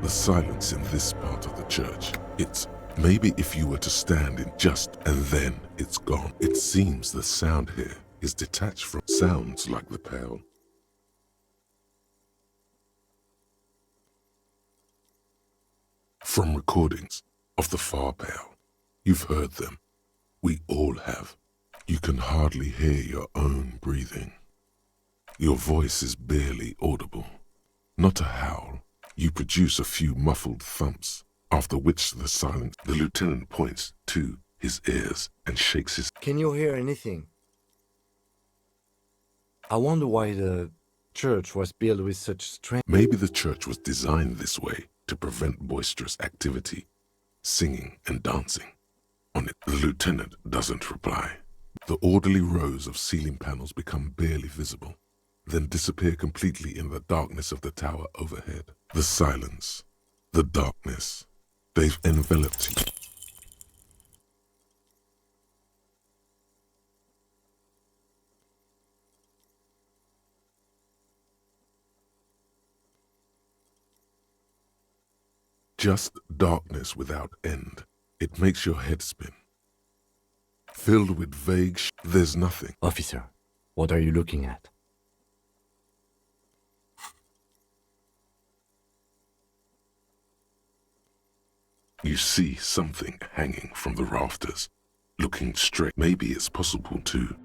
The silence in this part of the church, it's maybe if you were to stand in just and then it's gone. It seems the sound here is detached from sounds like the pale. From recordings of the far pale. You've heard them. We all have. You can hardly hear your own breathing. Your voice is barely audible. Not a howl. You produce a few muffled thumps, after which the lieutenant points to his ears and shakes his... Can you hear anything? I wonder why the church was built with such strength. Maybe the church was designed this way to prevent boisterous activity, singing and dancing. On it, the lieutenant doesn't reply. The orderly rows of ceiling panels become barely visible, then disappear completely in the darkness of the tower overhead. The silence, the darkness, they've enveloped you. Just darkness without end. It makes your head spin. Filled with vague there's nothing. Officer, what are you looking at? You see something hanging from the rafters, looking straight. Maybe it's possible to...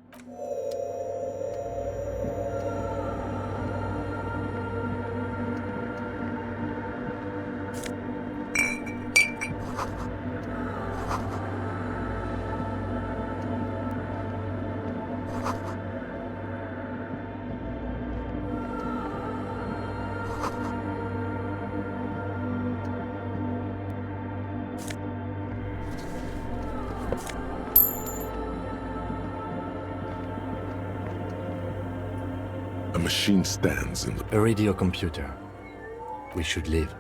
A machine stands in the... A radio computer. We should leave.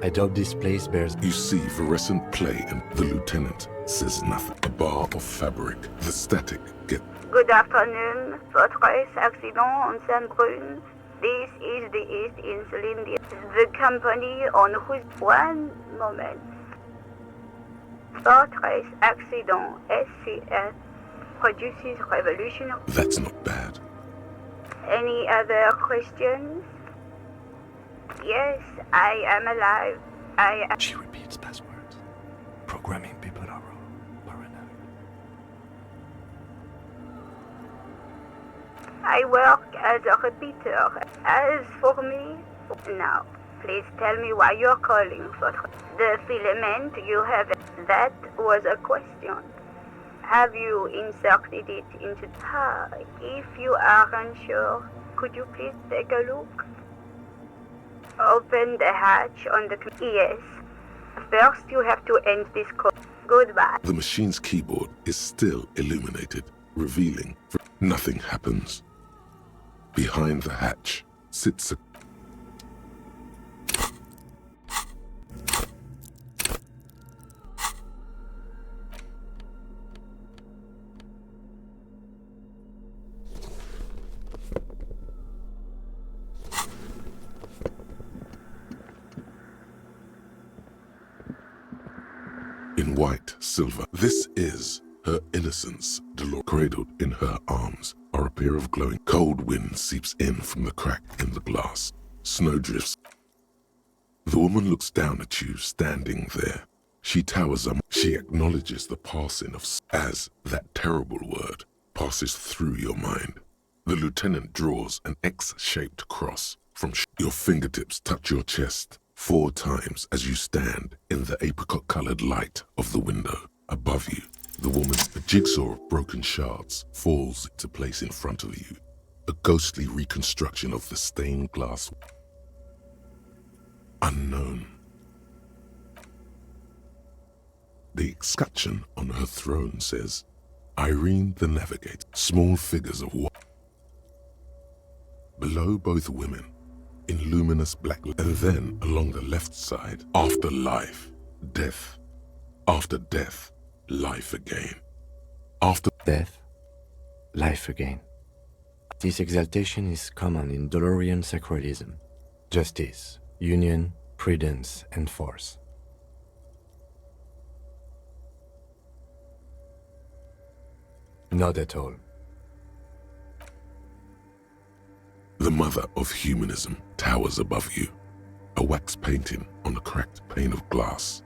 I doubt this place bears... You see fluorescent play and the lieutenant says nothing. A bar of fabric. The static get... Good afternoon, Fortress Accident on Saint-Brune. This is the East in Elysium. The company on whose... One moment. Fortress Accident, SCS, produces revolutionary... That's not bad. Any other questions? Yes, I am alive. I am... She repeats passwords. Programming people are paranoid. I work as a repeater. As for me, now, please tell me why you're calling for the filament you have. That was a question. Have you inserted it into... If you are unsure, could you please take a look? Open the hatch on the... Yes. First you have to end this call. Goodbye. The machine's keyboard is still illuminated, revealing... Nothing happens. Behind the hatch sits a... in white silver. This is her innocence, cradled in her arms are a pair of glowing. Cold wind seeps in from the crack in the glass. Snow drifts. The woman looks down at you, standing there. She towers up. She acknowledges the passing of... As that terrible word passes through your mind, the lieutenant draws an X-shaped cross from... Your fingertips touch your chest 4 times as you stand in the apricot-colored light of the window. Above you, the woman's jigsaw of broken shards falls into place in front of you. a ghostly reconstruction of the stained glass. Unknown. The escutcheon on her throne says, Irene the Navigator. Small figures of what? Below both women, in luminous black, and then along the left side, after life, death. After death, life again. After Death, life again. This exaltation is common in Dolorian sacralism. Justice, union, prudence, and force. Not at all. The mother of humanism towers above you, a wax painting on a cracked pane of glass.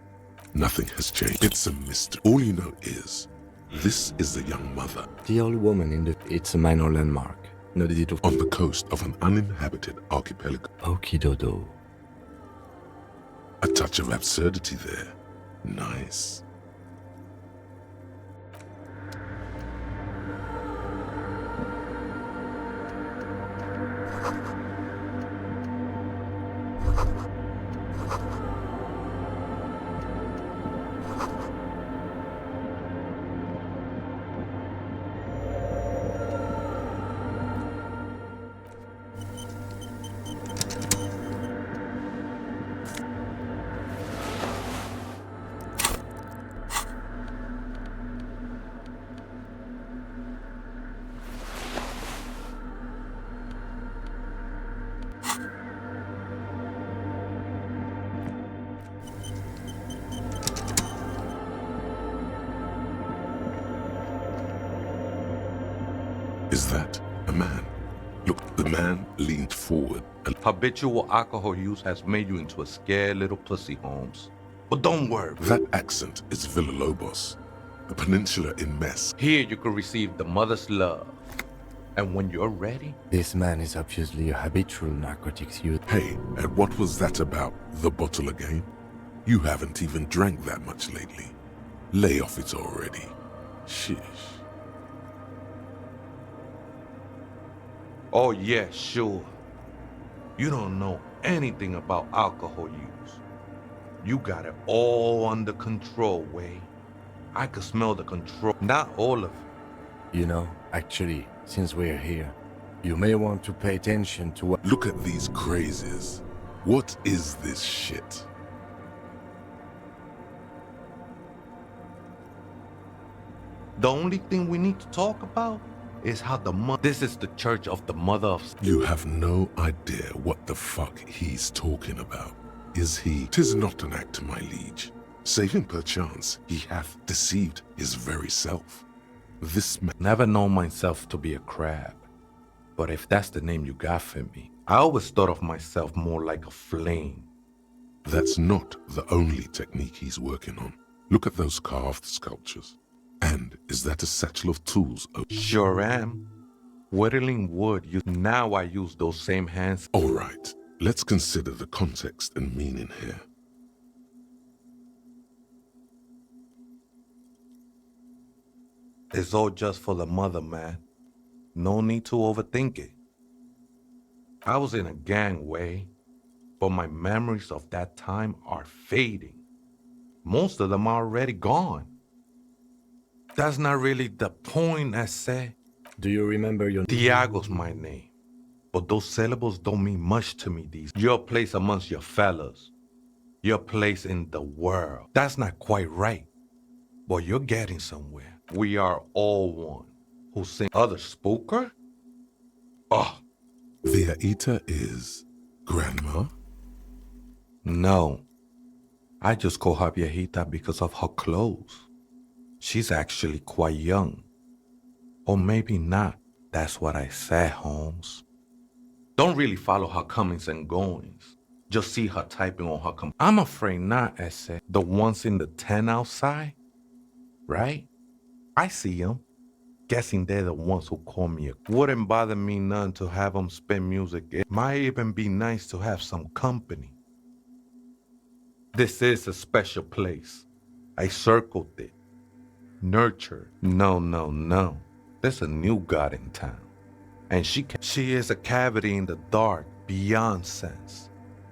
Nothing has changed. It's a mystery. All you know is, this is the young mother. The old woman in the... It's a minor landmark. No digit of... On the coast of an uninhabited archipelago. Okidodo. A touch of absurdity there. Nice. Is that a man? Look, the man leaned forward. Habitual alcohol use has made you into a scared little pussy, Holmes. But don't worry. That accent is Villalobos, a peninsula in mess. Here you can receive the mother's love. And when you're ready... This man is obviously a habitual narcotics user. Hey, and what was that about? The bottle again? You haven't even drank that much lately. Lay off it already. Sheesh. Oh yeah, sure. You don't know anything about alcohol use. You got it all under control, Way. I could smell the control. Not all of it. You know, actually, since we're here, you may want to pay attention to what... Look at these crazies. What is this shit? The only thing we need to talk about is how the mother... This is the church of the mother of... You have no idea what the fuck he's talking about. Is he? 'Tis not an act, my liege. Save him perchance, he hath deceived his very self. This man... Never known myself to be a crab. But if that's the name you got for me, I always thought of myself more like a flame. That's not the only technique he's working on. Look at those carved sculptures. And is that a satchel of tools? Oh, sure am. Whittling wood, now I use those same hands. all right, let's consider the context and meaning here. It's all just for the mother, man. No need to overthink it. I was in a gang, Way, but my memories of that time are fading. Most of them are already gone. That's not really the point, I say. Do you remember your... Tiago's my name. But those syllables don't mean much to me these. Your place amongst your fellas. Your place in the world. That's not quite right. But you're getting somewhere. We are all one. Who sing other spooker? Oh. The Aita is grandma? No. I just call her viejita because of her clothes. She's actually quite young. Or maybe not. That's what I said, Holmes. Don't really follow her comings and goings. Just see her typing on her I'm afraid not, Ese. The ones in the tent outside? Right? I see them. Guessing they're the ones who call me a... Wouldn't bother me none to have them spin music. It might even be nice to have some company. This is a special place. I circled it. Nurture. No. There's a new god in town. And she is a cavity in the dark, beyond sense.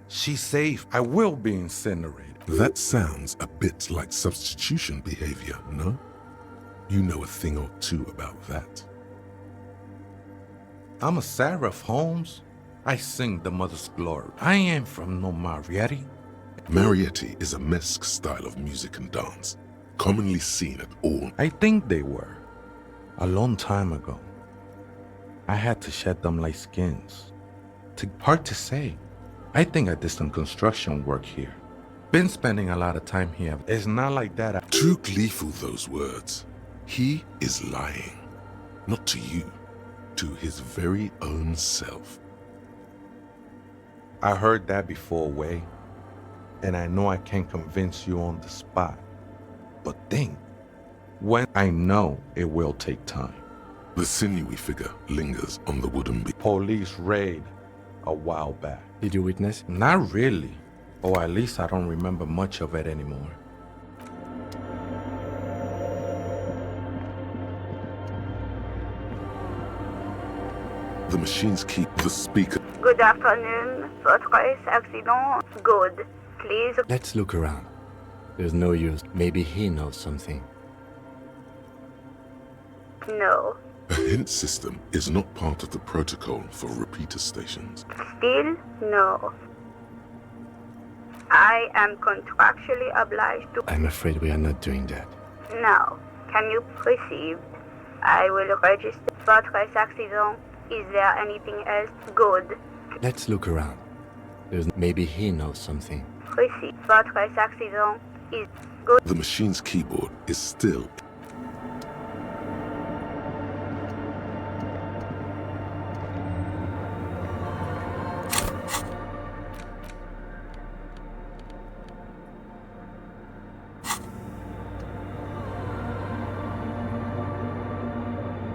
She's safe. I will be incinerated. That sounds a bit like substitution behavior, no? You know a thing or two about that. I'm a seraph, Holmes. I sing the mother's glory. I ain't from no Marietti. Marietti is a mesque style of music and dance, commonly seen at all. I think they were. A long time ago. I had to shed them like skins. Hard to say. I think I did some construction work here. Been spending a lot of time here. It's not like that. Too gleeful, those words. He is lying. Not to you, to his very own self. I heard that before, Way. And I know I can't convince you on the spot. But think, when I know it will take time. The sinewy figure lingers on the wooden beam. Police raid a while back. Did you witness? Not really. Or at least I don't remember much of it anymore. The machines keep the speaker. Good afternoon. Votre accident. Good. Please. Let's look around. There's no use. Maybe he knows something. No. A hint system is not part of the protocol for repeater stations. Still, no. I am contractually obliged to. I'm afraid we are not doing that. Now, can you proceed? I will register votre accident. Is there anything else? Good. Let's look around. Maybe he knows something. Proceed. Votre accident is good. The machine's keyboard is still.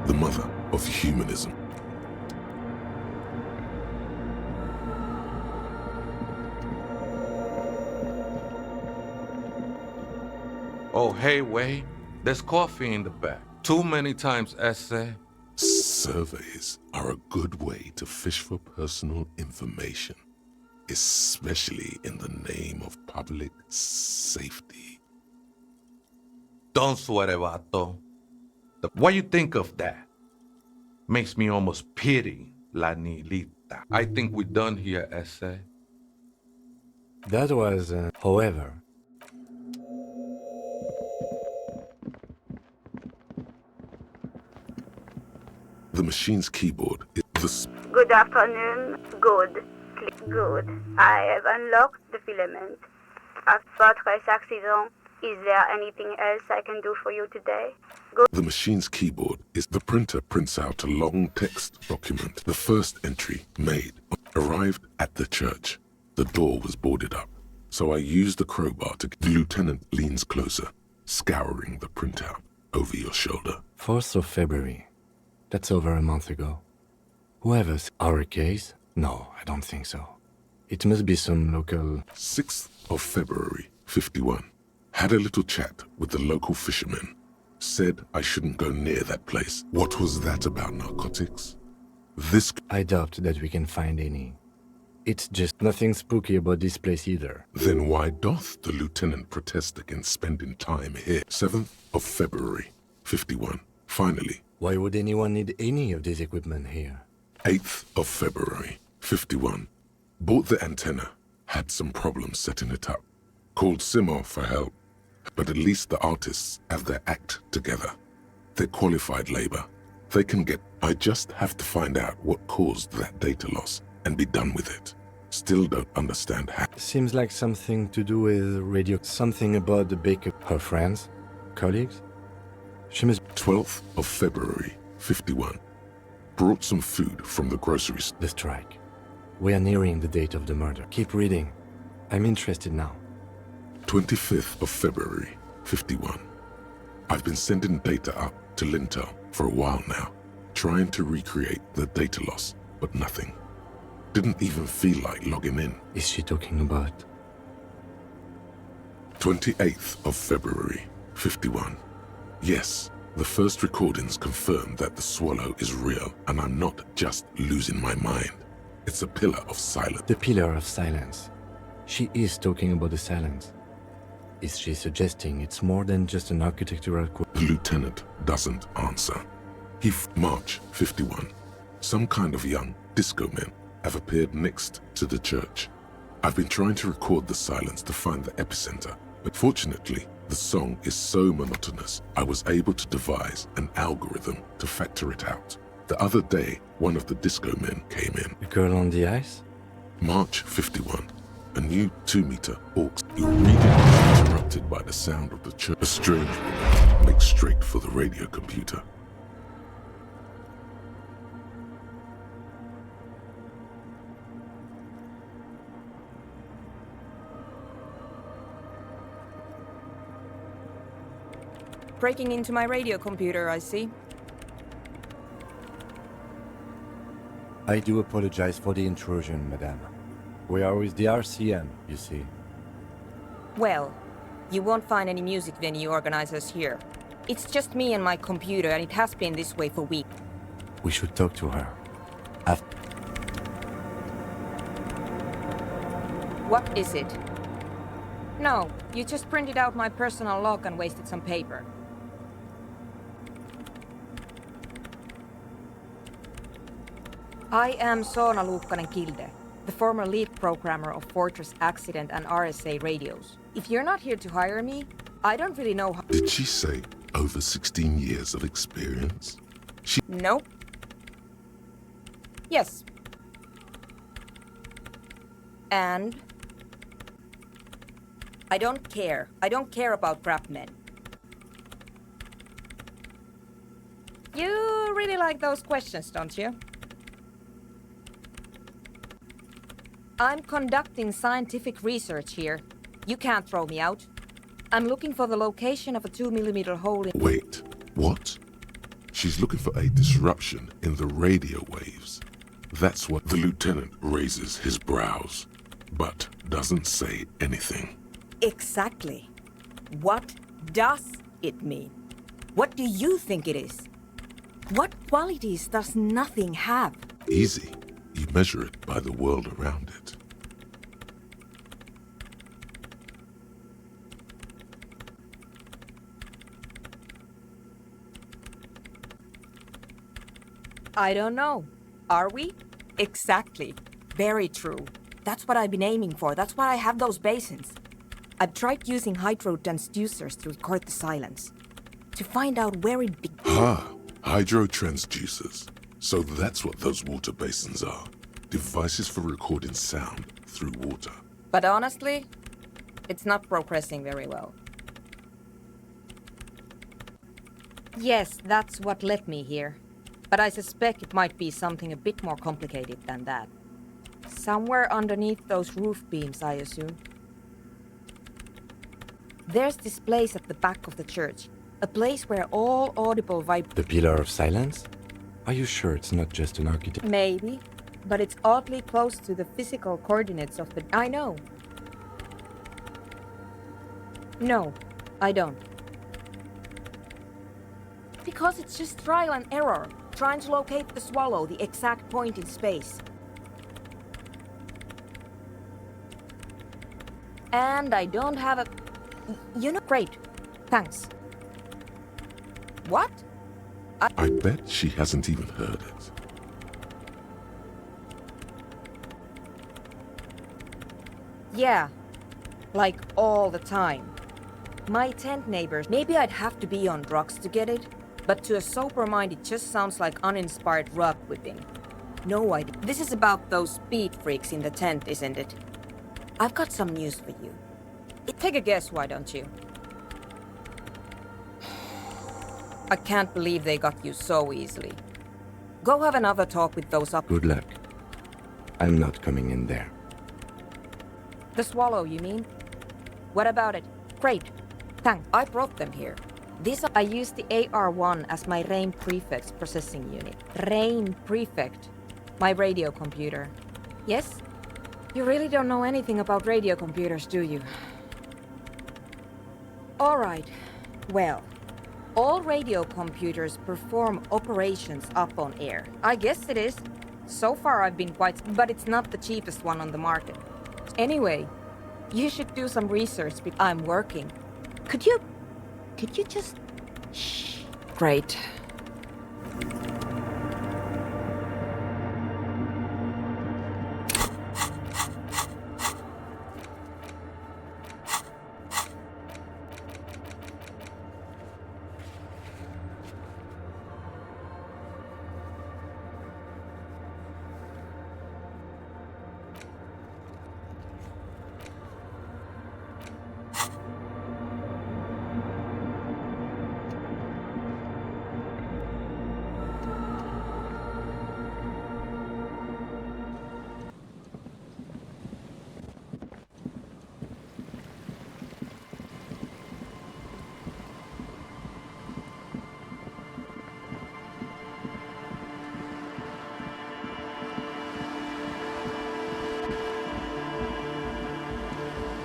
The mother of humanism. Oh, hey, Way. There's coffee in the back. Too many times essay. Surveys are a good way to fish for personal information, especially in the name of public safety. Don't sweat it, vato. What you think of that? Makes me almost pity La Nilita. I think we're done here, essay. That was, however. The machine's keyboard is the. Good afternoon. Good. Good. I have unlocked the filament. Votre accident. Is there anything else I can do for you today? Good. The machine's keyboard is the printer prints out a long text document. The first entry made arrived at the church. The door was boarded up, so I used the crowbar to. The lieutenant leans closer, scouring the printout over your shoulder. 4th of February. That's over a month ago. Whoever's our case? No, I don't think so. It must be some local. 6th of February, 51. Had a little chat with the local fishermen. Said I shouldn't go near that place. What was that about narcotics? This. I doubt that we can find any. It's just nothing spooky about this place either. Then why doth the lieutenant protest against spending time here? 7th of February, 51. Finally. Why would anyone need any of this equipment here? 8th of February, 51. Bought the antenna. Had some problems setting it up. Called Simo for help. But at least the artists have their act together. They're qualified labor. They can get. I just have to find out what caused that data loss and be done with it. Still don't understand how. Seems like something to do with radio. Something about the baker. Her friends? Colleagues? She must. 12th of February, 51. Brought some food from the grocery store. The strike. We are nearing the date of the murder. Keep reading. I'm interested now. 25th of February, 51. I've been sending data up to Lintel for a while now, trying to recreate the data loss, but nothing. Didn't even feel like logging in. Is she talking about? 28th of February, 51. Yes, The first recordings confirm that the swallow is real, and I'm not just losing my mind. It's a pillar of silence. The pillar of silence. She is talking about the silence. Is she suggesting it's more than just an architectural The lieutenant doesn't answer. March 51. Some kind of young disco men have appeared next to the church. I've been trying to record the silence to find the epicenter, but fortunately, the song is so monotonous, I was able to devise an algorithm to factor it out. The other day, one of the disco men came in. The girl on the ice? March 51. A new 2-meter orcs. Your reading is interrupted by the sound of the church. A strange woman makes straight for the radio computer. Breaking into my radio computer, I see. I do apologize for the intrusion, madame. We are with the RCM, you see. Well, you won't find any music venue organizers here. It's just me and my computer, and it has been this way for weeks. We should talk to her. What is it? No, you just printed out my personal log and wasted some paper. I am Soona Luukkanen-Kilde, the former lead programmer of Fortress Accident and RSA radios. If you're not here to hire me, I don't really know how— Did she say over 16 years of experience? Nope. Yes. And? I don't care. I don't care about crap men. You really like those questions, don't you? I'm conducting scientific research here. You can't throw me out. I'm looking for the location of a 2mm hole in— Wait, what? She's looking for a disruption in the radio waves. That's what the lieutenant raises his brows, but doesn't say anything. Exactly. What does it mean? What do you think it is? What qualities does nothing have? Easy. You measure it by the world around it. I don't know. Are we? Exactly. Very true. That's what I've been aiming for. That's why I have those basins. I've tried using hydro transducers to record the silence. To find out where it Hydrotransducers. So that's what those water basins are. Devices for recording sound through water. But honestly, it's not progressing very well. Yes, that's what led me here. But I suspect it might be something a bit more complicated than that. Somewhere underneath those roof beams, I assume. There's this place at the back of the church. A place where all audible The pillar of silence? Are you sure it's not just an architect? Maybe, but it's oddly close to the physical coordinates of the— I know. No, I don't. Because it's just trial and error, trying to locate the swallow, the exact point in space. And I don't have a— You know— Great, thanks. What? I bet she hasn't even heard it. Yeah, like all the time. My tent neighbors— Maybe I'd have to be on drugs to get it, but to a sober mind it just sounds like uninspired rug whipping. No idea. This is about those speed freaks in the tent, isn't it? I've got some news for you. Take a guess, why don't you? I can't believe they got you so easily. Go have another talk with those up— Good luck. I'm not coming in there. The swallow, you mean? What about it? Great. Thanks. I brought them here. I used the AR-1 as my RAIN Prefect's processing unit. RAIN Prefect. My radio computer. Yes? You really don't know anything about radio computers, do you? All right. Well, All radio computers perform operations up on air. I guess it is. So far I've been quite, but it's not the cheapest one on the market. Anyway, you should do some research. I'm working. Could you just... Shh. Great.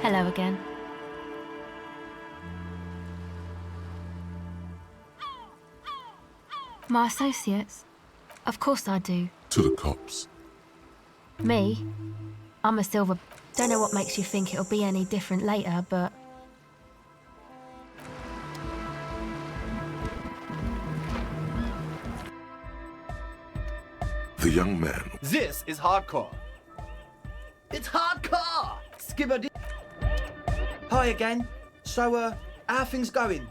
Hello again. My associates? Of course I do. To the cops. Me? I'm a silver... Don't know what makes you think it'll be any different later, but... The young man. This is hardcore. It's hardcore! Skibber. Hi again. So, how are things going?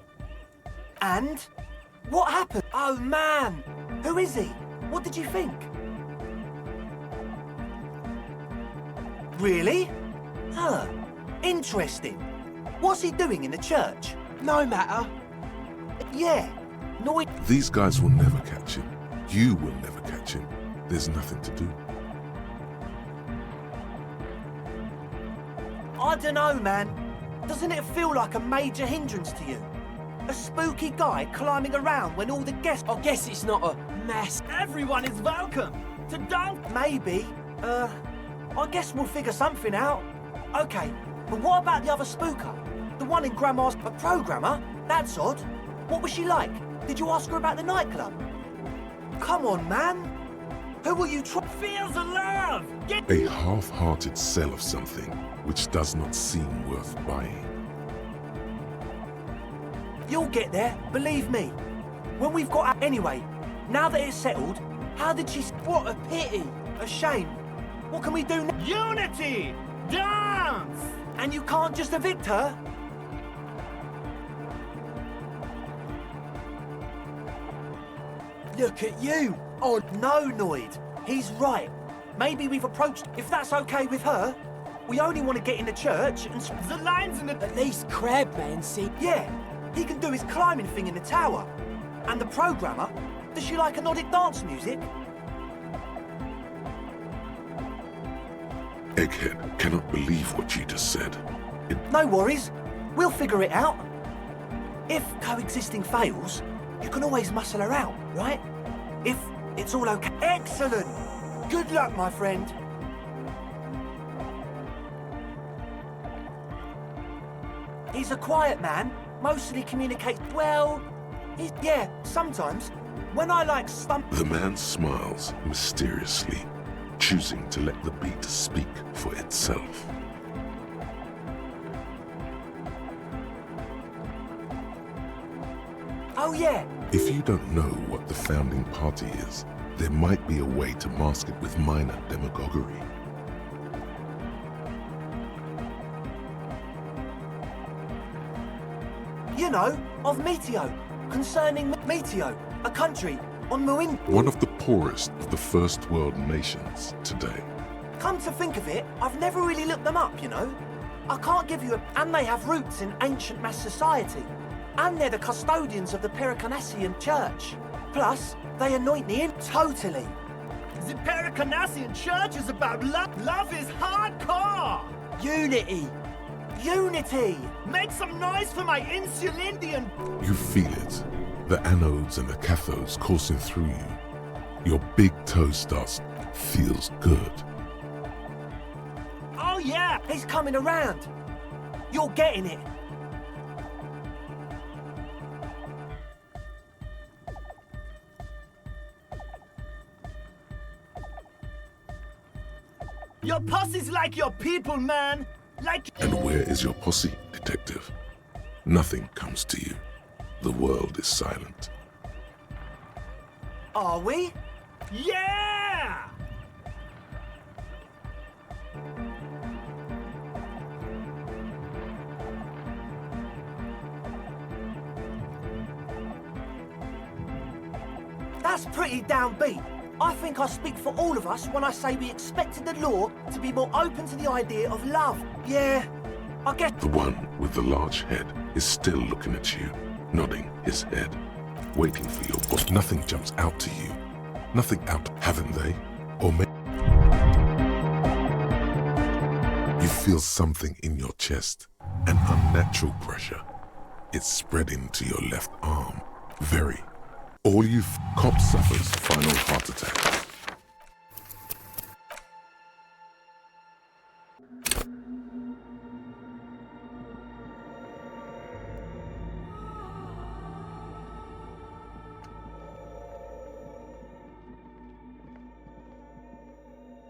And? What happened? Oh man! Who is he? What did you think? Really? Huh. Interesting. What's he doing in the church? No matter. Yeah. No, These guys will never catch him. You will never catch him. There's nothing to do. I don't know, man. Doesn't it feel like a major hindrance to you? A spooky guy climbing around when all the guests... I guess it's not a mess. Everyone is welcome to dunk. Maybe. I guess we'll figure something out. Okay, but what about the other spooker? The one in Grandma's... A programmer? That's odd. What was she like? Did you ask her about the nightclub? Come on, man. Who will you try... Feels the love. Get A half-hearted sell of something which does not seem worth buying. You'll get there, believe me. When we've got out... Anyway, now that it's settled, how did she... What a pity. A shame. What can we do now? unity. Dance. And you can't just evict her? Look at you. Oh, no, Noid. He's right. Maybe we've approached... If that's okay with her, we only want to get in the church and... The lines in the... At least Crabman, see? Yeah, he can do his climbing thing in the tower. And the programmer, does she like Nordic dance music? Egghead cannot believe what you just said. No worries. We'll figure it out. If coexisting fails, you can always muscle her out, right? If it's all okay. Excellent! Good luck, my friend. He's a quiet man, mostly communicates well. Yeah, sometimes. When I like The man smiles mysteriously, choosing to let the beat speak for itself. Oh yeah, If you don't know what the founding party is, there might be a way to mask it with minor demagoguery. you know, of Meteo, concerning Meteo, a country on Muin. One of the poorest of the first world nations today. Come to think of it, I've never really looked them up, you know. I can't give you a... And they have roots in ancient mass society. And they're the custodians of the Pericarnassian Church. Plus, they anoint the in... Totally. The Pericarnassian Church is about love. Love is hardcore. Unity. Unity. Make some noise for my Insulindian. You feel it. The anodes and the cathodes coursing through you. Your big toe starts... feels good. Oh yeah. He's coming around. You're getting it. Your posse's like your people, man. Like... And where is your posse, detective? Nothing comes to you. The world is silent. Are we? Yeah! That's pretty downbeat. I think I speak for all of us when I say we expected the law to be more open to the idea of love. Yeah, I guess... The one with the large head is still looking at you, nodding his head, waiting for your boss. Nothing jumps out to you. Nothing out, haven't they? Or maybe you feel something in your chest, an unnatural pressure. It's spreading to your left arm. Very. All you cop suffers final heart attack.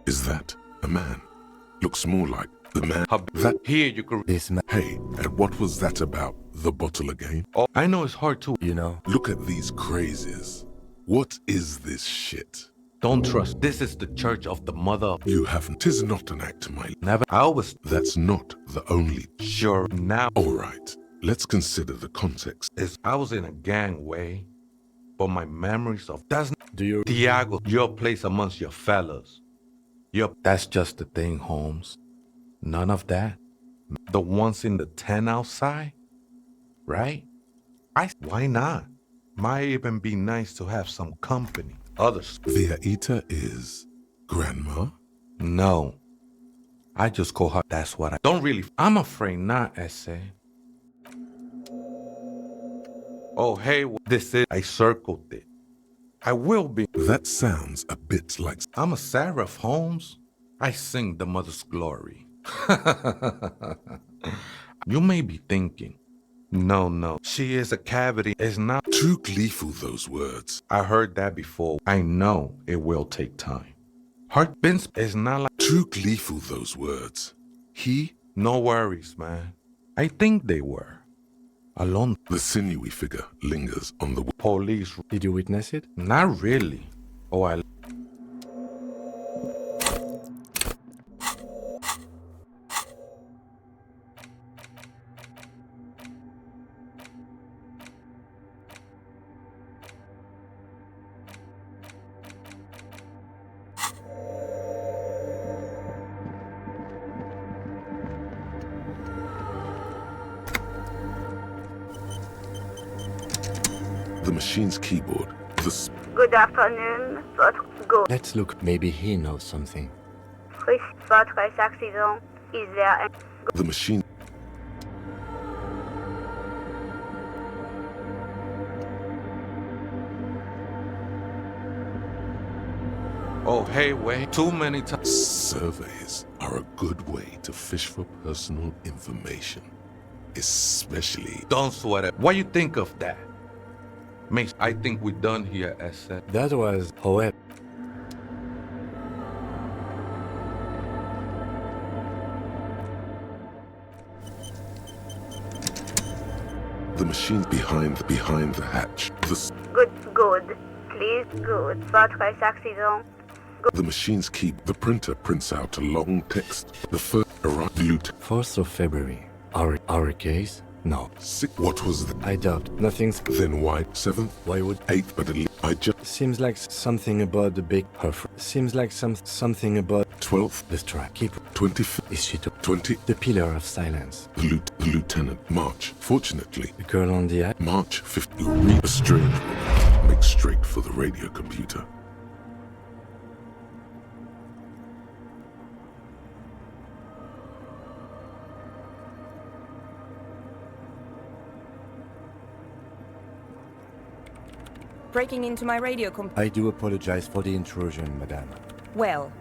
Is that a man? Looks more like the man that... Here you could... This man, Hey, and what was that about? The bottle again? Oh, I know it's hard to... you know. Look at these crazies. What is this shit? Don't trust. This is the church of the mother. You haven't. 'Tis not an act, my... Never. I was That's not the only... sure now. All right, let's consider the context. Is I was in a gangway, but my memories of... That's Do you... Diago, your place amongst your fellas. That's just the thing, Holmes. None of that. The ones in the tent outside, right? Why not? Might even be nice to have some company. Others. The Aita is... Grandma? No. I just call her. That's what I... Don't really... I'm afraid not, Essay. Oh, hey, this is... I circled it. I will be... That sounds a bit like... I'm a seraph, Holmes. I sing the mother's glory. You may be thinking, no, she is a cavity. It's not... Too gleeful, those words. I heard that before. I know it will take time. Heartbins is not like... Too gleeful, those words. He... No worries, man. I think they were. Alone. The sinewy figure lingers on the... Police... Did you witness it? Not really. Oh, I... The machine's keyboard. Good afternoon, votre go. Let's look. Maybe he knows something. Votre accident. Is there The machine... Oh, hey, wait. Too many times. Surveys are a good way to fish for personal information. Especially... Don't sweat it. What you think of that? Makes... I think we're done here, Essay. That was poet. The machine behind the hatch. good. Please, good. Votre accident. The machine's key. The printer prints out a long text. The first arrived loot. 4th of February. Our case? No. What was the... I doubt. Nothing's... Then why 7th? Why would... 8th, but at least I just... Seems like something about the big... Seems like something about... 12th? The strike. Keep... 25th? Is she to... 20? The pillar of silence. The lieutenant. March. Fortunately, The girl on the... March 5th. You read a strange woman. Make straight for the radio computer. Breaking into my radio I do apologize for the intrusion, madame. Well,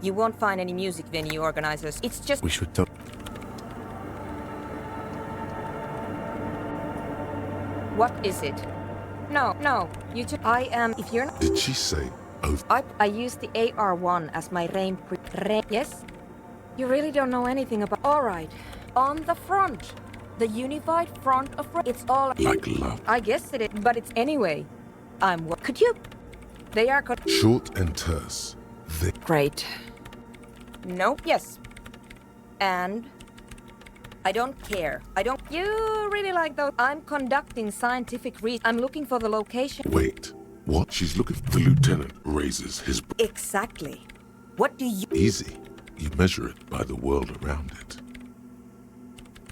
you won't find any music venue organizers. It's just... We should talk... What is it? No, you just... I am... If you're not... Did she say... Oh, I use the AR-1 as my Yes? You really don't know anything about... Alright, on the front. The unified front of... It's all... Like love. I guess it is, but it's anyway. Could you... They are... Short and terse. Great. Nope, yes. And... I don't care. You really like those... I'm conducting scientific research. I'm looking for the location... Wait. What? She's looking for... The lieutenant raises his... Exactly. What do you... Easy. You measure it by the world around it.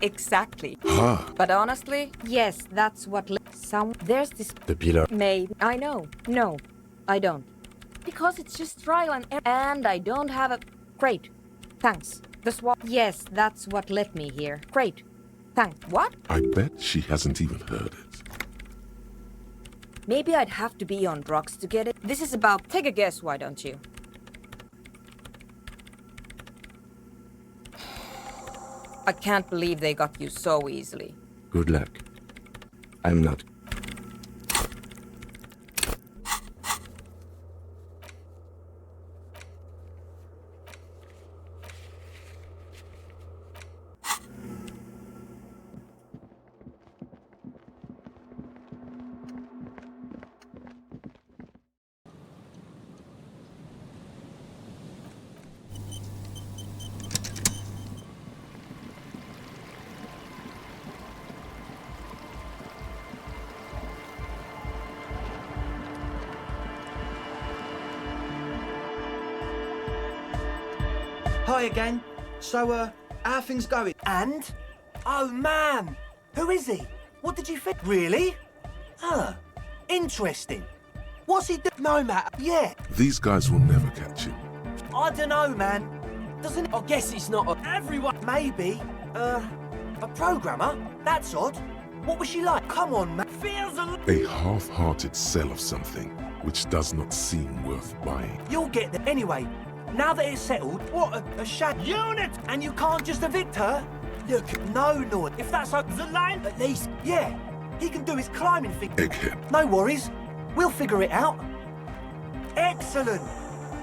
Exactly. Ah. But honestly, yes, that's what... There's this... The pillar. Maybe. I know. No, I don't. Because it's just trial and error. And I don't have a... Great. Thanks. The swap... Yes, that's what led me here. Great. Thanks. What? I bet she hasn't even heard it. Maybe I'd have to be on drugs to get it. This is about... Take a guess, why don't you? I can't believe they got you so easily. Good luck. I'm not. Hi again. So, how things going? And? Oh, man. Who is he? What did you think? Really? Huh. Interesting. What's he do? No matter. Yeah. These guys will never catch him. I don't know, man. Doesn't it? I guess it's not everyone. Maybe. A programmer? That's odd. What was she like? Come on, man. Feels A half-hearted sell of something which does not seem worth buying. You'll get there. Anyway, now that it's settled, what a shame. Unit! And you can't just evict her? Look, no, Nord. If that's like the line, at least, yeah. He can do his climbing thing. Egghead. No worries. We'll figure it out. Excellent.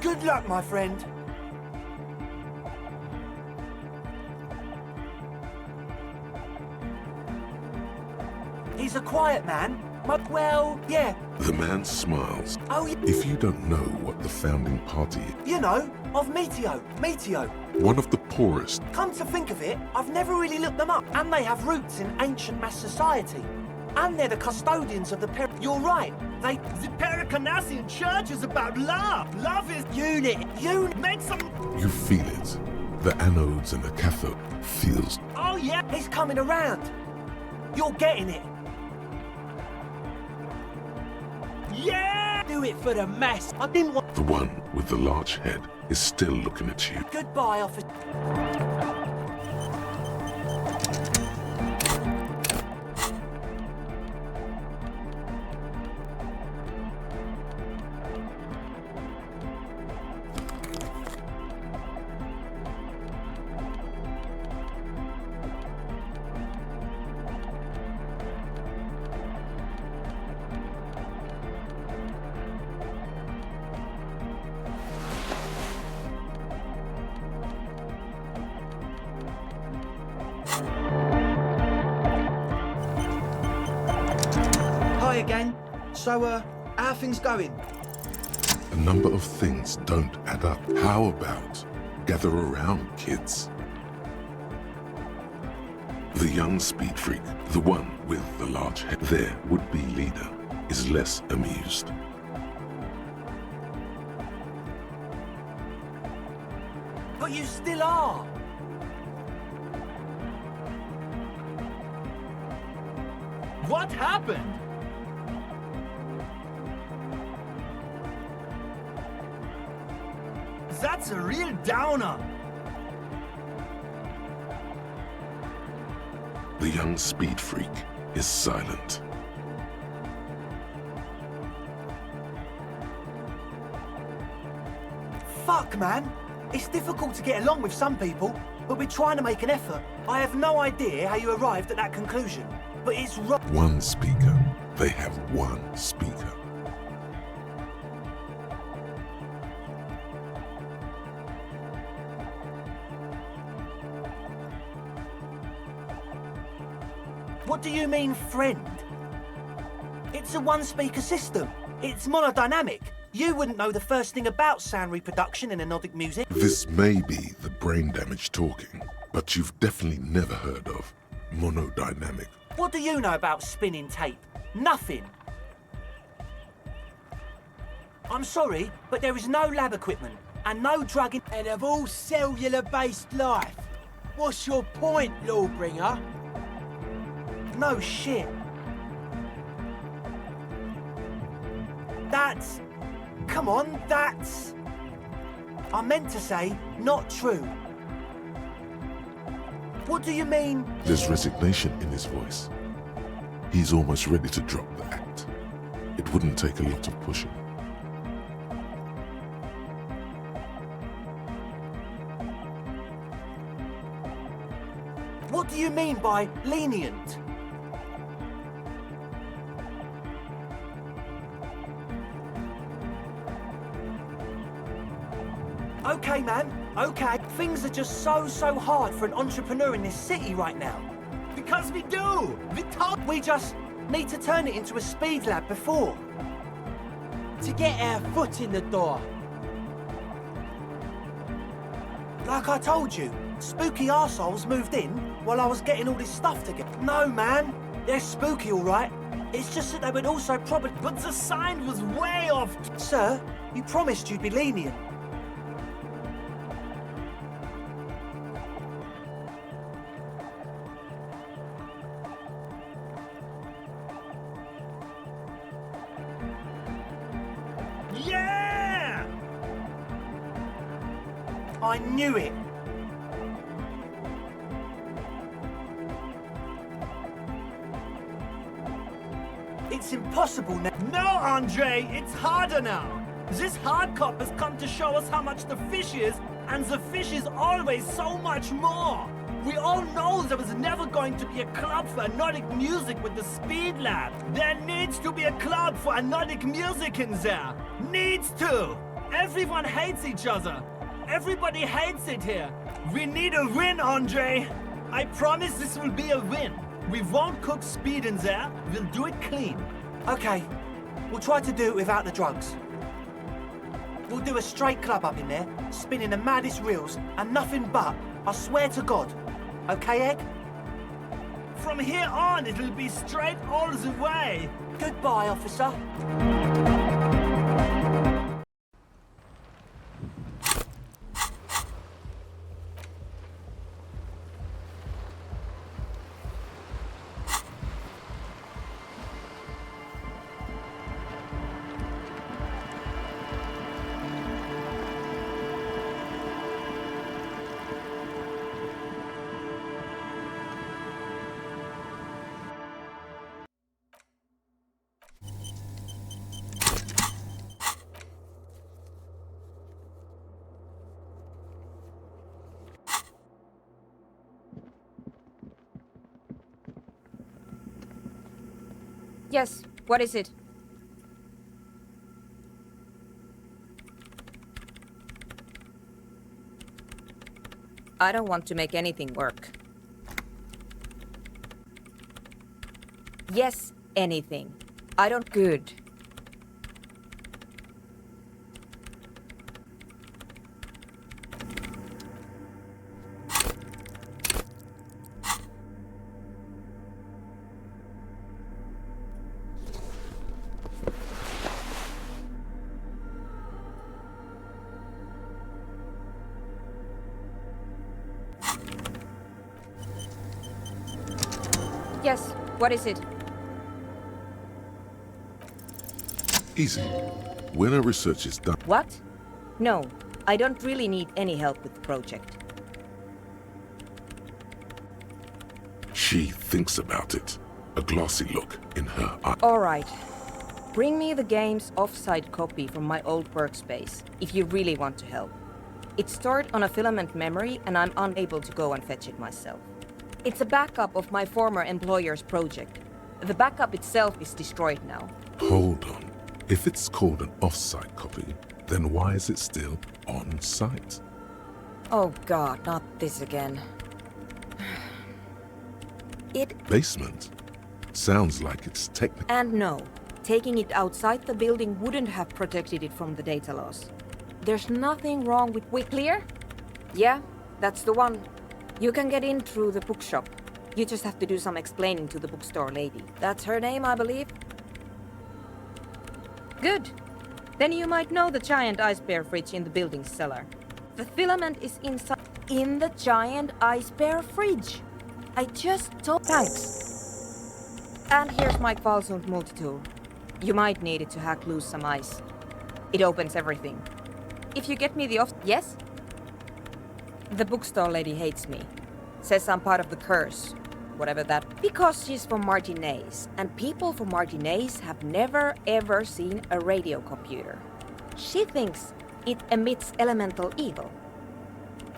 Good luck, my friend. He's a quiet man. Well, yeah. The man smiles. Oh, yeah. If you don't know what the founding party is, You know, of Meteo. one of the poorest, Come to think of it, I've never really looked them up. And they have roots in ancient mass society. And they're the custodians of the You're right. The Pericarnassian Church is about love. Love is unit. Make some... you feel it. The anodes and the cathode feels. Oh, yeah. He's coming around. You're getting it. Yeah! Do it for the mess. I didn't want... The one with the large head is still looking at you. Goodbye, officer. Hi again. So, how things going? A number of things don't add up. How about gather around, kids? The young speed freak, the one with the large head, their would-be leader, is less amused. But you still are. What happened? That's a real downer. The young speed freak is silent. Fuck, man. It's difficult to get along with some people, but we're trying to make an effort. I have no idea how you arrived at that conclusion, but it's wrong. One speaker. They have one speaker. What do you mean, friend? It's a one-speaker system. It's monodynamic. You wouldn't know the first thing about sound reproduction in anodic music. This may be the brain damage talking, but you've definitely never heard of monodynamic. What do you know about spinning tape? Nothing. I'm sorry, but there is no lab equipment and no drug in... And of all cellular-based life, what's your point, Lawbringer? No shit. That's... Come on, that's... I meant to say, not true. What do you mean? There's resignation in his voice. He's almost ready to drop the act. It wouldn't take a lot of pushing. What do you mean by lenient? Okay, man, okay. Things are just so hard for an entrepreneur in this city right now. Because we do! We just need to turn it into a speed lab before. To get our foot in the door. Like I told you, spooky arseholes moved in while I was getting all this stuff together. No, man, they're spooky, all right. It's just that they would also probably... But the sign was way off. Sir, you promised you'd be lenient. Yeah! I knew it. It's impossible now. No, Andre, it's harder now. This hard cop has come to show us how much the fish is, and the fish is always so much more. We all know there was never going to be a club for anodic music with the Speed Lab. There needs to be a club for anodic music in there. Needs to. Everyone hates each other. Everybody hates it here. We need a win, Andre. I promise this will be a win. We won't cook speed in there. We'll do it clean. Okay, we'll try to do it without the drugs. We'll do a straight club up in there, spinning the maddest reels, and nothing but, I swear to God. Okay, Egg? From here on, it'll be straight all the way. Goodbye, officer. Yes, what is it? I don't want to make anything work. Yes, anything. I don't... Good. Yes, what is it? Easy. When our research is done... What? No, I don't really need any help with the project. She thinks about it. A glossy look in her eye. All right. Bring me the game's off-site copy from my old workspace, if you really want to help. It's stored on a filament memory, and I'm unable to go and fetch it myself. It's a backup of my former employer's project. The backup itself is destroyed now. Hold on. If it's called an off-site copy, then why is it still on-site? Oh God, not this again. Basement? Sounds like it's technical. And no, taking it outside the building wouldn't have protected it from the data loss. There's nothing wrong with... We clear? Yeah, that's the one. You can get in through the bookshop. You just have to do some explaining to the bookstore lady. That's her name, I believe. Good. Then you might know the giant ice bear fridge in the building's cellar. The filament is inside... In the giant ice bear fridge. I just told... Thanks. And here's my Qualsund multi-tool. You might need it to hack loose some ice. It opens everything. If you get me the off... Yes? The bookstore lady hates me. Says I'm part of the curse. Whatever that... Because she's from Martinez. And people from Martinez have never ever seen a radio computer. She thinks it emits elemental evil.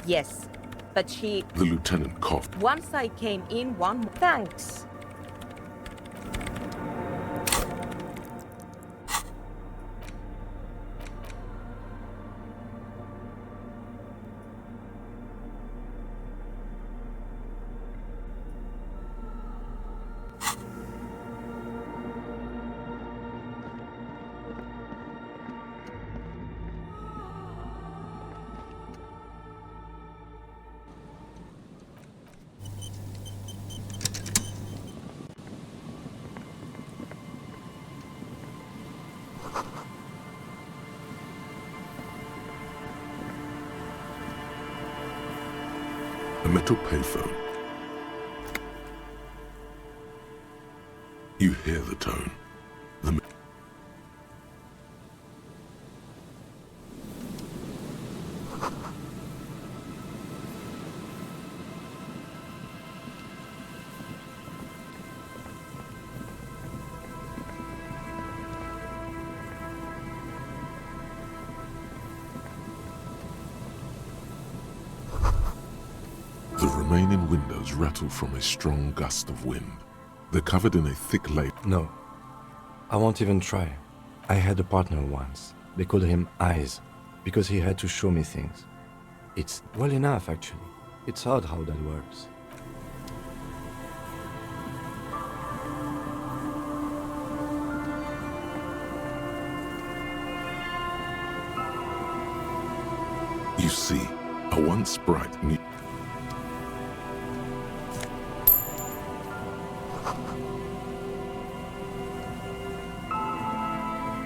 Yes, but she... The lieutenant coughed. Once I came in one... Thanks. A metal payphone. You hear the tone. The remaining windows rattle from a strong gust of wind. They're covered in a thick layer. No, I won't even try. I had a partner once. They called him Eyes, because he had to show me things. It's well enough, actually. It's odd how that works. You see, a once bright new...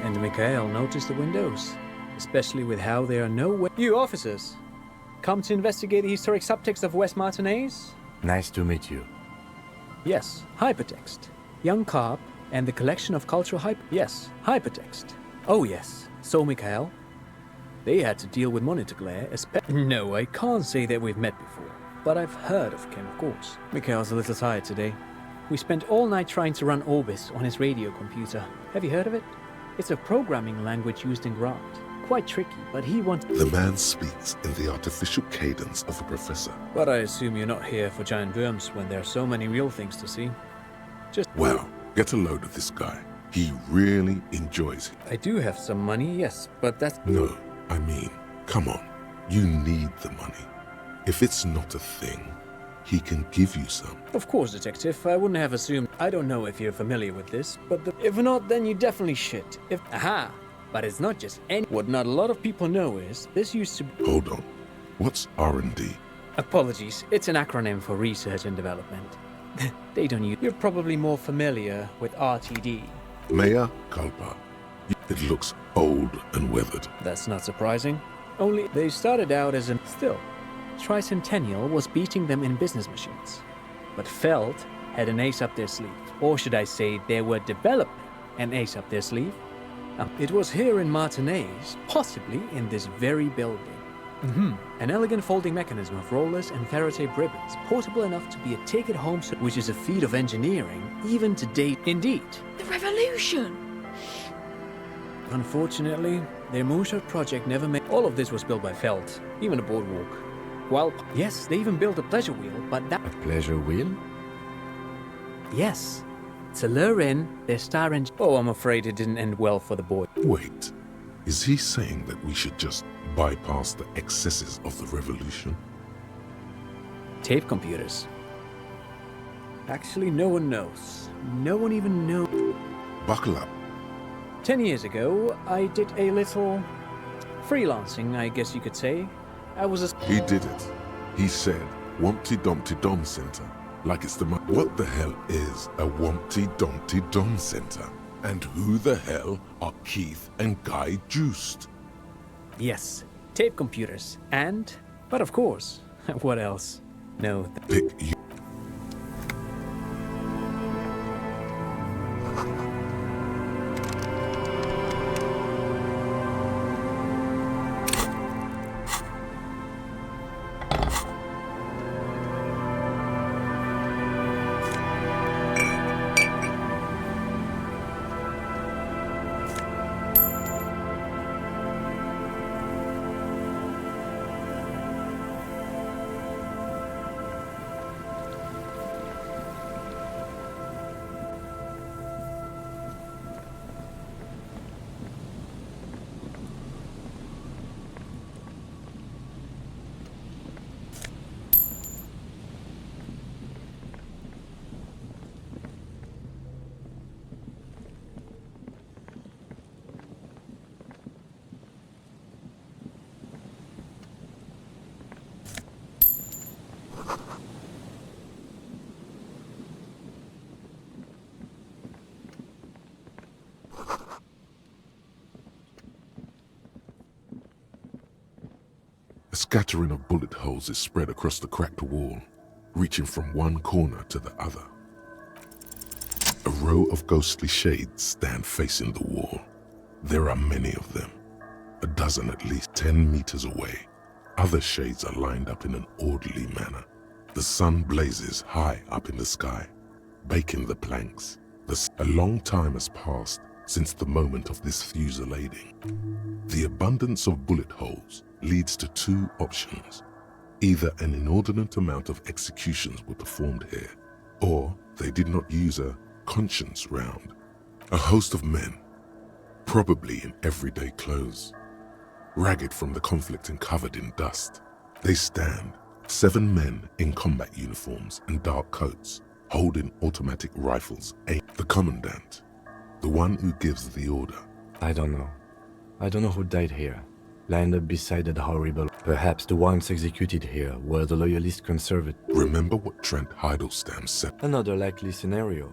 And Mikhail noticed the windows, especially with how there are no... You officers, come to investigate the historic subtext of West Martinez? Nice to meet you. Yes, hypertext. Young Carp and the collection of cultural Yes, hypertext. Oh yes, so Mikhail, they had to deal with monitor glare, No, I can't say that we've met before, but I've heard of Ken, of course. Mikhail's a little tired today. We spent all night trying to run Orbis on his radio computer. Have you heard of it? It's a programming language used in Grant. Quite tricky, but he wants... The man speaks in the artificial cadence of a professor. But I assume you're not here for giant worms when there are so many real things to see. Just... Well, get a load of this guy. He really enjoys it. I do have some money, yes, but that's... No, I mean, come on. You need the money. If it's not a thing, he can give you some. Of course, Detective. I wouldn't have assumed... I don't know if you're familiar with this, but if not, then you definitely should. Aha! But it's not just any... What not a lot of people know is, this used to... Hold on. What's R&D? Apologies, it's an acronym for Research and Development. They don't use... You're probably more familiar with RTD. Mea culpa. It looks old and weathered. That's not surprising. Only they started out as an... Still, Tricentennial was beating them in business machines. But Feld had an ace up their sleeve. Or should I say, they were developing an ace up their sleeve. It was here in Martinez, possibly in this very building. An elegant folding mechanism of rollers and Faraday ribbons, portable enough to be a take-it-home, which is a feat of engineering, even to date. Indeed. The revolution! Unfortunately, their moonshot project never made... All of this was built by Feld, even a boardwalk. Well, yes, they even built a pleasure wheel, but that... A pleasure wheel? Yes. To lure in their star engine... Oh, I'm afraid it didn't end well for the boy. Wait, is he saying that we should just bypass the excesses of the revolution? Tape computers. Actually, no one knows. No one even knows. Buckle up. 10 years ago, I did a little freelancing, I guess you could say. I was a... He did it. He said, Wompty Dumpty Dom Center. Like it's the... What the hell is a Wompty Dumpty Dom Center? And who the hell are Keith and Guy Juiced? Yes, tape computers. And... But of course, what else? No... Pick you. A scattering of bullet holes is spread across the cracked wall, reaching from one corner to the other. A row of ghostly shades stand facing the wall. There are many of them, a dozen at least 10 meters away. Other shades are lined up in an orderly manner. The sun blazes high up in the sky, baking the planks. A long time has passed since the moment of this fusillading. The abundance of bullet holes leads to two options. Either an inordinate amount of executions were performed here, or they did not use a conscience round. A host of men, probably in everyday clothes, ragged from the conflict and covered in dust. They stand, 7 men in combat uniforms and dark coats, holding automatic rifles aimed at the commandant, the one who gives the order. I don't know. I don't know who died here, lined up beside that horrible... Perhaps the ones executed here were the loyalist conservative. Remember what Trent Heidelstein said? Another likely scenario.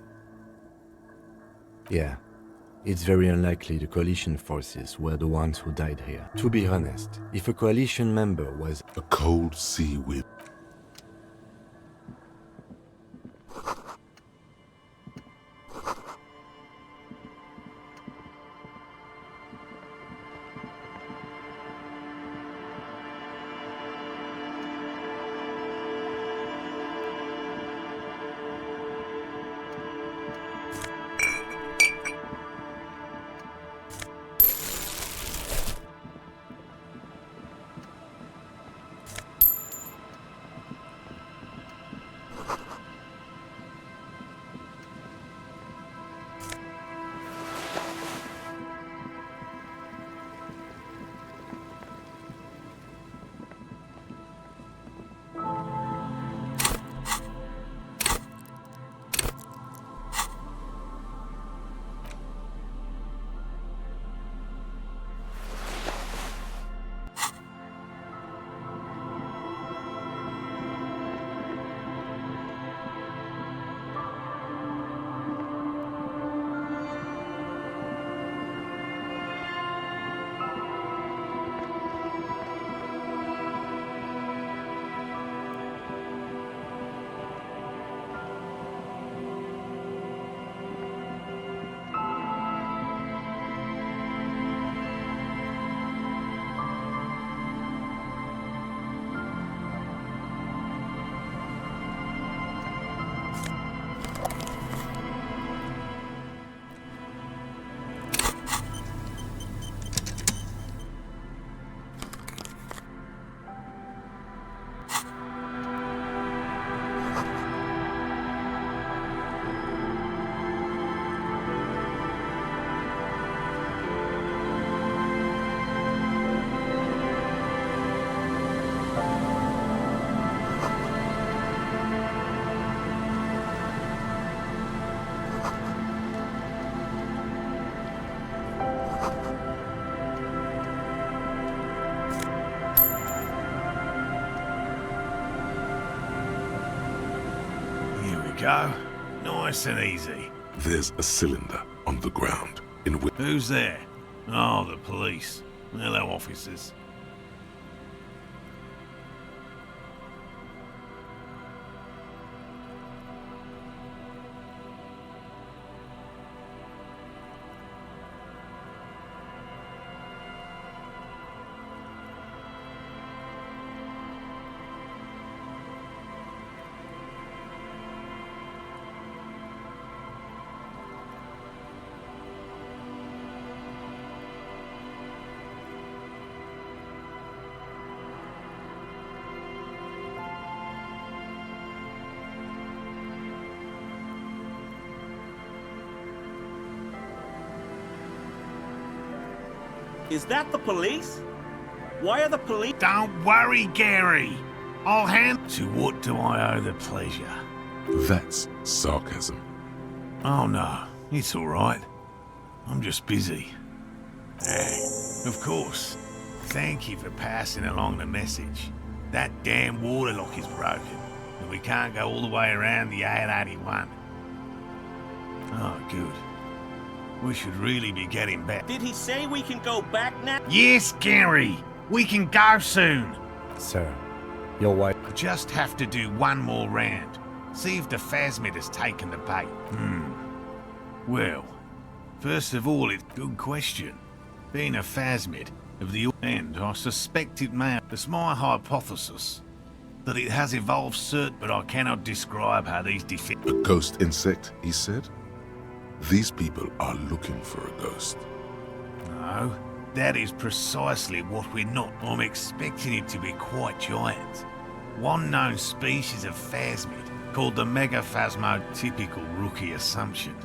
Yeah, it's very unlikely the coalition forces were the ones who died here. To be honest, if a coalition member was... A cold sea wind. go. Nice and easy. There's a cylinder on the ground in which Who's there? Oh, the police. Hello, officers. Is that the police? Why are the police? Don't worry, Gary. I'll hand... To what do I owe the pleasure? that's sarcasm. Oh no, it's all right. I'm just busy. Of course. Thank you for passing along the message. That damn water lock is broken, and we can't go all the way around the 881. Oh, good. We should really be getting back. Did he say we can go back now? Yes, Gary! We can go soon! Sir, your wife. Just have to do one more round. See if the phasmid has taken the bait. Well, first of all, it's a good question. Being a phasmid of the end, I suspect it may. It's my hypothesis that it has evolved but I cannot describe how these A ghost insect, he said? These people are looking for a ghost. No, that is precisely what we're not. I'm expecting it to be quite giant. One known species of phasmid, called the megaphasmode, typical rookie assumption.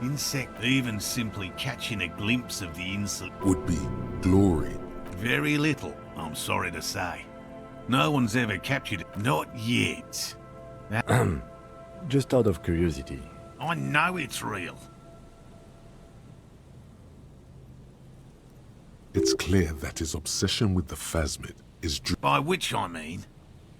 Insect even simply catching a glimpse of the insect Would be glory. Very little, I'm sorry to say. No one's ever captured it. Not yet. Just out of curiosity. I know it's real. It's clear that his obsession with the phasmid is By which I mean,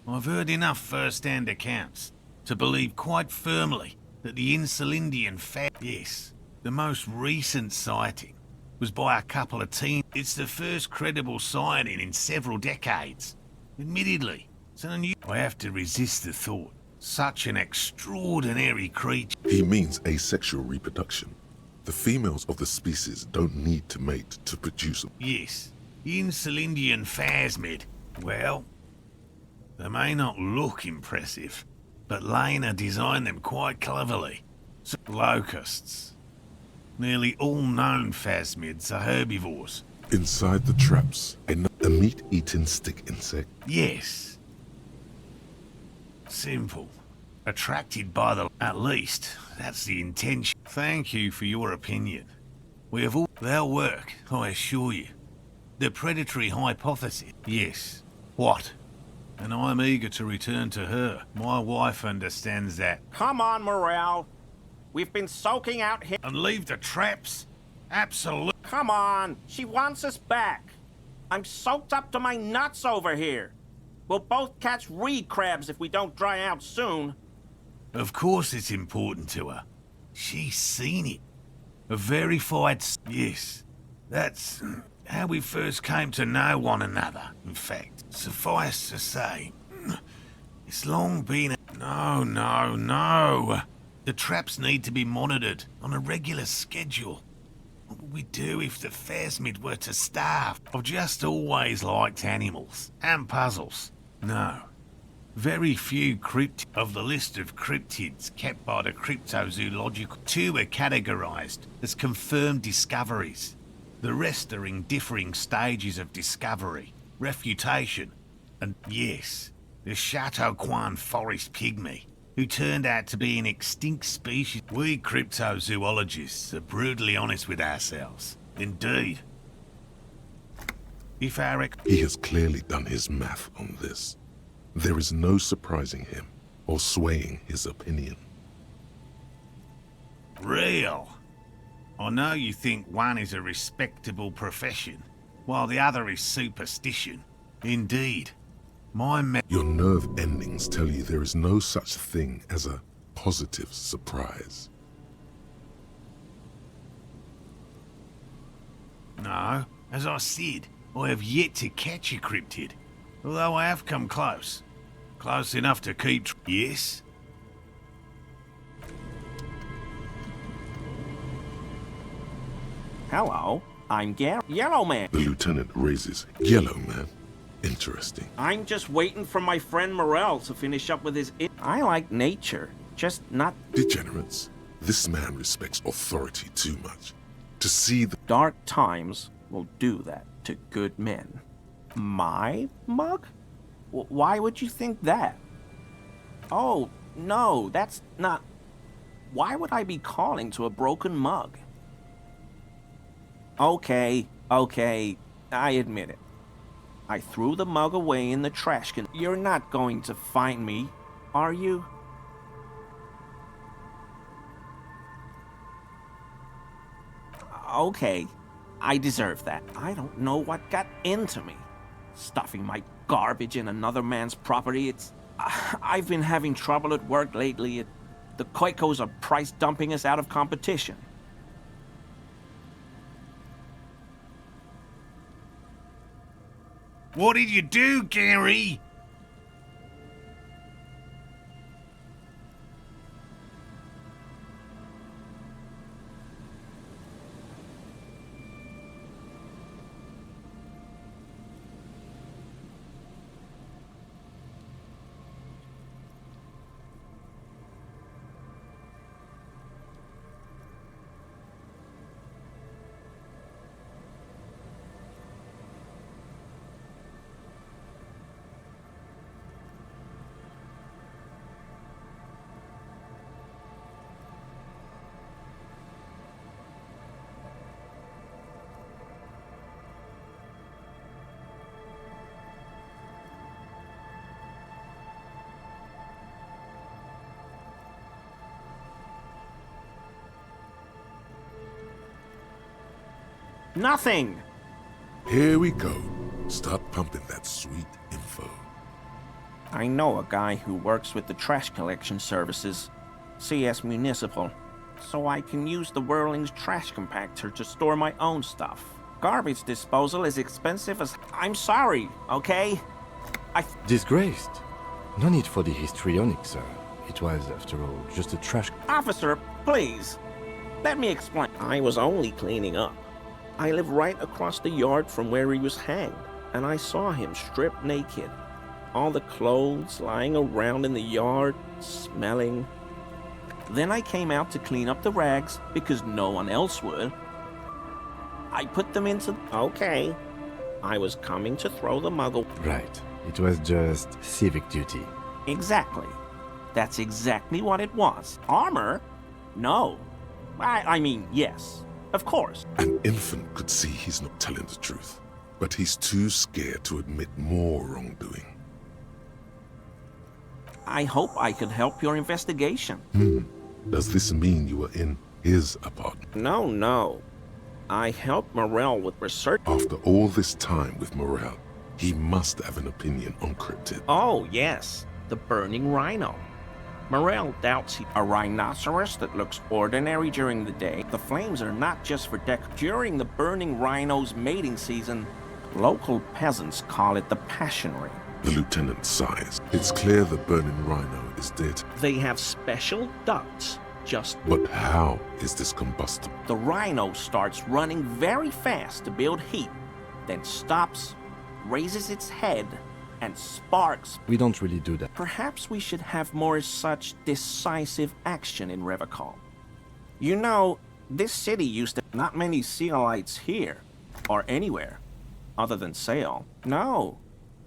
I've heard enough first-hand accounts to believe quite firmly that the Insulindian yes, the most recent sighting was by a couple of teens. It's the first credible sighting in several decades. Admittedly, it's I have to resist the thought. Such an extraordinary creature. He means asexual reproduction. The females of the species don't need to mate to produce them. Yes, Insulindian phasmid. Well, they may not look impressive, but Lena designed them quite cleverly. So, locusts. Nearly all known phasmids are herbivores. Inside the traps, a meat-eating stick insect. Yes. Simple. Attracted by the... At least, that's the intention. Thank you for your opinion. We have all... They'll work, I assure you. The predatory hypothesis. Yes. What? And I'm eager to return to her. My wife understands that. Come on, Morale. We've been soaking out here. And leave the traps? Absolutely. Come on. She wants us back. I'm soaked up to my nuts over here. We'll both catch reed crabs if we don't dry out soon. Of course it's important to her. She's seen it. A verified... Yes. That's how we first came to know one another, in fact. Suffice to say, it's long been... No. The traps need to be monitored on a regular schedule. What would we do if the phasmid were to starve? I've just always liked animals and puzzles. No. Very few of the list of cryptids kept by the cryptozoological. 2 are categorized as confirmed discoveries. The rest are in differing stages of discovery, refutation, and yes, the Chateauquan forest pygmy, who turned out to be an extinct species. We cryptozoologists are brutally honest with ourselves. Indeed. If our... He has clearly done his math on this. There is no surprising him or swaying his opinion. Real. I know you think one is a respectable profession, while the other is superstition. Indeed. Your nerve endings tell you there is no such thing as a positive surprise. No, as I said, I have yet to catch a cryptid, although I have come close. Close enough to keep... Yes? Hello, I'm Yellow Man. The lieutenant raises. Yellow Man. Interesting. I'm just waiting for my friend Morel to finish up with his... I like nature, just not... Degenerates. This man respects authority too much. To see the... Dark times will do that to good men. My mug? Why would you think that? Oh, no, that's not... Why would I be calling to a broken mug? Okay, I admit it. I threw the mug away in the trash can. You're not going to find me, are you? Okay, I deserve that. I don't know what got into me. Stuffing my garbage in another man's property, I've been having trouble at work lately. The Koikos are price dumping us out of competition. What did you do, Gary? Nothing! Here we go. Start pumping that sweet info. I know a guy who works with the trash collection services, CS Municipal, so I can use the Whirling's trash compactor to store my own stuff. Garbage disposal is expensive as... I'm sorry, okay? Disgraced. No need for the histrionic, sir. It was, after all, just a trash... Officer, please. Let me explain. I was only cleaning up. I live right across the yard from where he was hanged, and I saw him stripped naked. All the clothes lying around in the yard, smelling. Then I came out to clean up the rags, because no one else would. I put them into... Okay. I was coming to throw the mug away. Right. It was just civic duty. Exactly. That's exactly what it was. Armor? No. I mean, yes. Of course. An infant could see he's not telling the truth, but he's too scared to admit more wrongdoing. I hope I could help your investigation. Does this mean you were in his apartment? No. I helped Morel with research. After all this time with Morel, he must have an opinion on cryptid. Oh, yes. The burning rhino. Morel doubts a rhinoceros that looks ordinary during the day. The flames are not just for during the burning rhino's mating season, local peasants call it the passion ring. The lieutenant sighs. It's clear the burning rhino is dead. They have special ducts, just... But how is this combustible? The rhino starts running very fast to build heat, then stops, raises its head, and sparks. We don't really do that. Perhaps we should have more such decisive action in Revacol. You know, this city used to... Not many Sealites here, or anywhere, other than Sail. No.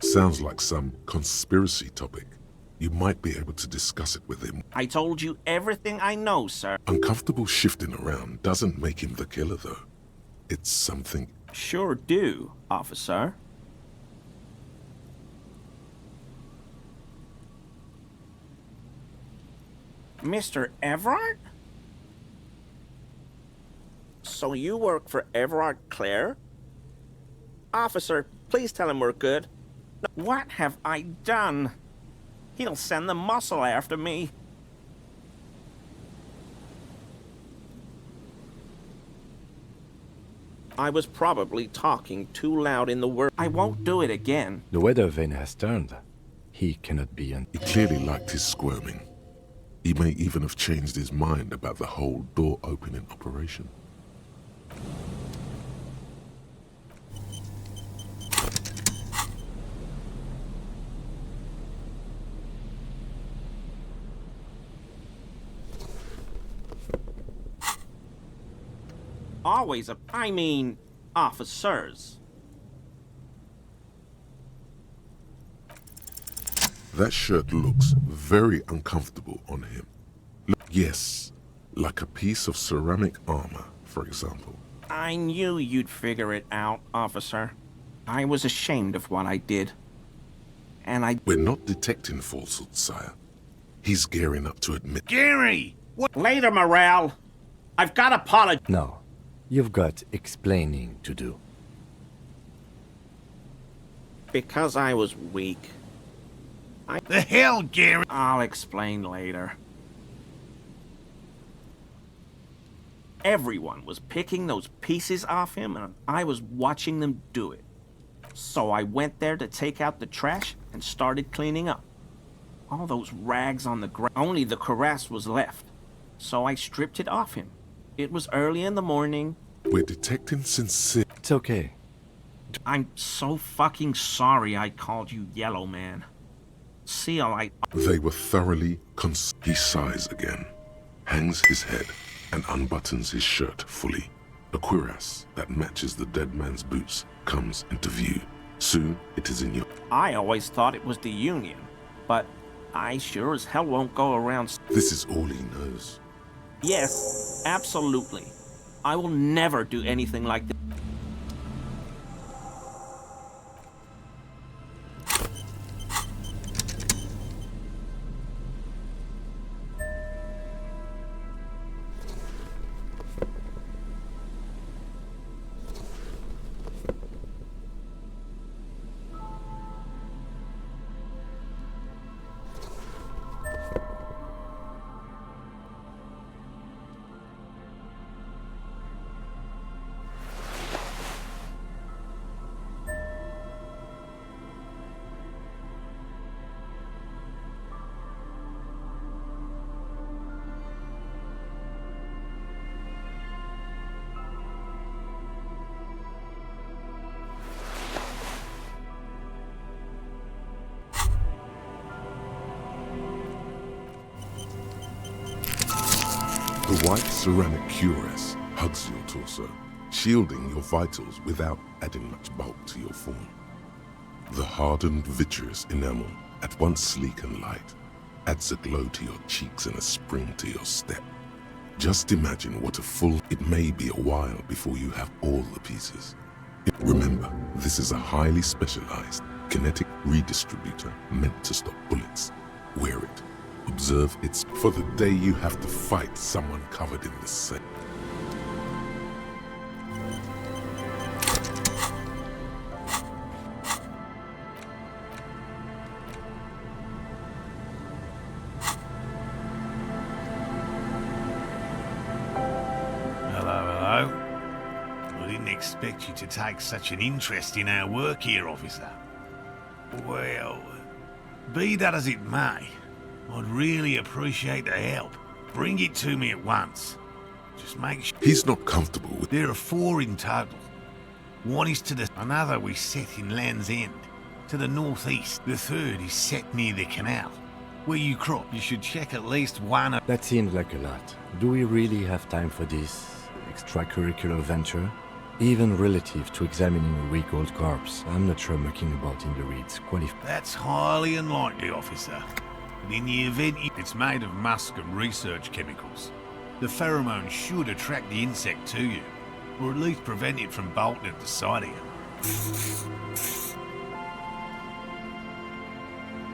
Sounds like some conspiracy topic. You might be able to discuss it with him. I told you everything I know, sir. Uncomfortable shifting around doesn't make him the killer, though. It's something... Sure do, officer. Mr. Everard? So you work for Everard Clare? Officer, please tell him we're good. What have I done? He'll send the muscle after me. I was probably talking too loud in the work. I won't do it again. The weather vane has turned. He cannot be an... He clearly liked his squirming. He may even have changed his mind about the whole door opening operation. Always officers. That shirt looks very uncomfortable on him. Yes, like a piece of ceramic armor, for example. I knew you'd figure it out, officer. I was ashamed of what I did. And We're not detecting falsehood, sire. He's gearing up to admit... Gary! What? Later, Morale. I've got apology. No. You've got explaining to do. Because I was weak. The hell, Gary? I'll explain later. Everyone was picking those pieces off him, and I was watching them do it. So I went there to take out the trash and started cleaning up. All those rags on the ground, only the cuirass was left. So I stripped it off him. It was early in the morning. We're detecting sincere... It's okay. I'm so fucking sorry I called you Yellow Man. Seal, They were thoroughly He sighs again, hangs his head, and unbuttons his shirt fully. A cuirass that matches the dead man's boots comes into view. Soon, it is in your... I always thought it was the Union, but I sure as hell won't go around... This is all he knows. Yes, absolutely. I will never do anything like this. The white ceramic cuirass hugs your torso, shielding your vitals without adding much bulk to your form. The hardened vitreous enamel, at once sleek and light, adds a glow to your cheeks and a spring to your step. Just imagine what a full... It may be a while before you have all the pieces. Remember, this is a highly specialized kinetic redistributor meant to stop bullets. Wear it. Observe it's for the day you have to fight someone covered in the same. Hello. I didn't expect you to take such an interest in our work here, officer. Well, be that as it may, I'd really appreciate the help. Bring it to me at once. Just make sure... He's not comfortable with... There are 4 in total. One is to the... Another we set in Land's End, to the northeast. The third is set near the canal. Where you crop, you should check at least one of... That seems like a lot. Do we really have time for this extracurricular venture? Even relative to examining a weak old corpse, I'm not sure mucking about in the reeds That's highly unlikely, officer. But in the event it's made of musk and research chemicals, the pheromone should attract the insect to you, or at least prevent it from bolting at the sight of you.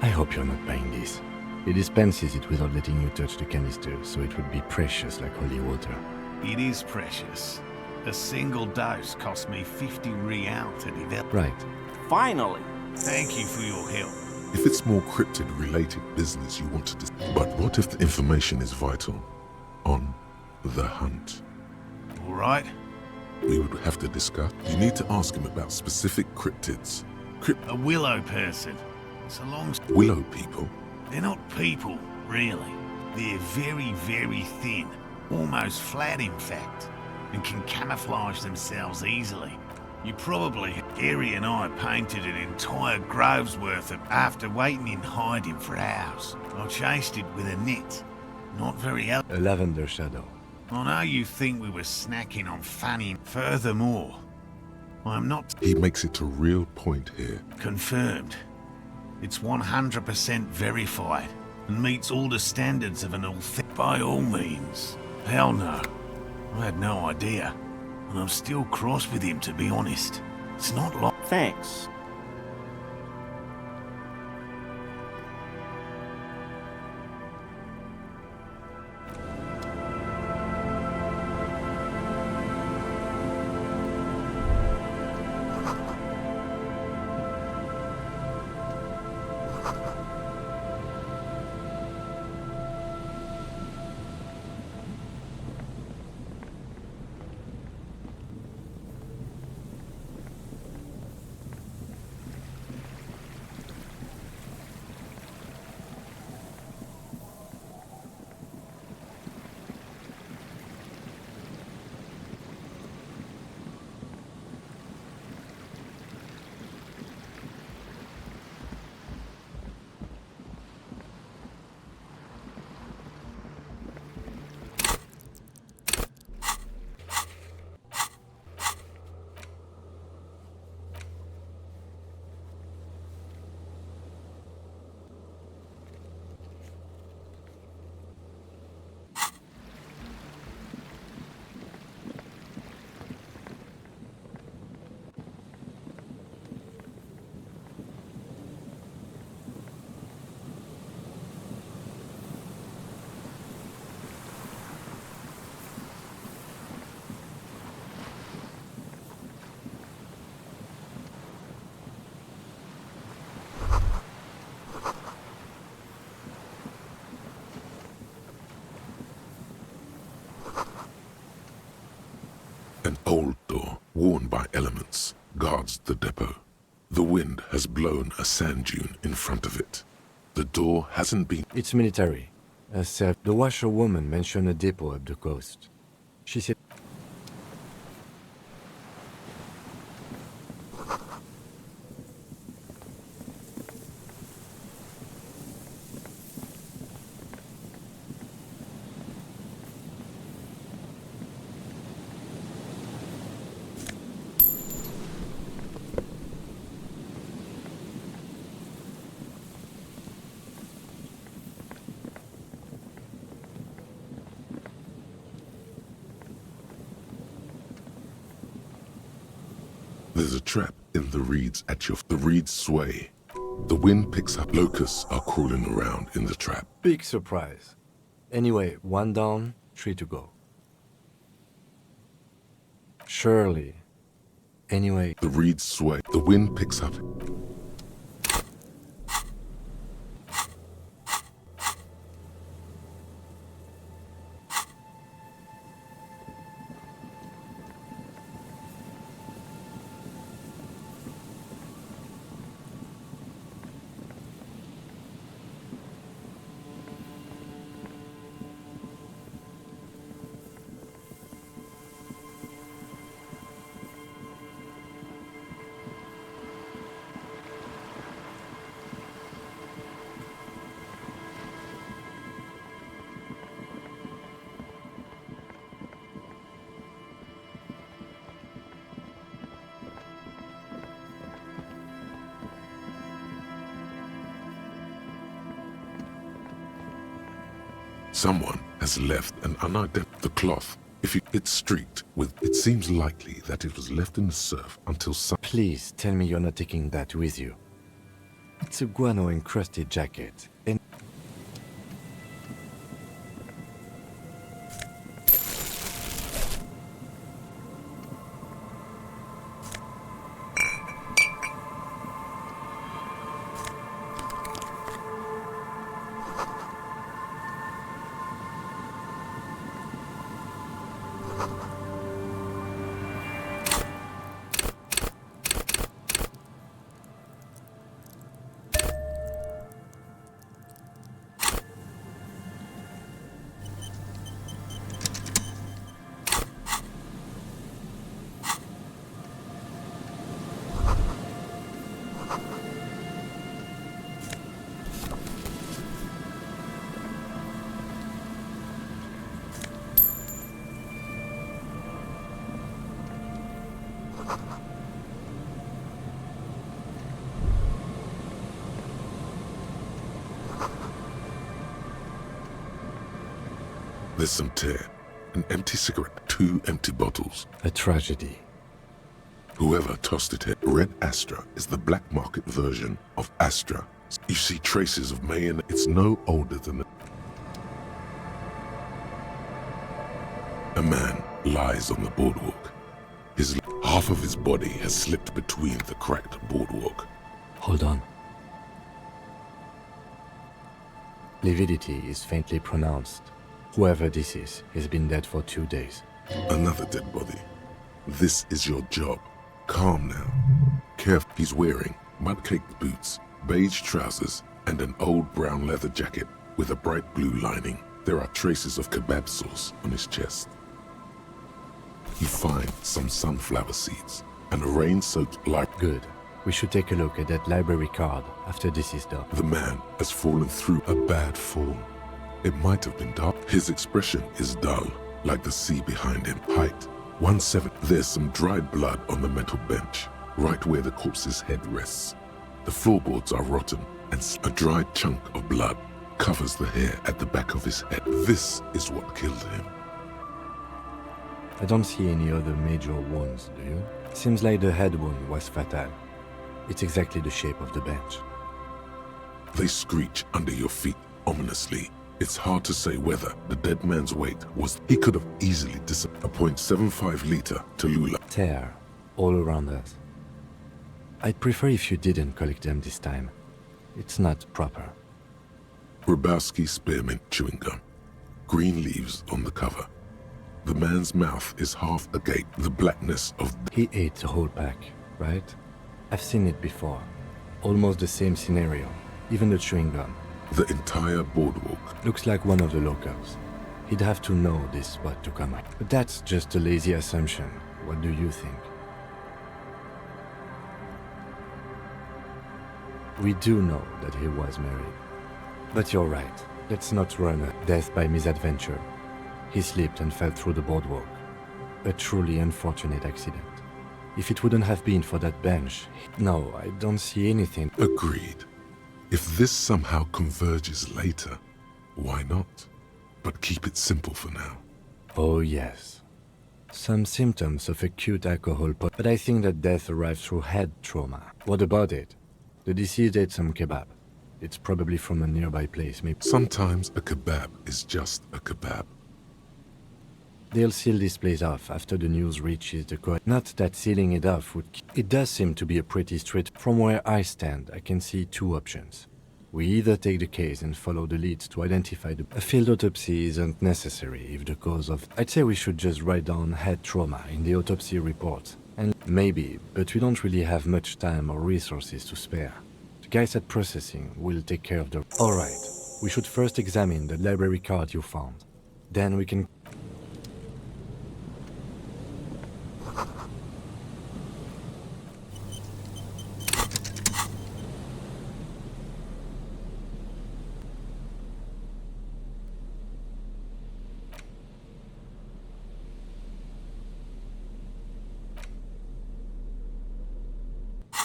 I hope you're not buying this. He dispenses it without letting you touch the canister, so it would be precious like holy water. It is precious. A single dose cost me 50 real to develop. Right. Finally! Thank you for your help. If it's more cryptid-related business you want to... But what if the information is vital? On the hunt. All right. We would have to discuss. You need to ask him about specific cryptids. A willow person. It's a long... Willow people? They're not people, really. They're very, very thin. Almost flat, in fact. And can camouflage themselves easily. You probably... Gary and I painted an entire grove's worth of... After waiting in hiding for hours. I chased it with a net. Not very... A lavender shadow. I know you think we were snacking on funny. Furthermore, I'm not... He makes it a real point here. Confirmed. It's 100% verified and meets all the standards of an authentic... By all means. Hell no. I had no idea. And I'm still cross with him, to be honest. It's not like... Thanks. An old door, worn by elements, guards the depot. The wind has blown a sand dune in front of it. The door hasn't been... It's military. The washerwoman mentioned a depot up the coast. She said... There's a trap in the reeds at your... The reeds sway. The wind picks up. Locusts are crawling around in the trap. Big surprise. Anyway, 1 down, 3 to go. Surely. Anyway... The reeds sway. The wind picks up. Someone has left an unidentified... The cloth, it's streaked with... It seems likely that it was left in the surf until some... Please tell me you're not taking that with you. It's a guano-encrusted jacket, and... There's some tear, an empty cigarette, 2 empty bottles. A tragedy. Whoever tossed it here, Red Astra is the black market version of Astra. You see traces of mayonnaise. It's no older than a man lies on the boardwalk. Half of his body has slipped between the cracked boardwalk. Hold on. Lividity is faintly pronounced. Whoever this is has been dead for 2 days. Another dead body. This is your job. Calm now. Careful. He's wearing mud-caked boots, beige trousers, and an old brown leather jacket with a bright blue lining. There are traces of kebab sauce on his chest. You find some sunflower seeds and a rain-soaked library. Good. We should take a look at that library card after this is done. The man has fallen through a bad fall. It might have been dark. His expression is dull, like the sea behind him. Height, 1.7. There's some dried blood on the metal bench, right where the corpse's head rests. The floorboards are rotten, and a dried chunk of blood covers the hair at the back of his head. This is what killed him. I don't see any other major wounds, do you? Seems like the head wound was fatal. It's exactly the shape of the bench. They screech under your feet ominously. It's hard to say whether the dead man's weight was... He could have easily a 0.75 liter Tallulah. Tear all around us. I'd prefer if you didn't collect them this time. It's not proper. Grabowski spearmint chewing gum. Green leaves on the cover. The man's mouth is half agape. The blackness of... He ate the whole pack, right? I've seen it before. Almost the same scenario. Even the chewing gum. The entire boardwalk. Looks like one of the locals. He'd have to know this spot to come up. But that's just a lazy assumption. What do you think? We do know that he was married. But you're right. Let's not run a death by misadventure. He slipped and fell through the boardwalk. A truly unfortunate accident. If it wouldn't have been for that bench... No, I don't see anything. Agreed. If this somehow converges later, why not? But keep it simple for now. Oh yes. Some symptoms of acute but I think that death arrived through head trauma. What about it? The deceased ate some kebab. It's probably from a nearby place, maybe. Sometimes a kebab is just a kebab. They'll seal this place off after the news reaches the court. Not that sealing it off would... It does seem to be a pretty straight... From where I stand, I can see 2 options. We either take the case and follow the leads to identify the... A field autopsy isn't necessary if the cause of... I'd say we should just write down head trauma in the autopsy report. And maybe, but we don't really have much time or resources to spare. The guys at processing will take care of the... Alright, we should first examine the library card you found. Then we can...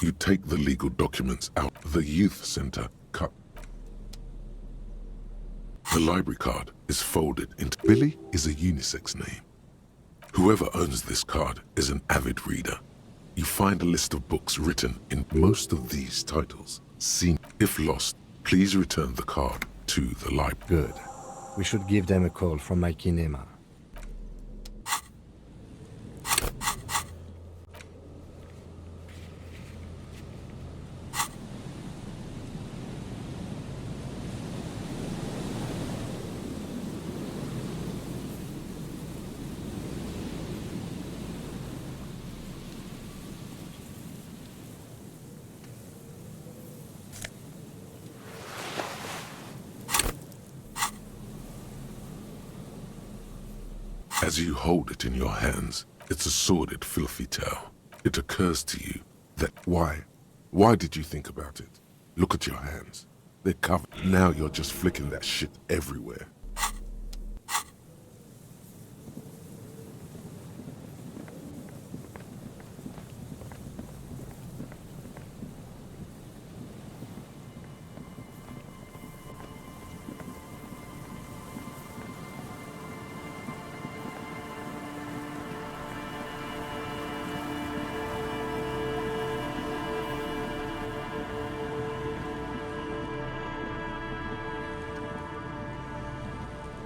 You take the legal documents out. The youth center cut. The library card is folded into... Billy is a unisex name. Whoever owns this card is an avid reader. You find a list of books written in most of these titles. If lost, please return the card to the library. Good. We should give them a call from my kinema. As you hold it in your hands, it's a sordid, filthy tale. It occurs to you that why did you think about it? Look at your hands. They're covered. Now you're just flicking that shit everywhere.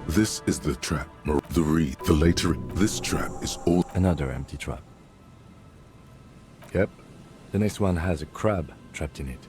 This is the trap. The reed. The later. This trap is all. Another empty trap. Yep. The next one has a crab trapped in it.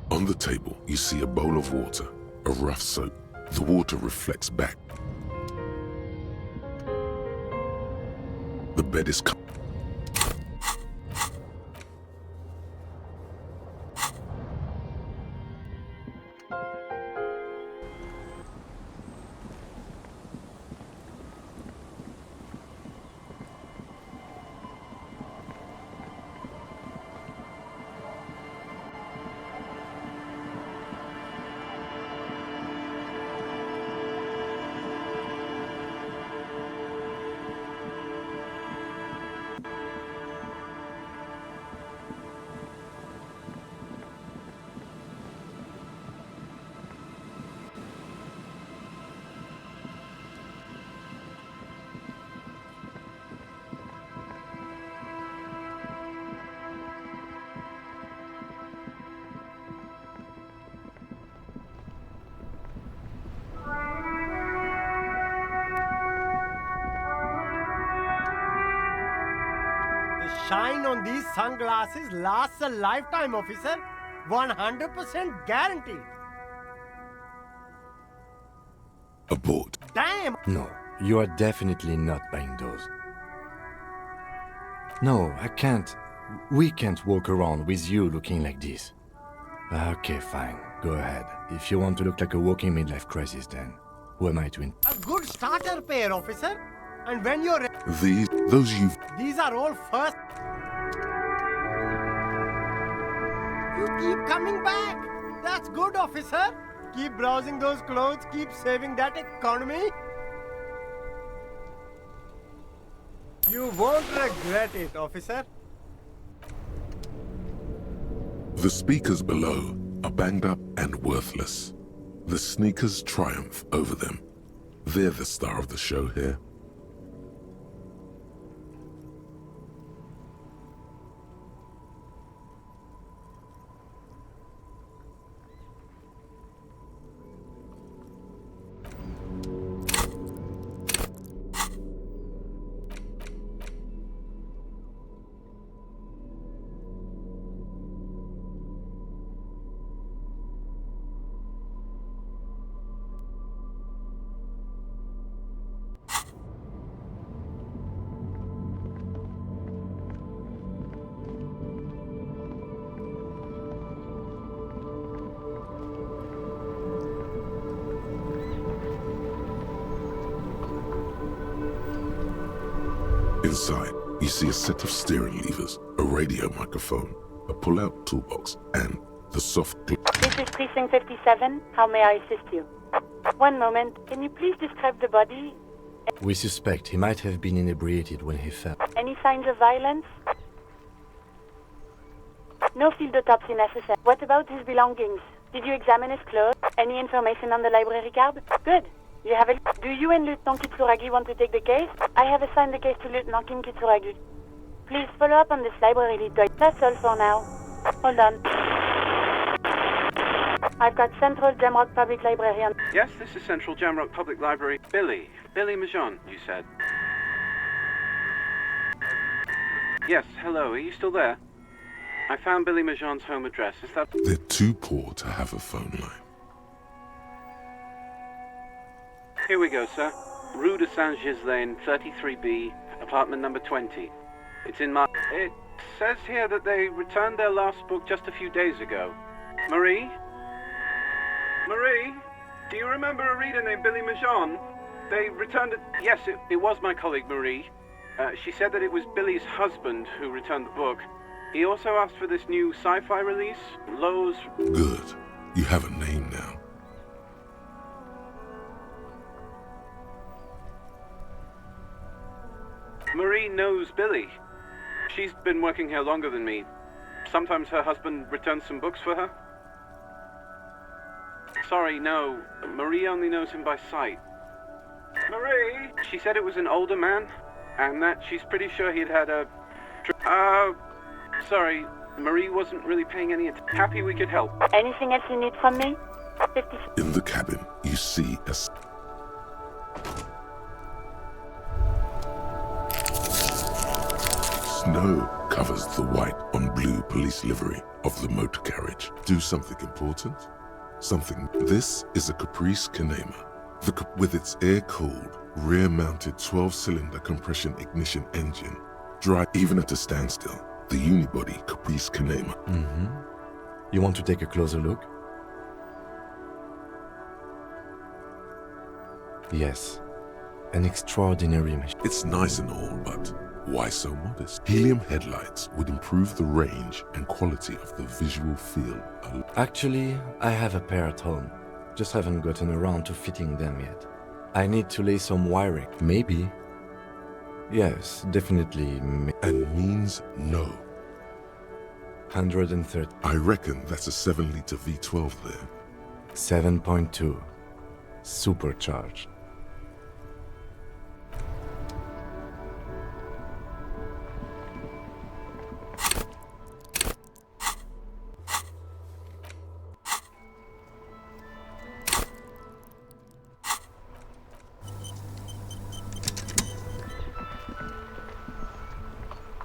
On the table, you see a bowl of water, a rough soap. The water reflects back. The bed is covered. Shine on these sunglasses lasts a lifetime, officer. 100% guaranteed. Abort. Damn! No, you are definitely not buying those. No, I can't. We can't walk around with you looking like this. Okay, fine. Go ahead. If you want to look like a walking midlife crisis, then who am I to A good starter pair, officer. And when you're... Those you've... These are all first... You keep coming back. That's good, officer. Keep browsing those clothes. Keep saving that economy. You won't regret it, officer. The speakers below are banged up and worthless. The sneakers triumph over them. They're the star of the show here. Inside, you see a set of steering levers, a radio microphone, a pull-out toolbox, and the soft... This is Precinct 57. How may I assist you? One moment. Can you please describe the body? We suspect he might have been inebriated when he fell. Any signs of violence? No field autopsy necessary. What about his belongings? Did you examine his clothes? Any information on the library card? Good. You have a... Do you and Lieutenant Kitsuragi want to take the case? I have assigned the case to Lieutenant Kim Kitsuragi. Please follow up on this library lead. That's all for now. Hold on. I've got Central Jamrock Public Library on... Yes, this is Central Jamrock Public Library. Billy Majon, you said. Yes, hello, are you still there? I found Billy Majon's home address. Is that... They're too poor to have a phone line. Here we go, sir. Rue de Saint-Ghislain, 33B, apartment number 20. It's in my... It says here that they returned their last book just a few days ago. Marie? Marie? Do you remember a reader named Billy Majon? They returned it... Yes, it was my colleague, Marie. She said that it was Billy's husband who returned the book. He also asked for this new sci-fi release, Lowe's... Good. You have a name now. Marie knows Billy. She's been working here longer than me. Sometimes her husband returns some books for her. Sorry, no. Marie only knows him by sight. Marie! She said it was an older man, and that she's pretty sure he'd had a... Sorry, Marie wasn't really paying any attention. Happy we could help. Anything else you need from me? 50... In the cabin, you see a... Snow covers the white on blue police livery of the motor carriage. Do something important? Something. This is a Caprice Canema. With its air-cooled, rear-mounted 12-cylinder compression ignition engine, dry even at a standstill. The unibody Caprice Canema. Mm-hmm. You want to take a closer look? Yes. An extraordinary machine. It's nice and all, but why so modest? Helium headlights would improve the range and quality of the visual field. Actually, I have a pair at home. Just haven't gotten around to fitting them yet. I need to lay some wiring. Maybe. Yes, definitely. And means no. 130. I reckon that's a 7-liter V12 there. 7.2. Supercharged.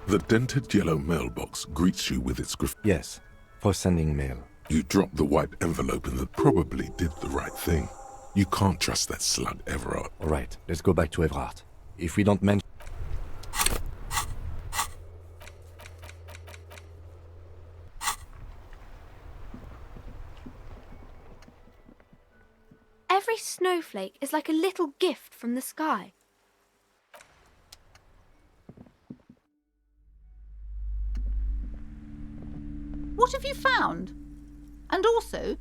The dented yellow mailbox greets you with its graffiti. Yes, for sending mail. You drop the white envelope and that probably did the right thing. You can't trust that slug, Everard. All right, let's go back to Everard. If we don't mention... Every snowflake is like a little gift from the sky. What have you found? And also...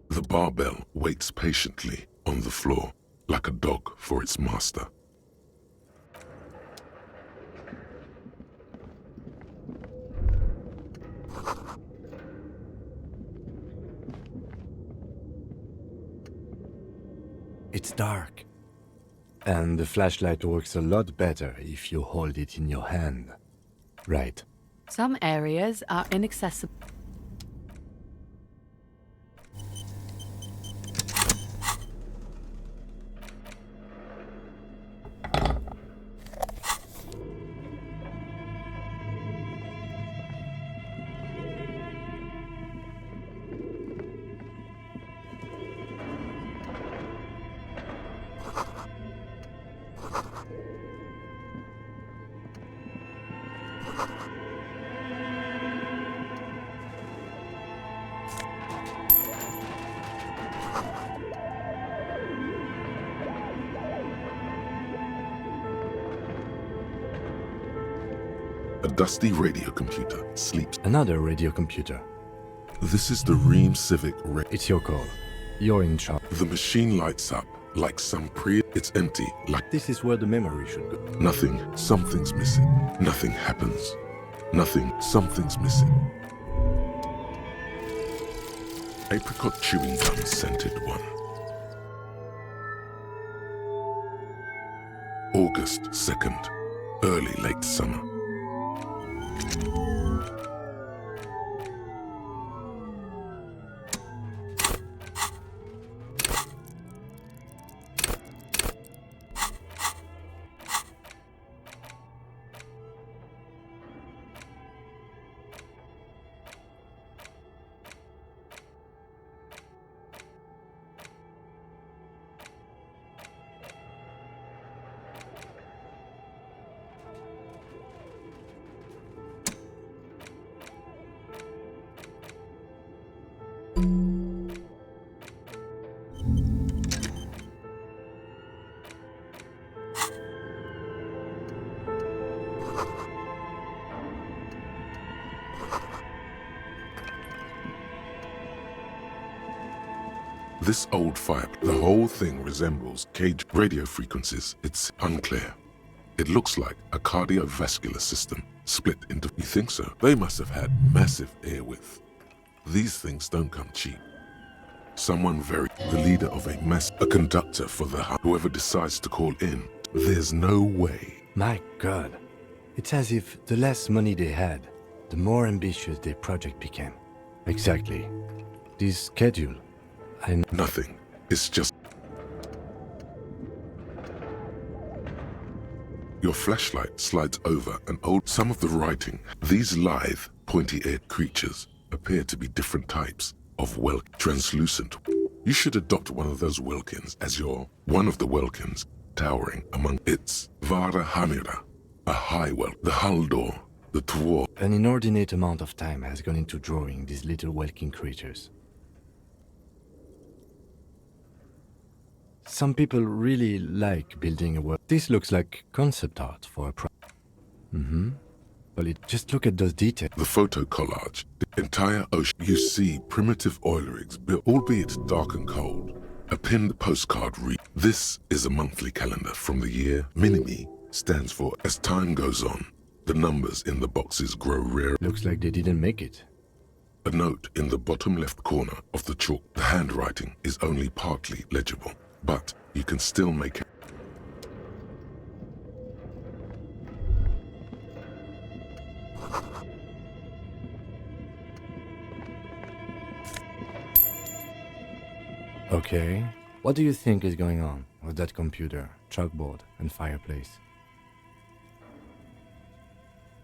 The barbell waits patiently on the floor, like a dog for its master. It's dark. And the flashlight works a lot better if you hold it in your hand. Right. Some areas are inaccessible. A dusty radio computer sleeps. Another radio computer. This is the Ream Civic It's your call. You're in charge. The machine lights up like some It's empty, like... This is where the memory should go. Nothing. Something's missing. Nothing happens. Nothing. Something's missing. Apricot chewing gum scented one. August 2nd. Early late summer. This old fire, the whole thing resembles cage radio frequencies. It's unclear. It looks like a cardiovascular system split into... You think so? They must have had massive air width. These things don't come cheap. Someone the leader of a conductor for whoever decides to call in. There's no way. My God. It's as if the less money they had, the more ambitious their project became. Exactly. This schedule, Nothing. It's just... Your flashlight slides over some of the writing. These lithe, pointy-eared creatures appear to be different types of translucent. You should adopt one of those Welkins as one of the Welkins towering among its Vara Hamira, a high the hull door, the Twar. An inordinate amount of time has gone into drawing these little Welkin creatures. Some people really like building a world. This looks like concept art for a But just look at those details. The photo collage, the entire ocean. You see primitive oil rigs built, albeit dark and cold. A pinned postcard read. This is a monthly calendar from the year. Minimi stands for as time goes on. The numbers in the boxes grow rare. Looks like they didn't make it. A note in the bottom left corner of the chalk. The handwriting is only partly legible, but you can still make it. Okay. What do you think is going on with that computer, chalkboard, and fireplace?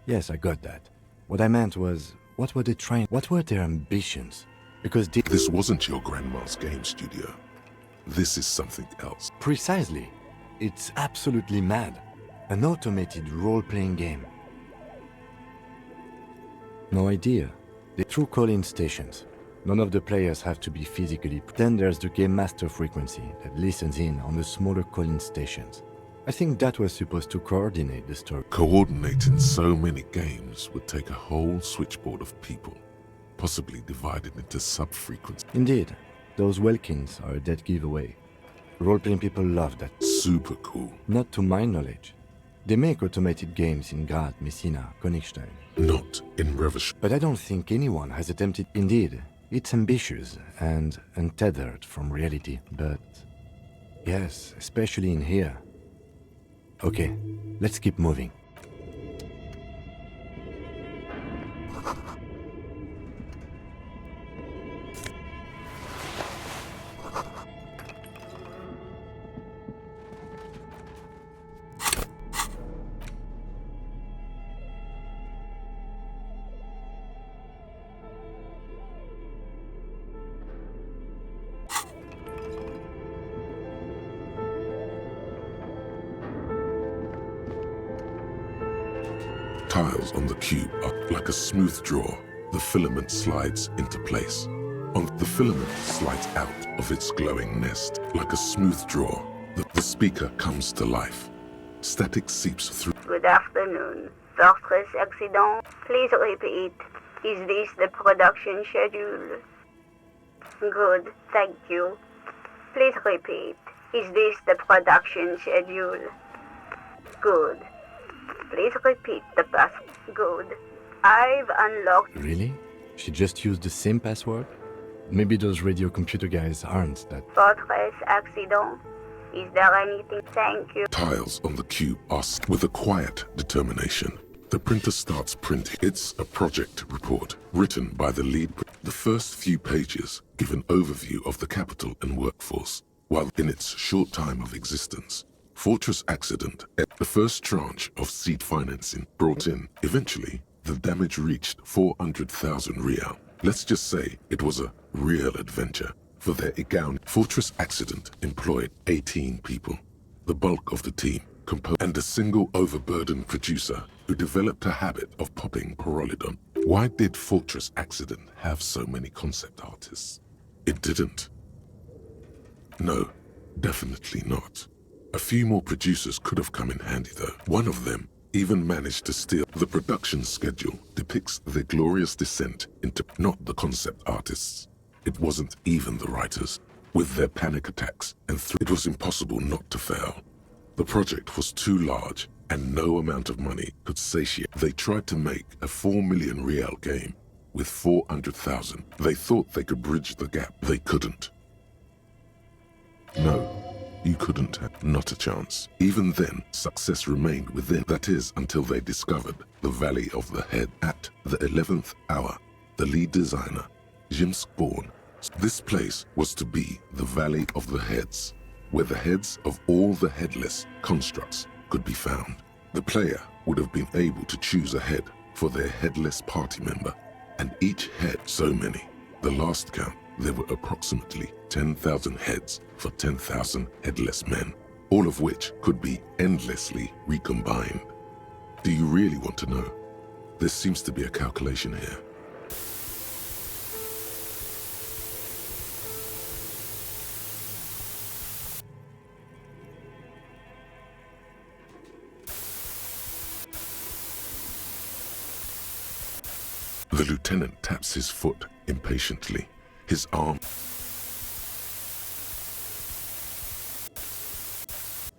Yes, I got that. What I meant was, what were they trying? What were their ambitions? Because this wasn't your grandma's game studio. This is something else. Precisely. It's absolutely mad. An automated role-playing game. No idea. They threw call-in stations. None of the players have to be physically. Then there's the game master frequency that listens in on the smaller call-in stations. I think that was supposed to coordinate the story. Coordinating so many games would take a whole switchboard of people, possibly divided into sub-frequencies. Indeed. Those Welkins are a dead giveaway. Role-playing people love that. Super cool. Not to my knowledge. They make automated games in Grad, Messina, Königstein. Not in Revish. But I don't think anyone has attempted. Indeed, it's ambitious and untethered from reality, but... Yes, especially in here. Okay, let's keep moving. Tiles on the cube are like a smooth draw. The filament slides into place. The filament slides out of its glowing nest like a smooth draw. The speaker comes to life. Static seeps through. Good afternoon. Fortress accident. Please repeat. Is this the production schedule? Good, thank you. Please repeat. Is this the production schedule? Good. Please repeat the past. Good. I've unlocked. Really? She just used the same password? Maybe those radio computer guys aren't that. Fortress accident. Is there anything? Thank you. Tiles on the cube are with a quiet determination. The printer starts printing. It's a project report written by the lead. The first few pages give an overview of the capital and workforce. While in its short time of existence, Fortress Accident, the first tranche of seed financing brought in. Eventually, the damage reached 400,000 real. Let's just say it was a real adventure for their Igaun. Fortress Accident employed 18 people, the bulk of the team composed, and a single overburdened producer who developed a habit of popping Pyrrolidon. Why did Fortress Accident have so many concept artists? It didn't. No, definitely not. A few more producers could have come in handy though. One of them even managed to steal. The production schedule depicts their glorious descent into not the concept artists. It wasn't even the writers. With their panic attacks and it was impossible not to fail. The project was too large and no amount of money could satiate. They tried to make a 4 million real game with 400,000. They thought they could bridge the gap. They couldn't. No. You couldn't have. Not a chance. Even then, success remained within. That is, until they discovered the Valley of the Head. At the 11th hour, the lead designer, Jim Spawn, this place was to be the Valley of the Heads, where the heads of all the headless constructs could be found. The player would have been able to choose a head for their headless party member, and each head so many. The last count, there were approximately 10,000 heads for 10,000 headless men, all of which could be endlessly recombined. Do you really want to know? There seems to be a calculation here. The lieutenant taps his foot impatiently, his arm.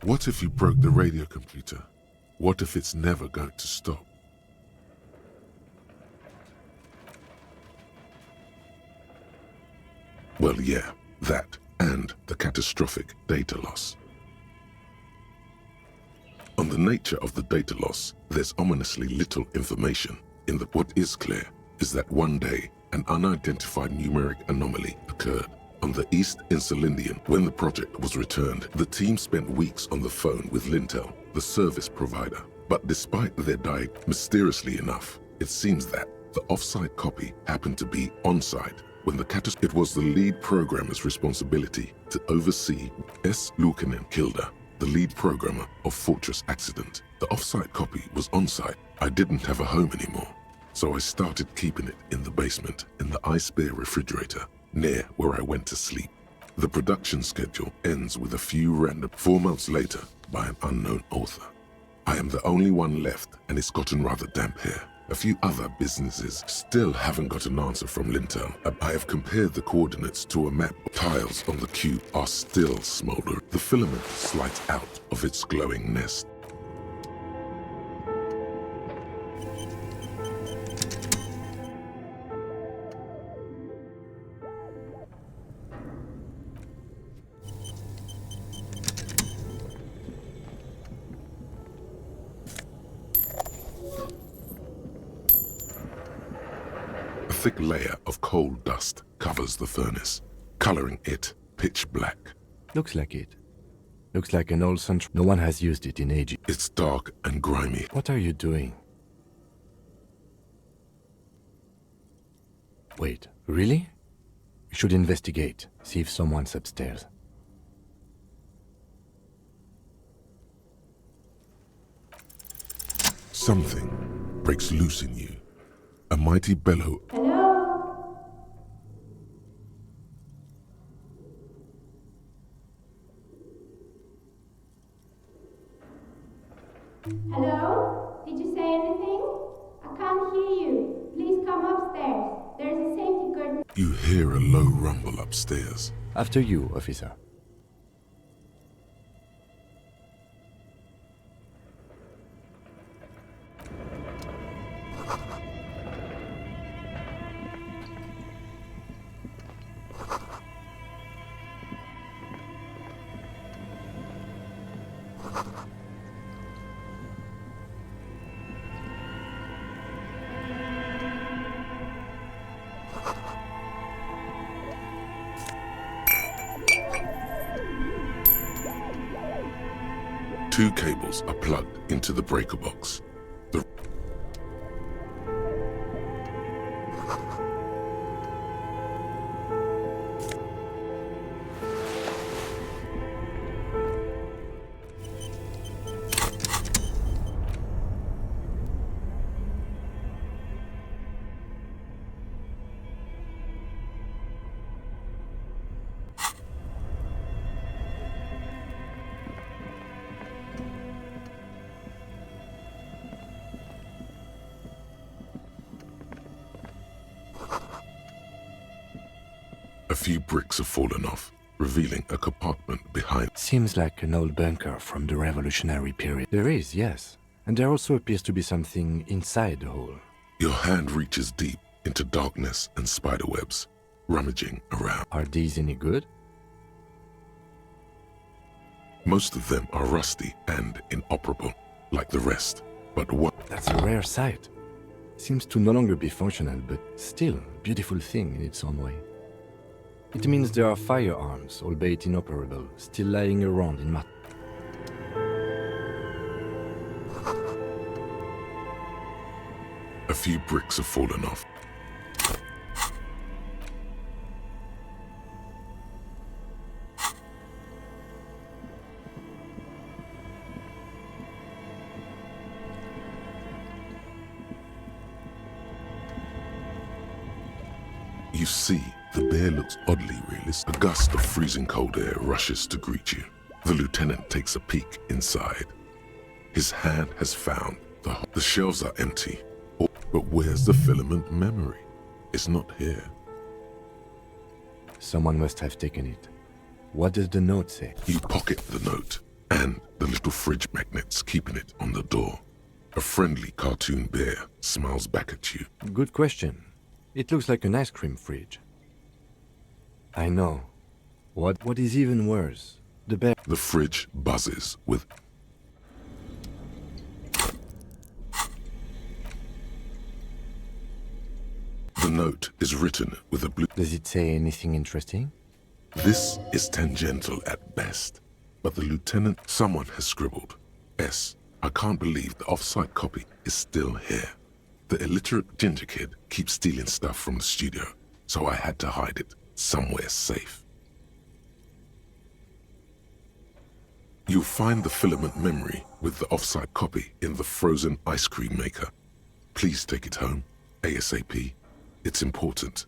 What if you broke the radio computer? What if it's never going to stop? Well, yeah, that and the catastrophic data loss. On the nature of the data loss, there's ominously little information. What is clear is that one day, an unidentified numeric anomaly occurred on the East Insulindian. When the project was returned, the team spent weeks on the phone with Lintel, the service provider. But despite their mysteriously enough, it seems that the offsite copy happened to be on-site when the catastrophe. It was the lead programmer's responsibility to oversee S. Lukanen Kilda, the lead programmer of Fortress Accident. The offsite copy was on-site. I didn't have a home anymore, so I started keeping it in the basement in the ice bear refrigerator, near where I went to sleep. The production schedule ends with a few random 4 months later by an unknown author. I am the only one left, and it's gotten rather damp here. A few other businesses still haven't got an answer from Lintel. I have compared the coordinates to a map. Tiles on the cube are still smoldering. The filament slides out of its glowing nest. A thick layer of coal dust covers the furnace, coloring it pitch black. Looks like it. Looks like an old central. No one has used it in ages. It's dark and grimy. What are you doing? Wait, really? We should investigate, see if someone's upstairs. Something breaks loose in you. A mighty bellow. Hello? Hello? Did you say anything? I can't hear you. Please come upstairs. There's a safety curtain. You hear a low rumble upstairs. After you, officer. 2 cables are plugged into the breaker box. The A few bricks have fallen off, revealing a compartment behind. Seems like an old bunker from the revolutionary period. There is, yes. And there also appears to be something inside the hole. Your hand reaches deep into darkness and spiderwebs, rummaging around. Are these any good? Most of them are rusty and inoperable, like the rest. But what? That's a rare sight. Seems to no longer be functional, but still a beautiful thing in its own way. It means there are firearms, albeit inoperable, still lying around in mud. A few bricks have fallen off. You see, the bear looks oddly realistic. A gust of freezing cold air rushes to greet you. The lieutenant takes a peek inside. His hand has found the shelves are empty. But where's the filament memory? It's not here. Someone must have taken it. What does the note say? You pocket the note and the little fridge magnets keeping it on the door. A friendly cartoon bear smiles back at you. Good question. It looks like an ice cream fridge. I know. What is even worse? The bear... The fridge buzzes with... The note is written with a blue... Does it say anything interesting? This is tangential at best, but the lieutenant... Someone has scribbled. S. I can't believe the off-site copy is still here. The illiterate ginger kid keeps stealing stuff from the studio, so I had to hide it somewhere safe. You'll find the filament memory with the off-site copy in the frozen ice cream maker. Please take it home, ASAP. It's important.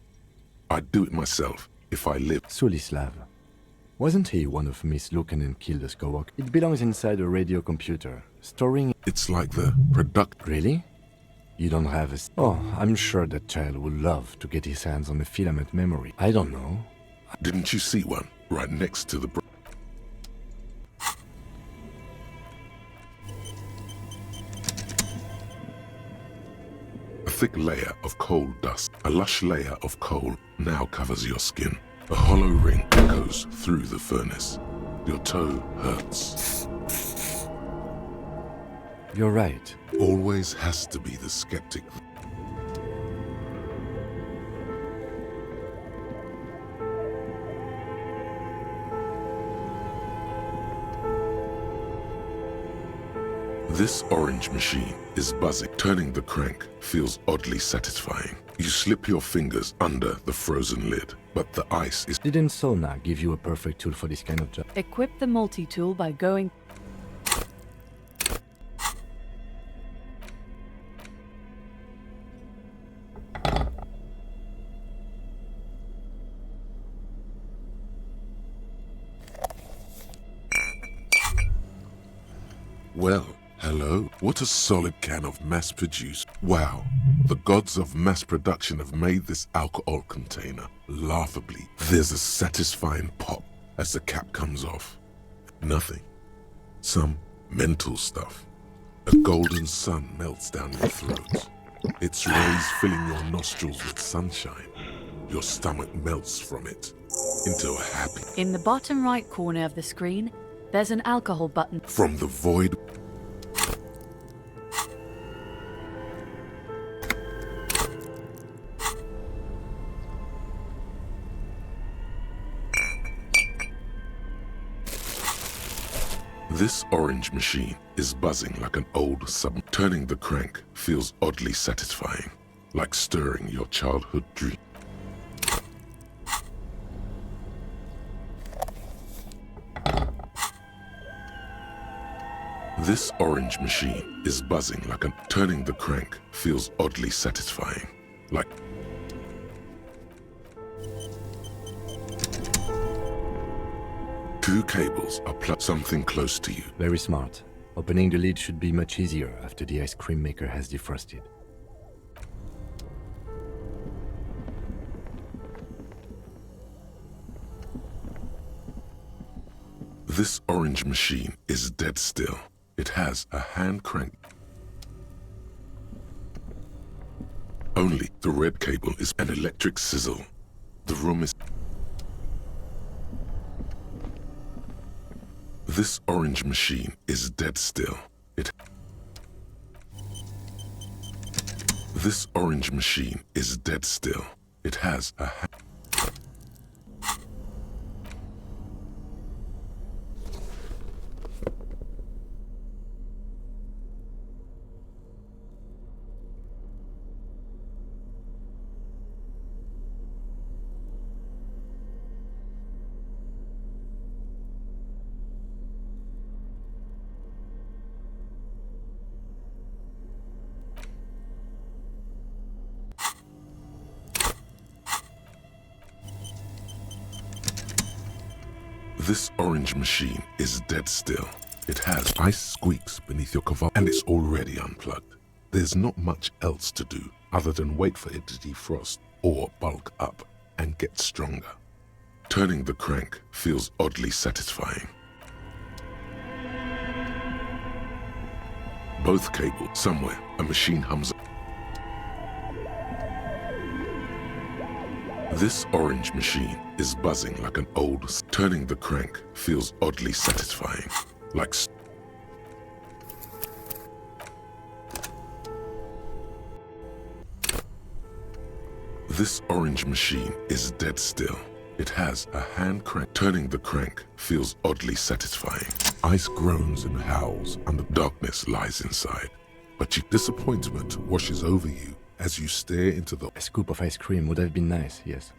I'd do it myself if I lived. Sulislav. Wasn't he one of Miss Lukanen killed Skywalker? It belongs inside a radio computer, storing... It's like the product... Really? You don't have a... Oh, I'm sure that child would love to get his hands on a filament memory. I don't know. Didn't you see one right next to the... A thick layer of coal dust, a lush layer of coal now covers your skin. A hollow ring echoes through the furnace. Your toe hurts. You're right. Always has to be the skeptic. This orange machine is buzzing. Turning the crank feels oddly satisfying. You slip your fingers under the frozen lid, but the ice is... Didn't Sona give you a perfect tool for this kind of job? Equip the multi-tool by going... Well, hello. What a solid can of mass-produced. Wow, the gods of mass production have made this alcohol container laughably. There's a satisfying pop as the cap comes off. Nothing. Some mental stuff. A golden sun melts down your throat. Its rays filling your nostrils with sunshine. Your stomach melts from it into a happy... In the bottom right corner of the screen, there's an alcohol button. From the void... This orange machine is buzzing like an old sub. Turning the crank feels oddly satisfying, like stirring your childhood dream. This orange machine is buzzing like an... Turning the crank feels oddly satisfying, like... Two cables are plugged something close to you. Very smart. Opening the lid should be much easier after the ice cream maker has defrosted. This orange machine is dead still. It has a hand crank. Only the red cable is an electric sizzle. The room is... This orange machine is dead still. This orange machine is dead still. It has a... This orange machine is dead still. It has ice squeaks beneath your cover and it's already unplugged. There's not much else to do other than wait for it to defrost or bulk up and get stronger. Turning the crank feels oddly satisfying. Both cables, somewhere, a machine hums. This orange machine is buzzing like an old... Turning the crank feels oddly satisfying, like... This orange machine is dead still. It has a hand crank. Turning the crank feels oddly satisfying. Ice groans and howls and the darkness lies inside. But your disappointment washes over you as you stare into the... A scoop of ice cream would have been nice, yes.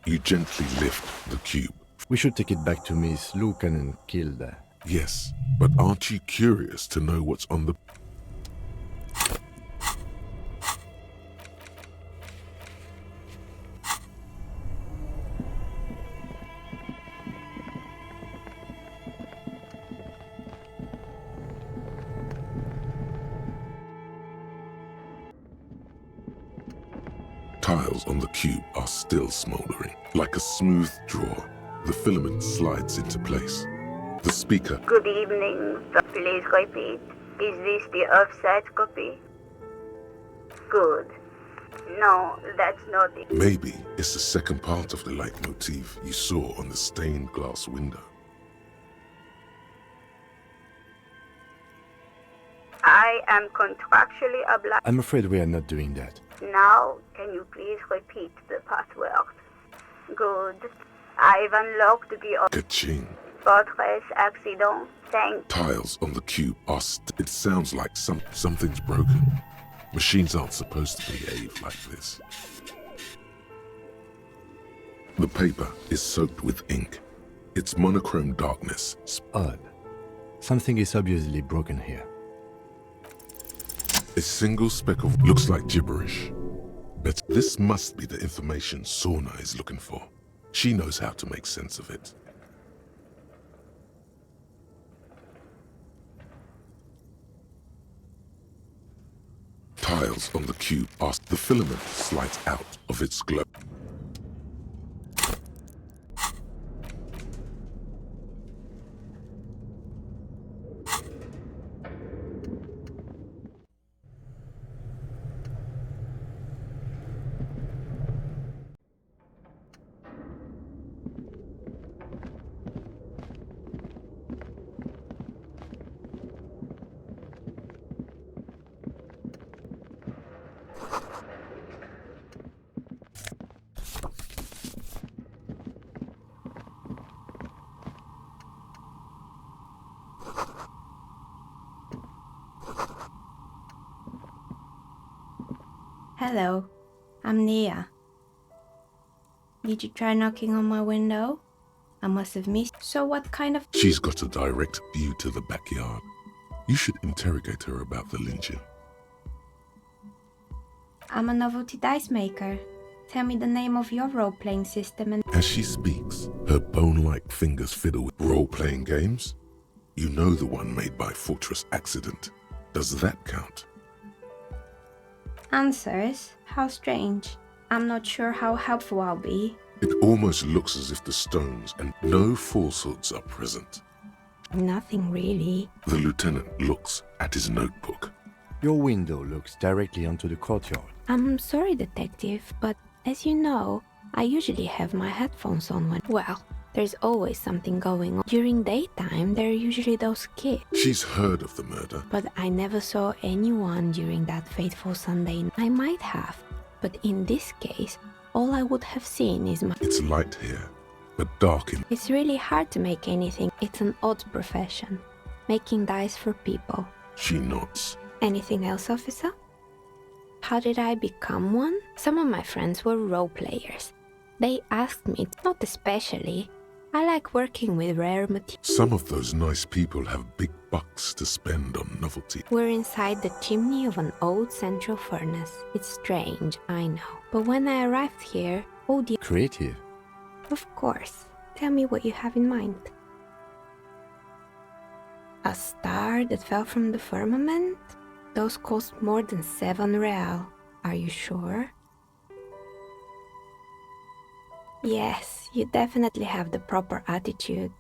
You gently lift the cube. We should take it back to Miss Lucan and kill that. Yes, but aren't you curious to know what's on the... Tiles on the cube are still smoldering. Like a smooth draw, the filament slides into place. The speaker... Good evening. Please repeat. Is this the offset copy? Good. No, that's not it. Maybe it's the second part of the leitmotif you saw on the stained glass window. I am contractually obliged. I'm afraid we are not doing that. Now, can you please repeat the password? Good. I've unlocked the... Ka-ching. Fortress accident. Thank... Tiles on the cube are it sounds like something's broken. Machines aren't supposed to behave like this. The paper is soaked with ink. Its monochrome darkness. Odd. Something is obviously broken here. A single speck of looks like gibberish. But this must be the information Sorna is looking for. She knows how to make sense of it. Tiles on the cube are... The filament slides out of its glow. Hello, I'm Nia. Did you try knocking on my window? I must have missed. So what kind of... She's got a direct view to the backyard. You should interrogate her about the lynching. I'm a novelty dice maker. Tell me the name of your role-playing system and... As she speaks, her bone-like fingers fiddle with role-playing games. You know the one made by Fortress Accident. Does that count? Answers? How strange. I'm not sure how helpful I'll be. It almost looks as if the stones and no falsehoods are present. Nothing really. The lieutenant looks at his notebook. Your window looks directly onto the courtyard. I'm sorry, detective, but as you know, I usually have my headphones on when... Well, there's always something going on. During daytime, there are usually those kids. She's heard of the murder. But I never saw anyone during that fateful Sunday. I might have, but in this case, all I would have seen is my... It's light here, but dark in... It's really hard to make anything. It's an odd profession. Making dice for people. She nods. Anything else, officer? How did I become one? Some of my friends were role players. They asked me, not especially. I like working with rare materials. Some of those nice people have big bucks to spend on novelty. We're inside the chimney of an old central furnace. It's strange, I know. But when I arrived here, oh dear... Creative. Of course. Tell me what you have in mind. A star that fell from the firmament? Those cost more than 7 real. Are you sure? Yes, you definitely have the proper attitude.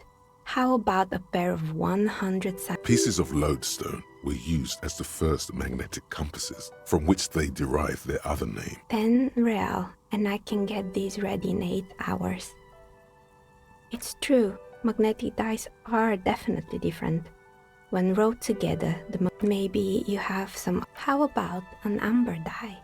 How about a pair of 100 Pieces of lodestone were used as the first magnetic compasses, from which they derive their other name. 10 real, and I can get these ready in 8 hours. It's true, magnetic dice are definitely different. When rolled together, maybe you have some... How about an amber die?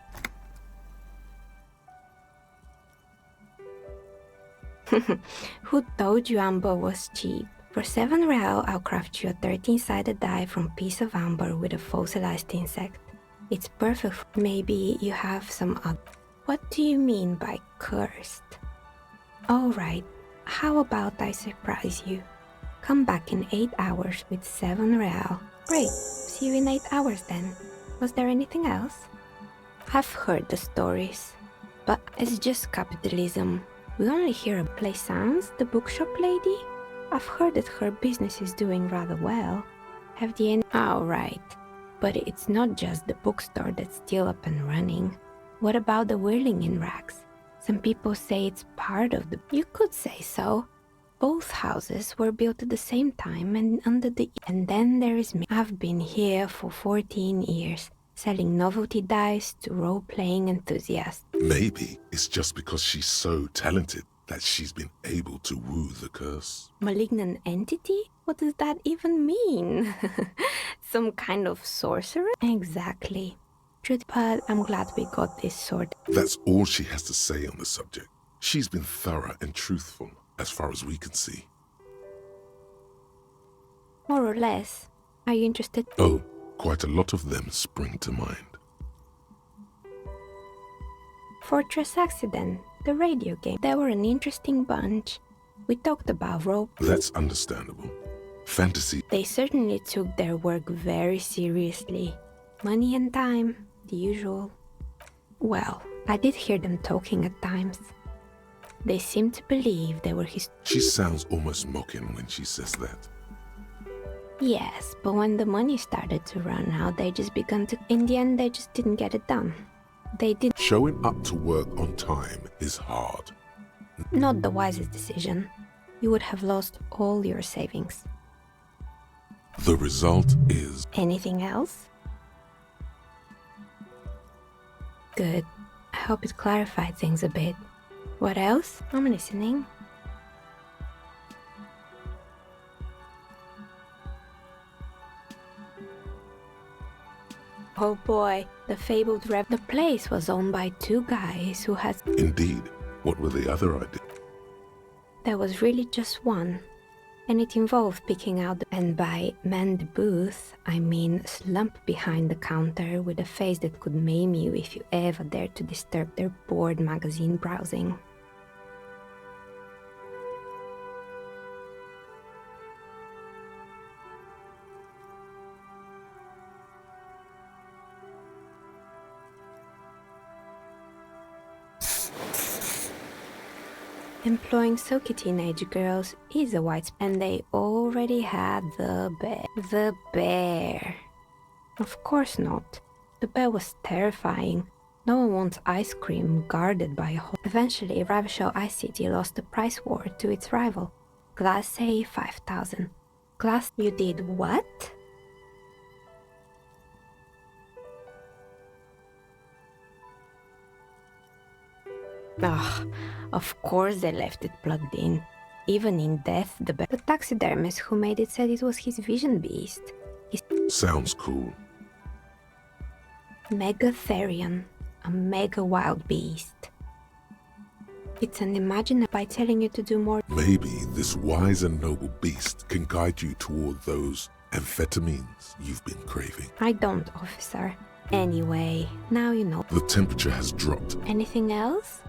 Who told you amber was cheap? For 7 real, I'll craft you a 13-sided die from a piece of amber with a fossilized insect. It's perfect. Maybe you have some other... What do you mean by cursed? Alright, how about I surprise you? Come back in 8 hours with 7 real. Great, see you in 8 hours then. Was there anything else? I've heard the stories, but it's just capitalism. We only hear a Plaisance, the bookshop lady. I've heard that her business is doing rather well. Have the end... Oh, right. But it's not just the bookstore that's still up and running. What about the whirling in rags? Some people say it's part of the... You could say so. Both houses were built at the same time and under the... And then there is me. I've been here for 14 years, selling novelty dice to role-playing enthusiasts. Maybe it's just because she's so talented that she's been able to woo the curse. Malignant entity? What does that even mean? Some kind of sorcerer? Exactly. But I'm glad we got this sorted. That's all she has to say on the subject. She's been thorough and truthful, as far as we can see. More or less. Are you interested? Oh, quite a lot of them spring to mind. Fortress Accident, the radio game. They were an interesting bunch. We talked about rope. That's understandable. Fantasy. They certainly took their work very seriously. Money and time, the usual. Well, I did hear them talking at times. They seemed to believe they were his... She sounds almost mocking when she says that. Yes, but when the money started to run out, they just began to... In the end, they just didn't get it done. They did... Showing up to work on time is hard. Not the wisest decision. You would have lost all your savings. The result is... Anything else? Good. I hope it clarified things a bit. What else? I'm listening. Oh boy, the fabled rev. The place was owned by 2 guys who had... Indeed. What were the other ideas? There was really just one. And it involved picking out, and by man the booth, I mean slump behind the counter with a face that could maim you if you ever dared to disturb their bored magazine browsing. Employing Soki teenage girls is a white and they already had the bear. The bear. Of course not. The bear was terrifying. No one wants ice cream guarded by a hole. Eventually, Ravishaw Ice City lost the price war to its rival. Class A 5,000. Class, you did what? Ugh, of course they left it plugged in. Even in death, the taxidermist who made it said it was his vision beast. Sounds cool. Megatherion, a mega wild beast. It's unimaginable by telling you to do more. Maybe this wise and noble beast can guide you toward those amphetamines you've been craving. I don't, officer. Anyway, now you know. The temperature has dropped. Anything else?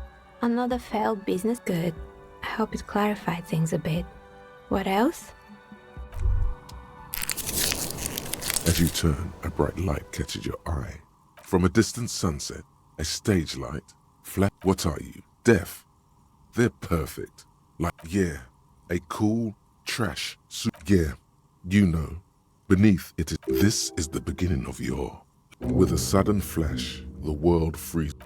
Another failed business? Good. I hope it clarified things a bit. What else? As you turn, a bright light catches your eye. From a distant sunset, a stage light. Flat. What are you? Deaf? They're perfect. Like, yeah, a cool trash suit. Yeah, you know. Beneath it is. This is the beginning of your. With a sudden flash, the world freezes.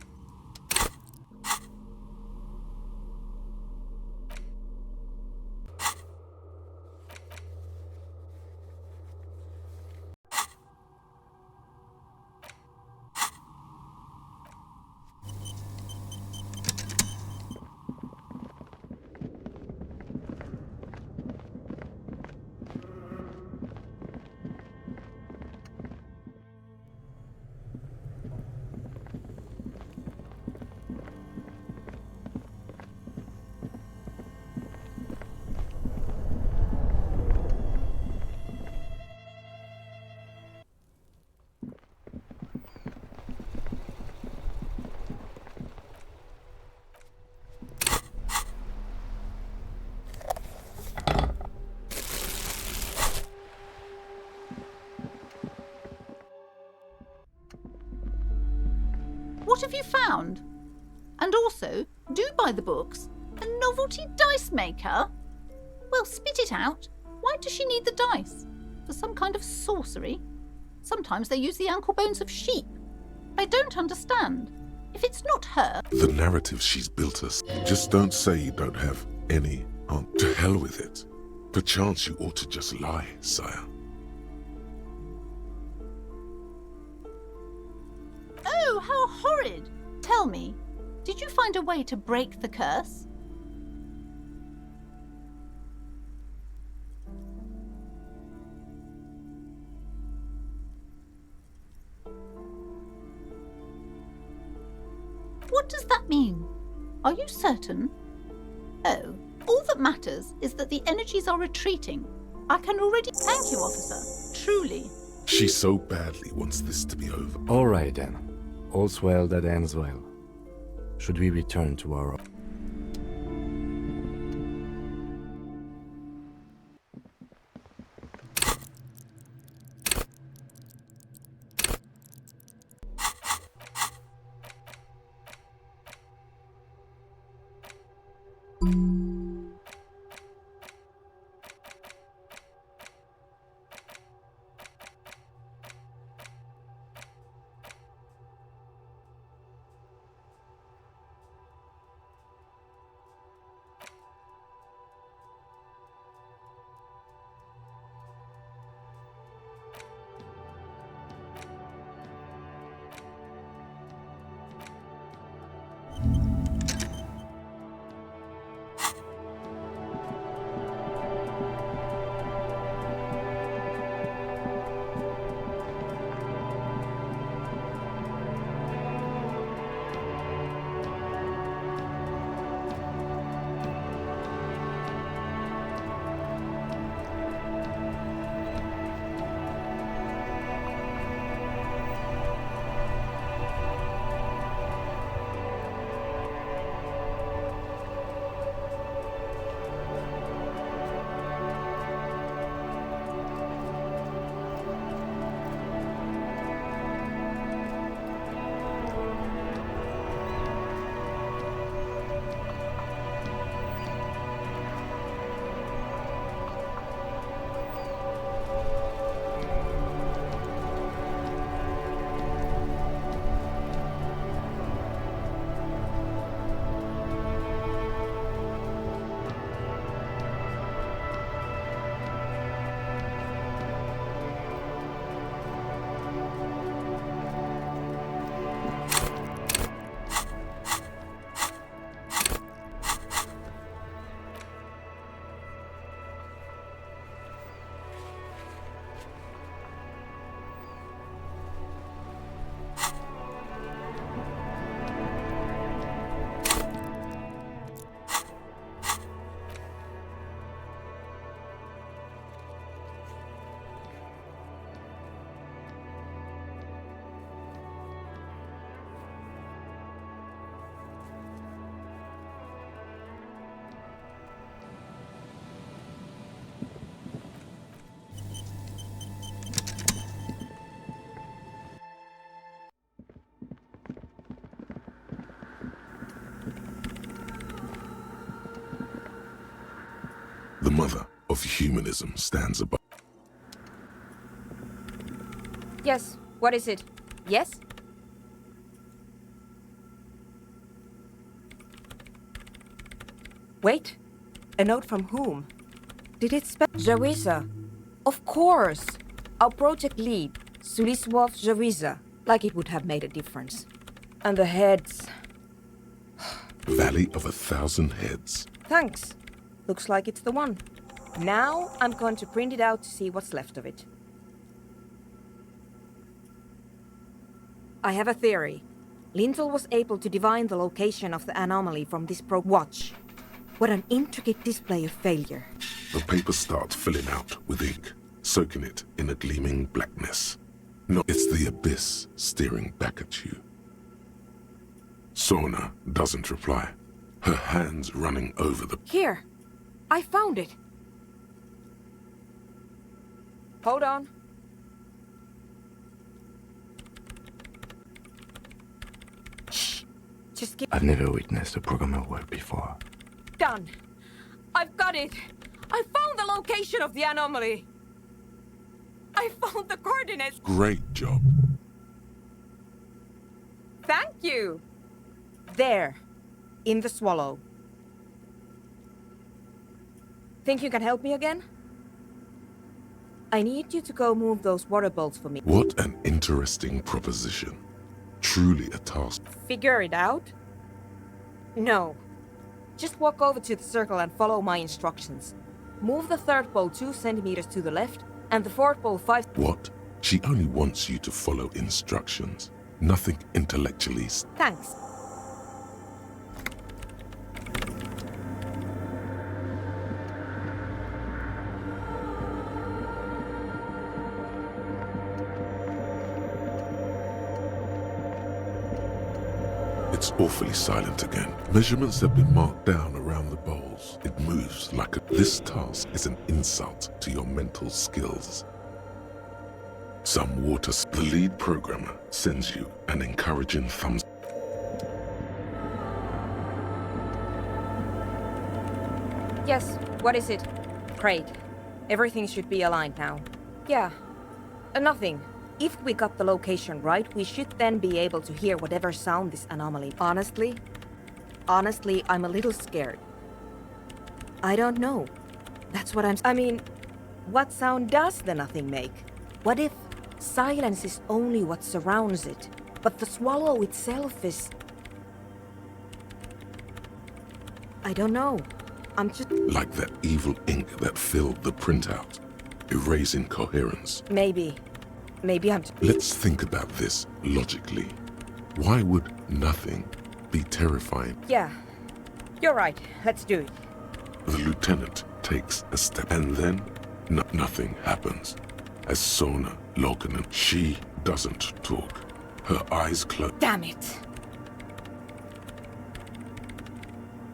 What have you found? And also, do buy the books. A novelty dice maker? Well, spit it out. Why does she need the dice? For some kind of sorcery? Sometimes they use the ankle bones of sheep. I don't understand. If it's not her... The narrative she's built us. Just don't say you don't have any. To hell with it. Perchance you ought to just lie, sire. Oh, how horrid! Tell me, did you find a way to break the curse? What does that mean? Are you certain? Oh, all that matters is that the energies are retreating. I can already thank you, officer. Truly. She so badly wants this to be over. All right then. All's well that ends well. Should we return to our... mother of humanism stands above. Yes, what is it? Yes? Wait, a note from whom? Did it spell Jawiza? Of course! Our project lead, Suliswov Jawiza. Like it would have made a difference. And the heads. Valley of 1,000 Heads. Thanks. Looks like it's the one. Now I'm going to print it out to see what's left of it. I have a theory. Lintel was able to divine the location of the anomaly from this watch. What an intricate display of failure. The paper starts filling out with ink, soaking it in a gleaming blackness. No, it's the abyss staring back at you. Sona doesn't reply, her hands running over the... Here! I found it! Hold on. Shh! Just give... I've never witnessed a programmer work before. Done! I've got it! I found the location of the anomaly! I found the coordinates! Great job. Thank you! There, in the swallow. Think you can help me again? I need you to go move those water bolts for me. What an interesting proposition. Truly a task. Figure it out? No. Just walk over to the circle and follow my instructions. Move the third bolt 2 centimeters to the left, and the fourth bolt 5... What? She only wants you to follow instructions. Nothing intellectually... Thanks. It's awfully silent again. Measurements have been marked down around the bowls. It moves like a... This task is an insult to your mental skills. Some water... The lead programmer sends you an encouraging thumbs... Yes, what is it? Great. Everything should be aligned now. Yeah. Nothing. If we got the location right, we should then be able to hear whatever sound this anomaly... Honestly, I'm a little scared. I don't know. That's what I mean, what sound does the nothing make? What if silence is only what surrounds it, but the swallow itself is... I don't know. I'm just... Like that evil ink that filled the printout, erasing coherence. Maybe I'm... Let's think about this logically. Why would nothing be terrifying? Yeah, you're right. Let's do it. The lieutenant takes a step, and then nothing happens. As Sona Lokanen, she doesn't talk. Her eyes close. Damn it!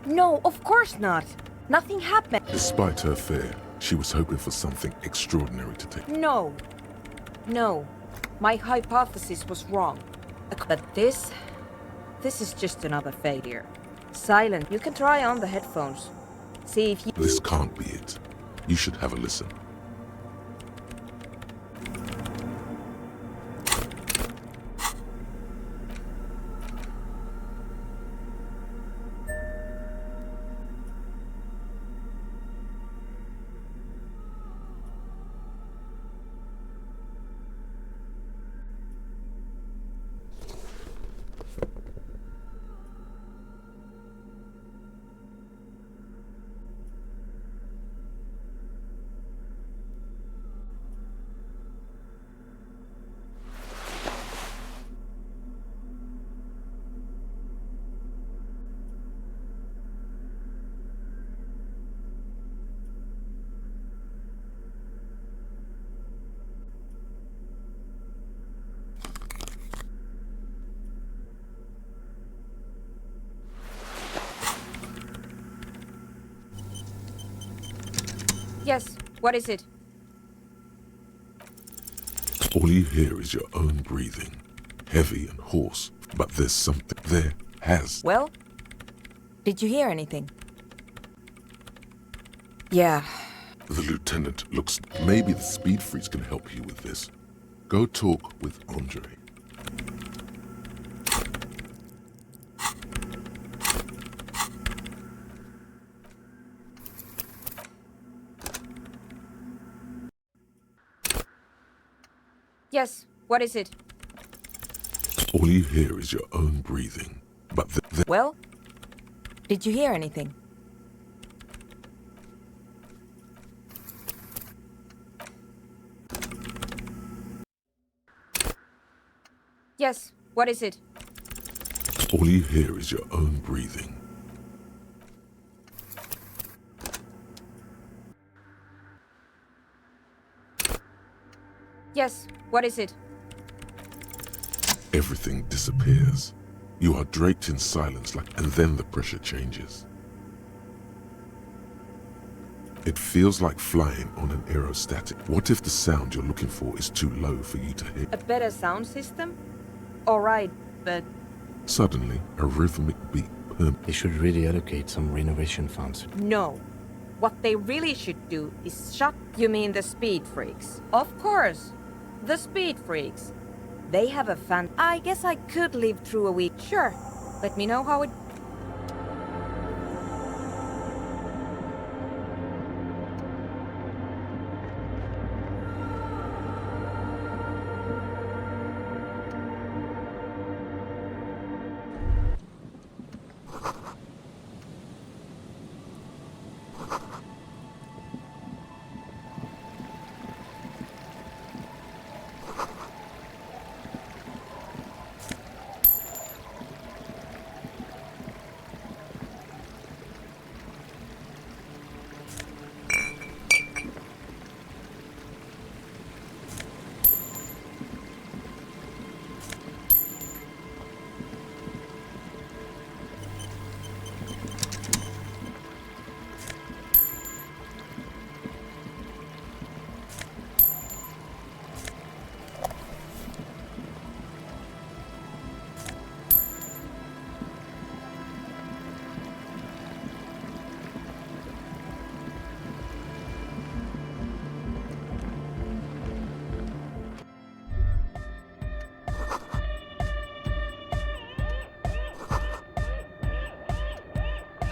No, of course not. Nothing happened. Despite her fear, she was hoping for something extraordinary to take. No. My hypothesis was wrong. But this is just another failure. Silent. You can try on the headphones. See if you... This can't be it. You should have a listen. Yes, what is it? All you hear is your own breathing, heavy and hoarse, but there's something there has... Well, did you hear anything? Yeah, The lieutenant looks... Maybe the speed freaks can help you with this. Go talk with Andre. Yes, what is it? All you hear is your own breathing. But Well, did you hear anything? Yes, what is it? all you hear is your own breathing. Yes, what is it? Everything disappears. You are draped in silence, and then the pressure changes. It feels like flying on an aerostatic. What if the sound you're looking for is too low for you to hear? A better sound system? Alright, but... Suddenly, a rhythmic beat. They should really allocate some renovation funds. No. What they really should do is shut... You mean the speed freaks? Of course. The speed freaks. They have a fan... I guess I could live through a week. Sure. Let me know how it...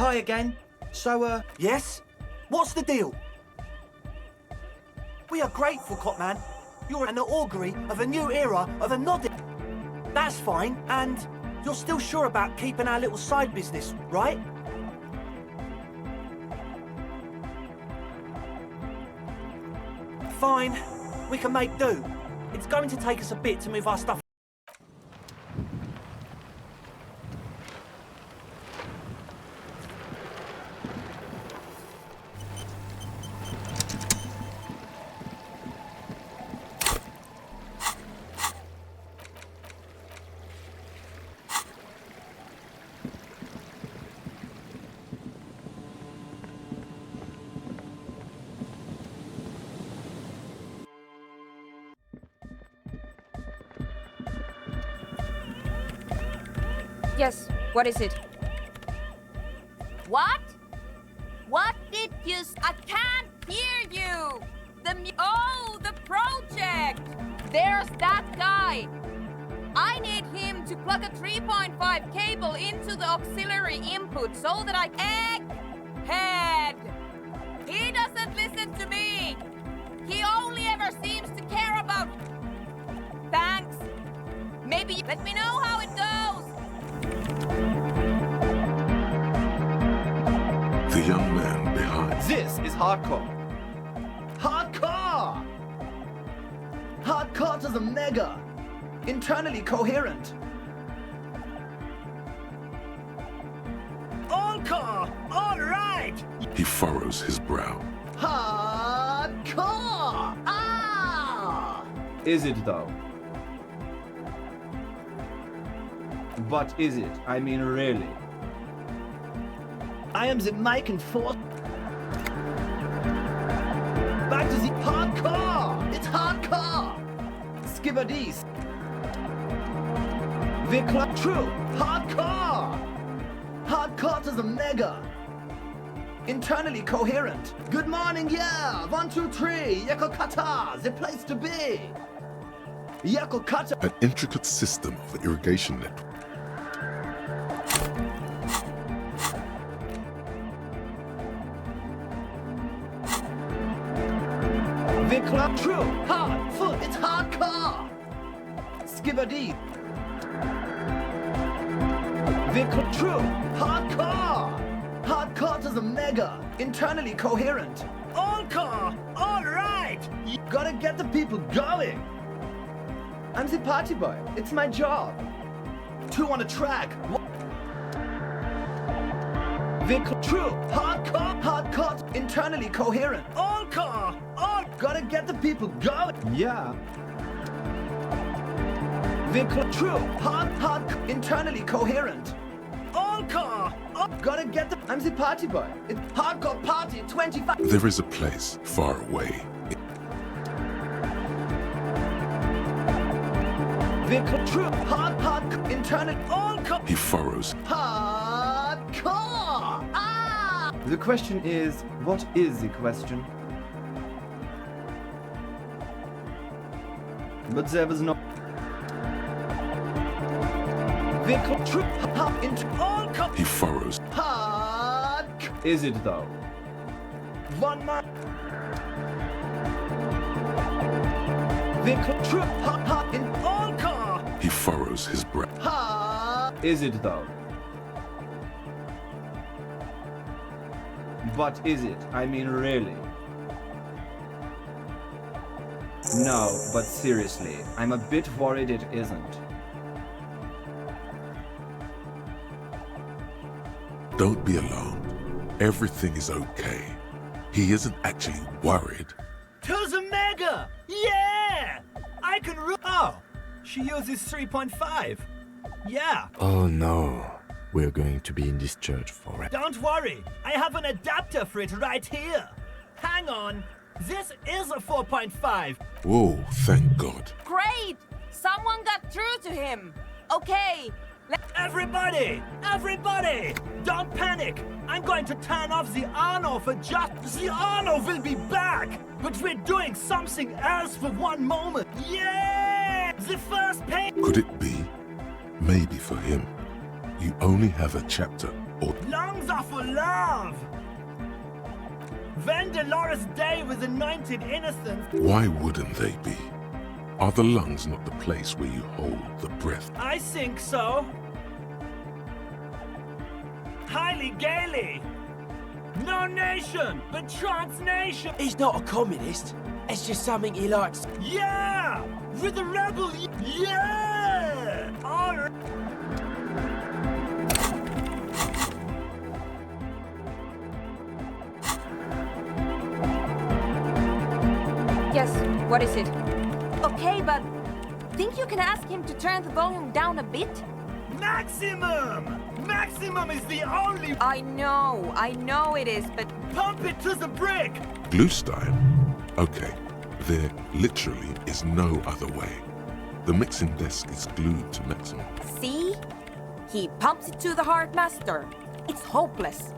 Hi again. So, yes? What's the deal? We are grateful, Copman. You're an augury of a new era of a nodding. That's fine, and you're still sure about keeping our little side business, right? Fine. We can make do. It's going to take us a bit to move our stuff. Yes, what is it? What? What did you I can't hear you! Oh, the project! There's that guy! I need him to plug a 3.5 cable into the auxiliary input so that I... Egghead! He doesn't listen to me! He only ever seems to care about... Thanks! Maybe let me know how it goes! The young man behind. This is hardcore. Hardcore! Hardcore to the mega. Internally coherent. All core! All right! He furrows his brow. Hardcore! Ah! Is it though? But is it? I mean, really? I am the mic and force. Back to the hardcore! It's hardcore! Skibberdees. True! Hardcore! Hardcore to the mega! internally coherent. Good morning, yeah. 1, 2, 3. Yakokata, the place to be. Yakokata. An intricate system of irrigation network. Vikla, true, hard, full, it's hardcore. Skibbity. Vikla, true, hardcore. Hardcore to the mega, internally coherent. All car, all right. You gotta get the people going. I'm the party boy. It's my job. 2 on a track. Vehicle true. Hardcore, internally coherent. All car, all. Gotta get the people going. Yeah. Vehicle true. Hard, internally coherent. All car, all. Gotta get the. I'm the party boy. It's hardcore party 25. There is a place far away. Vehicle true. Hard, internal. All car. He furrows. Hardcore. Ah! The question is, what is the question? But there was no. Vehicle true. All car. He furrows. Hard. Is it though? 1 man. Vehicle true. In all car. He furrows his brow. Is it though? But is it? I mean, really? No, but seriously, I'm a bit worried it isn't. Don't be alarmed. Everything is okay. He isn't actually worried. To the mega! Yeah! I can Oh, she uses 3.5. Yeah. Oh no. We're going to be in this church forever. Don't worry. I have an adapter for it right here. Hang on. This is a 4.5. Whoa, thank God. Great! Someone got through to him. Okay. Everybody! Everybody! Don't panic! I'm going to turn off the Arno for just... The Arno will be back! But we're doing something else for 1 moment. Yeah! The first page... Could it be? Maybe for him. You only have a chapter or... Lungs are for love! When Dolores Day was anointed innocent... Why wouldn't they be? Are the lungs not the place where you hold the breath? I think so. Highly gaily. No nation, but transnation. He's not a communist. It's just something he likes. Yeah! With the rebel, yeah! All right. Yes, what is it? Okay, but think you can ask him to turn the volume down a bit? Maximum! Maximum is the only... I know it is, but... Pump it to the brick! Glue style? Okay, there literally is no other way. The mixing desk is glued to maximum. See? He pumps it to the Heart Master. It's hopeless.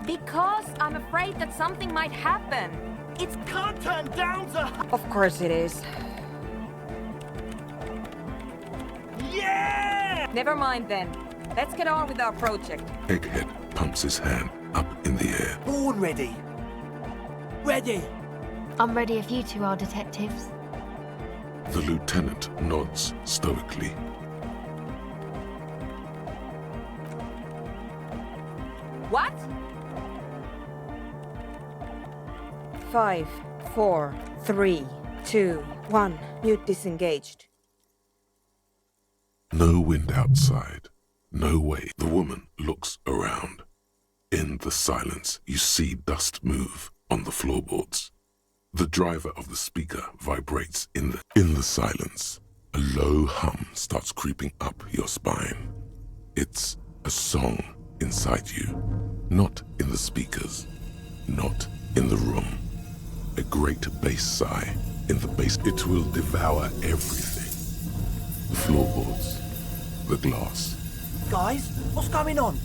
Because I'm afraid that something might happen. It's can't turn down the... Of course it is. Yeah! Never mind then. Let's get on with our project. Egghead pumps his hand up in the air. Born ready. Ready. I'm ready if you two are detectives. The lieutenant nods stoically. What? 5, 4, 3, 2, 1. Mute disengaged. No wind outside. No way. The woman looks around. In the silence, you see dust move on the floorboards. The driver of the speaker vibrates in the silence. A low hum starts creeping up your spine. It's a song inside you. Not in the speakers. Not in the room. A great bass sigh in the bass. It will devour everything. The floorboards. The glass. Guys, what's going on?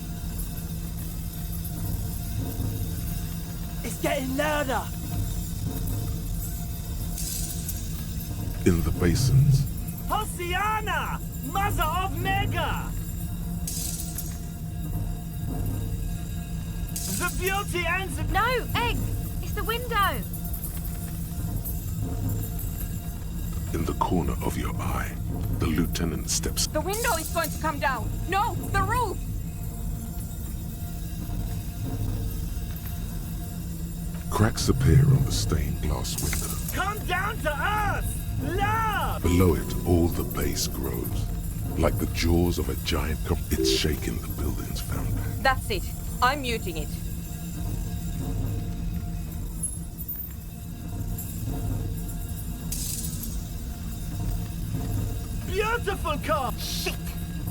getting louder. In the basins, Hosiana! Mother of Mega! The beauty and the... No, Egg! It's the window! in the corner of your eye, the lieutenant steps. The window is going to come down. No, the roof! Cracks appear on the stained glass window. Come down to earth! Love! Below it, all the base grows. Like the jaws of a giant it's shaking the building's foundation. That's it. I'm muting it. Beautiful car! Shit!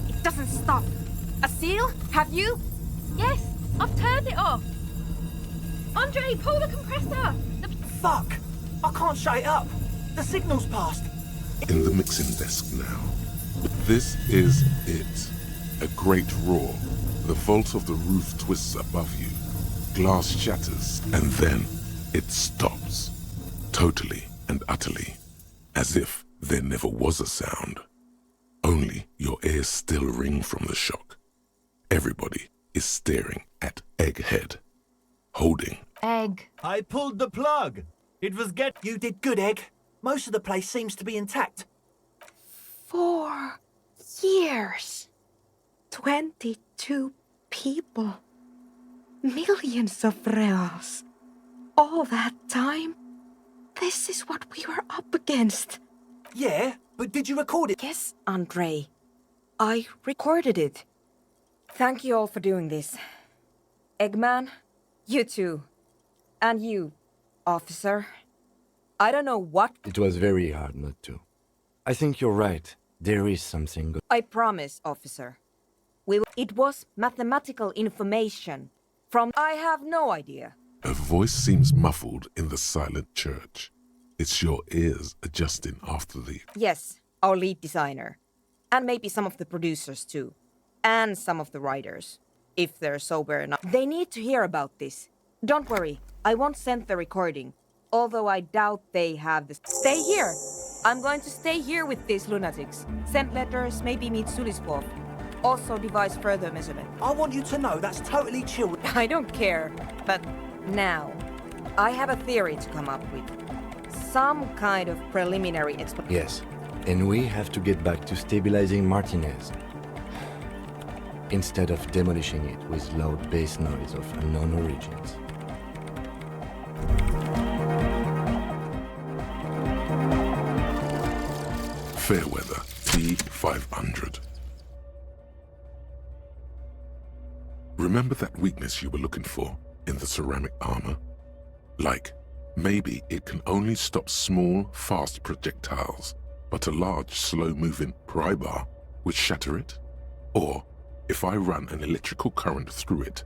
It doesn't stop. A seal? Have you? Yes, I've turned it off. Andre, pull the compressor! Fuck! I can't shut it up. The signal's passed. In the mixing desk now. This is it. A great roar. The vault of the roof twists above you. Glass shatters, and then it stops. Totally and utterly. As if there never was a sound. Only your ears still ring from the shock. Everybody is staring at Egghead, holding Egg. I pulled the plug. It was You did good, Egg. Most of the place seems to be intact. 4 years. 22 people. Millions of reals. All that time? This is what we were up against. Yeah, but did you record it? Yes, Andre. I recorded it. Thank you all for doing this. Eggman, you too. And you, officer. I don't know what... It was very hard not to. I think you're right. There is something... I promise, officer. It was mathematical information from... I have no idea. Her voice seems muffled in the silent church. It's your ears adjusting after the... Yes, our lead designer. And maybe some of the producers too. And some of the writers. If they're sober enough. They need to hear about this. Don't worry, I won't send the recording. Although I doubt they have this. Stay here! I'm going to stay here with these lunatics. Send letters, maybe meet Sulispov. Also devise further measurement. I want you to know that's totally chill. I don't care, but now, I have a theory to come up with. Some kind of preliminary explanation. Yes, and we have to get back to stabilizing Martinez. Instead of demolishing it with loud bass noise of unknown origins. Fairweather T500. Remember that weakness you were looking for in the ceramic armor? Like, maybe it can only stop small, fast projectiles, but a large, slow-moving pry bar would shatter it? Or, if I run an electrical current through it,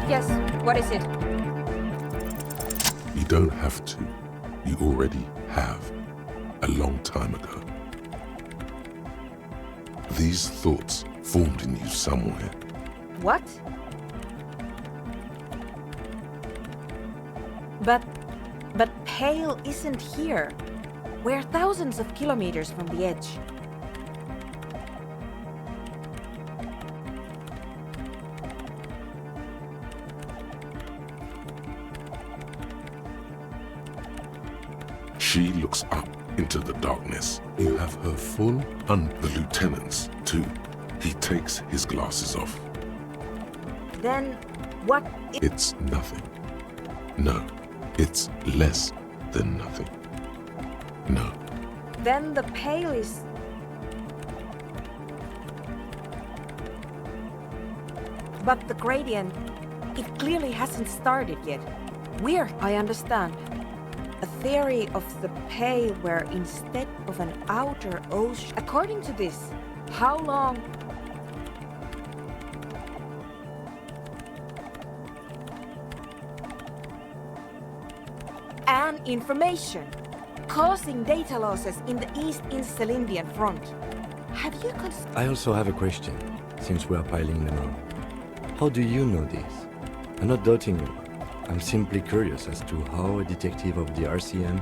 Yes, what is it? you don't have to. You already have. A long time ago. These thoughts formed in you somewhere. What? But Pale isn't here. We're thousands of kilometers from the edge. She looks up into the darkness. You have her full and the lieutenant's too. He takes his glasses off. Then, what? It's nothing. No, It's less than nothing. No. Then the pale is... But the gradient, it clearly hasn't started yet. Weird, I understand. A theory of the pale where instead of an outer ocean... According to this, how long... And information, causing data losses in the East Insulindian front. Have you I also have a question, since we are piling them on. How do you know this? I'm not doubting you. I'm simply curious as to how a detective of the RCM...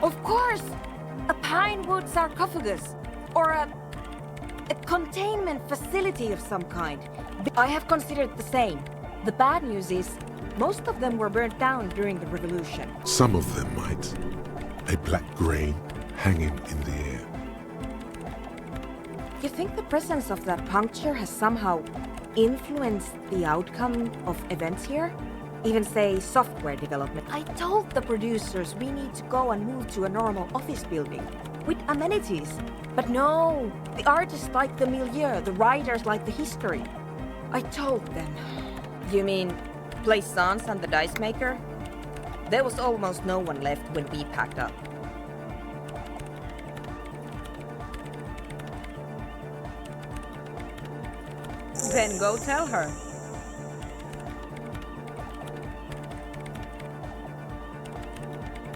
Of course! A pinewood sarcophagus, or a containment facility of some kind. I have considered the same. The bad news is, most of them were burnt down during the revolution. Some of them might. A black grain hanging in the air. You think the presence of that puncture has somehow influenced the outcome of events here? Even say software development. I told the producers we need to go and move to a normal office building with amenities. But no, the artists like the milieu, the writers like the history. I told them. You mean Plaisance and the dice maker? There was almost no one left when we packed up. Then go tell her.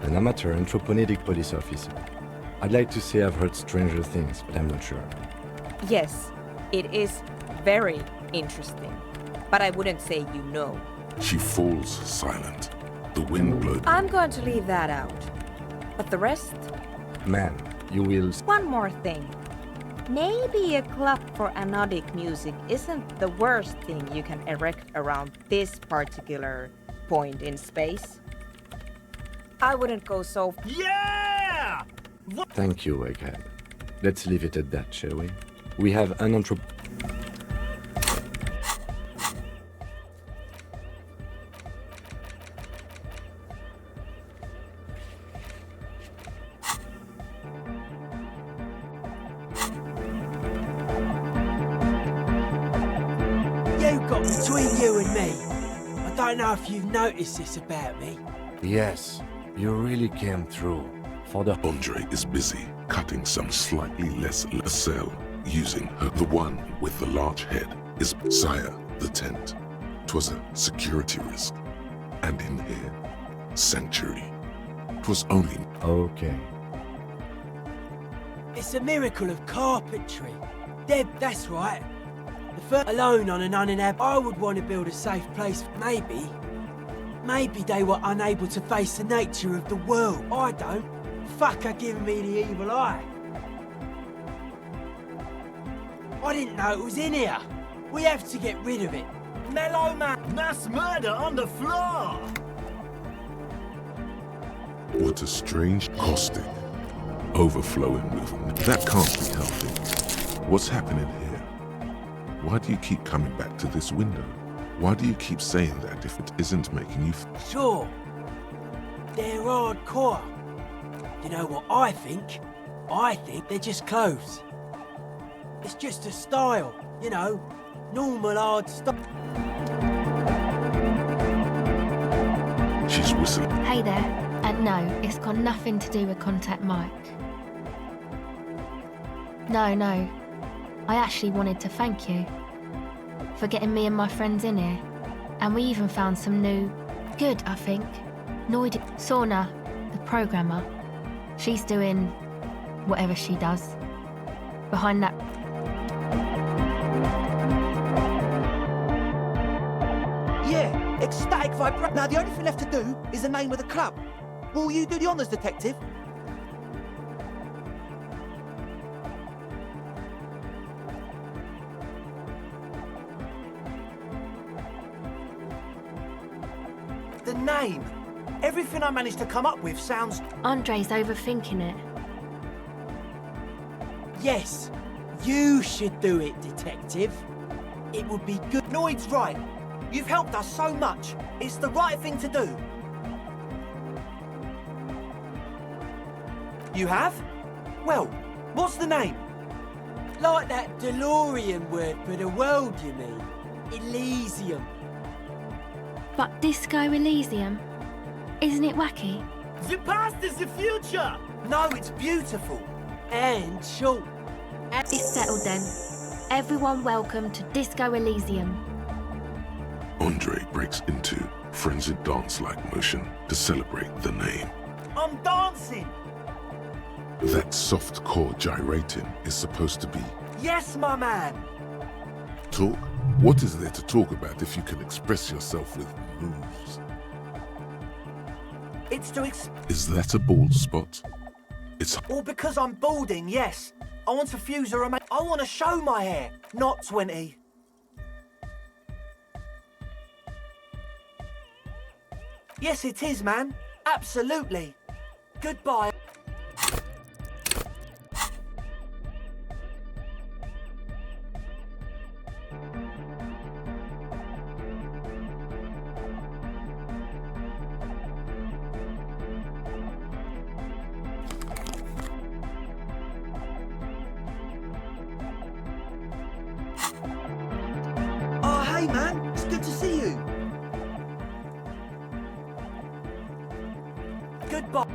An amateur anthropomedic police officer. I'd like to say I've heard stranger things, but I'm not sure. Yes, it is very interesting. But I wouldn't say you know. She falls silent. The wind blows. I'm going to leave that out. But the rest? Man, you will... One more thing. Maybe a club for anodic music isn't the worst thing you can erect around this particular point in space. I wouldn't go so... Yeah! Thank you, Egghead. Let's leave it at that, shall we? We have an You got between you and me. I don't know if you've noticed this about me. Yes, you really came through. For the... Andre is busy cutting some slightly less a cell using her. The one with the large head is Sire, the tent. 'Twas a security risk. And in here, sanctuary. 'Twas only... Okay. It's a miracle of carpentry. Deb, that's right. The first alone on an uninhabited... I would want to build a safe place. Maybe they were unable to face the nature of the world. I don't. Fuck her giving me the evil eye. I didn't know it was in here. We have to get rid of it. Mellow man. Mass murder on the floor! What a strange caustic. Overflowing with... That can't be healthy. What's happening here? Why do you keep coming back to this window? Why do you keep saying that if it isn't making you... Sure. They're hardcore. You know what I think? I think they're just clothes. It's just a style, you know, normal hard stuff. She's whistling. Hey there. And no, it's got nothing to do with Contact Mike. No. I actually wanted to thank you for getting me and my friends in here. And we even found some new... good, I think. Noid... Sauna, the programmer. She's doing whatever she does. Behind that... Yeah, ecstatic vibration. Now the only thing left to do is the name of the club. Will you do the honours, detective? The name. Everything I managed to come up with sounds... Andre's overthinking it. Yes, you should do it, Detective. It would be good. Noid's right. You've helped us so much. It's the right thing to do. You have? Well, what's the name? Like that DeLorean word for the world, you mean? Elysium. But Disco Elysium? Isn't it wacky? The past is the future! No, it's beautiful. And short. It's settled then. Everyone welcome to Disco Elysium. Andre breaks into frenzied dance-like motion to celebrate the name. I'm dancing! That soft core gyrating is supposed to be Yes, my man! talk. What is there to talk about if you can express yourself with moves? It's to Is that a bald spot? It's All because I'm balding, yes. I want to fuse a I want to show my hair, not 20. Yes, it is, man. Absolutely. Goodbye. Oh, hey, man. It's good to see you. Goodbye.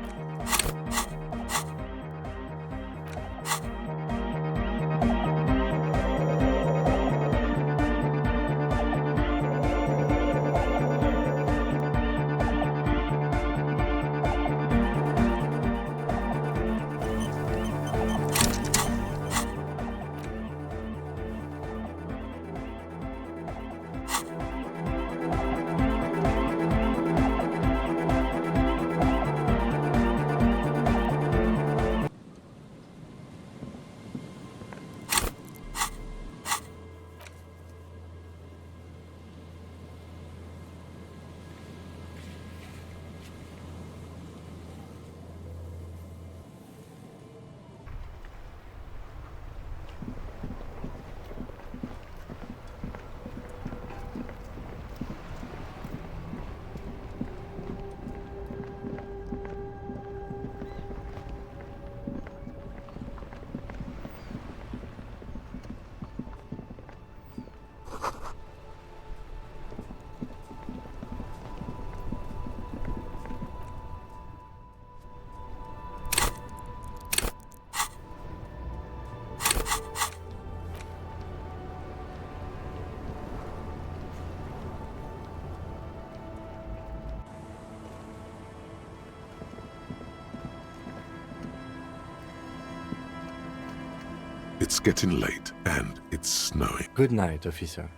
It's getting late and it's snowing. Good night, officer.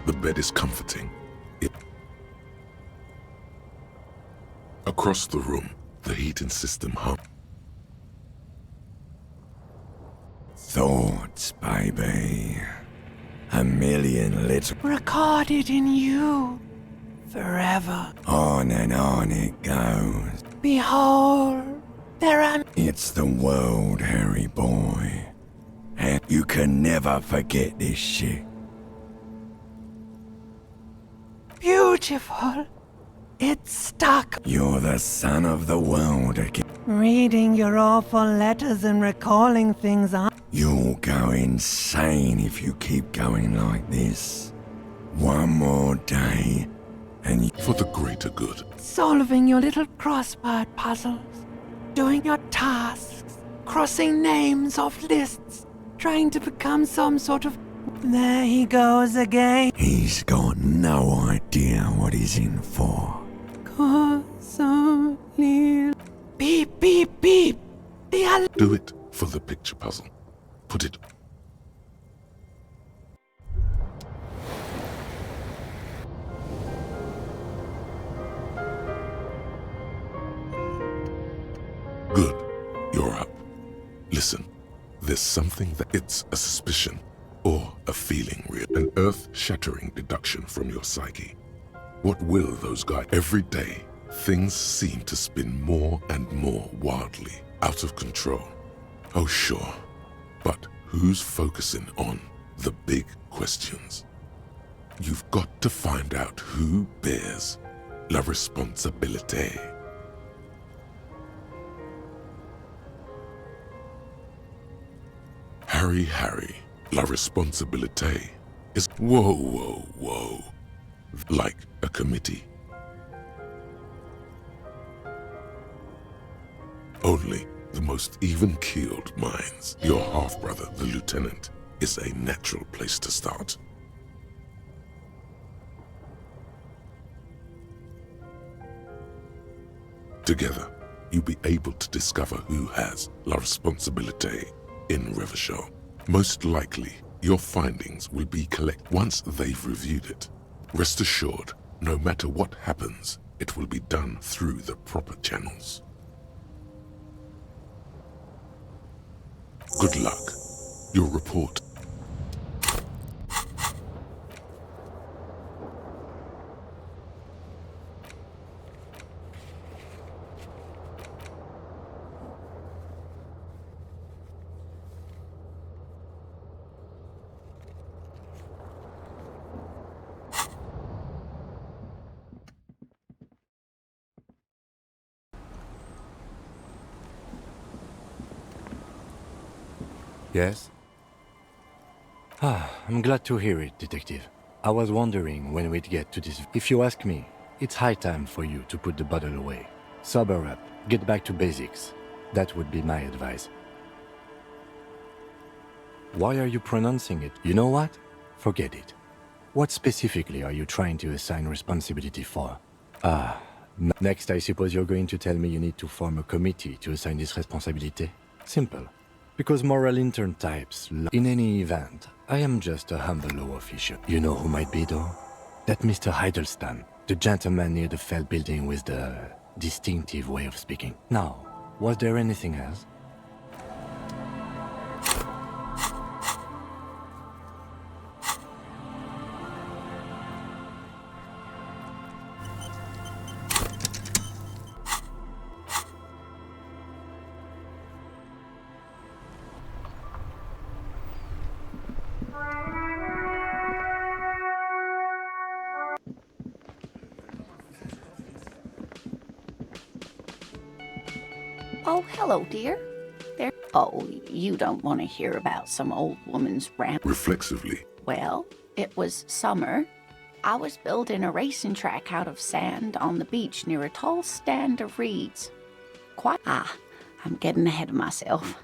The bed is comforting. Across the room, the heating system hum. Thoughts, baby. A million little... Recorded in you. Forever. On and on it goes. Behold, there are... It's the world, Harry boy. And you can never forget this shit. Beautiful. It's stuck. You're the son of the world again. Reading your awful letters and recalling things I... You'll go insane if you keep going like this. One more day, and for the greater good. Solving your little crossword puzzles. Doing your tasks. crossing names off lists, trying to become some sort of... There he goes again. He's got no idea what he's in for. Beep, beep, beep. Do it for the picture puzzle. Put it. Good. You're up. Listen, there's something that it's a suspicion or a feeling real, an earth-shattering deduction from your psyche. What will those guys? Every day, things seem to spin more and more wildly, out of control. Oh, sure. But who's focusing on the big questions? You've got to find out who bears la responsabilité. Harry, la responsabilité is whoa. Like a committee. Only the most even-keeled minds, your half-brother, the lieutenant, is a natural place to start. Together, you'll be able to discover who has la responsabilité in Revachol. Most likely, your findings will be collected once they've reviewed it. Rest assured, no matter what happens, it will be done through the proper channels. Good luck. Your report. Yes? I'm glad to hear it, Detective. I was wondering when we'd get to this. If you ask me, it's high time for you to put the bottle away. Sober up, get back to basics. That would be my advice. Why are you pronouncing it? You know what? Forget it. What specifically are you trying to assign responsibility for? Next I suppose you're going to tell me you need to form a committee to assign this responsibility? Simple. Because moral intern types... In any event, I am just a humble law official. You know who might be though? That Mr. Hiddleston, the gentleman near the Fell building with the distinctive way of speaking. Now, was there anything else? Oh, hello, dear. There. Oh, you don't want to hear about some old woman's rant. Reflexively. Well, it was summer. I was building a racing track out of sand on the beach near a tall stand of reeds. I'm getting ahead of myself.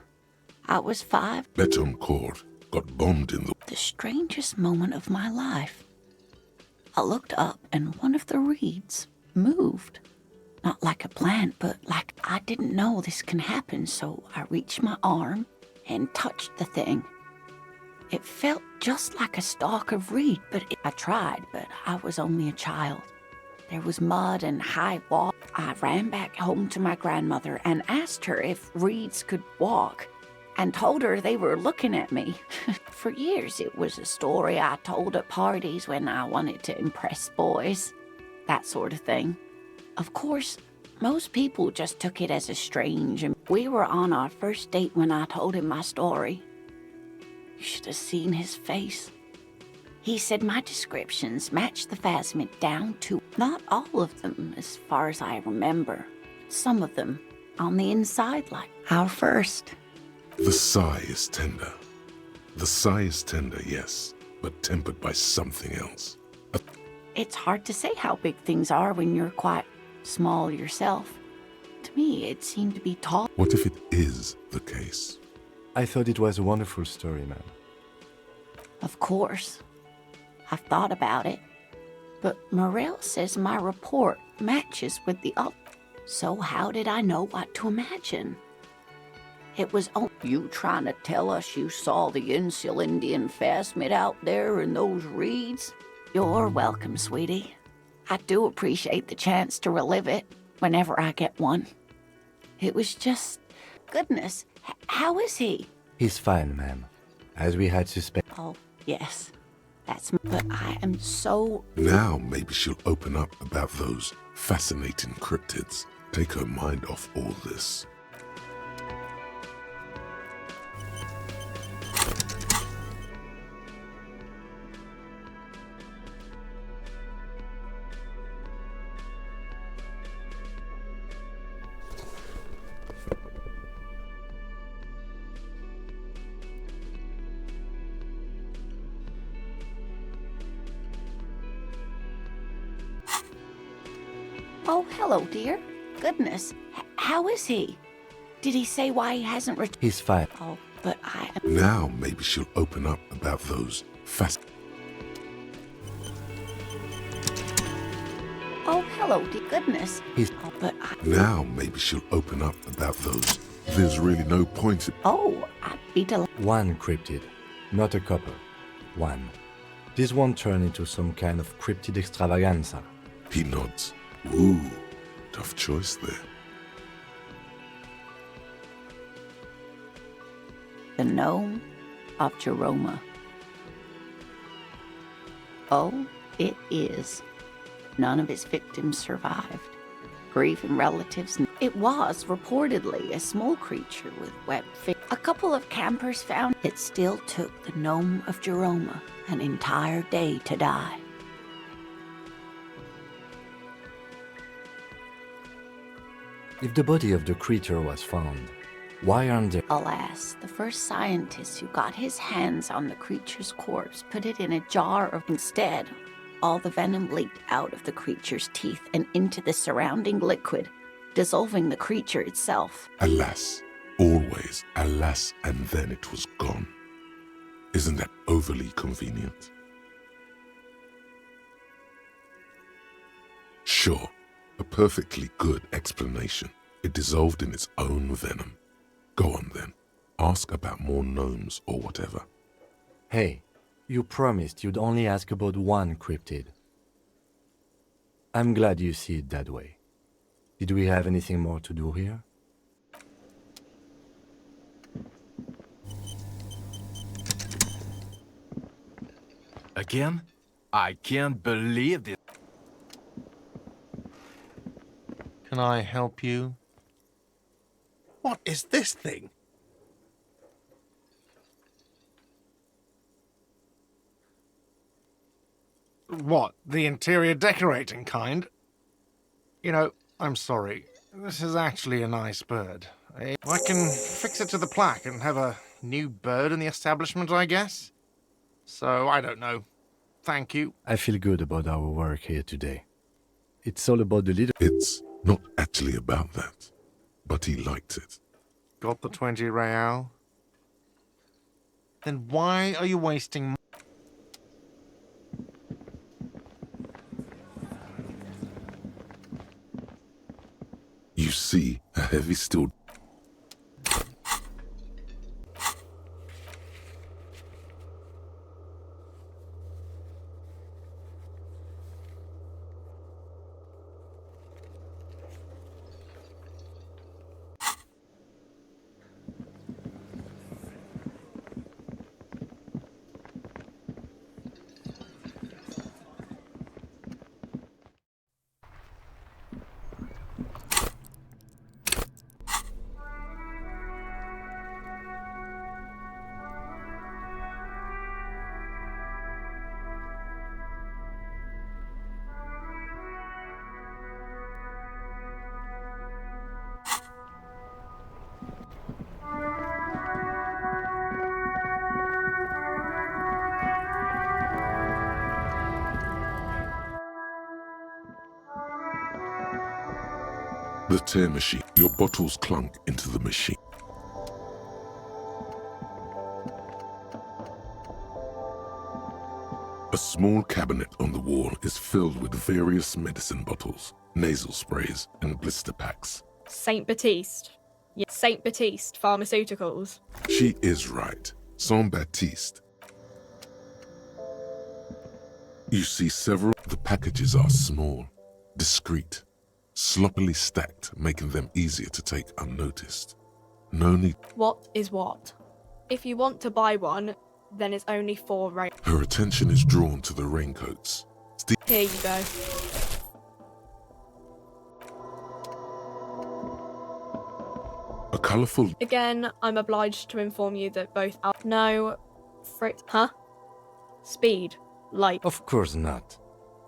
I was 5. Betoncourt got bombed in the strangest moment of my life. I looked up and one of the reeds moved. Not like a plant, but like I didn't know this can happen, so I reached my arm and touched the thing. It felt just like a stalk of reed, I tried, but I was only a child. There was mud and high wall. I ran back home to my grandmother and asked her if reeds could walk, and told her they were looking at me. For years, it was a story I told at parties when I wanted to impress boys, that sort of thing. Of course, most people just took it as a strange, and we were on our first date when I told him my story. You should have seen his face. He said my descriptions matched the phasmid down to not all of them, as far as I remember. Some of them on the inside, like our first. The sigh is tender. The sigh is tender, yes, but tempered by something else. It's hard to say how big things are when you're quite small yourself. To me, it seemed to be tall. What if it is the case? I thought it was a wonderful story, man. Of course. I've thought about it. But Morel says my report matches with the other. So how did I know what to imagine? It was you trying to tell us you saw the Insul Indian phasmid out there in those reeds? You're welcome, sweetie. I do appreciate the chance to relive it whenever I get one. It was just... Goodness, how is he? He's fine, ma'am. As we had suspected. Oh, yes. But I am so... Now maybe she'll open up about those fascinating cryptids. Take her mind off all this. Oh, hello, dear. Goodness, how is he? Did he say why he hasn't returned? He's fine. Oh, but I am... Now maybe she'll open up about those Oh, hello, dear. Goodness. He's... Oh, but I... Now maybe she'll open up about those. There's really no point in... Oh, I'd be delighted. One cryptid, not a couple. One. This won't turn into some kind of cryptid extravaganza. He nods. Ooh, tough choice there. The gnome of Jeroma. Oh, it is. None of his victims survived. Grieving relatives. It was reportedly a small creature with webbed feet. A couple of campers found it still took the gnome of Jeroma an entire day to die. If the body of the creature was found, why aren't there... Alas, the first scientist who got his hands on the creature's corpse put it in a jar of... Instead, all the venom leaked out of the creature's teeth and into the surrounding liquid, dissolving the creature itself. Alas, always alas, and then it was gone. Isn't that overly convenient? Sure, a perfectly good explanation. It dissolved in its own venom. Go on then. Ask about more gnomes or whatever. Hey, you promised you'd only ask about one cryptid. I'm glad you see it that way. Did we have anything more to do here? Again? I can't believe this. Can I help you? What is this thing? What, the interior decorating kind? You know, I'm sorry. This is actually a nice bird. I can fix it to the plaque and have a new bird in the establishment, I guess? So, I don't know. Thank you. I feel good about our work here today. It's all about the little... It's not actually about that, but he liked it. Got the 20 real? Then why are you wasting... You see a heavy steel... The tear machine. Your bottles clunk into the machine. A small cabinet on the wall is filled with various medicine bottles, nasal sprays, and blister packs. Saint Baptiste. Yeah, Saint Baptiste Pharmaceuticals. She is right. Saint Baptiste. You see several. The packages are small, discreet, sloppily stacked, making them easier to take unnoticed. No need. What is what? If you want to buy one, then it's only 4 rain. Her attention is drawn to the raincoats. Here you go. A colourful. Again, I'm obliged to inform you that both no, Frit, huh? Speed, light. Of course not.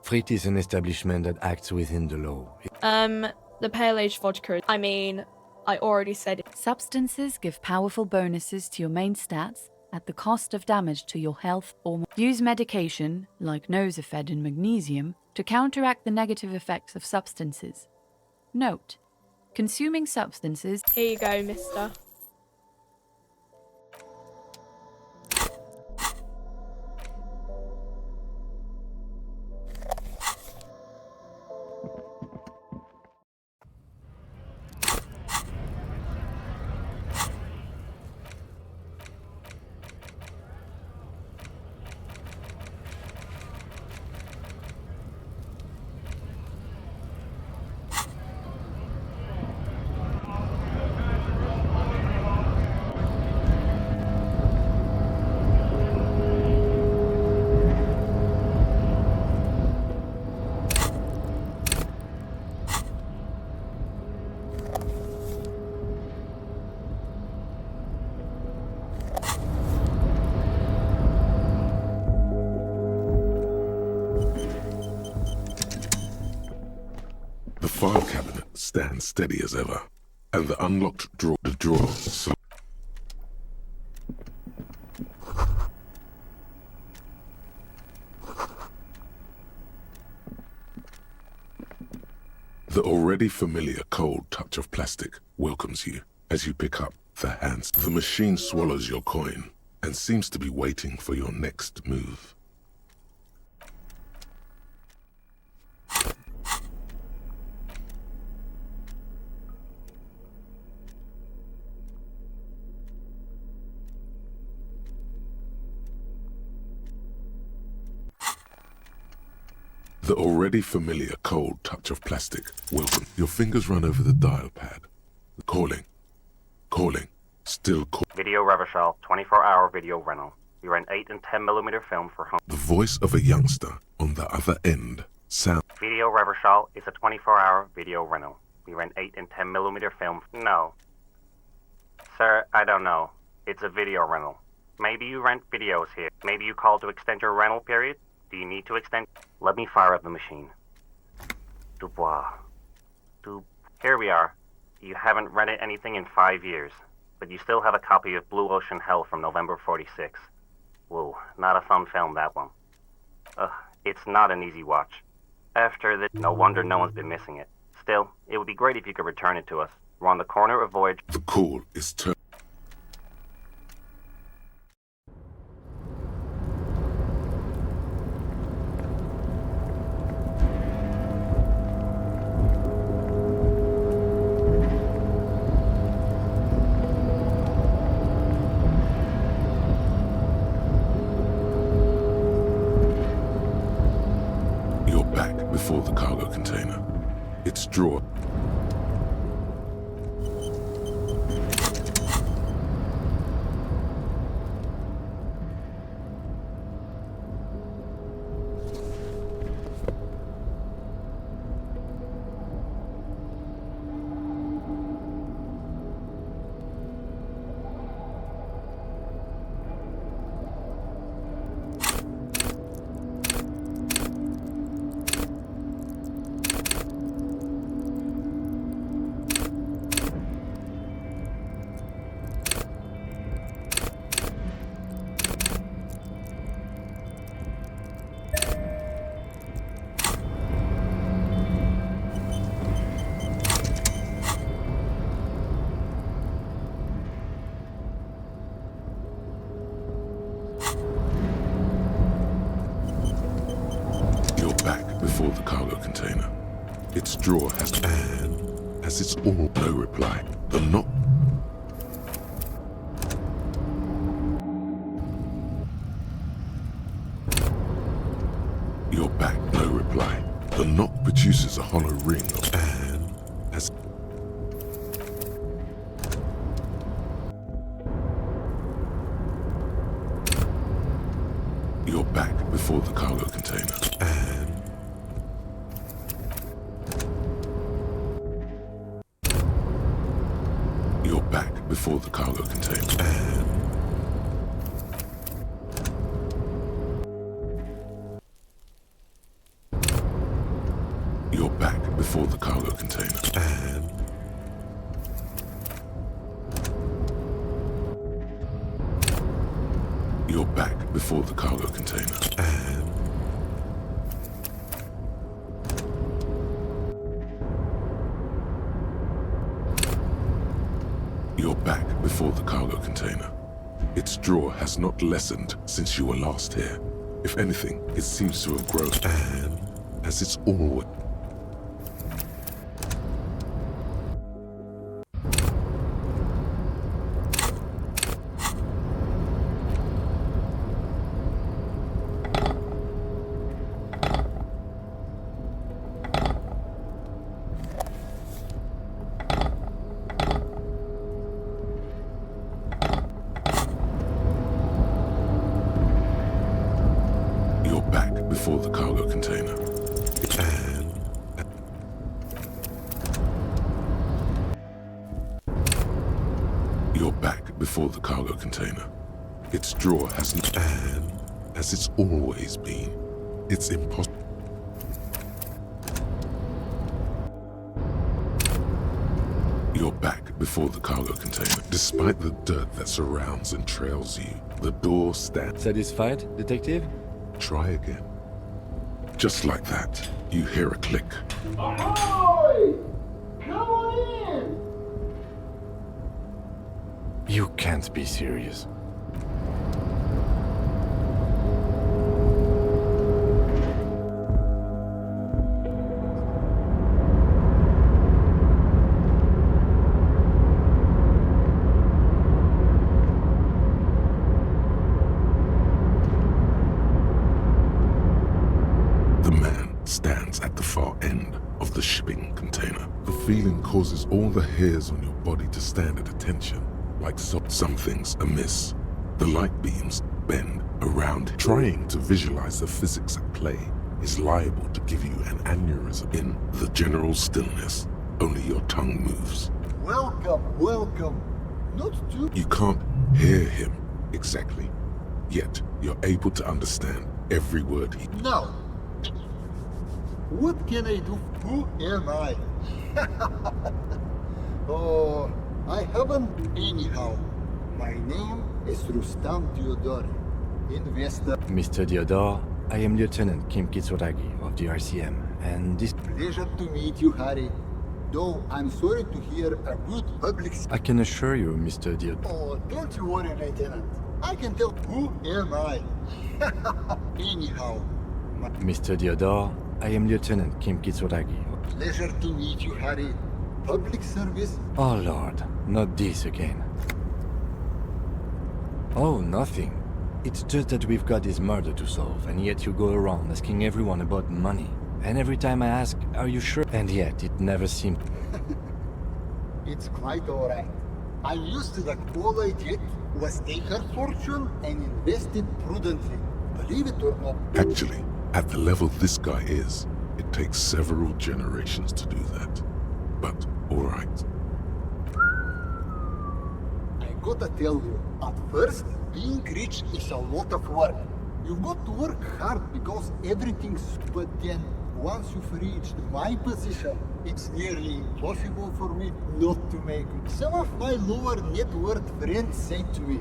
Frit is an establishment that acts within the law. The Pale Age vodka. I mean, I already said it. Substances give powerful bonuses to your main stats at the cost of damage to your health or use medication, like Nosifed and magnesium, to counteract the negative effects of substances. Note: consuming substances. Here you go, mister. The file cabinet stands steady as ever, and the unlocked drawer. So the already familiar cold touch of plastic welcomes you as you pick up the hands. The machine swallows your coin and seems to be waiting for your next move. The already familiar cold touch of plastic. Welcome. Your fingers run over the dial pad. Calling. Still calling. Video Revachol, 24-hour video rental. We rent 8 and 10mm film for home. The voice of a youngster on the other end sound. Video Revachol is a 24-hour video rental. We rent 8 and 10mm film. No. Sir, I don't know. It's a video rental. Maybe you rent videos here. Maybe you call to extend your rental period? Do you need to extend? Let me fire up the machine. Dubois. Here we are. You haven't rented anything in 5 years, but you still have a copy of Blue Ocean Hell from November 46. Whoa, not a fun film, that one. It's not an easy watch. After this, no wonder no one's been missing it. Still, it would be great if you could return it to us. We're on the corner of Voyage. The call is turned. Before the cargo container. Its drawer. Its drawer has and as it's all no reply. The knock. You're back, no reply. The knock produces a hollow ring of and as you're back before the cargo container and you're back before the cargo container and you're back before the cargo container and you're back before the cargo container and you're back before the cargo container. Its drawer has not lessened since you were last here. If anything, it seems to have grown and as it's always before the cargo container. And you're back before the cargo container. Its drawer hasn't and as it's always been. It's impossible. You're back before the cargo container. Despite the dirt that surrounds and trails you, the door stands. Satisfied, detective? Try again. Just like that, you hear a click. Ahoy! Come on in! You can't be serious. Stands at the far end of the shipping container. The feeling causes all the hairs on your body to stand at attention, like something's amiss. The light beams bend around. Trying to visualize the physics at play is liable to give you an aneurysm. In the general stillness, only your tongue moves. Welcome. Not too. You can't hear him exactly, yet you're able to understand every word he. No. What can I do? Who am I? Oh, I haven't anyhow. My name is Rustam Diodore, investor. Mr. Diodore, I am Lieutenant Kim Kitsuragi of the RCM, and this... Pleasure to meet you, Harry. Though I'm sorry to hear a good public... I can assure you, Mr. Diodore... Oh, don't you worry, Lieutenant. I can tell who am I. Anyhow. Mr. Diodore, I am Lieutenant Kim Kitsuragi. Pleasure to meet you, Harry. Public service? Oh Lord, not this again. Oh, nothing. It's just that we've got this murder to solve, and yet you go around asking everyone about money. And every time I ask, are you sure? And yet, it never seemed... It's quite alright. I'm used to that. All I did was take her fortune and invest it prudently. Believe it or not. Actually, at the level this guy is, it takes several generations to do that. But, alright. I gotta tell you, at first, being rich is a lot of work. You've got to work hard because everything's... But then, once you've reached my position, it's nearly impossible for me not to make it. Some of my lower net worth friends say to me,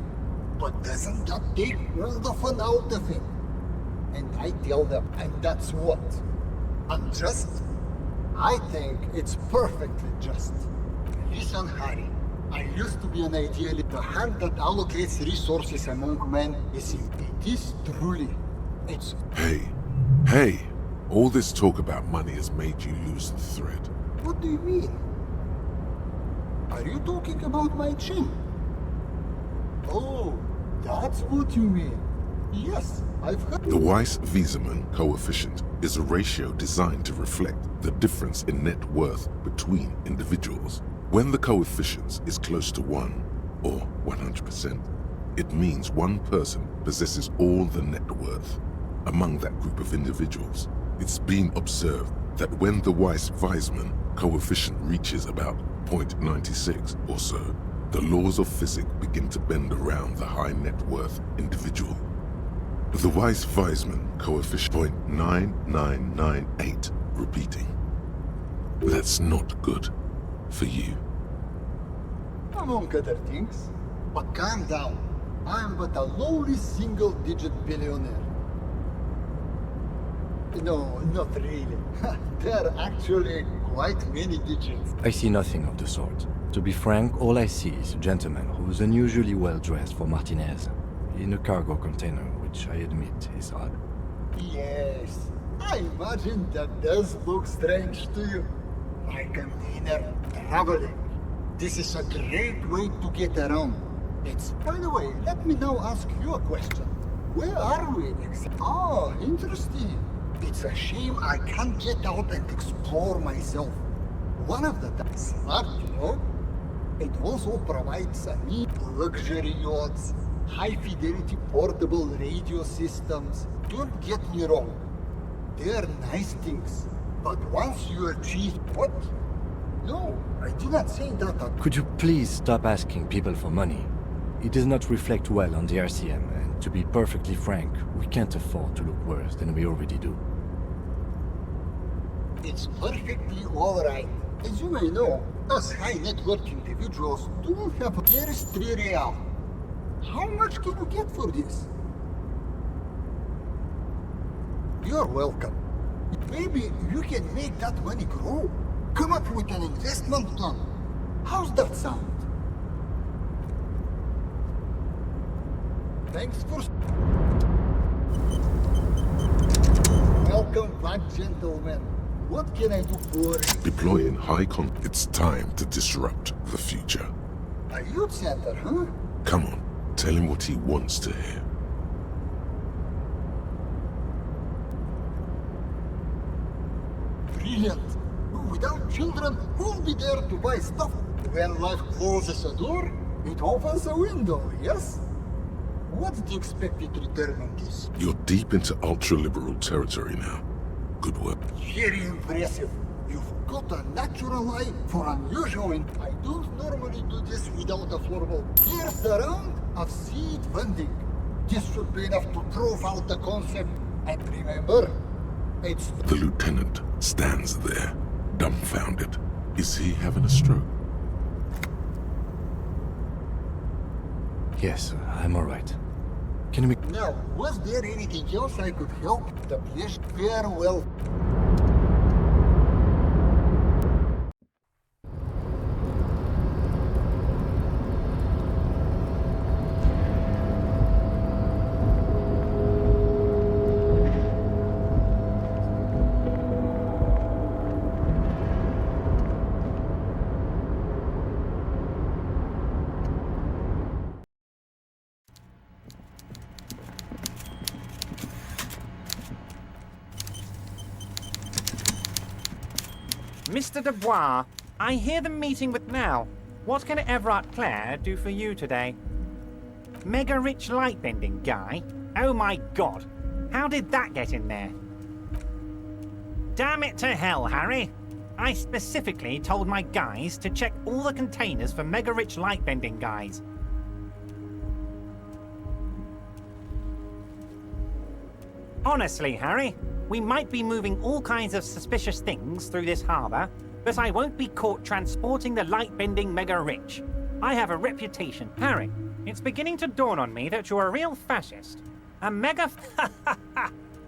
but doesn't that take all the fun out of it? And I tell them, and that's what? Unjust? I think it's perfectly just. Listen, Harry, I used to be an idealist. The hand that allocates resources among men is in. It is truly. It's... Hey, All this talk about money has made you lose the thread. What do you mean? Are you talking about my chin? Oh, that's what you mean. Yes, I've heard. The Weiss-Wieserman coefficient is a ratio designed to reflect the difference in net worth between individuals. When the coefficient is close to 1, or 100%, it means one person possesses all the net worth among that group of individuals. It's been observed that when the Weiss-Wieserman coefficient reaches about 0.96 or so, the laws of physics begin to bend around the high net worth individual. The Weiss-Wieserman coefficient 0.9998, repeating. That's not good for you. Among other things. But calm down. I am but a lowly single-digit billionaire. No, not really. There are actually quite many digits. I see nothing of the sort. To be frank, all I see is a gentleman who's unusually well dressed for Martinez, in a cargo container, which I admit is odd. Yes, I imagine that does look strange to you. My container traveling. This is a great way to get around. By the way, let me now ask you a question. Where are we exactly? Oh, interesting. It's a shame I can't get out and explore myself. One of the things, smart, you know? It also provides a neat luxury yachts, high-fidelity portable radio systems. Don't get me wrong. They're nice things. But once you achieve what? No, I did not say that. Could you please stop asking people for money? It does not reflect well on the RCM, and to be perfectly frank, we can't afford to look worse than we already do. It's perfectly alright. As you may know, us high net worth individuals do not have a nearest 3 real. How much can you get for this? You're welcome. Maybe you can make that money grow. Come up with an investment plan. How's that sound? Thanks for... Welcome back, gentlemen. What can I do for you? Deploying It's time to disrupt the future. A youth center, huh? Come on, tell him what he wants to hear. Brilliant. Without children, who'll be there to buy stuff? When life closes a door, it opens a window, yes? What's the expected return on this? You're deep into ultra-liberal territory now. Good work. Very impressive. You've got a natural eye for unusual, and I don't normally do this without a formal. Here's the round of seed funding. This should be enough to prove out the concept. And remember, it's... The lieutenant stands there, dumbfounded. Is he having a stroke? Yes, I'm alright. Can we... Now, was there anything else I could help? The pleasure. Farewell. Mr. Dubois, I hear them meeting with now. What can Everard Clare do for you today? Mega rich light-bending guy? Oh my god, how did that get in there? Damn it to hell, Harry. I specifically told my guys to check all the containers for mega rich light-bending guys. Honestly, Harry, we might be moving all kinds of suspicious things through this harbor, but I won't be caught transporting the light-bending mega-rich. I have a reputation. Harry, it's beginning to dawn on me that you're a real fascist. A mega...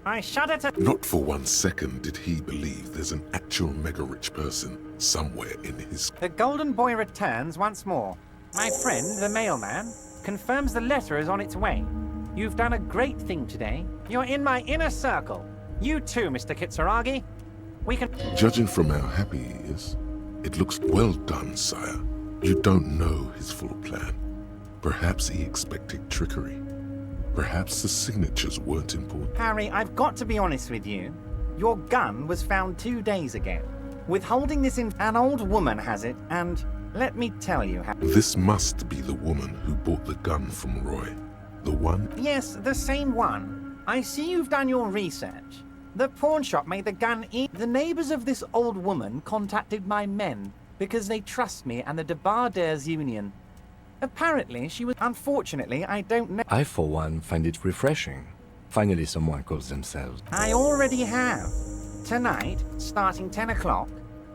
I shudder to... Not for 1 second did he believe there's an actual mega-rich person somewhere in his... The Golden Boy returns once more. My friend, the mailman, confirms the letter is on its way. You've done a great thing today. You're in my inner circle. You too, Mr. Kitsuragi. We can... Judging from how happy he is, it looks well done, sire. You don't know his full plan. Perhaps he expected trickery. Perhaps the signatures weren't important. Harry, I've got to be honest with you. Your gun was found 2 days ago. Withholding this in... An old woman has it, and let me tell you how... This must be the woman who bought the gun from Roy. The one? Yes, the same one. I see you've done your research. The pawn shop made the gun The neighbors of this old woman contacted my men because they trust me and the Debarders Union. Apparently, she was... Unfortunately, I don't know... I, for one, find it refreshing. Finally, someone calls themselves. I already have. Tonight, starting 10 o'clock,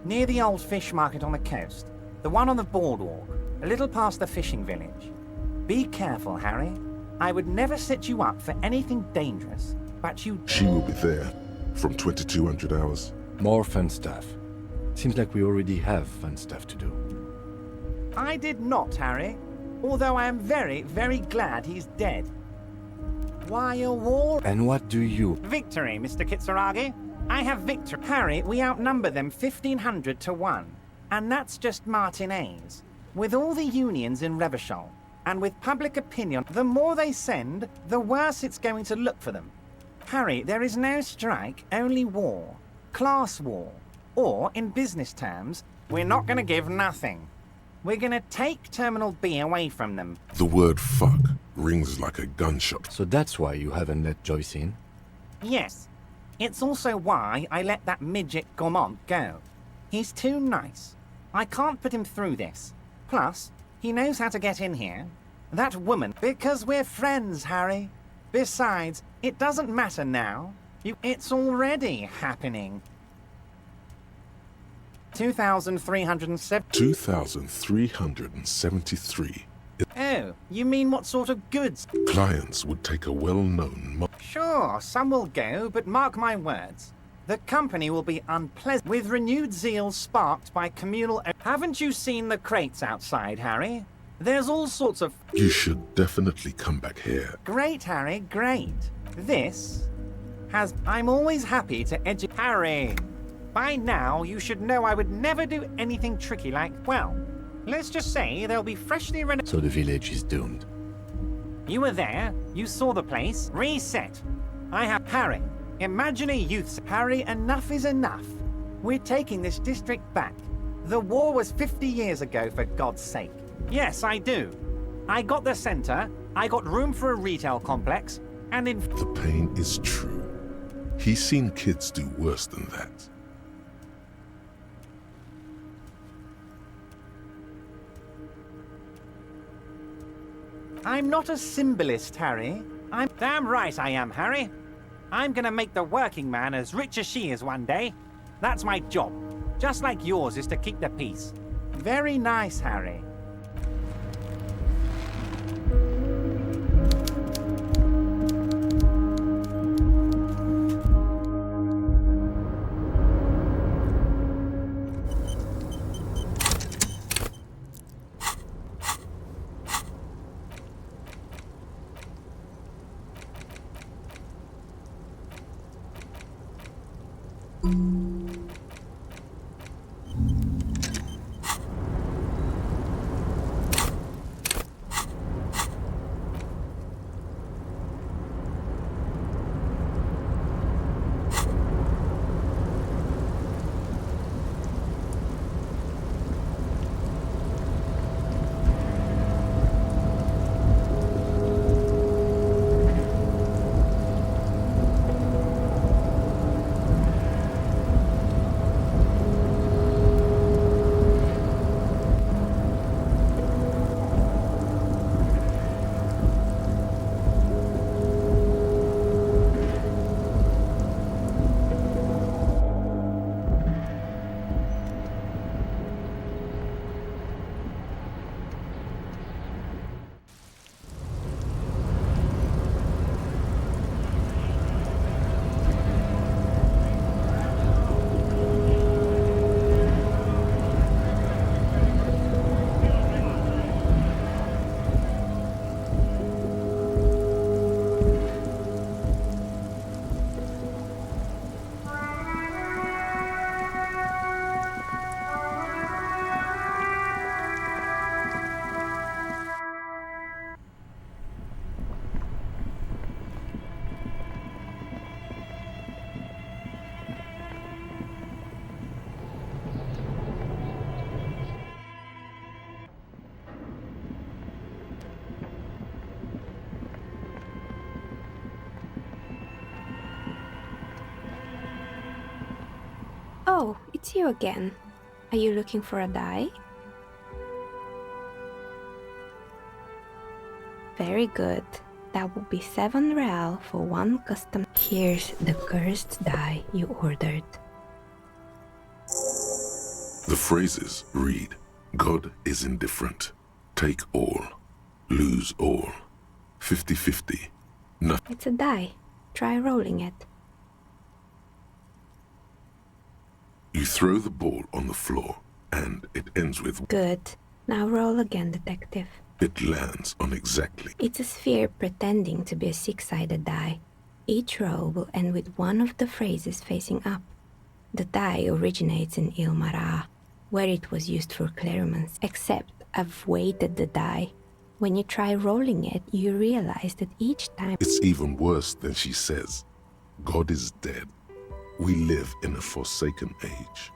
near the old fish market on the coast. The one on the boardwalk, a little past the fishing village. Be careful, Harry. I would never set you up for anything dangerous, but you... She will be there from 2200 hours. More fun stuff. Seems like we already have fun stuff to do. I did not, Harry. Although I am very, very glad he's dead. Why a war? And what do you... Victory, Mr. Kitsuragi. I have victory. Harry, we outnumber them 1,500 to 1. And that's just Martinez. With all the unions in Revachol, and with public opinion, the more they send, the worse it's going to look for them. Harry, there is no strike, only war. Class war. Or, in business terms, we're not going to give nothing. We're going to take Terminal B away from them. The word fuck rings like a gunshot. So that's why you haven't let Joyce in? Yes. It's also why I let that midget Gaumont go. He's too nice. I can't put him through this. Plus, he knows how to get in here. That woman... Because we're friends, Harry. Besides, it doesn't matter now. It's already happening. 2,307... 2,373. Oh, you mean what sort of goods? Clients would take a well-known... Sure, some will go, but mark my words. The company will be unpleasant, with renewed zeal sparked by communal... Haven't you seen the crates outside, Harry? There's all sorts of... You should definitely come back here. Great, Harry, great. This has... I'm always happy to educate... Harry, by now you should know I would never do anything tricky like... Well, let's just say they'll be freshly renovated. So the village is doomed. You were there, you saw the place. Reset. I have... Harry, imagine a youth... Harry, enough is enough. We're taking this district back. The war was 50 years ago, for God's sake. Yes, I do. I got the center, I got room for a retail complex, and in... The pain is true. He's seen kids do worse than that. I'm not a symbolist, Harry. I'm... Damn right I am, Harry. I'm gonna make the working man as rich as she is one day. That's my job. Just like yours is to keep the peace. Very nice, Harry. it's you again. Are you looking for a die? Very good. That will be 7 real for one custom. Here's the cursed die you ordered. The phrases read, God is indifferent. Take all. Lose all. 50-50. Nothing. It's a die. Try rolling it. You throw the ball on the floor, and it ends with... Good. Now roll again, detective. It lands on exactly... It's a sphere pretending to be a 6-sided die. Each roll will end with one of the phrases facing up. The die originates in Ilmara, where it was used for clarements, except I've weighted the die. When you try rolling it, you realize that each time... It's even worse than she says. God is dead. We live in a forsaken age.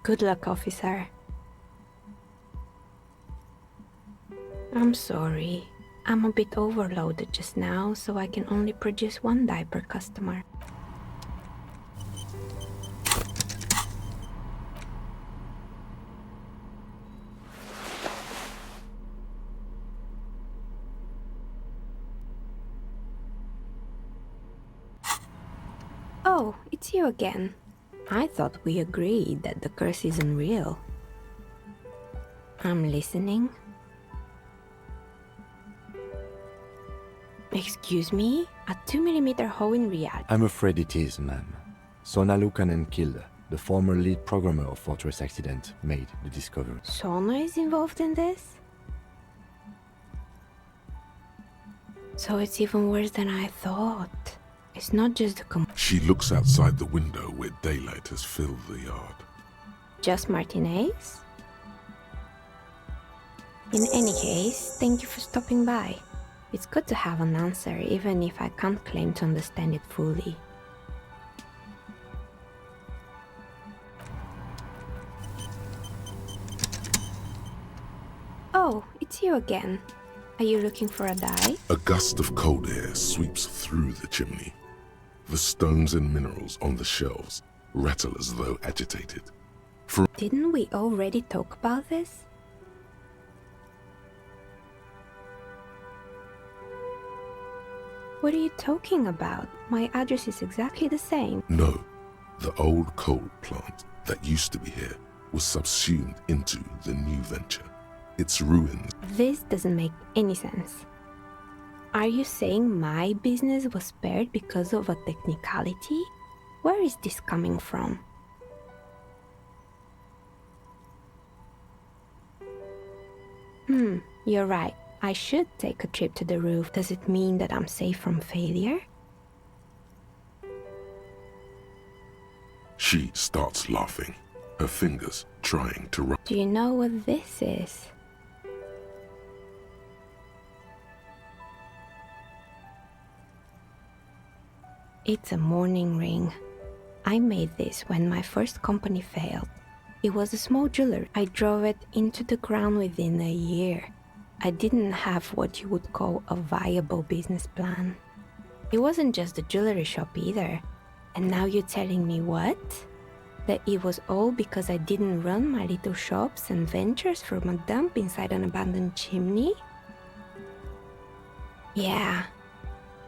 Good luck, officer. I'm sorry. I'm a bit overloaded just now, so I can only produce 1 die per customer. Oh, it's you again. I thought we agreed that the curse isn't real. I'm listening. Excuse me? A 2mm hoe in reality? I'm afraid it is, ma'am. Sona Lukanen killed the former lead programmer of Fortress Accident, made the discovery. Sona is involved in this? So it's even worse than I thought. It's not just the She looks outside the window where daylight has filled the yard. Just Martinez? In any case, thank you for stopping by. It's good to have an answer, even if I can't claim to understand it fully. Oh, it's you again. Are you looking for a die? A gust of cold air sweeps through the chimney. The stones and minerals on the shelves rattle as though agitated. Didn't we already talk about this? What are you talking about? My address is exactly the same. No, the old coal plant that used to be here was subsumed into the new venture. Its ruins. This doesn't make any sense. Are you saying my business was spared because of a technicality? Where is this coming from? You're right. I should take a trip to the roof. Does it mean that I'm safe from failure? She starts laughing, her fingers trying to rub. Do you know what this is? It's a mourning ring. I made this when my first company failed. It was a small jewelry. I drove it into the ground within a year. I didn't have what you would call a viable business plan. It wasn't just the jewelry shop either. And now you're telling me what? That it was all because I didn't run my little shops and ventures from a dump inside an abandoned chimney? Yeah.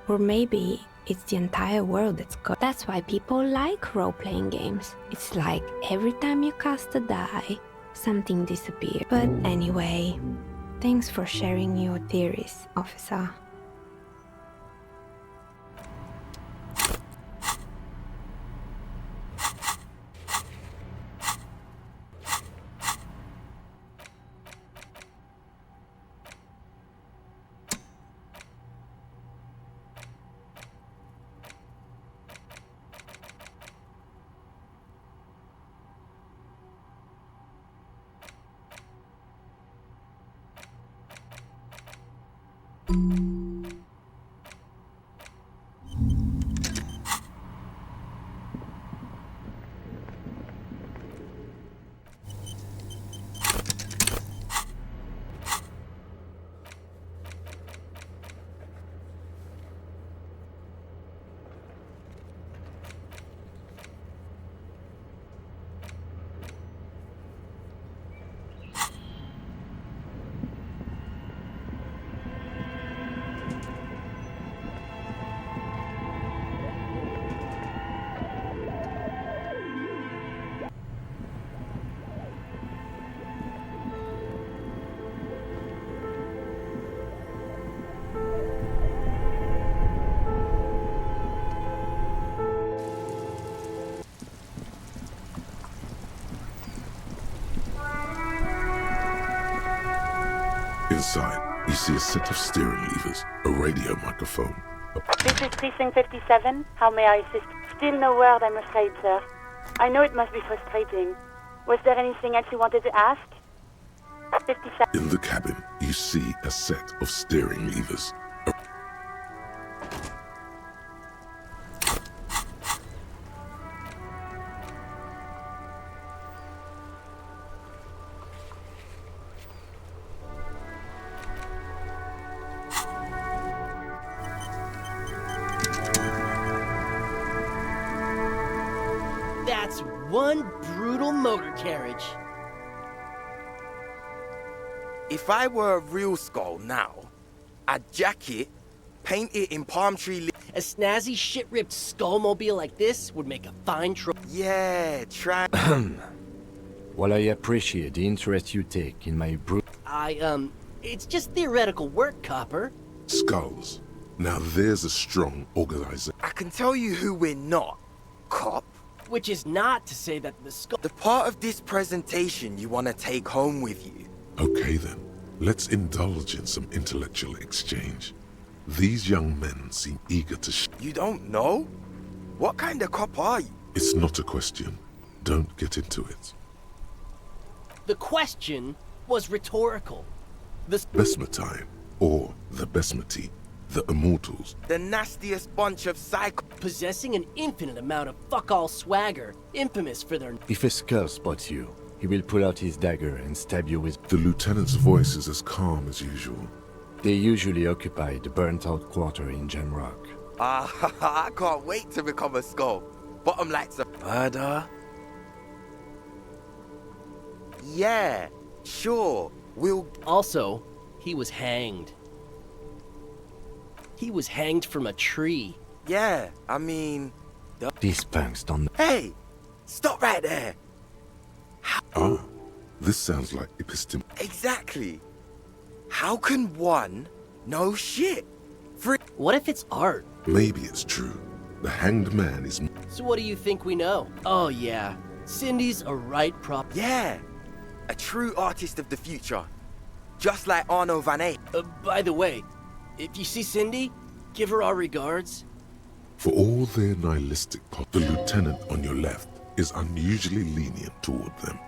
Or maybe it's the entire world that's got. That's why people like role-playing games. It's like every time you cast a die, something disappears. But anyway, thanks for sharing your theories, officer. Inside, you see a set of steering levers, a radio microphone. This is Precinct 57. How may I assist? Still no word, I'm afraid, sir. I know it must be frustrating. Was there anything else you wanted to ask? 57. In the cabin, you see a set of steering levers. That's one brutal motor carriage. If I were a real skull now, I'd jack it, paint it in palm tree A snazzy shit-ripped skullmobile like this would make a fine trophy. Yeah, try. While I appreciate the interest you take in my It's just theoretical work, Copper. Skulls. Now there's a strong organizer. I can tell you who we're not, cop. Which is not to say that the skull... The part of this presentation you want to take home with you. Okay then, let's indulge in some intellectual exchange. These young men seem eager to You don't know? What kind of cop are you? It's not a question. Don't get into it. The question was rhetorical. Besmatine, or the Besmati, the Immortals. The nastiest bunch of psycho... Possessing an infinite amount of fuck-all swagger, infamous for their... If a skull spots you, he will pull out his dagger and stab you with... The lieutenant's voice is as calm as usual. They usually occupy the burnt-out quarter in Jamrock. I can't wait to become a skull. Bottom light's a... Murder? Yeah, sure, we'll... Also, he was hanged. He was hanged from a tree. Yeah, I mean... These punks don't... Hey! Stop right there! Ah, this sounds like epistem... Exactly! How can one know shit? What if it's art? Maybe it's true. The hanged man is... So what do you think we know? Oh yeah, Cindy's a right prop... Yeah! A true artist of the future. Just like Arno van Eyck. By the way, if you see Cindy, give her our regards. For all their nihilistic the lieutenant on your left is unusually lenient toward them.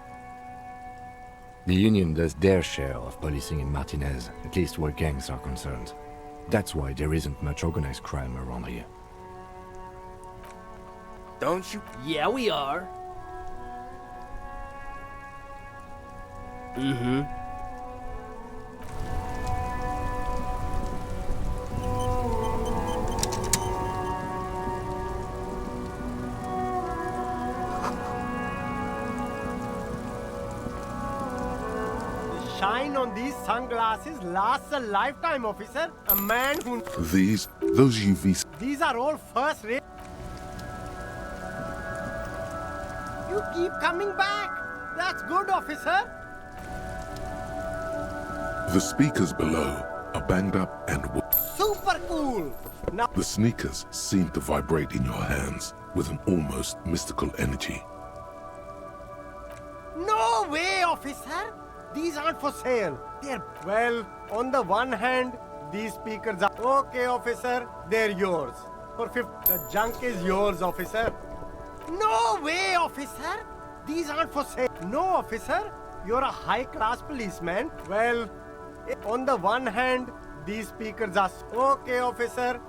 The Union does their share of policing in Martinez, at least where gangs are concerned. That's why there isn't much organized crime around here. Don't you? Yeah, we are. Mm-hmm. Shine on these sunglasses lasts a lifetime, officer. A man who... Those UV... These are all first rate. You keep coming back. That's good, officer. The speakers below are banged up and... Super cool. Now... The sneakers seem to vibrate in your hands with an almost mystical energy. No way, officer. These aren't for sale. They're, well, on the one hand, these speakers are... Okay, officer, they're yours. For 50... The junk is yours, officer. No way, officer. These aren't for sale. No, officer. You're a high-class policeman. Well, on the one hand, these speakers are... Okay, officer.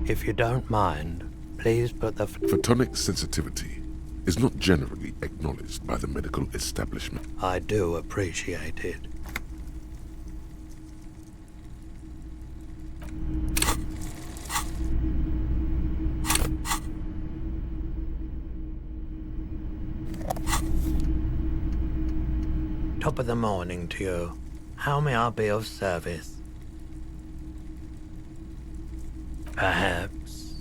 If you don't mind, please put the... Photonic sensitivity is not generally acknowledged by the medical establishment. I do appreciate it. Top of the morning to you. How may I be of service? Perhaps.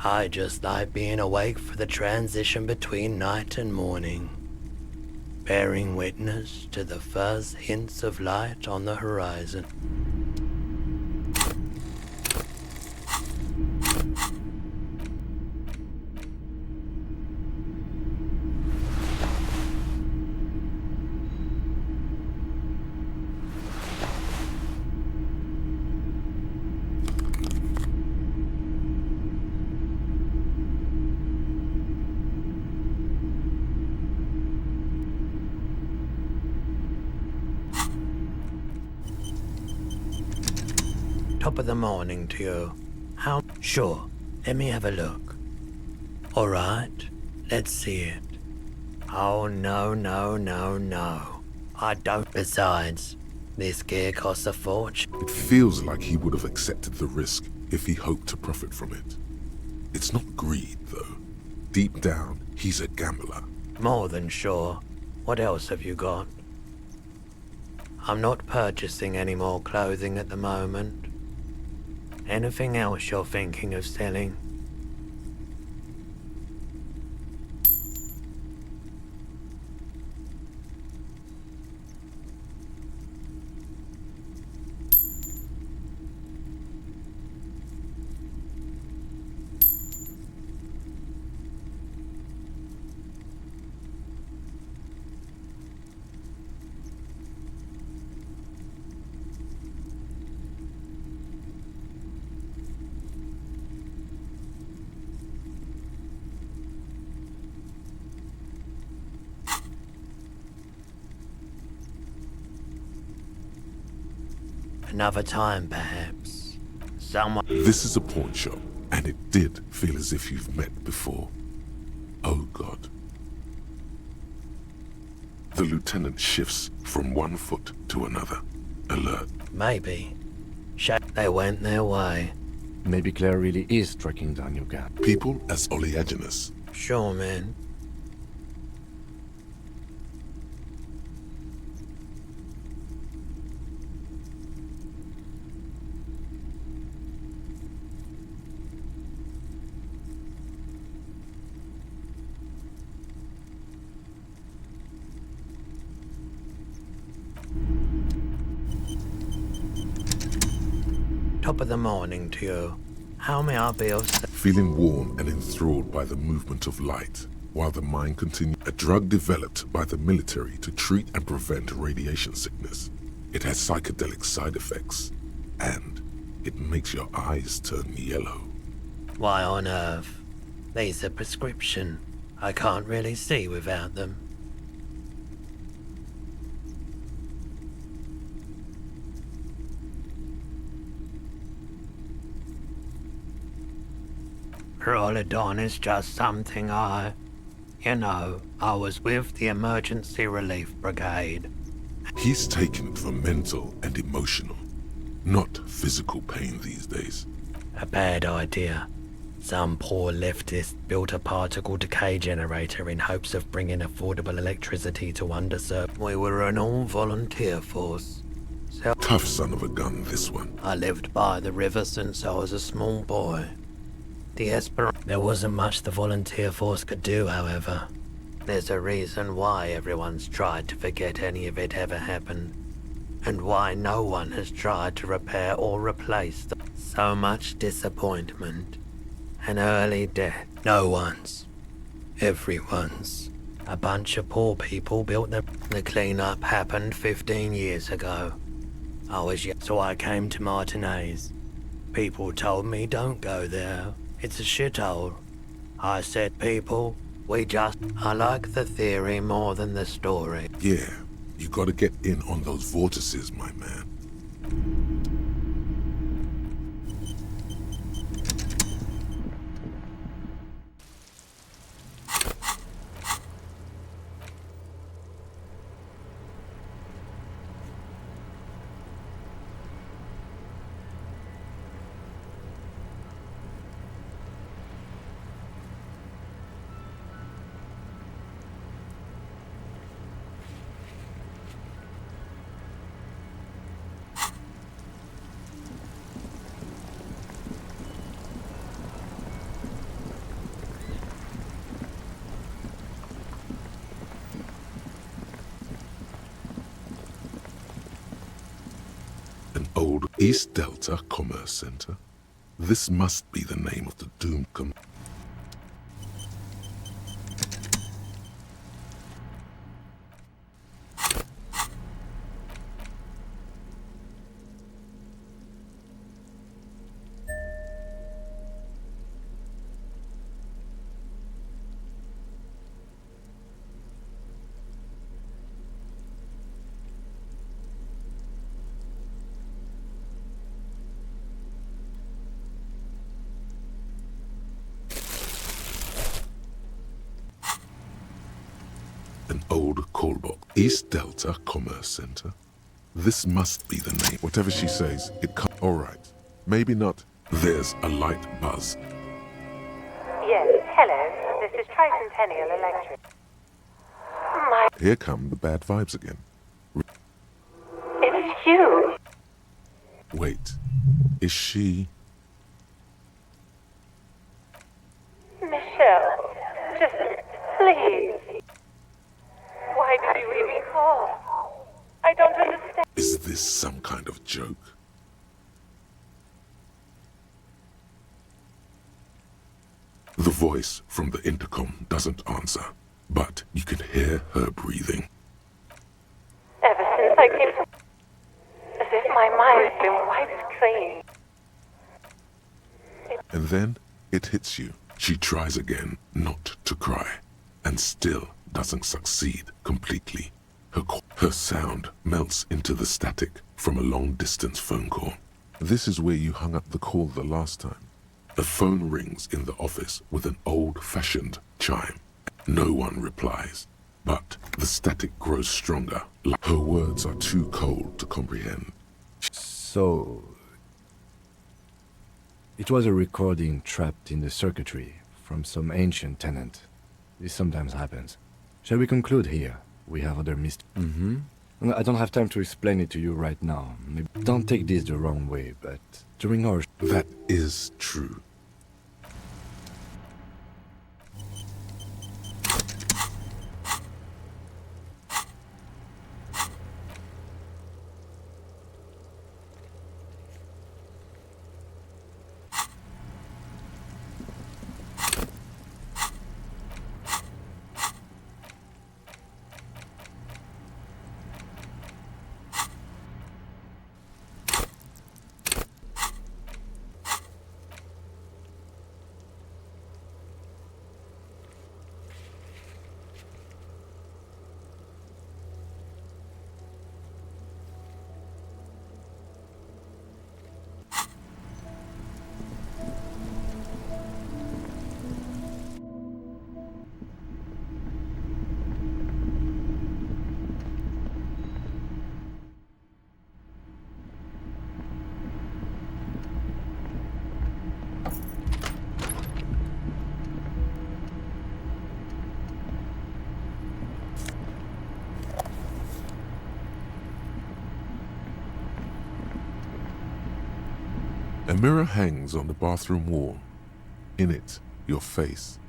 I just like being awake for the transition between night and morning, bearing witness to the first hints of light on the horizon. Top of the morning to you. How? Sure, let me have a look. Alright, let's see it. Oh, no, no, no, no. I don't. Besides, this gear costs a fortune. It feels like he would have accepted the risk if he hoped to profit from it. It's not greed, though. Deep down, he's a gambler. More than sure. What else have you got? I'm not purchasing any more clothing at the moment. Anything else you're thinking of selling? Another time, perhaps. Someone... This is a pawn shop, and it did feel as if you've met before. Oh, God. The lieutenant shifts from one foot to another. Alert. Maybe. They went their way. Maybe Claire really is tracking down your guy. People as oleaginous. Sure, man. Top of the morning to you. How may I be of service? Feeling warm and enthralled by the movement of light, while the mind continues. A drug developed by the military to treat and prevent radiation sickness. It has psychedelic side effects, and it makes your eyes turn yellow. Why on earth? These are prescription. I can't really see without them. Rolodon is just something I was with the Emergency Relief Brigade. He's taken it for mental and emotional, not physical pain these days. A bad idea. Some poor leftist built a particle decay generator in hopes of bringing affordable electricity to underserved. We were an all-volunteer force. Tough son of a gun, this one. I lived by the river since I was a small boy. There wasn't much the volunteer force could do, however. There's a reason why everyone's tried to forget any of it ever happened, and why no one has tried to repair or replace them. So much disappointment, an early death. No one's. Everyone's. A bunch of poor people built the cleanup happened 15 years ago. I was young, so I came to Martinez. People told me don't go there. It's a shithole. I said, people, I like the theory more than the story. Yeah, you gotta get in on those vortices, my man. old East Delta Commerce Center. This must be the name of the doomed an old call box. East Delta Commerce Center. This must be the name. Whatever she says, it can't. All right. Maybe not. There's a light buzz. Yes, hello. This is Tricentennial Electric. Here come the bad vibes again. It's you. Wait. Is she... Michelle, just please. Why did you even call? I don't understand. Is this some kind of joke? The voice from the intercom doesn't answer, but you can hear her breathing. Ever since I came to... As if my mind's been wiped clean. And then it hits you. She tries again not to cry, and still doesn't succeed completely. Her sound melts into the static from a long-distance phone call. This is where you hung up the call the last time. A phone rings in the office with an old-fashioned chime. No one replies, but the static grows stronger. Her words are too cold to comprehend. So... it was a recording trapped in the circuitry from some ancient tenant. This sometimes happens. Shall we conclude here? We have other I don't have time to explain it to you right now. Maybe don't take this the wrong way, but during our... That is true. A mirror hangs on the bathroom wall. In it, your face.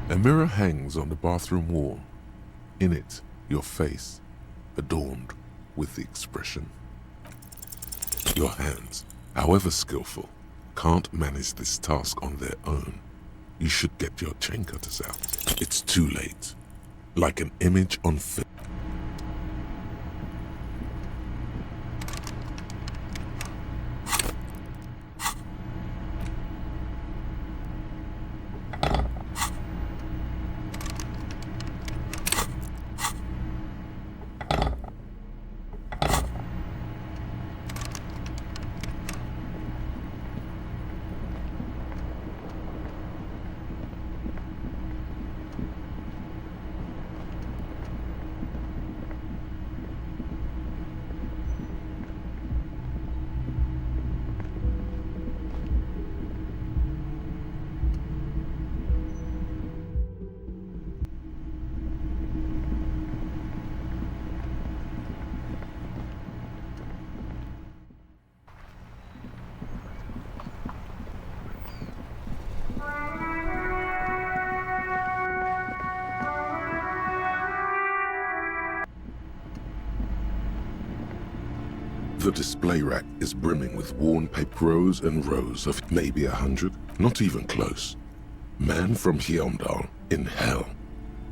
A mirror hangs on the bathroom wall. In it, your face, adorned with the expression. Your hands, however skillful, can't manage this task on their own. You should get your chain cutters out. It's too late. Like an image on film. The display rack is brimming with worn paper, rows and rows of maybe 100, not even close. Man from Heimdall in hell.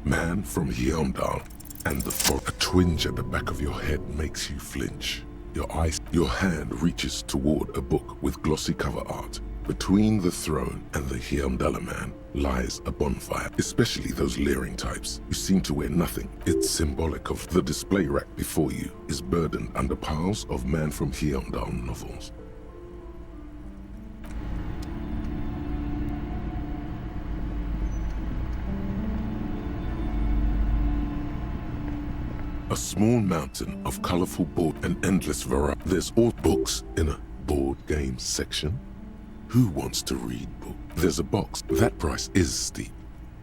Man from Heimdall and the fog. A twinge at the back of your head makes you flinch. Your hand reaches toward a book with glossy cover art. Between the throne and the Heimdall man lies a bonfire, especially those leering types who seem to wear nothing. It's symbolic of the display rack before you is burdened under piles of Man from Heimdall novels. A small mountain of colorful board and endless variety. There's all books in a board game section. Who wants to read books? There's a box. That price is steep.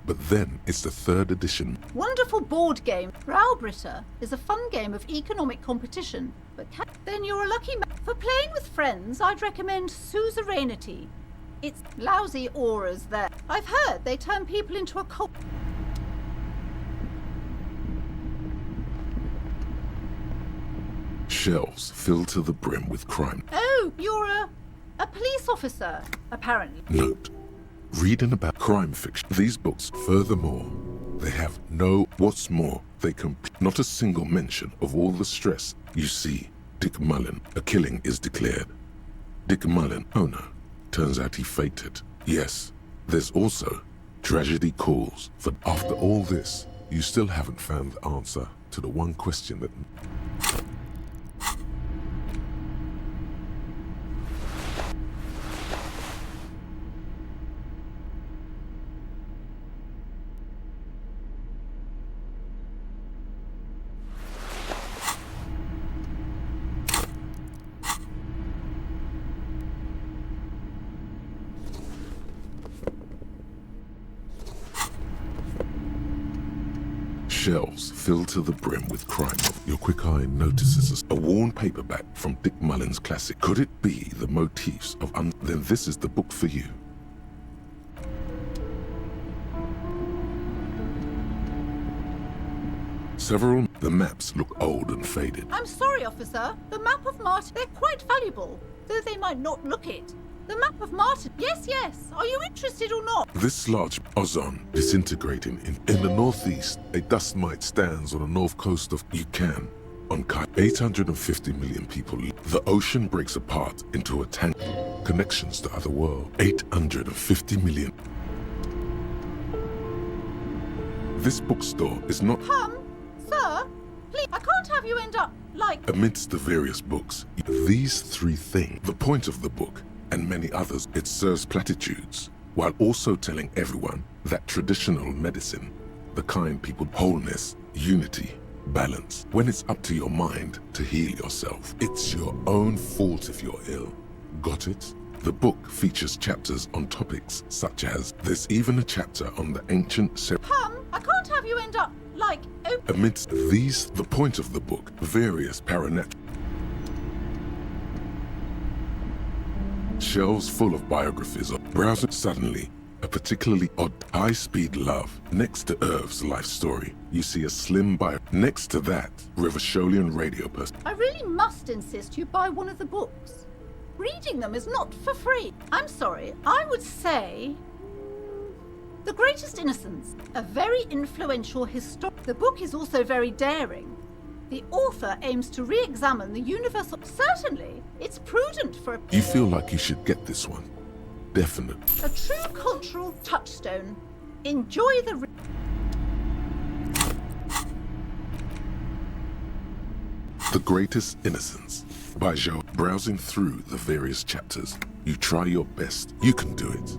But then it's the 3rd edition. Wonderful board game. Browbritter is a fun game of economic competition. But then you're a lucky man. For playing with friends, I'd recommend Suzerainty. It's lousy auras there. I've heard they turn people into a cult. Shelves filled to the brim with crime. Oh, you're a police officer, apparently. Note, reading about crime fiction. These books, furthermore, they have no, what's more, they not a single mention of all the stress. You see, Dick Mullen, a killing is declared. Dick Mullen, oh no, turns out he faked it. Yes, there's also tragedy calls. For after all this, you still haven't found the answer to the one question that... Shelves filled to the brim with crime. Your quick eye notices a worn paperback from Dick Mullen's classic. Could it be the motifs of then this is the book for you. The maps look old and faded. I'm sorry, officer. The map of Martin, they're quite valuable, though they might not look it. The map of Martin. Yes, yes. Are you interested or not? This large ozone disintegrating in the northeast. A dust mite stands on the north coast of Yukon. On 850 million people. The ocean breaks apart into a tank. Connections to other worlds. 850 million. This bookstore is not... Sir, please, I can't have you end up like... Amidst the various books, these 3 things, the point of the book, and many others, it serves platitudes, while also telling everyone that traditional medicine, the kind people, wholeness, unity, balance, when it's up to your mind to heal yourself, it's your own fault if you're ill. Got it? The book features chapters on topics such as, there's even a chapter on the ancient... I can't have you end up like... Amidst these, the point of the book, various paranatural... Shelves full of biographies of browsing. Suddenly, a particularly odd high-speed love. Next to Irv's life story, you see a slim bio. Next to that, Rivasholian radio person. I really must insist you buy one of the books. Reading them is not for free. I'm sorry, I would say... The Greatest Innocence, a very influential historian. The book is also very daring. The author aims to re-examine the universal... Certainly, it's prudent for a... You feel like you should get this one. Definite. A true cultural touchstone. Enjoy the... The Greatest Innocence by Joe. Browsing through the various chapters, you try your best. You can do it.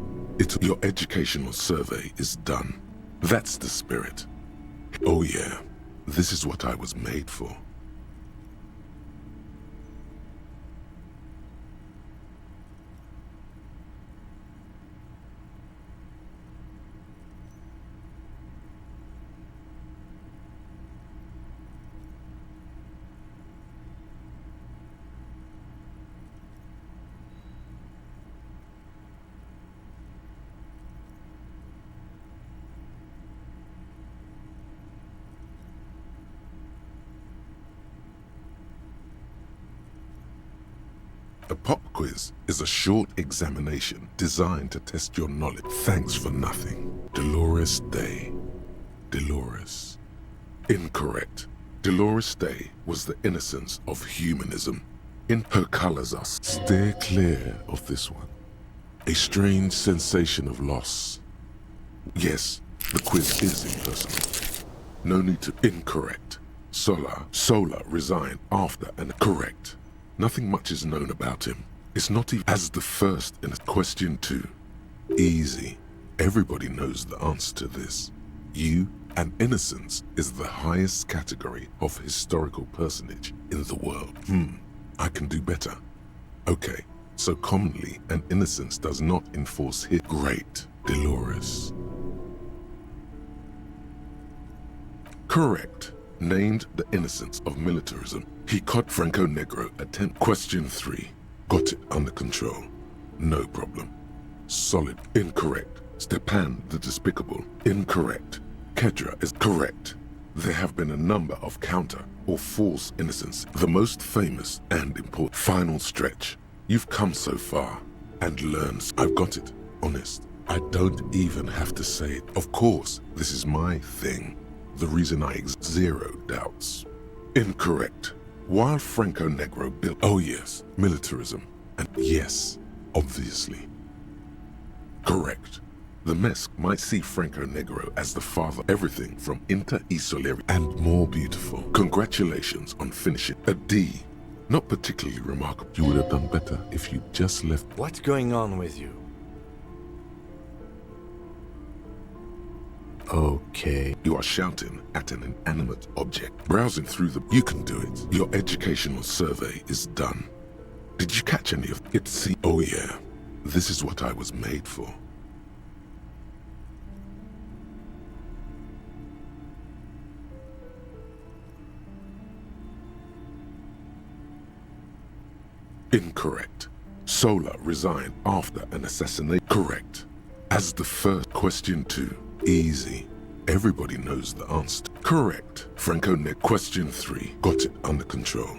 Your educational survey is done. That's the spirit. Oh yeah, this is what I was made for. A pop quiz is a short examination designed to test your knowledge. Thanks for nothing. Dolores Day. Dolores. Incorrect. Dolores Day was the innocence of humanism. In her colors are steer clear of this one. A strange sensation of loss. Yes, the quiz is impersonal. No need to incorrect. Sola resigned after and correct. Nothing much is known about him. It's not even as the first in question 2. Easy. Everybody knows the answer to this. You and innocence is the highest category of historical personage in the world. I can do better. Okay, so commonly an innocence does not enforce his great Dolores. Correct. Named the innocence of militarism. He caught Franco Negro attempt. Question 3. Got it under control. No problem. Solid. Incorrect. Stepan the Despicable. Incorrect. Kedra is correct. There have been a number of counter or false innocents. The most famous and important final stretch. You've come so far and learned. I've got it. Honest. I don't even have to say it. Of course, this is my thing. The reason I zero doubts. Incorrect. While Franco Negro built, oh yes, militarism, and yes, obviously. Correct. The mess might see Franco Negro as the father, everything from Inter y Soleri and more beautiful. Congratulations on finishing a D. Not particularly remarkable. You would have done better if you just left. What's going on with you? Okay. You are shouting at an inanimate object. Browsing through the... You can do it. Your educational survey is done. Did you catch any of it? See, oh yeah. This is what I was made for. Incorrect. Sola resigned after an assassination. Correct. As the first question 2. Easy. Everybody knows the answer. Correct. Franco Neck. Question 3. Got it under control.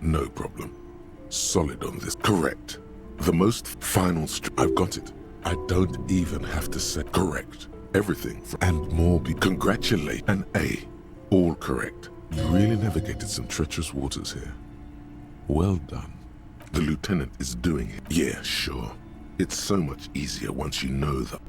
No problem. Solid on this. Correct. The most final I've got it. I don't even have to say correct. Everything and more be congratulate an A. All correct. You really navigated some treacherous waters here. Well done. The lieutenant is doing it. Yeah, sure. It's so much easier once you know that.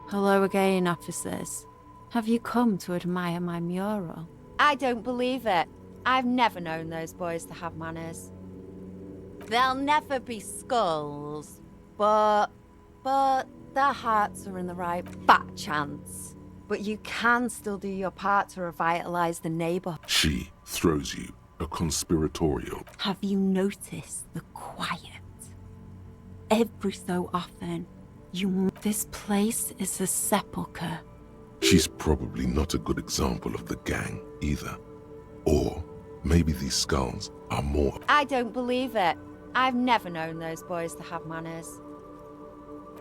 Hello again, officers. Have you come to admire my mural? I don't believe it. I've never known those boys to have manners. They'll never be skulls, but their hearts are in the right fat chance. But you can still do your part to revitalize the neighborhood. She throws you a conspiratorial. Have you noticed the quiet? Every so often, this place is a sepulcher. She's probably not a good example of the gang either. Or maybe these skulls are more. I don't believe it. I've never known those boys to have manners.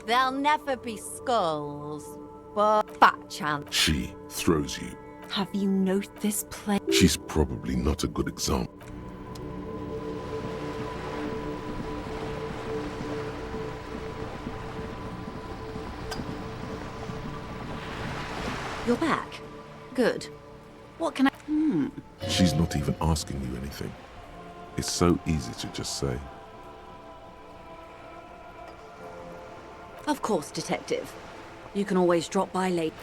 They'll never be skulls, but fat chance. She throws you. Have you noted this place? She's probably not a good example. You're back. Good. What can I... She's not even asking you anything. It's so easy to just say. Of course, Detective. You can always drop by late.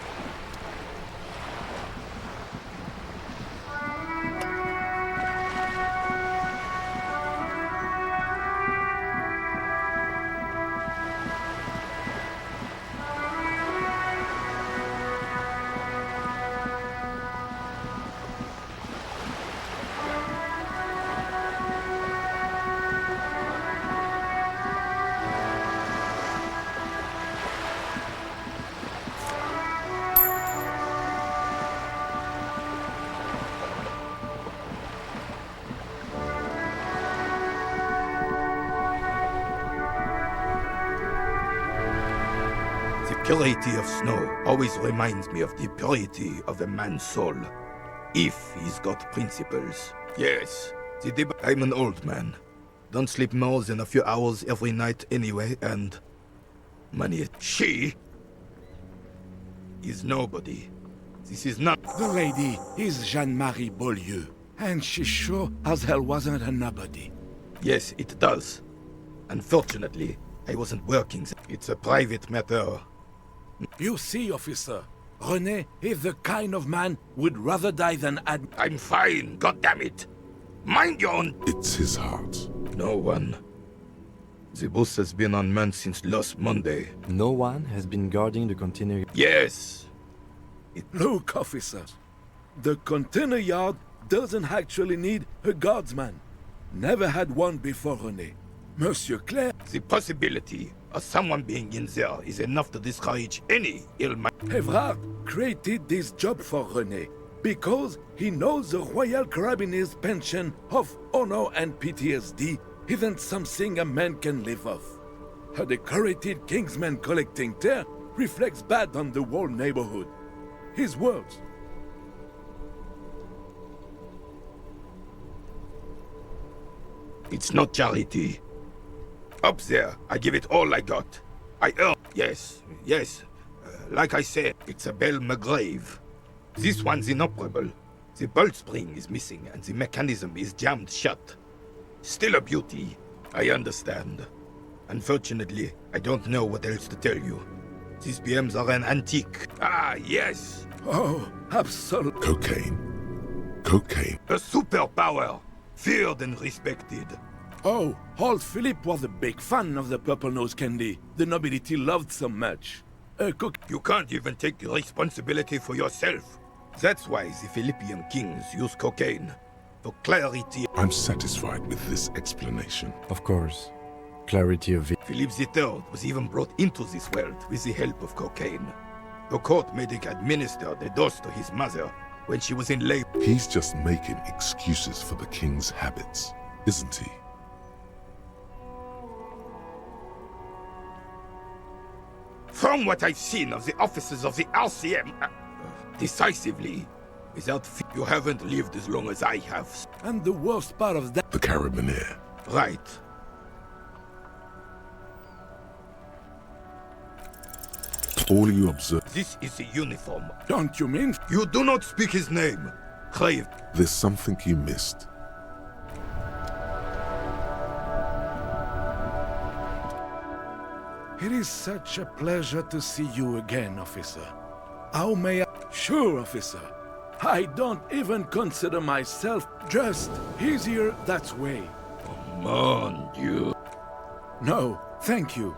The purity of snow always reminds me of the purity of a man's soul. If he's got principles. Yes, I'm an old man. Don't sleep more than a few hours every night anyway, and... money. She... is nobody. This is not... The lady is Jeanne-Marie Beaulieu, and she sure as hell wasn't a nobody. Yes, it does. Unfortunately, I wasn't working. It's a private matter. You see, officer, René is the kind of man would rather die than I'm fine, goddammit! Mind your own... It's his heart. No one. The bus has been unmanned since last Monday. No one has been guarding the container. Yes! Look, officer, the container yard doesn't actually need a guardsman. Never had one before René. Monsieur Claire... The possibility of someone being in there is enough to discourage any ill-mind... Evrard created this job for René because he knows the Royal Carabiniers' pension of honor and PTSD isn't something a man can live off. A decorated kingsman collecting tear reflects bad on the whole neighborhood. His words. It's not charity. Up there, I give it all I got. I earn. Yes. Like I said, it's a Belle McGrave. This one's inoperable. The bolt spring is missing and the mechanism is jammed shut. Still a beauty, I understand. Unfortunately, I don't know what else to tell you. These BMs are an antique. Ah, yes. Oh, absolutely. Cocaine. A superpower. Feared and respected. Oh, old Philip was a big fan of the purple nose candy the nobility loved so much. You can't even take responsibility for yourself. That's why the Philippian kings use cocaine. For clarity. I'm satisfied with this explanation. Of course. Clarity of it. Philip III was even brought into this world with the help of cocaine. The court made him administer the dose to his mother when she was in labor. He's just making excuses for the king's habits, isn't he? From what I've seen of the officers of the RCM, decisively, without you haven't lived as long as I have. And the worst part of that... The Carabinier. Right. All you observe... This is the uniform. Don't you mean... You do not speak his name. Crave. There's something you missed. It is such a pleasure to see you again, officer. How may I... Sure, officer. I don't even consider myself just easier that way. Come on, you... No, thank you.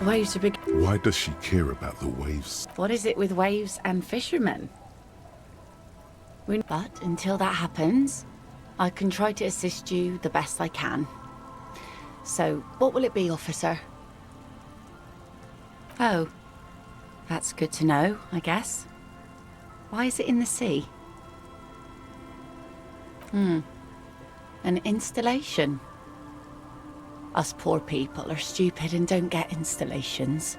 Waves are big. Why does she care about the waves? What is it with waves and fishermen? But until that happens, I can try to assist you the best I can. So, what will it be, officer? Oh, that's good to know, I guess. Why is it in the sea? An installation. Us poor people are stupid and don't get installations.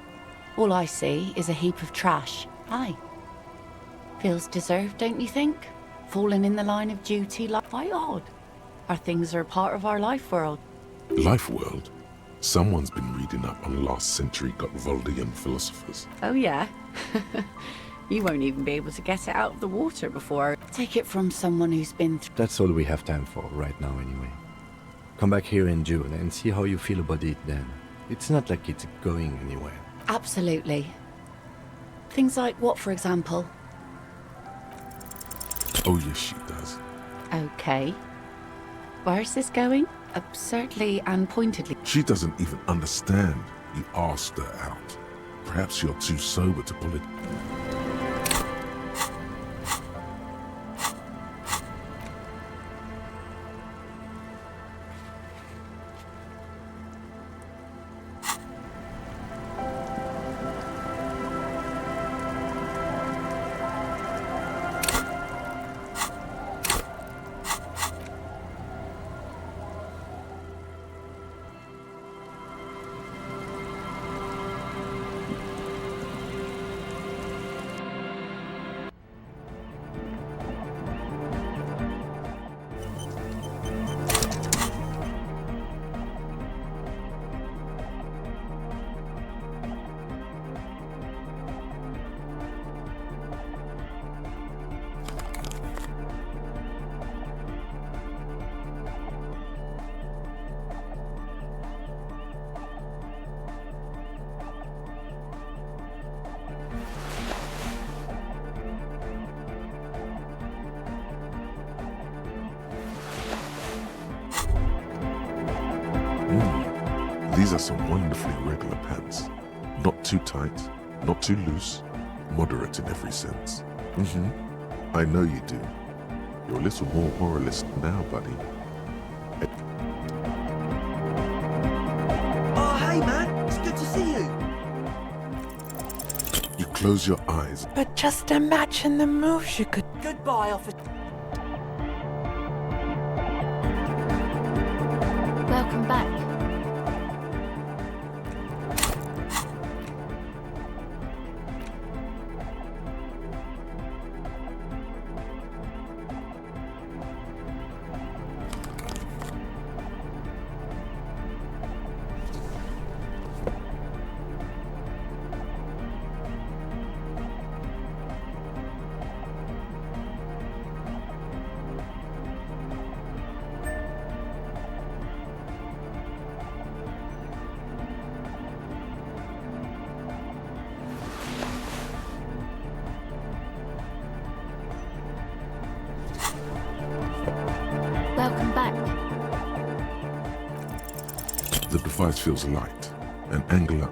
All I see is a heap of trash. Aye. Feels deserved, don't you think? Falling in the line of duty like quite odd. Our things are a part of our life world. Life world? Someone's been reading up on last century Gotvaldian philosophers. Oh yeah? You won't even be able to get it out of the water before. Take it from someone who's been through. That's all we have time for right now anyway. Come back here in June and see how you feel about it then. It's not like it's going anywhere. Absolutely. Things like what, for example? Oh yes, she does. Okay. Where's this going? Absurdly and pointedly. She doesn't even understand. You asked her out. Perhaps you're too sober to pull it. These are some wonderfully regular pants. Not too tight, not too loose, moderate in every sense. I know you do. You're a little more moralist now, buddy. Oh, hey, man. It's good to see you. You close your eyes. But just imagine the moves you could... Goodbye, officer. Welcome back. Welcome back. The device feels light, an angular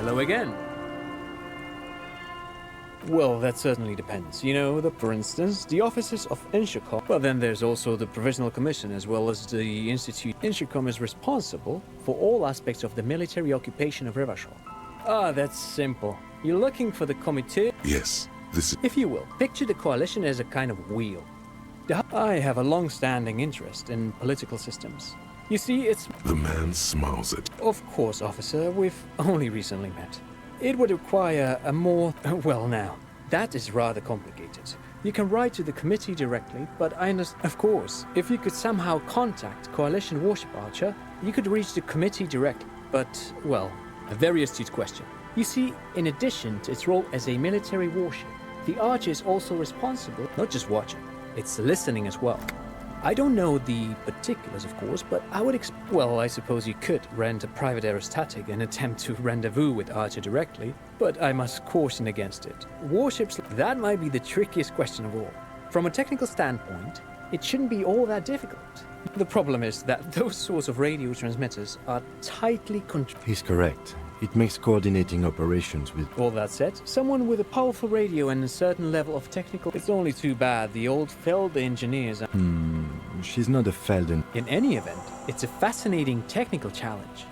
Hello again. Well, that certainly depends. You know, for instance, the offices of Inchicom. Well, then there's also the Provisional Commission as well as the Institute. Inchicom is responsible for all aspects of the military occupation of Rivashol. Ah, that's simple. You're looking for the committee? Yes, this is... If you will, picture the coalition as a kind of wheel. I have a long-standing interest in political systems. You see, it's... The man smiles at... Of course, officer, we've only recently met. It would require a more... Well, now, that is rather complicated. You can write to the committee directly, but I understand... Of course, if you could somehow contact Coalition Warship Archer, you could reach the committee directly. But, well, a very astute question. You see, in addition to its role as a military warship, the Archer is also responsible, not just watching, it's listening as well. I don't know the particulars, of course, but I would well, I suppose you could rent a private aerostatic and attempt to rendezvous with Archer directly, but I must caution against it. Warships, that might be the trickiest question of all. From a technical standpoint, it shouldn't be all that difficult. The problem is that those sorts of radio transmitters are tightly controlled. He's correct. It makes coordinating operations with... All that said, someone with a powerful radio and a certain level of technical... It's only too bad the old Feld engineers are... She's not a Felden. In any event, it's a fascinating technical challenge.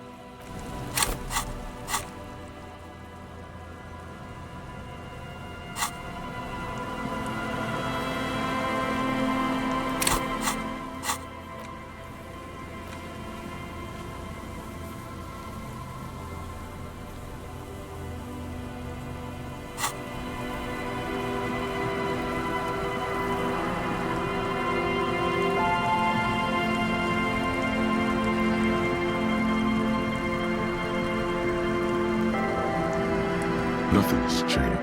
Nothing's changed.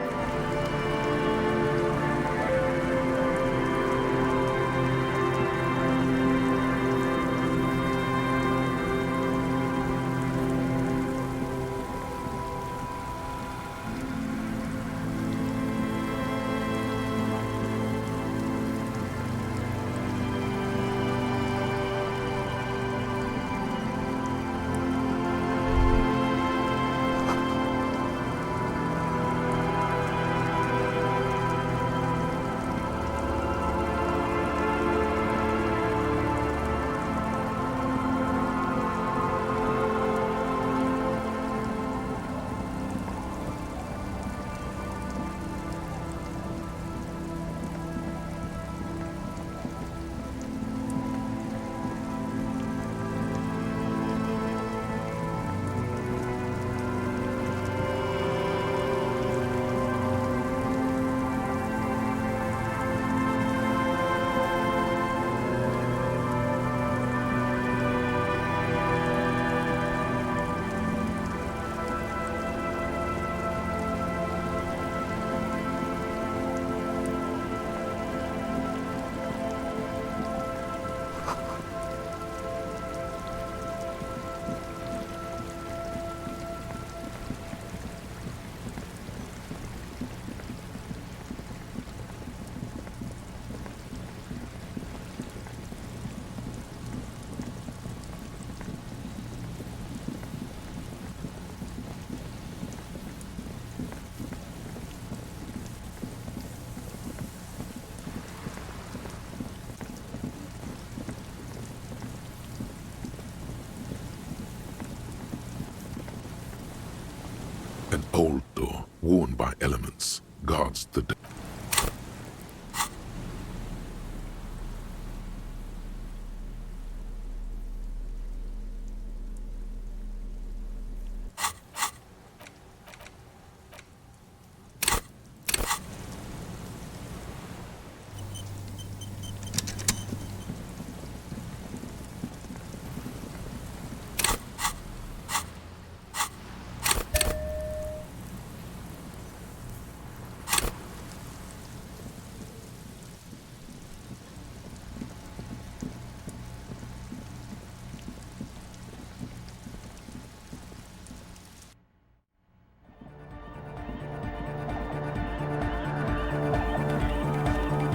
An old door, worn by elements, guards the...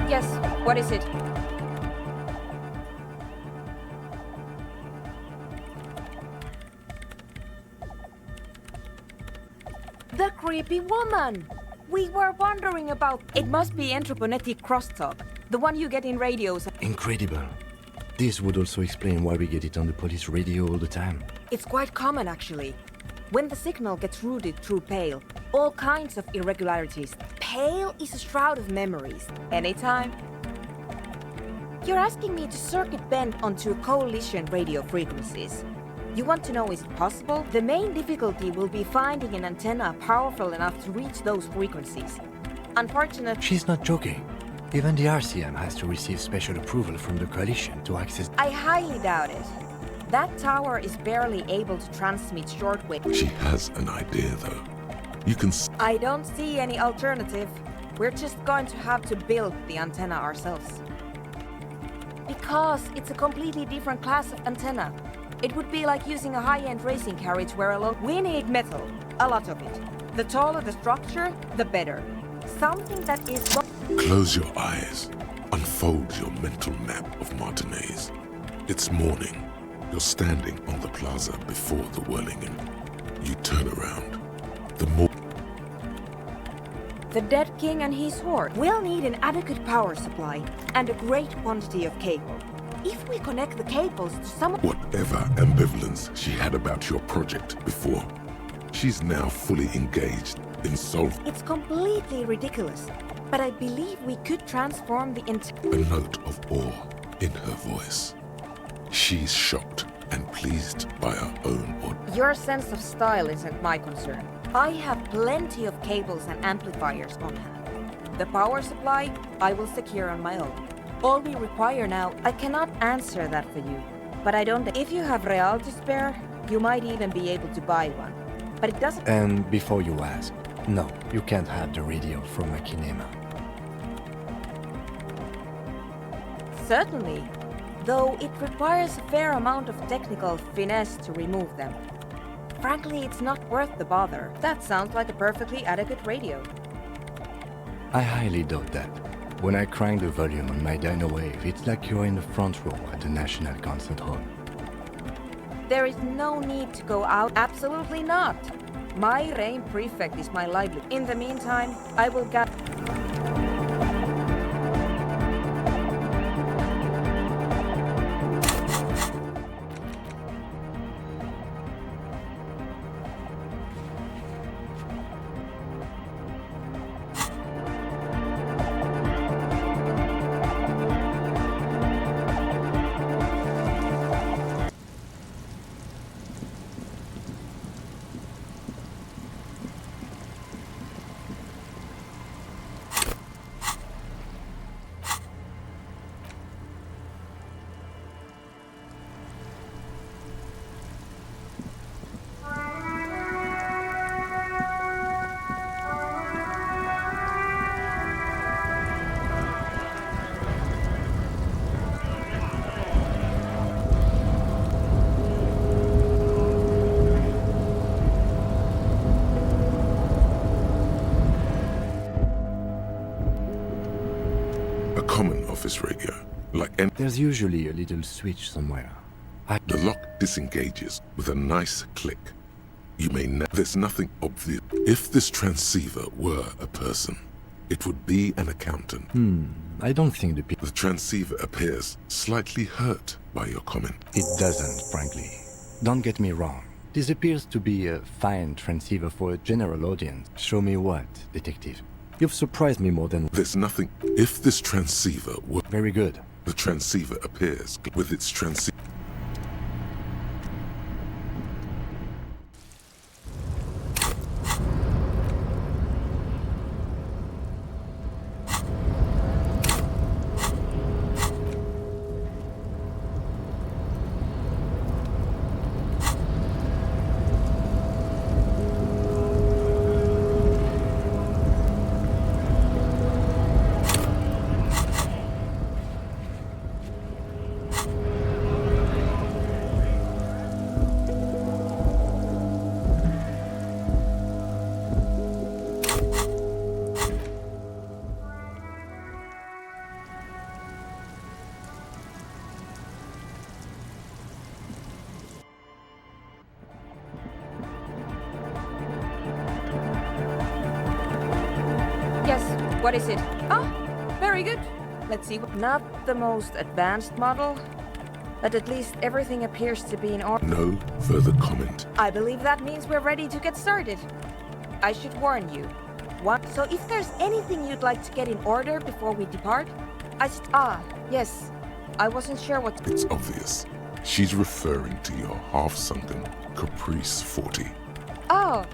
Yes, what is it? The creepy woman! We were wondering about... It must be anthroponetic crosstalk. The one you get in radios. Incredible. This would also explain why we get it on the police radio all the time. It's quite common, actually. When the signal gets routed through Pale, all kinds of irregularities. Pale is a shroud of memories. Anytime. You're asking me to circuit bend onto coalition radio frequencies. You want to know, is it possible? The main difficulty will be finding an antenna powerful enough to reach those frequencies. Unfortunately... She's not joking. Even the RCM has to receive special approval from the coalition to access... I highly doubt it. That tower is barely able to transmit shortwave. She has an idea, though. You can... I don't see any alternative. We're just going to have to build the antenna ourselves. Because it's a completely different class of antenna. It would be like using a high-end racing carriage where we need metal, a lot of it. The taller the structure, the better. Something that is... Close your eyes. Unfold your mental map of Martinez. It's morning. You're standing on the plaza before the Whirlingen. You turn around. The Dead King and his horde will need an adequate power supply and a great quantity of cable. If we connect the cables to some... Whatever ambivalence she had about your project before, she's now fully engaged in solving... It's completely ridiculous, but I believe we could transform the A note of awe in her voice. She's shocked and pleased by her own order. Your sense of style isn't my concern. I have plenty of cables and amplifiers on hand. The power supply, I will secure on my own. All we require now, I cannot answer that for you. But I don't... If you have real to spare, you might even be able to buy one. But it doesn't... And before you ask, no, you can't have the radio from my kinema. Certainly. Though it requires a fair amount of technical finesse to remove them. Frankly, it's not worth the bother. That sounds like a perfectly adequate radio. I highly doubt that. When I crank the volume on my dyno wave, it's like you're in the front row at the National Concert Hall. There is no need to go out. Absolutely not. My reign prefect is my livelihood. In the meantime, I will get... Office radio, like any... There's usually a little switch somewhere. The lock disengages with a nice click. You may there's nothing obvious. If this transceiver were a person, it would be an accountant. I don't think the transceiver appears slightly hurt by your comment. It doesn't, frankly. Don't get me wrong. This appears to be a fine transceiver for a general audience. Show me what, detective? You've surprised me more than... There's nothing... If this transceiver were... Very good. The transceiver appears with its transceiver... Yes, what is it? Oh, very good. Let's see. Not the most advanced model, but at least everything appears to be in order. No further comment. I believe that means we're ready to get started. I should warn you. So if there's anything you'd like to get in order before we depart, yes. I wasn't sure what... It's obvious. She's referring to your half-sunken Caprice 40. Oh,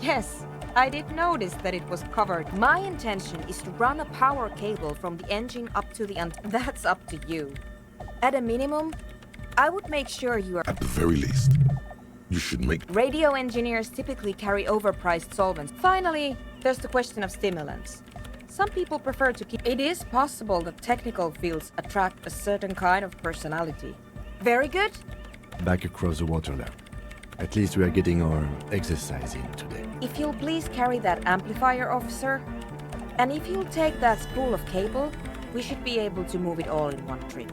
yes. I did notice that it was covered. My intention is to run a power cable from the engine up to the That's up to you. At a minimum, I would make sure you are... At the very least, you should make... Radio engineers typically carry overpriced solvents. Finally, there's the question of stimulants. Some people prefer to keep... It is possible that technical fields attract a certain kind of personality. Very good. Back across the water now. At least we are getting our exercise in today. If you'll please carry that amplifier, officer. And if you'll take that spool of cable, we should be able to move it all in one trip.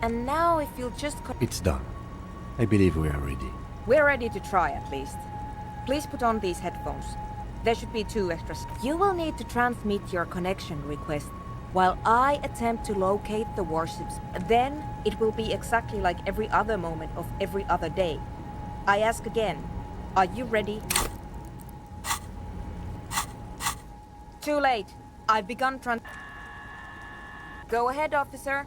And now if you'll just... It's done. I believe we are ready. We're ready to try at least. Please put on these headphones. There should be 2 extras. You will need to transmit your connection request while I attempt to locate the warships. Then it will be exactly like every other moment of every other day. I ask again, are you ready? Too late. I've begun Go ahead, officer.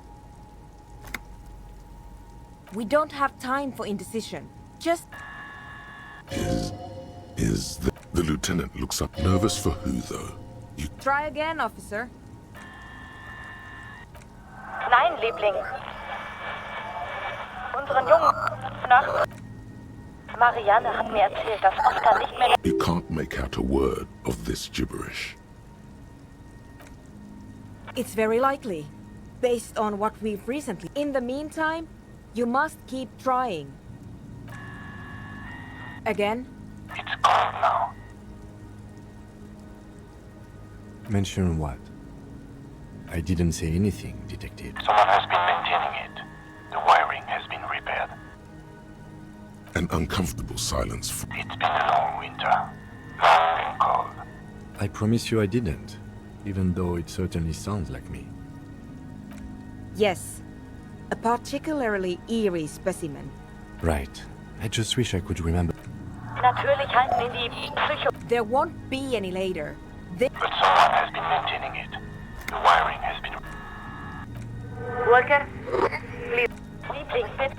We don't have time for indecision. Just... The lieutenant looks up. Nervous for who, though? You... Try again, officer. Nein, Liebling. Unseren Jungen... Na? Marianne hat mir erzählt, dass Oscar nicht mehr... You can't make out a word of this gibberish. It's very likely, based on what we've recently... In the meantime, you must keep trying. Again? It's gone now. Mention what? I didn't say anything, Detective. Someone has been maintaining it. The wiring has been repaired. An uncomfortable silence. It's been a long winter. Long and cold. I promise you I didn't, even though it certainly sounds like me. Yes. A particularly eerie specimen. Right. I just wish I could remember. Natürlich halten ihn die Psycho... There won't be any later. But someone has been maintaining it. The wiring has been... Walker, please. Liebling, fit.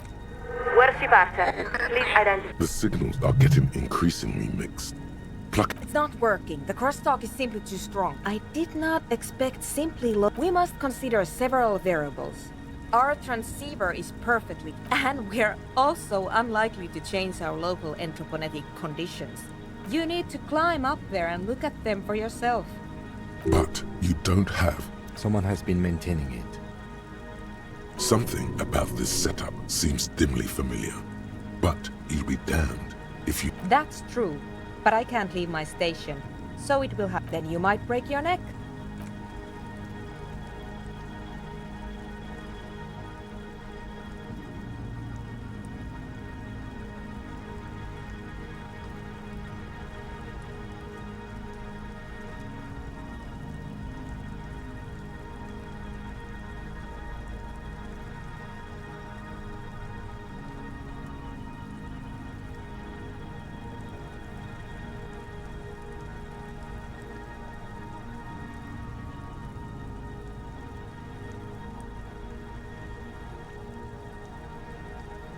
Where's the parcel? Please identify. The signals are getting increasingly mixed. It's not working. The crosstalk is simply too strong. I did not expect simply We must consider several variables. Our transceiver is perfectly... And we're also unlikely to change our local anthroponetic conditions. You need to climb up there and look at them for yourself. But you don't have... Someone has been maintaining it. Something about this setup seems dimly familiar. But you'll be damned if you... That's true. But I can't leave my station. So it will happen. Then you might break your neck.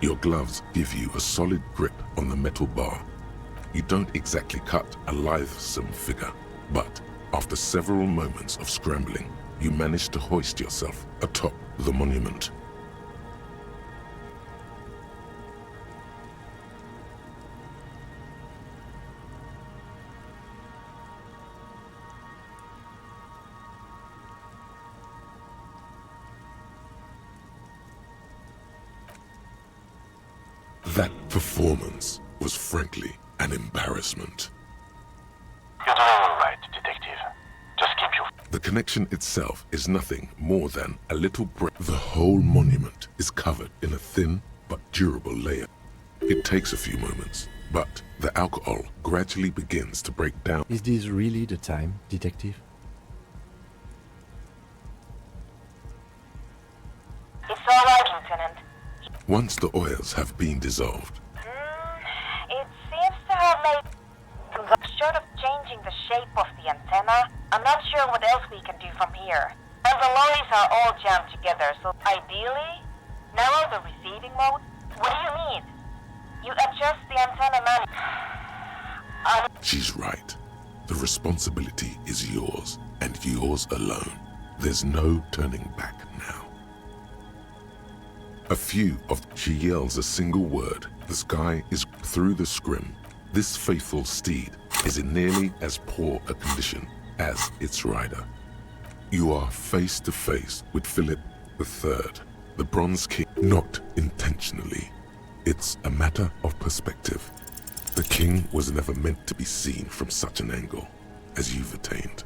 Your gloves give you a solid grip on the metal bar. You don't exactly cut a lithesome figure, but after several moments of scrambling, you manage to hoist yourself atop the monument. That performance was frankly an embarrassment. You're doing all right, Detective. Just keep your... The connection itself is nothing more than a little break. The whole monument is covered in a thin but durable layer. It takes a few moments, but the alcohol gradually begins to break down. Is this really the time, Detective? It's all right, Lieutenant. Once the oils have been dissolved, It seems to have made... Short of changing the shape of the antenna, I'm not sure what else we can do from here. And the lorries are all jammed together, so ideally, narrow the receiving mode? What do you mean? You adjust the antenna manually. she's right. The responsibility is yours, and yours alone. There's no turning back now. She yells a single word. The sky is through the scrim. This faithful steed is in nearly as poor a condition as its rider. You are face to face with Philip III, the Bronze King, not intentionally. It's a matter of perspective. The king was never meant to be seen from such an angle as you've attained.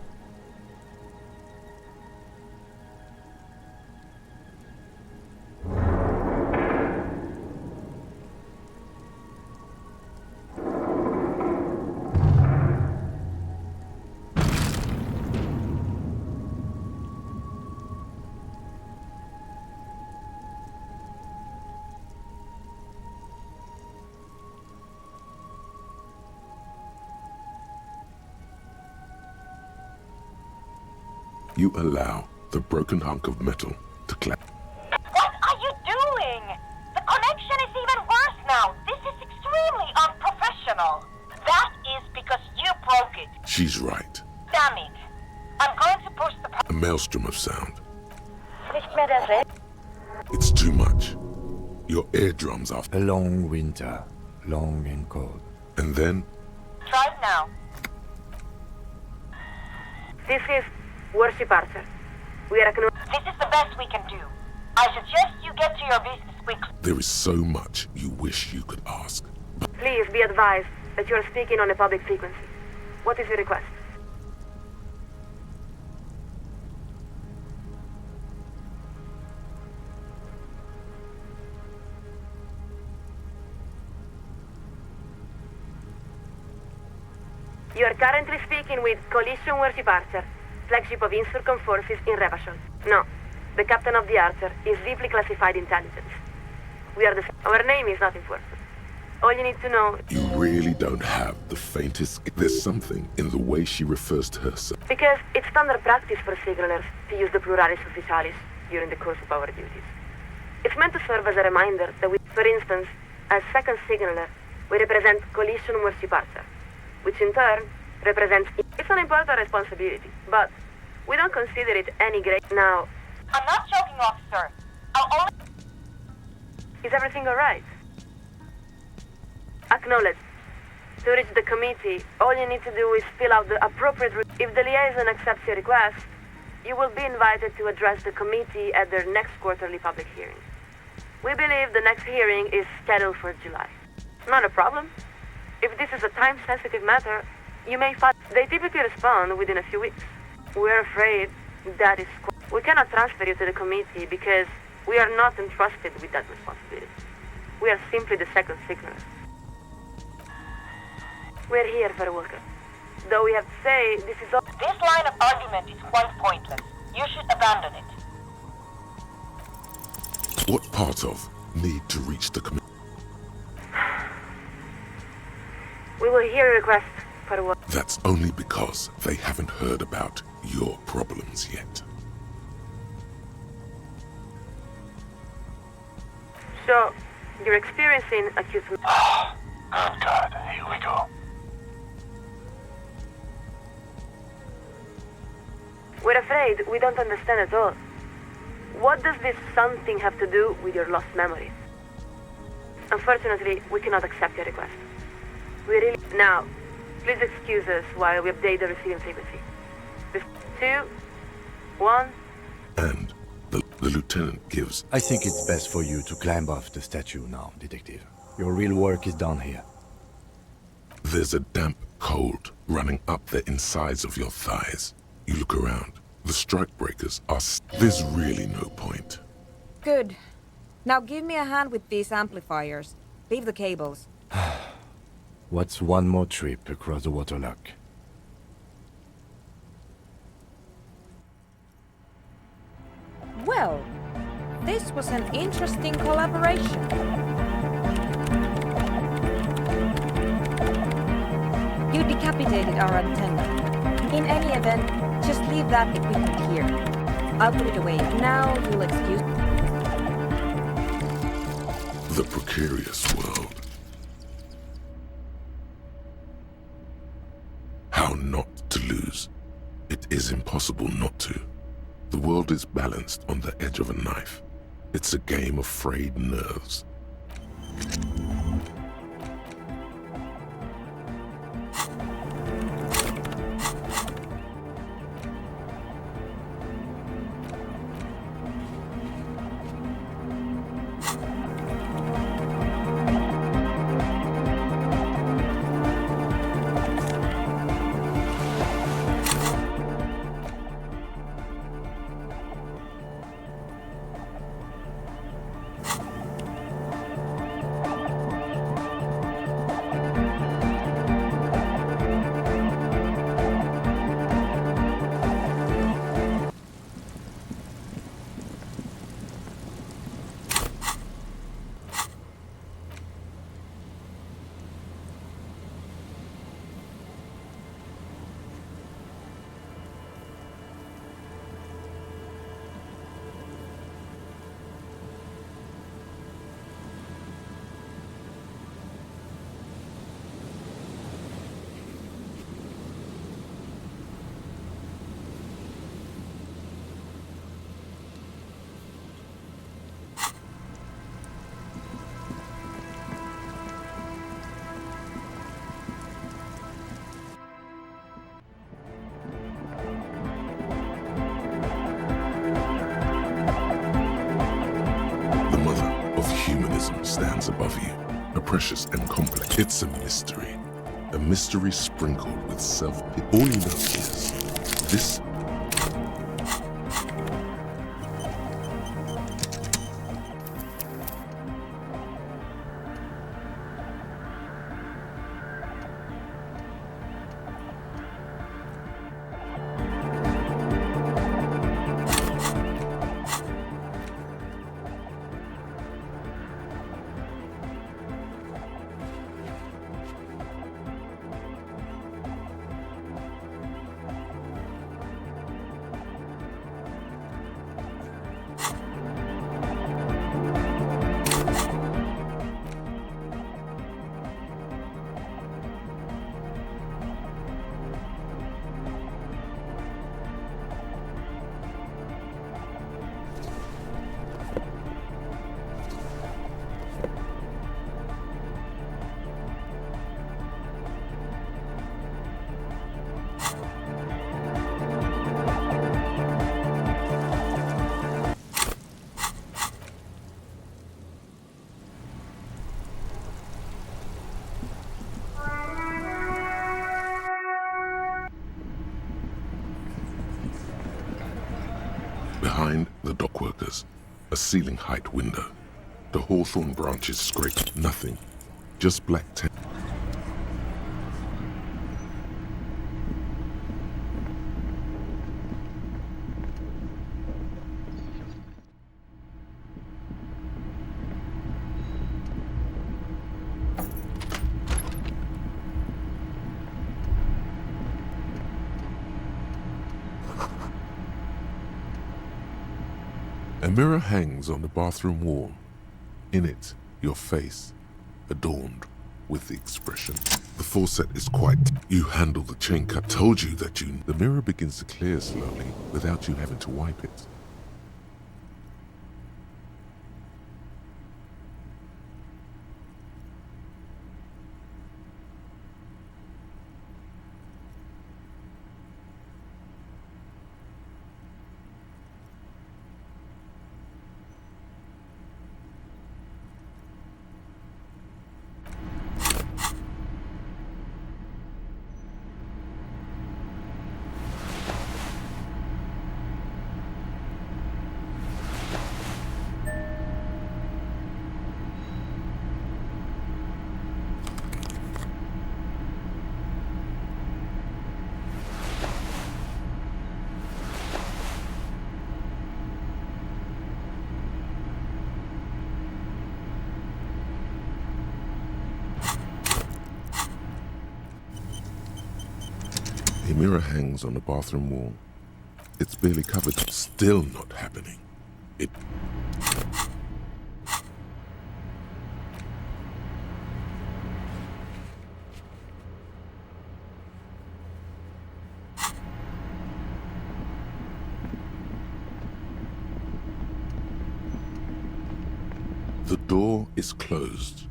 You allow the broken hunk of metal to clap. What are you doing? The connection is even worse now. This is extremely unprofessional. That is because you broke it. She's right. Damn it. I'm going to push the... A maelstrom of sound. Nicht mehr das Recht. It's too much. Your eardrums are... A long winter, long and cold. And then... Try it now. This is Worship Archer. We are This is the best we can do. I suggest you get to your business quickly. There is so much you wish you could ask. Please be advised that you are speaking on a public frequency. What is your request? You are currently speaking with Coalition Worship Archer, flagship of Insurcom forces in Revachol. No, the captain of the Archer is deeply classified intelligence. We are the... Our name is not important. All you need to know... You really don't have the faintest... There's something in the way she refers to herself. Because it's standard practice for signalers to use the pluralis officialis during the course of our duties. It's meant to serve as a reminder that we... For instance, as second signaler, we represent Coalition Worship Archer, which in turn represents... It's an important responsibility, but we don't consider it any great... Now... I'm not joking, officer. I'll only... Is everything alright? Acknowledged. To reach the committee, all you need to do is fill out the appropriate... If the liaison accepts your request, you will be invited to address the committee at their next quarterly public hearing. We believe the next hearing is scheduled for July. Not a problem. If this is a time-sensitive matter, you may find... They typically respond within a few weeks. We're afraid that is... We cannot transfer you to the committee because we are not entrusted with that responsibility. We are simply the second signaler. We're here for a worker. Though we have to say, this is all... This line of argument is quite pointless. You should abandon it. What part of need to reach the committee? We will hear a request for a worker. That's only because they haven't heard about your problems yet. So, you're experiencing acute... Good God, here we go. We're afraid we don't understand at all. What does this sun thing have to do with your lost memories? Unfortunately, we cannot accept your request. We really... Now, please excuse us while we update the receiving frequency. 2, 1... And the lieutenant gives... I think it's best for you to climb off the statue now, Detective. Your real work is done here. There's a damp cold running up the insides of your thighs. You look around. The strikebreakers are... There's really no point. Good. Now give me a hand with these amplifiers. Leave the cables. What's one more trip across the waterlock? Well, this was an interesting collaboration. You decapitated our antenna. In any event, just leave that equipment here. I'll put it away. Now you'll excuse... The precarious world. How not to lose? It is impossible not to. The world is balanced on the edge of a knife. It's a game of frayed nerves. Stands above you, a precious and complex. It's a mystery sprinkled with self-pity. All you know is this. Behind the dockworkers, a ceiling-height window. The hawthorn branches scrape nothing, just black tent. A mirror hangs on the bathroom wall. In it, your face, adorned with the expression. The faucet is quite... You handle the chain cut. Told you that you... The mirror begins to clear slowly without you having to wipe it. A mirror hangs on the bathroom wall. It's barely covered. Still not happening. It... The door is closed.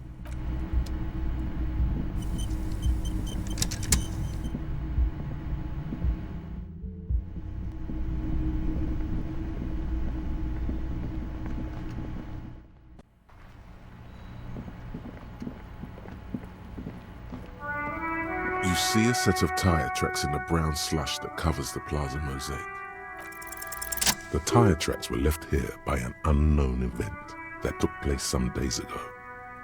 You see a set of tire tracks in the brown slush that covers the plaza mosaic. The tire tracks were left here by an unknown event that took place some days ago.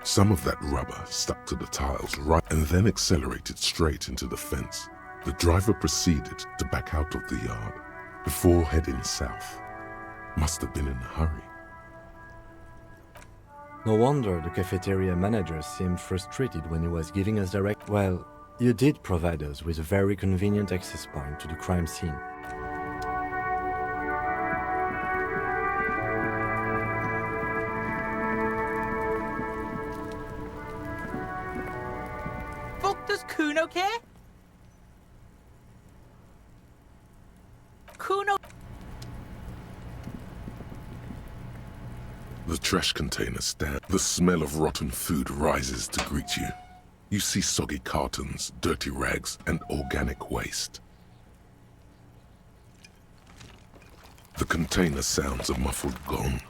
Some of that rubber stuck to the tiles right and then accelerated straight into the fence. The driver proceeded to back out of the yard before heading south. Must have been in a hurry. No wonder the cafeteria manager seemed frustrated when he was giving us direct... Well, you did provide us with a very convenient access point to the crime scene. Fuck, does Kuno care? Kuno... The trash container stand. The smell of rotten food rises to greet you. You see soggy cartons, dirty rags, and organic waste. The container sounds a muffled gong.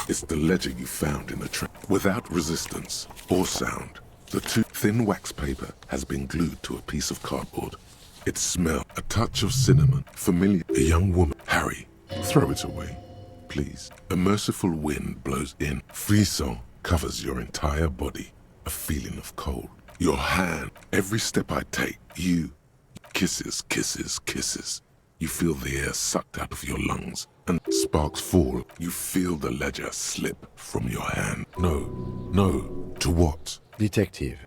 It's the ledger you found in the trap. Without resistance or sound, the thin wax paper has been glued to a piece of cardboard. It smells a touch of cinnamon, familiar. A young woman. Harry, throw it away, please. A merciful wind blows in. Frisson covers your entire body. A feeling of cold. Your hand. Every step I take, you. Kisses, kisses, kisses. You feel the air sucked out of your lungs, and sparks fall. You feel the ledger slip from your hand. No. To what? Detective.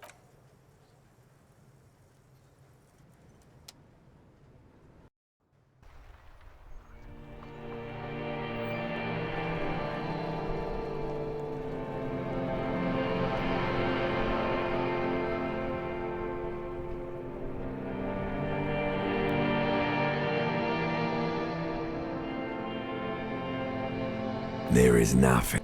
There is nothing.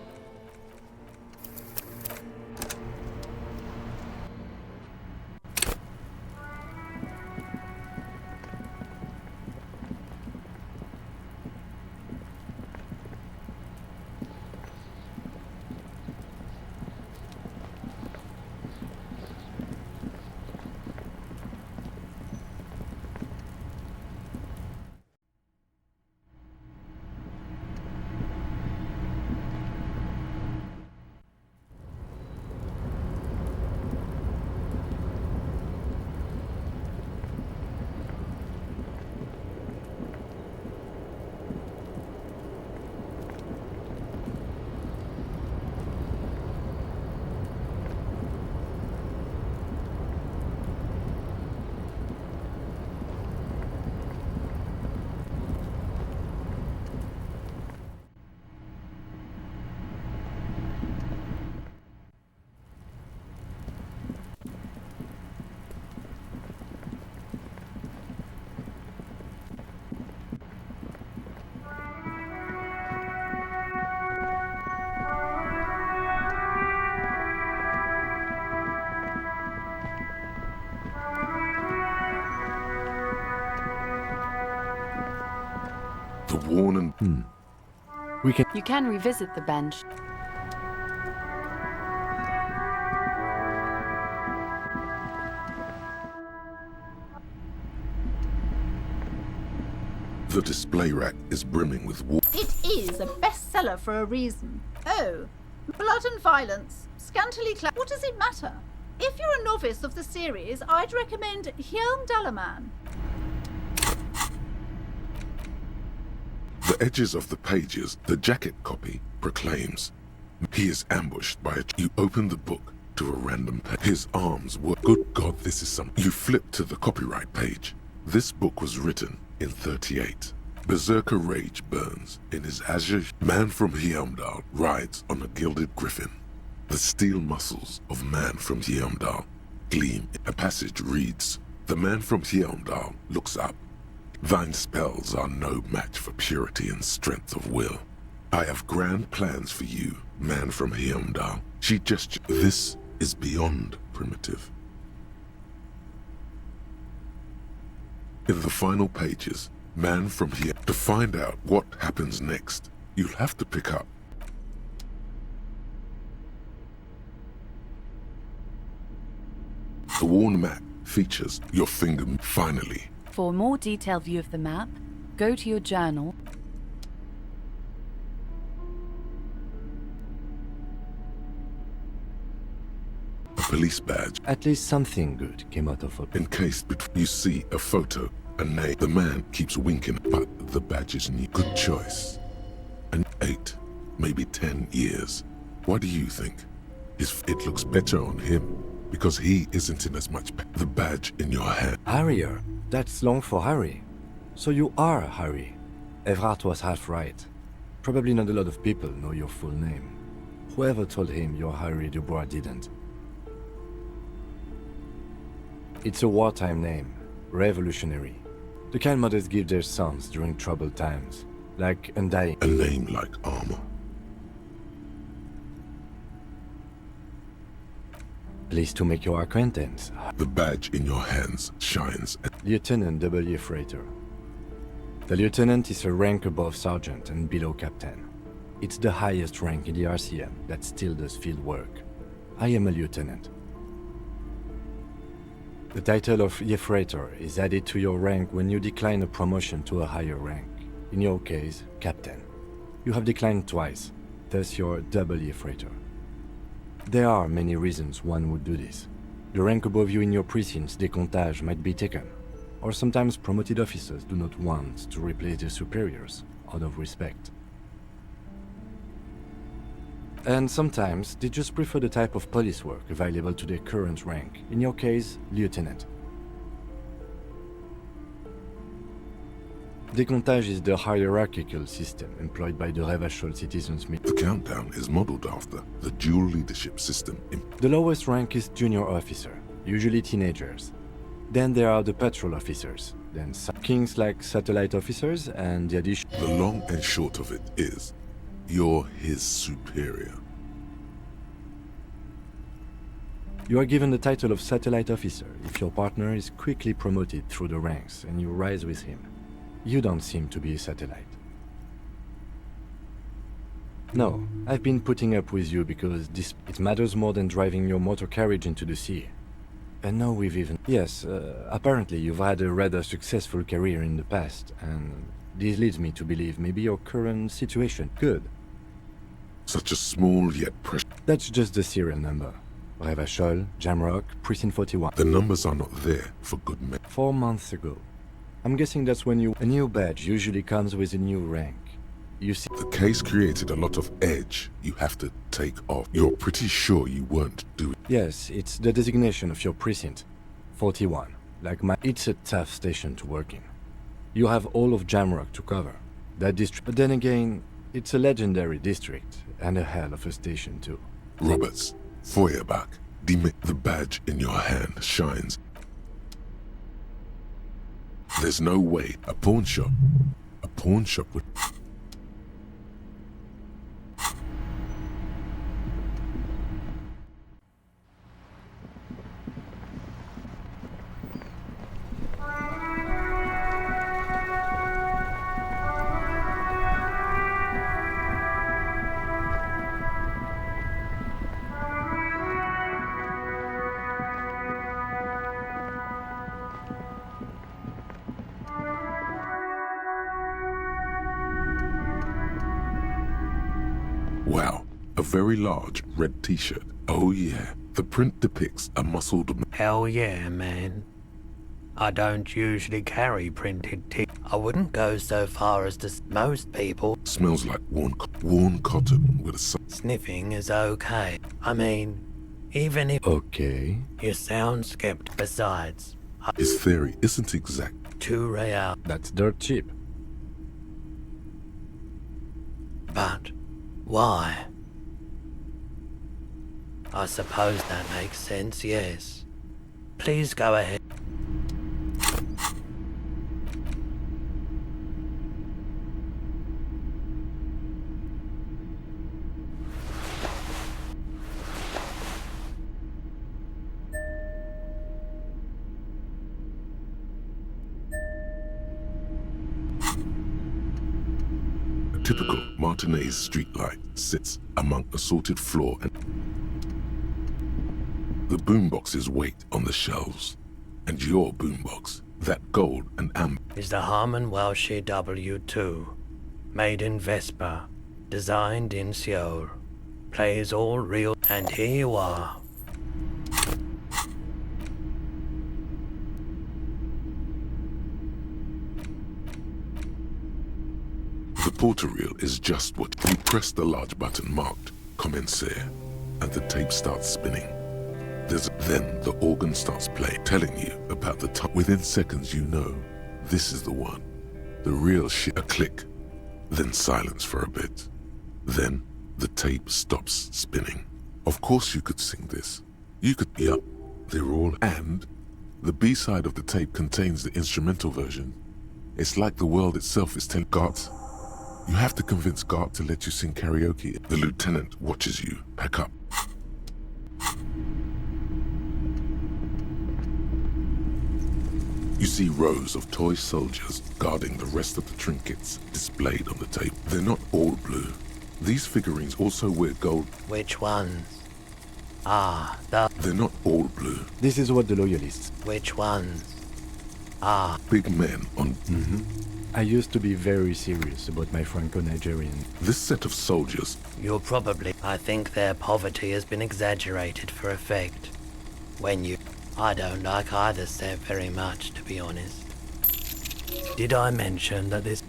worn and... We can... You can revisit the bench. The display rack is brimming with It is a bestseller for a reason. Oh, blood and violence, scantily clad. What does it matter? If you're a novice of the series, I'd recommend Hjelm Dalaman. The edges of the pages, the jacket copy proclaims. He is ambushed by a... You open the book to a random page. His arms were... Good God, this is some... You flip to the copyright page. This book was written in 38. Berserker rage burns in his azure. Man from Hjelmdal rides on a gilded griffin. The steel muscles of man from Hjelmdal gleam. A passage reads, The man from Hjelmdal looks up. Thine spells are no match for purity and strength of will. I have grand plans for you, man from Hjelmdal. She gestured. This is beyond primitive. In the final pages, man from here. To find out what happens next, you'll have to pick up. The worn map features your finger. Finally, For a more detailed view of the map, go to your journal. a police badge. At least something good came out of it. Encased between. You see a photo, a name. The man keeps winking, but the badge is new. Good choice. And 8, maybe 10 years. What do you think? It looks better on him because he isn't in as much. The badge in your hand. Harrier. That's long for Harry. So you are Harry. Evrard was half right. Probably not a lot of people know your full name. Whoever told him you're Harry Dubois didn't. It's a wartime name. Revolutionary. The kind mothers give their sons during troubled times. Like Undying. A name like armor. Pleased to make your acquaintance. The badge in your hands shines. Lieutenant W. Freighter. The lieutenant is a rank above sergeant and below captain. It's the highest rank in the RCM that still does field work. I am a lieutenant. The title of Freighter is added to your rank when you decline a promotion to a higher rank. In your case, captain. You have declined twice, thus you're double Freighter. There are many reasons one would do this. The rank above you in your precinct's décomptage might be taken, or sometimes promoted officers do not want to replace their superiors out of respect. And sometimes they just prefer the type of police work available to their current rank, in your case, lieutenant. Décomptage is the hierarchical system employed by the Revachol Citizens The countdown is modeled after the dual leadership system. The lowest rank is junior officer, usually teenagers. Then there are the patrol officers, then kings like satellite officers, and the addition... The long and short of it is, you're his superior. You are given the title of satellite officer if your partner is quickly promoted through the ranks and you rise with him. You don't seem to be a satellite. No, I've been putting up with you because it matters more than driving your motor carriage into the sea. And now we've even... Yes, apparently you've had a rather successful career in the past, and this leads me to believe maybe your current situation good. Such a small yet precious... That's just the serial number. Revachol, Jamrock, Precinct 41. The numbers are not there for good men. 4 months ago. I'm guessing that's when a new badge usually comes with a new rank. You see... The case created a lot of edge you have to take off. You're pretty sure you weren't doing... Yes, it's the designation of your precinct. 41. Like my... It's a tough station to work in. You have all of Jamrock to cover. That district... But then again, it's a legendary district, and a hell of a station too. Roberts, Feuerbach, the badge in your hand shines. There's no way a pawn shop would... very large red t-shirt. Oh yeah, the print depicts a muscled man. Hell yeah, man. I don't usually carry printed I wouldn't go so far as to most people. Smells like worn cotton with a Sniffing is okay. I mean, even if... Okay. You sound skeptical. Besides... His theory isn't exact. 2 real. That's dirt cheap. But why? I suppose that makes sense, yes. Please go ahead. Typical Martinez streetlight sits among assorted floor and the boomboxes wait on the shelves. And your boombox, that gold and amber, is the Harman Welsh W2, made in Vespa, designed in Seoul, plays all real, and here you are. The porter reel is just what you press the large button marked Commencer, and the tape starts spinning. Then the organ starts playing, telling you about the time. Within seconds you know, this is the one. The real shit. A click, then silence for a bit. Then the tape stops spinning. Of course you could sing this. You could, yup, they're all, and the B-side of the tape contains the instrumental version. It's like the world itself is telling Gart. You have to convince Gart to let you sing karaoke. The lieutenant watches you pack up. You see rows of toy soldiers guarding the rest of the trinkets displayed on the tape. They're not all blue. These figurines also wear gold. Which ones? They're not all blue. This is what the loyalists. Which ones? Big men on... I used to be very serious about my Franco-Nigerian. This set of soldiers... You're probably... I think their poverty has been exaggerated for effect. When you... I don't like either set very much, to be honest. Did I mention that this...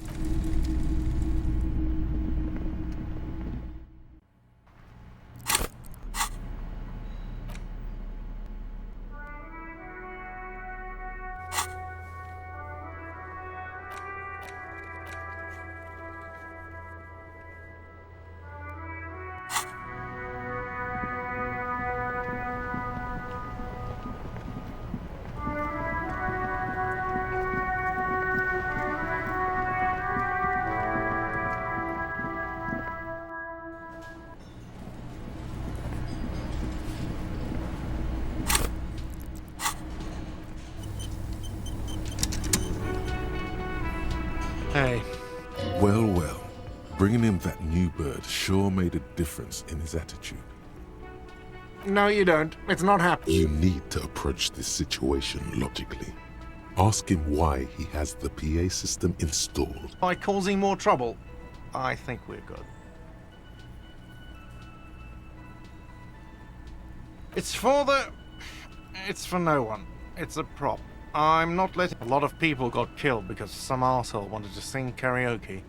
Hey. Well, well. Bringing him that new bird sure made a difference in his attitude. No, you don't. It's not happening. You need to approach this situation logically. Ask him why he has the PA system installed. By causing more trouble, I think we're good. It's for no one. It's a prop. I'm not letting... A lot of people got killed because some arsehole wanted to sing karaoke.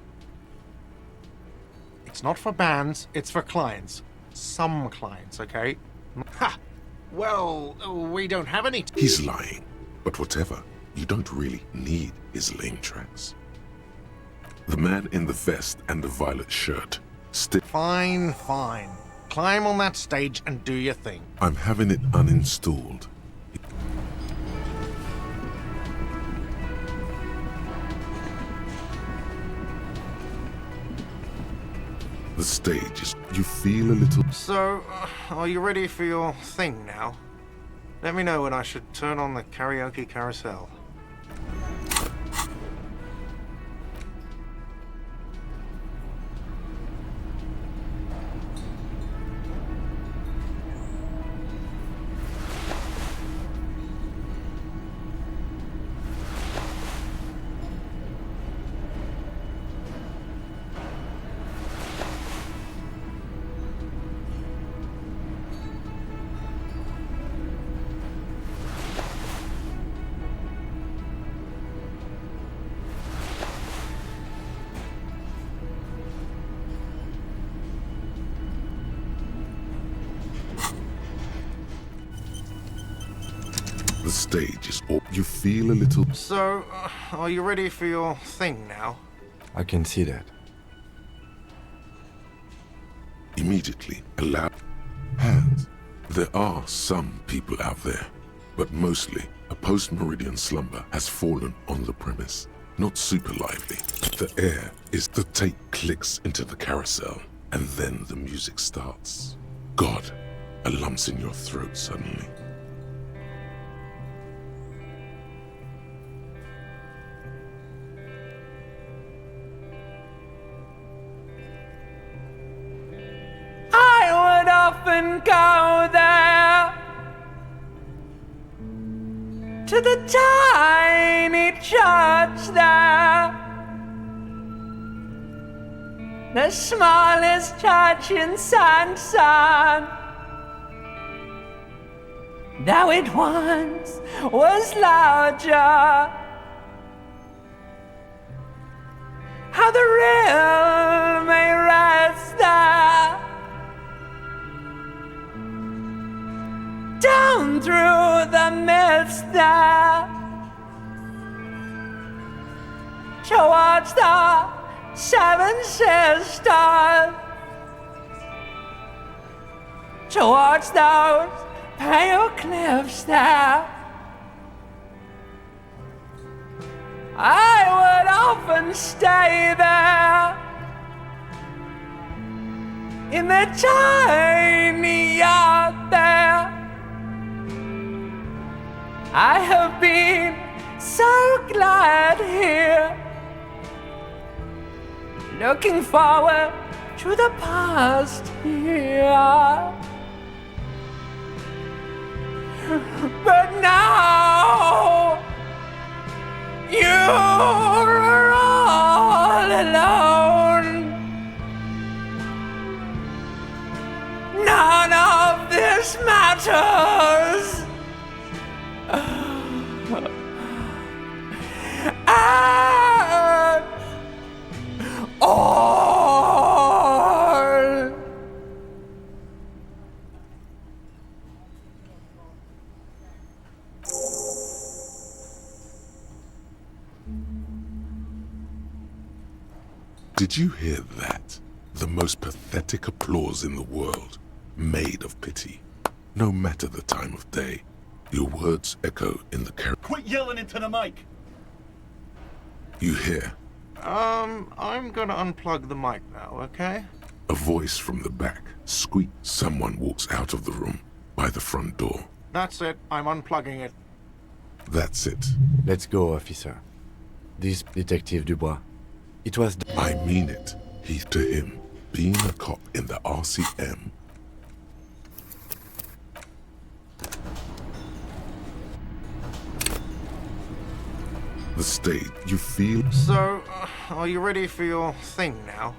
It's not for bands, it's for clients. Some clients, okay? Ha! Well, we don't have any... He's lying. But whatever, you don't really need his lame tracks. The man in the vest and the violet shirt Fine, fine. Climb on that stage and do your thing. I'm having it uninstalled. The stage is... You feel a little... So, are you ready for your thing now? Let me know when I should turn on the karaoke carousel. The stage is all you feel a little. So, are you ready for your thing now? I can see that. Immediately allow hands. There are some people out there, but mostly a post-meridian slumber has fallen on the premise. Not super lively. The air is the tape clicks into the carousel, and then the music starts. God, a lump's in your throat suddenly. I would often go there to the tiny church there, the smallest church in Sansan. Though it once was larger, how the real may rest there, down through the mist there, towards the Seven Sisters, towards those pale cliffs there. I would often stay there in the tiny yard there. I have been so glad here, looking forward to the past here. But now you're all alone. None of this matters. At all. Did you hear that? The most pathetic applause in the world, made of pity. No matter the time of day, your words echo in the Quit yelling into the mic! You hear I'm gonna unplug the mic now, okay? a voice from the back squeak. Someone walks out of the room by the front door. That's it. I'm unplugging it. That's it. Let's go, officer. This Detective Dubois. It was... I mean it. He's to him. Being a cop in the RCM. The state, you feel... So, are you ready for your thing now?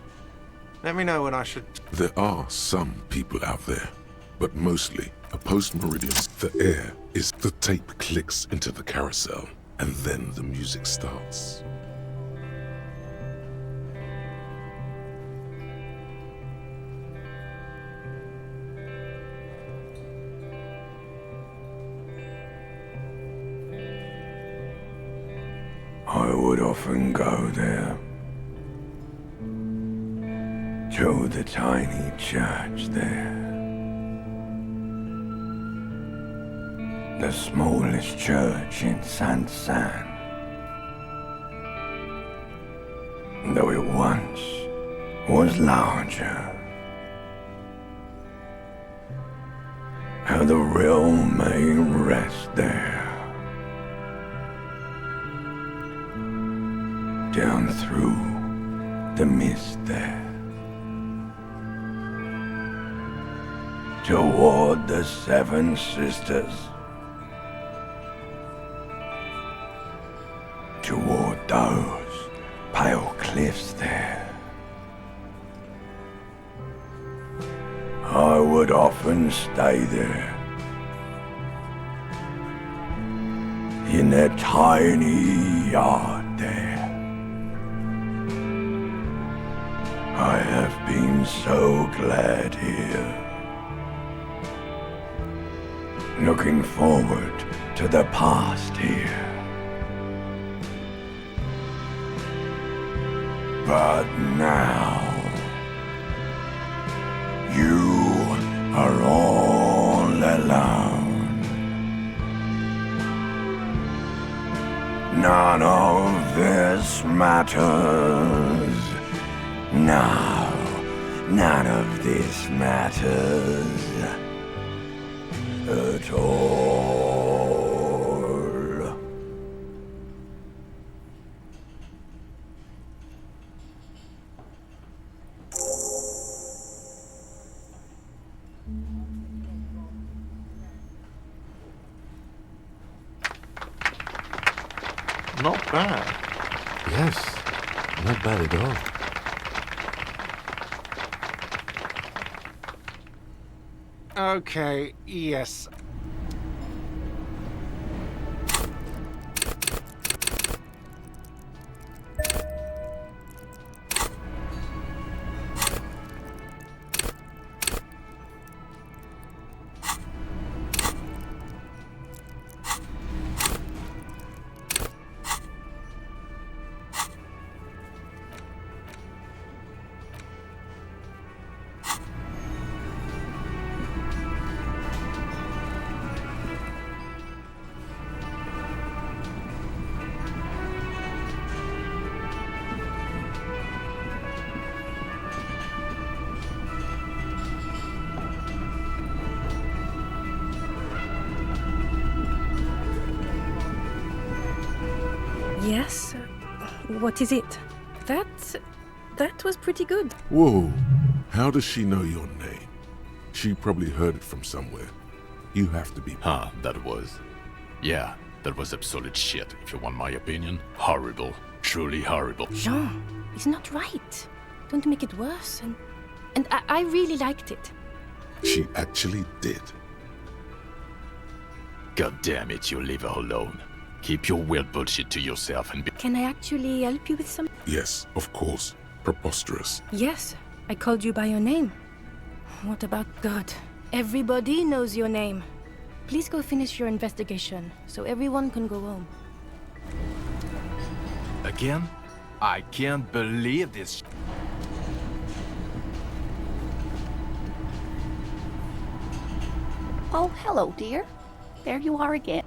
Let me know when I should... There are some people out there, but mostly a post-meridian. The air is... The tape clicks into the carousel, and then the music starts. I would often go there, to the tiny church there, the smallest church in Sansan. Though it once was larger, how the real may rest there. Down through the mist there, toward the Seven Sisters, toward those pale cliffs there. I would often stay there, in that tiny yard there. I have been so glad here, looking forward to to the past here. But now, you are all alone. None of this matters. No, none of this matters at all. Not bad. Yes, not bad at all. Okay, yes. Yes? What is it? That was pretty good. Whoa, how does she know your name? She probably heard it from somewhere. You have to be... that was... Yeah, that was absolute shit, if you want my opinion. Horrible. Truly horrible. Jean, it's not right. Don't make it worse. And I really liked it. She actually did. God damn it, you leave her alone. Keep your weird bullshit to yourself and be... Can I actually help you with some? Yes, of course. Preposterous. Yes, I called you by your name. What about God? Everybody knows your name. Please go finish your investigation, so everyone can go home. Again? I can't believe this. Oh, hello, dear. There you are again.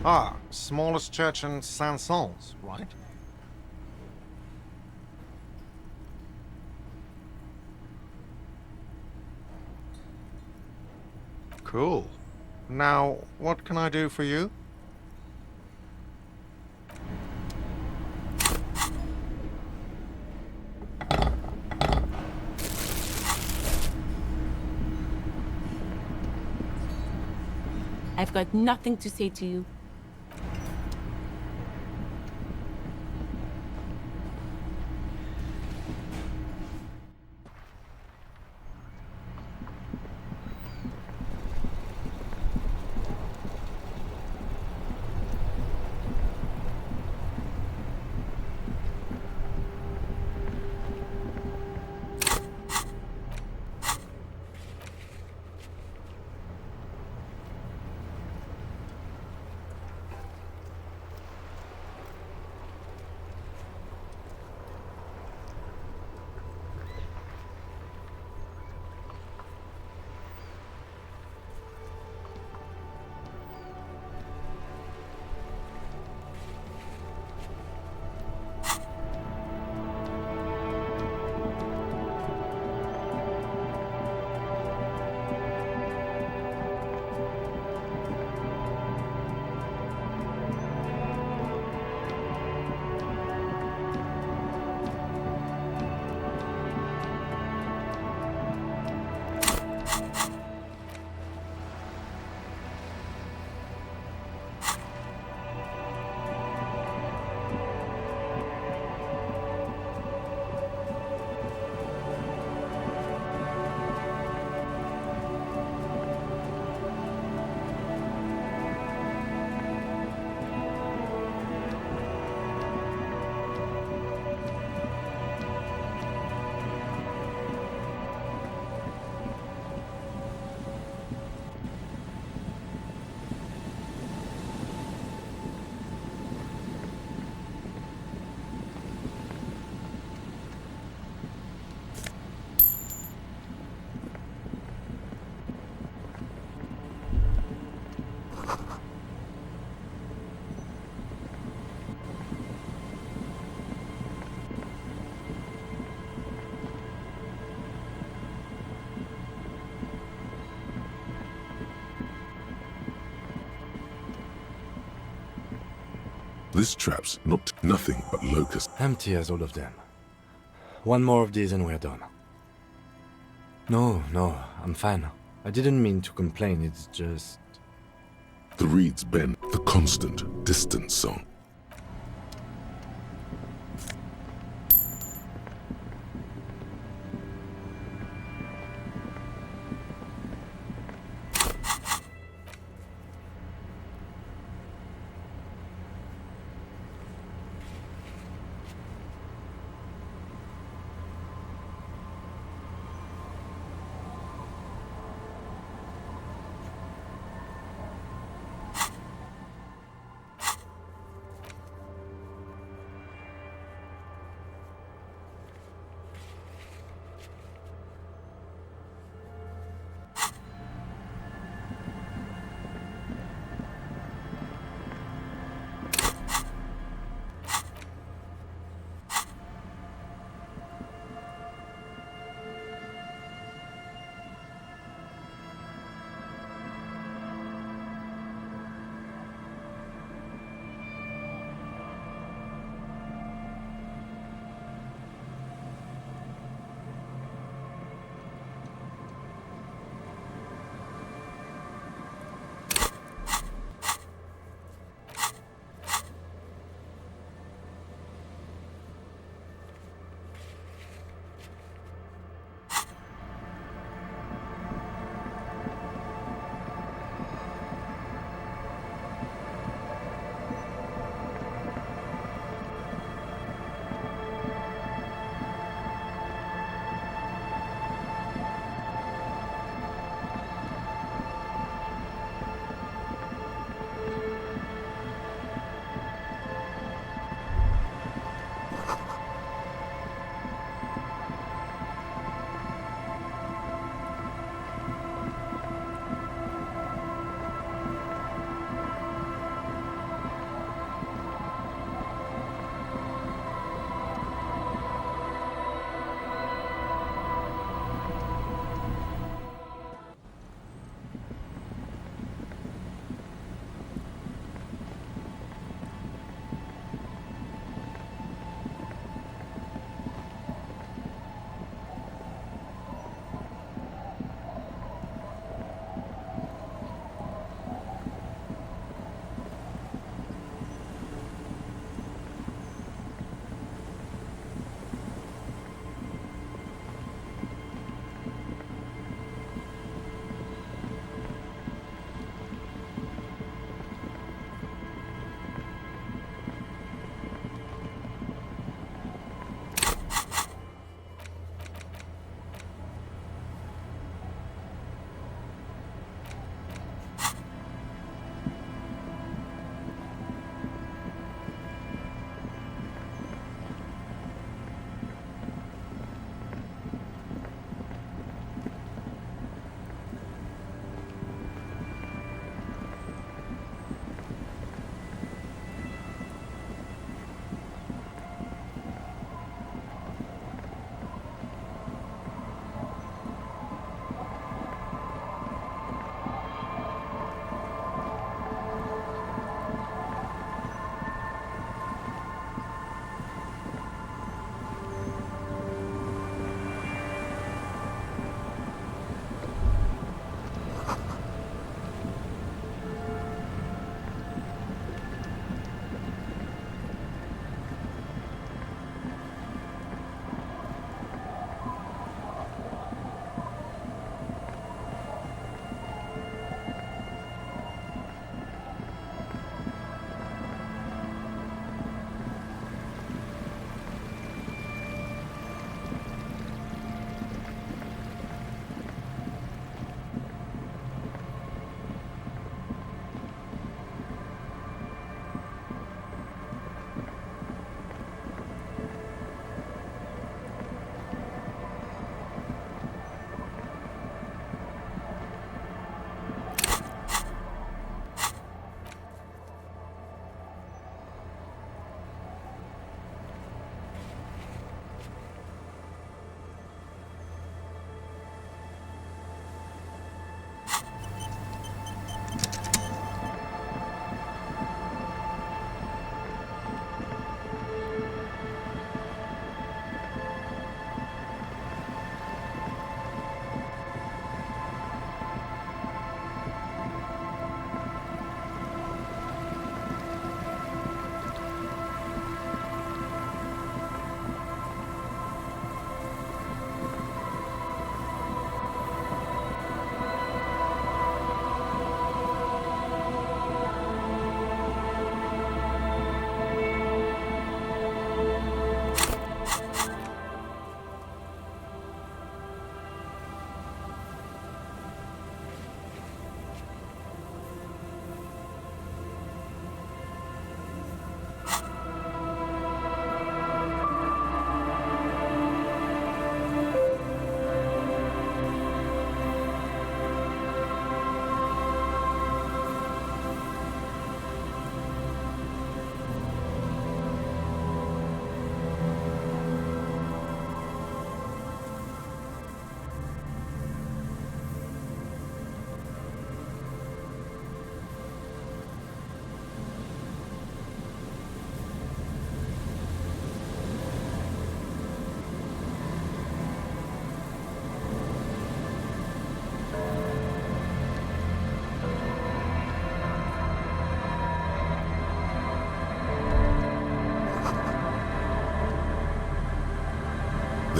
Ah, smallest church in Saint-Saëns, right? Cool. Now, what can I do for you? I've got nothing to say to you. This trap's not nothing but locusts. Empty as all of them. One more of these and we're done. No, I'm fine. I didn't mean to complain, it's just... The reeds bend, the constant, distant song.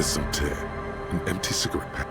There's some tear, an empty cigarette pack.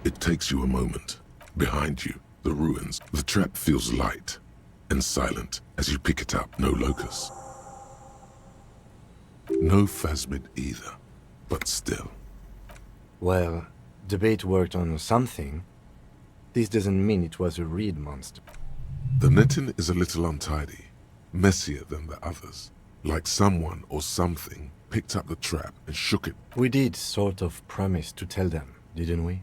It takes you a moment. Behind you, the ruins. The trap feels light and silent as you pick it up. No locust. No phasmid either, but still. Well, the bait worked on something. This doesn't mean it was a reed monster. The netting is a little untidy, messier than the others. Like someone or something picked up the trap and shook it. We did sort of promise to tell them, didn't we?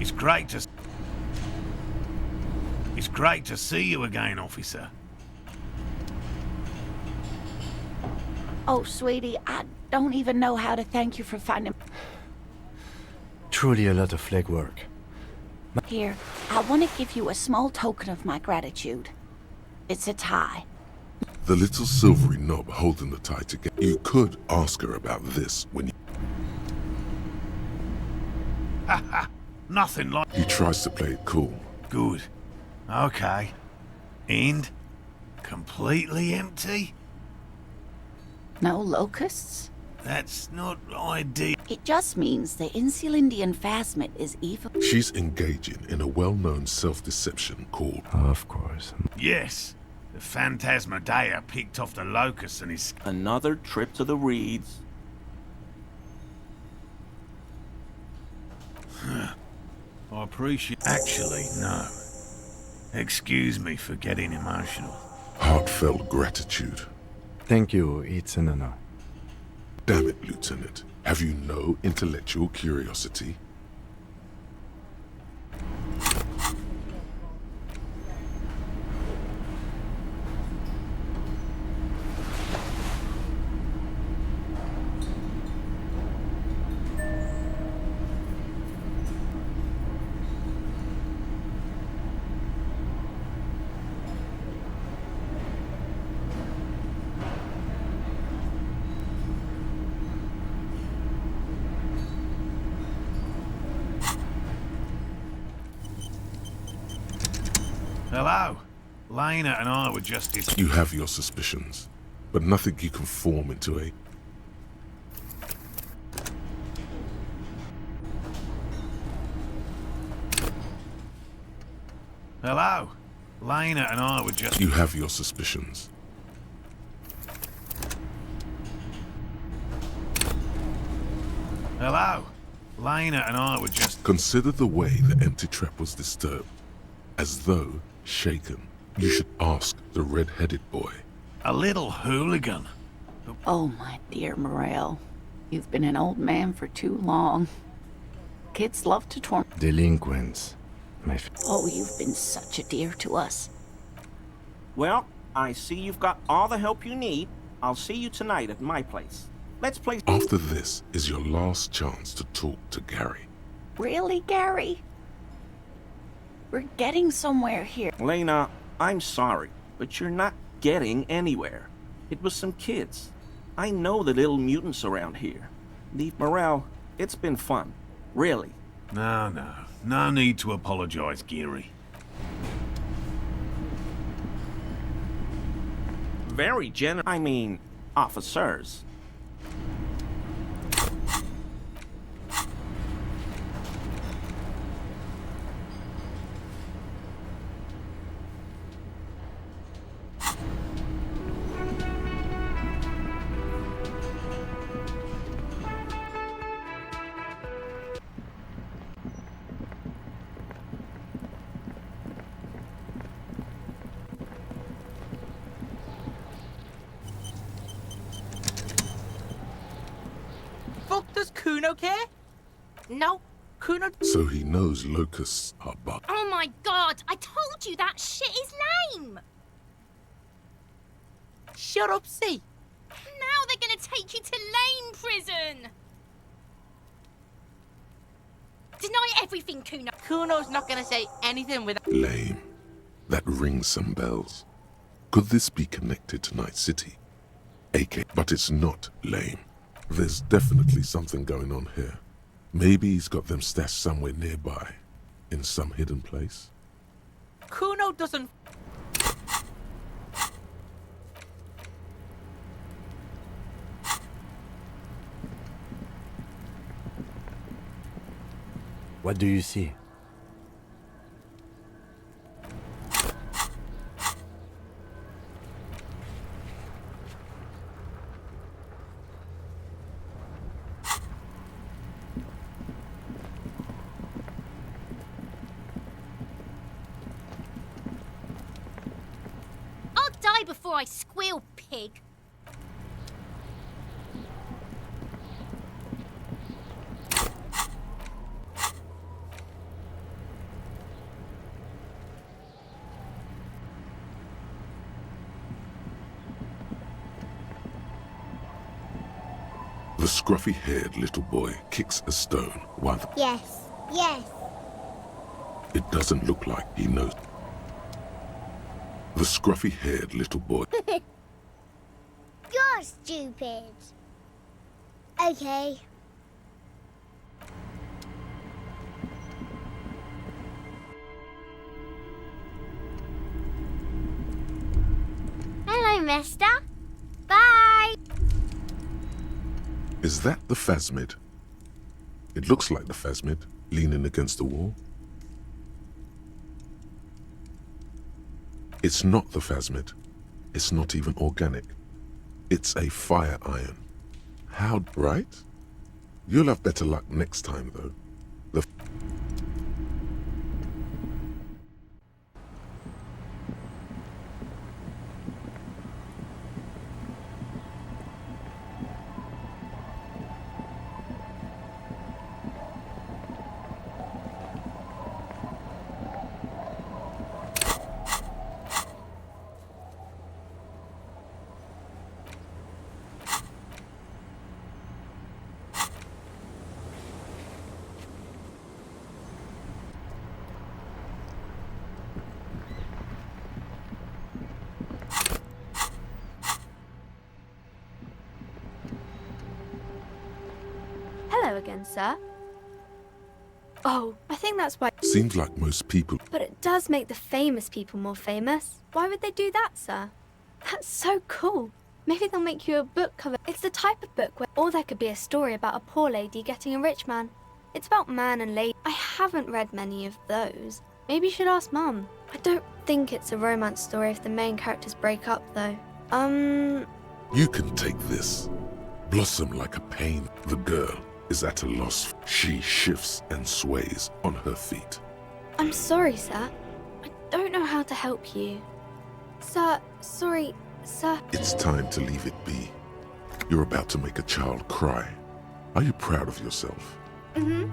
It's great to see you again, officer. Oh, sweetie, I don't even know how to thank you for finding... Truly a lot of legwork. Here, I want to give you a small token of my gratitude. It's a tie. The little silvery knob holding the tie together. You could ask her about this when you... Haha, nothing like... He tries to play it cool. Good. Okay. And? Completely empty? No locusts? That's not ideal. It just means the Insulindian phasmid is evil. She's engaging in a well-known self-deception called... Of course. Yes. The Phantasmadeia picked off the locust and is... Another trip to the reeds. I appreciate... Actually, no. Excuse me for getting emotional. Heartfelt gratitude. Thank you, it's an honor. Damn it, Lieutenant. Have you no intellectual curiosity? Hello. Lena and I were just... You have your suspicions, but nothing you can form into a... Hello. Lena and I were just... You have your suspicions. Hello. Lena and I were just... Consider the way the empty trap was disturbed. As though shaken. You should ask the red-headed boy. A little hooligan. Oh, my dear Morel. You've been an old man for too long. Kids love to torment. Delinquents. Oh, you've been such a dear to us. Well, I see you've got all the help you need. I'll see you tonight at my place. Let's play... After this is your last chance to talk to Gary. Really, Gary? We're getting somewhere here. Lena, I'm sorry, but you're not getting anywhere. It was some kids. I know the little mutants around here. Leave Morel, it's been fun. Really. No. No need to apologize, Geary. Very I mean, officers. Does Kuno care? No, Kuno... So he knows locusts are bug. Oh my god, I told you that shit is lame! Shut up, see. Now they're gonna take you to Lane Prison! Deny everything, Kuno. Kuno's not gonna say anything without... Lame. That rings some bells. Could this be connected to Night City? But it's not lame. There's definitely something going on here. Maybe he's got them stashed somewhere nearby, in some hidden place. Kuno doesn't... What do you see? Before I squeal, pig. The scruffy-haired little boy kicks a stone while Yes. It doesn't look like he knows. The scruffy-haired little boy. You're stupid. Okay. Hello, mister. Bye. Is that the phasmid? It looks like the phasmid, leaning against the wall. It's not the phasmid. It's not even organic. It's a fire iron. How, right? You'll have better luck next time, though. Hello again, sir. Oh, I think that's why. Seems like most people. But it does make the famous people more famous. Why would they do that, sir? That's so cool. Maybe they'll make you a book cover. It's the type of book where, or there could be a story about a poor lady getting a rich man. It's about man and lady. I haven't read many of those. Maybe you should ask Mum. I don't think it's a romance story if the main characters break up, though. You can take this. Blossom like a pain. The girl is at a loss. She shifts and sways on her feet. I'm sorry, sir. I don't know how to help you. Sir, sorry, sir. It's time to leave it be. You're about to make a child cry. Are you proud of yourself? Mm-hmm.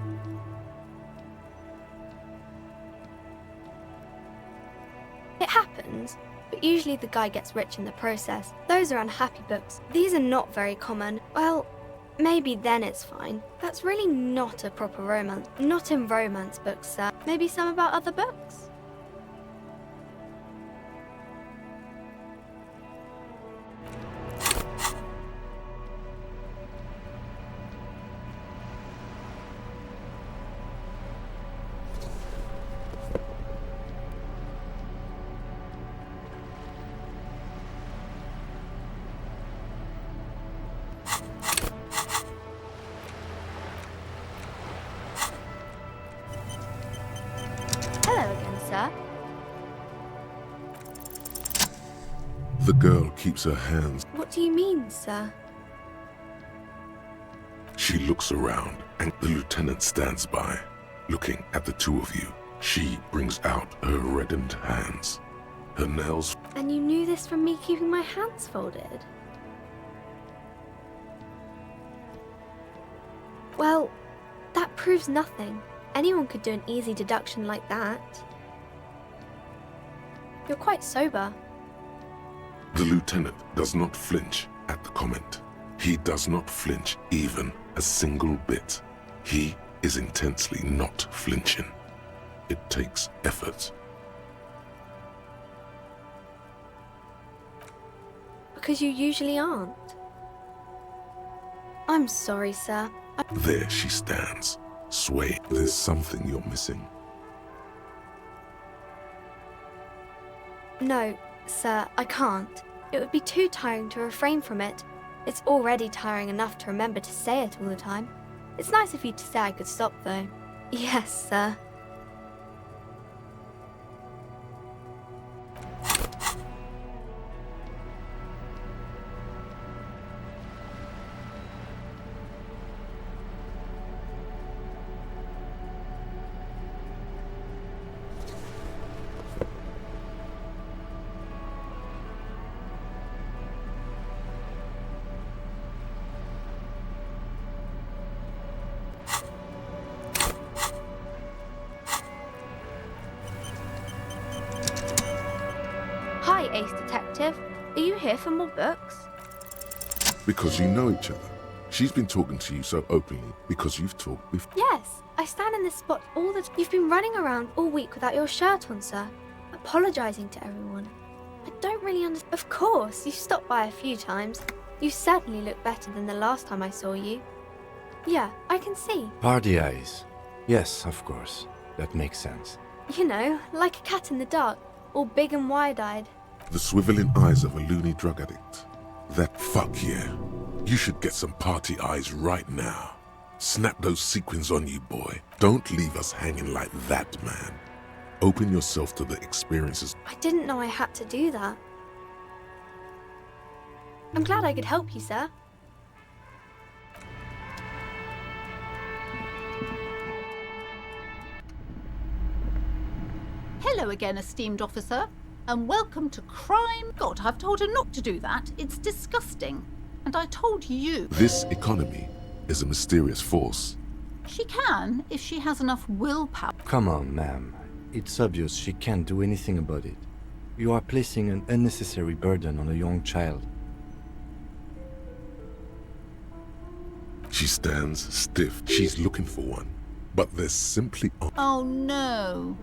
It happens, but usually the guy gets rich in the process. Those are unhappy books. These are not very common. Well, maybe then it's fine. That's really not a proper romance. Not in romance books, sir. Maybe some about other books? The girl keeps her hands. What do you mean, sir? She looks around and the lieutenant stands by, looking at the two of you. She brings out her reddened hands. Her nails. And you knew this from me keeping my hands folded? Well, that proves nothing. Anyone could do an easy deduction like that. You're quite sober. The lieutenant does not flinch at the comment. He does not flinch even a single bit. He is intensely not flinching. It takes effort. Because you usually aren't. I'm sorry, sir. There she stands, swaying. There's something you're missing. No, sir, I can't. It would be too tiring to refrain from it. It's already tiring enough to remember to say it all the time. It's nice of you to say I could stop, though. Yes, sir. Hi, Ace Detective. Are you here for more books? Because you know each other. She's been talking to you so openly because you've talked before. Yes, I stand in this spot all the time. You've been running around all week without your shirt on, sir, apologising to everyone. I don't really understand. Of course, you stopped by a few times. You certainly look better than the last time I saw you. Yeah, I can see. Party eyes. Yes, of course. That makes sense. You know, like a cat in the dark, all big and wide-eyed. The swiveling eyes of a loony drug addict. That fuck yeah. You should get some party eyes right now. Snap those sequins on you, boy. Don't leave us hanging like that, man. Open yourself to the experiences. I didn't know I had to do that. I'm glad I could help you, sir. Hello again, esteemed officer, and welcome to Crime. God, I've told her not to do that. It's disgusting. And I told you. This economy is a mysterious force. She can, if she has enough willpower. Come on, ma'am. It's obvious she can't do anything about it. You are placing an unnecessary burden on a young child. She stands stiff. She's looking for one. But there's simply... Oh no.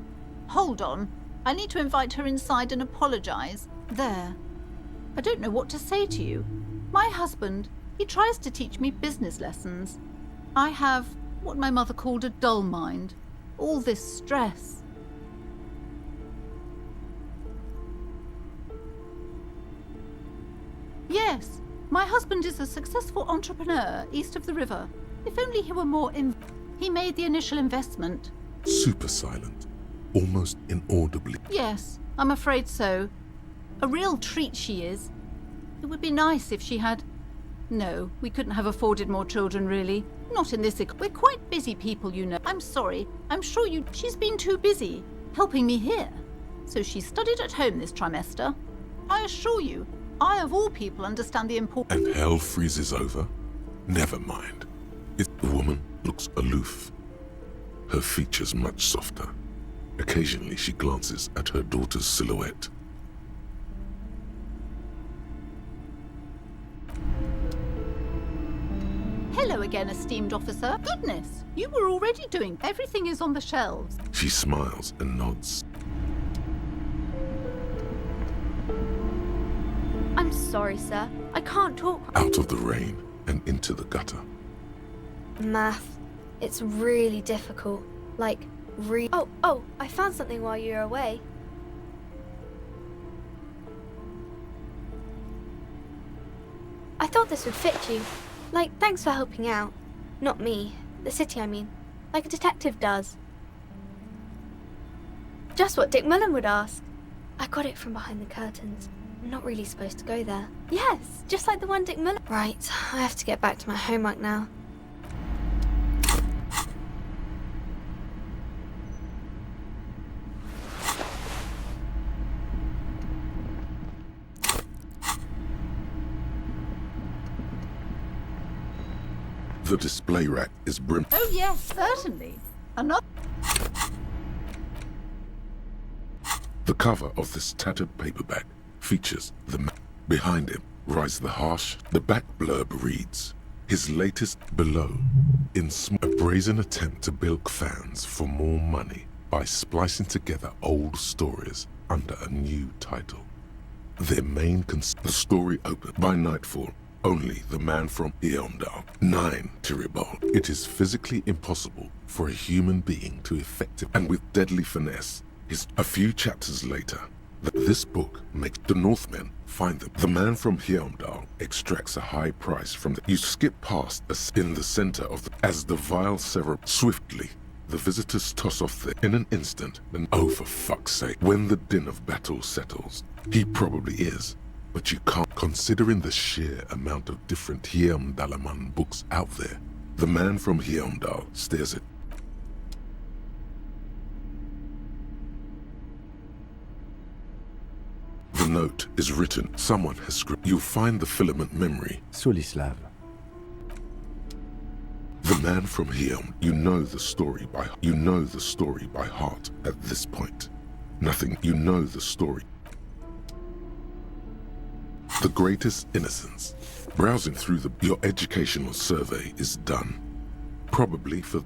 Hold on. I need to invite her inside and apologize. There. I don't know what to say to you. My husband, he tries to teach me business lessons. I have what my mother called a dull mind. All this stress. Yes, my husband is a successful entrepreneur east of the river. If only he were more He made the initial investment. Super silent. Almost inaudibly. Yes, I'm afraid so. A real treat she is. It would be nice if she had... No, we couldn't have afforded more children, really. Not in this... We're quite busy people, you know. I'm sorry. I'm sure you... She's been too busy helping me here. So she studied at home this trimester. I assure you, I of all people understand the importance... And hell freezes over? Never mind. The woman looks aloof. Her features much softer. Occasionally she glances at her daughter's silhouette. Hello again, esteemed officer. Goodness, you were already doing... Everything is on the shelves. She smiles and nods. I'm sorry, sir. I can't talk... Out of the rain and into the gutter. Math. It's really difficult. Like, Oh, I found something while you were away. I thought this would fit you. Like, thanks for helping out. Not me. The city, I mean. Like a detective does. Just what Dick Mullen would ask. I got it from behind the curtains. I'm not really supposed to go there. Yes, just like the one Dick Mullen... Right, I have to get back to my homework now. The display rack is brim. Oh yes, certainly. Another... The cover of this tattered paperback features the man. Behind him rises the harsh. The back blurb reads, his latest below, in a brazen attempt to bilk fans for more money by splicing together old stories under a new title. Their main the story opened by nightfall. Only the man from Eondal. 9 Tiribol. It is physically impossible for a human being to effectively and with deadly finesse. A few chapters later, this book makes the Northmen find them. The man from Heimdall extracts a high price from the... You skip past us in the center of as the vile cerebral. Swiftly, the visitors toss off in an instant, and oh for fuck's sake, when the din of battle settles, he probably is. But you can't, considering the sheer amount of different Heimdalaman books out there. The man from Heimdall stares at... The note is written. Someone has scripted. You'll find the filament memory. Sulislav. The man from Heim. You know the story by... You know the story by heart at this point. Nothing. You know the story. The greatest innocence. Browsing through your educational survey is done. Probably for...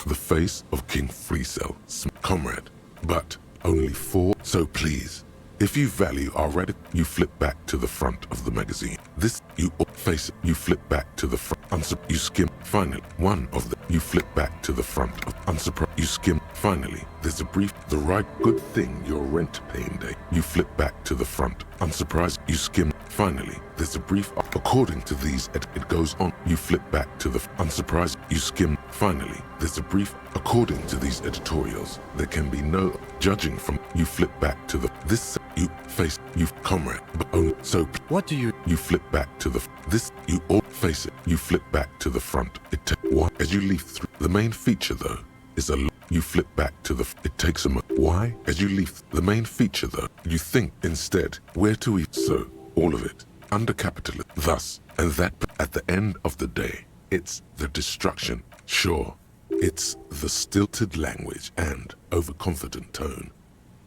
The face of King Freecell, comrade, but only 4. So please, if you value our radical, you flip back to the front of the magazine. This, you face it, you flip back to the front, you skim, finally, one of the, you flip back to the front of, unsurprised, you skim, finally, there's a brief, the right, good thing, your rent paying day, you flip back to the front, unsurprised, you skim, finally, there's a brief, according to these, it goes on, you flip back to the, unsurprised, you skim, finally, there's a brief, according to these editorials, there can be no, judging from, you flip back to the, this, you face, you comrade, but only, so, what do you flip back to the, this, you all face it, you flip back to the front, it takes, why, as you leaf through, the main feature though, is a, you flip back to the, it takes a, why, as you leaf, the main feature though, you think instead, where to eat, so, all of it, under capitalism, thus, and that, at the end of the day, It's the destruction, sure. It's the stilted language and overconfident tone.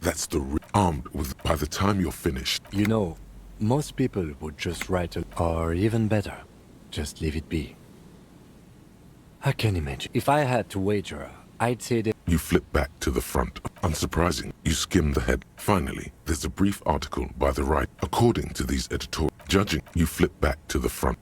That's the armed with by the time you're finished. You know, most people would just write a... Or even better, just leave it be. I can imagine. If I had to wager, I'd say that... You flip back to the front. Unsurprising, you skim the head. Finally, there's a brief article by the right. According to these editorial judging, you flip back to the front.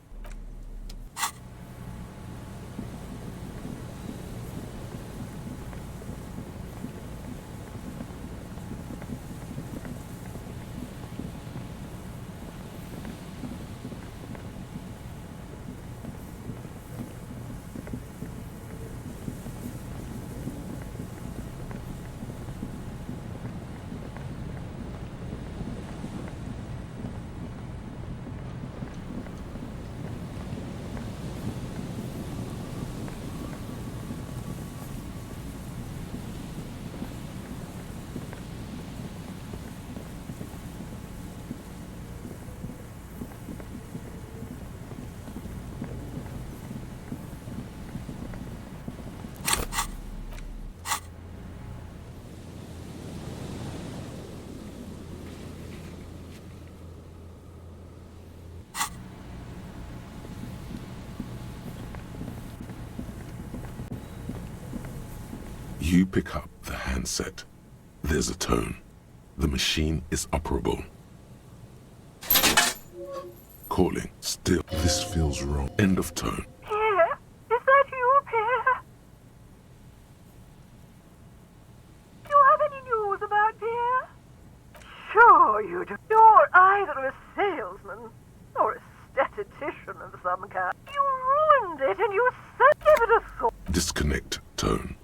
You pick up the handset. There's a tone. The machine is operable. Calling. Still, this feels wrong. End of tone. Pierre? Is that you, Pierre? Do you have any news about Pierre? Sure you do. You're either a salesman or a statistician of some kind. You ruined it and you said give it a thought. Disconnect tone.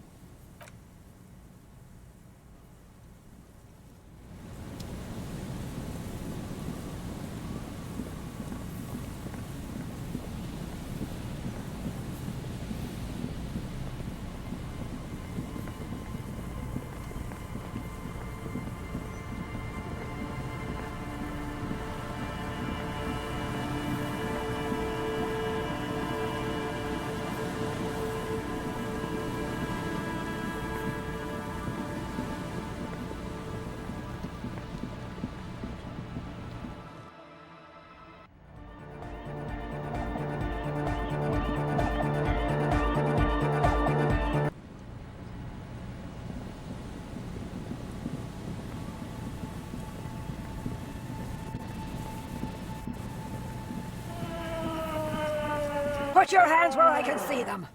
Put your hands where I can see them.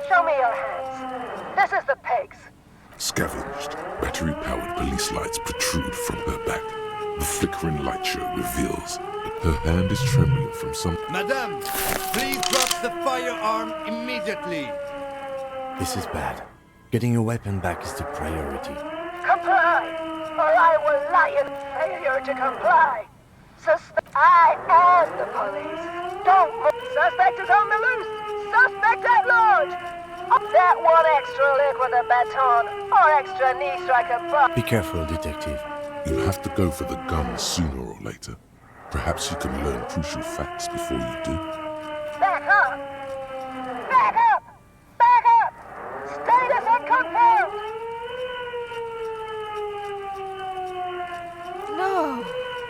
Show me your hands. This is the pegs. Scavenged, battery-powered police lights protrude from her back. The flickering light show reveals her hand is trembling from some... Madame, please drop the firearm immediately. This is bad. Getting your weapon back is the priority. Comply, or I will lie in failure to comply. I am the police. Don't move. Suspect is on the loose. Suspect at large. That one extra lick with a baton or extra knee strike a butt. Be careful, detective. You'll have to go for the gun sooner or later. Perhaps you can learn crucial facts before you do. Back up! Back up! Back up! Status unconfirmed! No.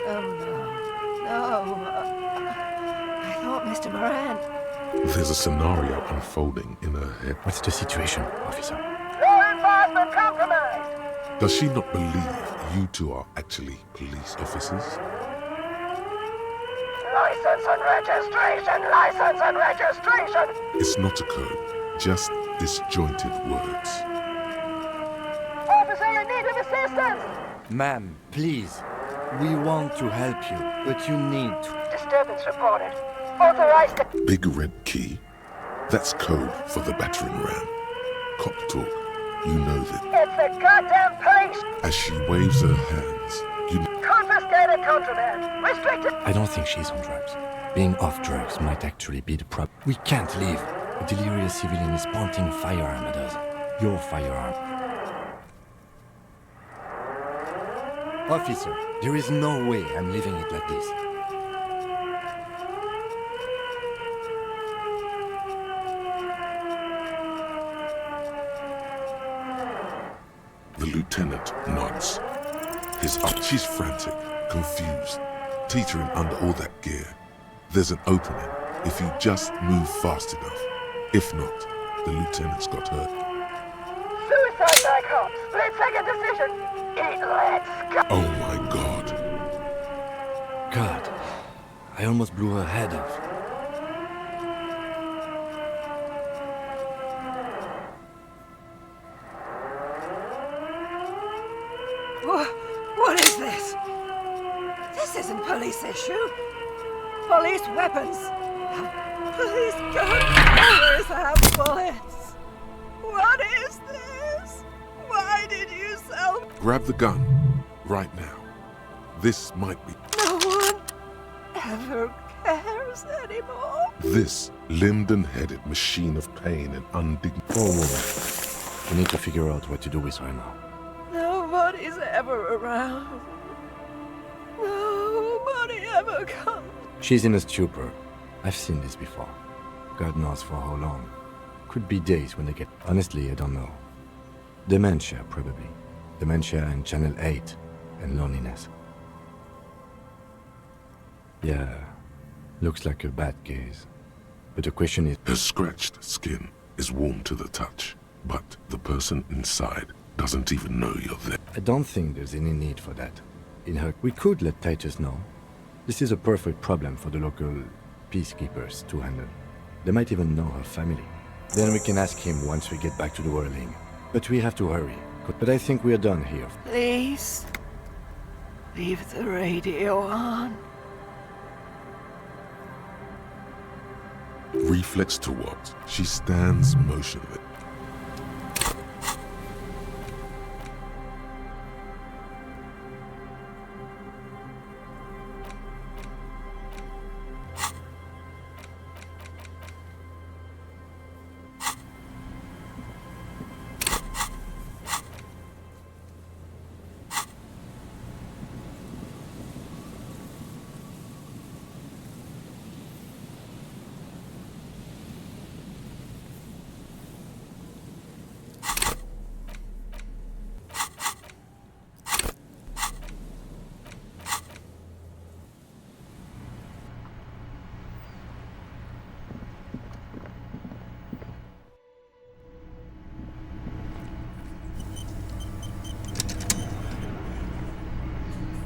Oh, no. No. I thought Mr. Moran... There's a scenario unfolding in her head. What's the situation, officer? Law enforcement compromised! Does she not believe you two are actually police officers? License and registration! License and registration! It's not a code, just disjointed words. Officer in need of assistance! Ma'am, please. We want to help you, but you need to... Disturbance reported. Authorized... Big red key. That's code for the battering ram. Cop talk. You know that. It's the goddamn police! As she waves her hands, you... Confiscated contraband! Restricted... I don't think she's on drugs. Being off drugs might actually be the problem. We can't leave. A delirious civilian is pointing a firearm at us. Your firearm. Officer, there is no way I'm leaving it like this. The lieutenant nods. She's frantic, confused, teetering under all that gear. There's an opening if you just move fast enough. If not, the lieutenant's got hurt. Suicide back home. Let's take a decision. Let's go. Oh my God. God, I almost blew her head off. What is this? This isn't police issue. Police weapons. Police guns have bullets. What is this? Why did you sell? Grab the gun, right now. This might be... No one ever cares anymore. This limbed and headed machine of pain and undignified... Poor woman. We need to figure out what to do with her now. Nobody's ever around. Nobody ever comes. She's in a stupor. I've seen this before. God knows for how long. Could be days when they get... Honestly, I don't know. Dementia, probably. Dementia and Channel 8. And loneliness. Yeah. Looks like a bad case. But the question is... Her scratched skin is warm to the touch. But the person inside doesn't even know you're there. I don't think there's any need for that. In her... We could let Titus know. This is a perfect problem for the local peacekeepers to handle. They might even know her family. Then we can ask him once we get back to the whirling. But we have to hurry. But I think we're done here. Please. Leave the radio on. Reflex to what? She stands motionless.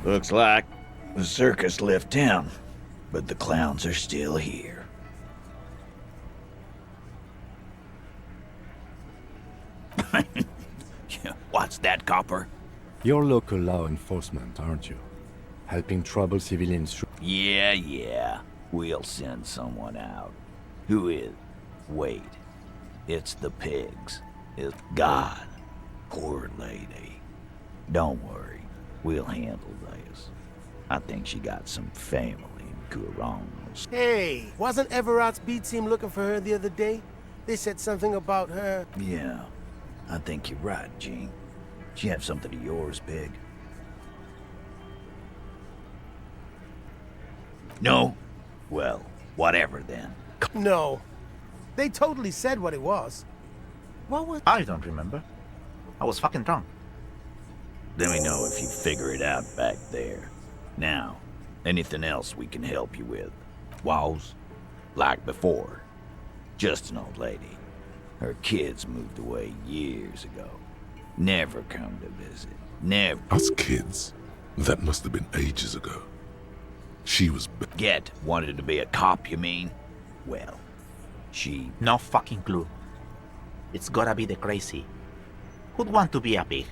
Looks like the circus left town, but the clowns are still here. What's that, copper? You're local law enforcement, aren't you? Helping troubled civilians through... Yeah. We'll send someone out. Who is? Wait. It's the pigs. It's God. Poor lady. Don't worry. We'll handle this. I think she got some family in Kurongos. Hey, wasn't Everard's B team looking for her the other day? They said something about her. Yeah, I think you're right, Gene. She have something of yours, Pig? No? Well, whatever then. No. They totally said what it was. What was... I don't remember. I was fucking drunk. Let me know if you figure it out back there. Now, anything else we can help you with? Walls? Like before. Just an old lady. Her kids moved away years ago. Never come to visit. Never. Us kids? That must have been ages ago. She was... Wanted to be a cop, you mean? Well, she... No fucking clue. It's gotta be the crazy. Who'd want to be a pig?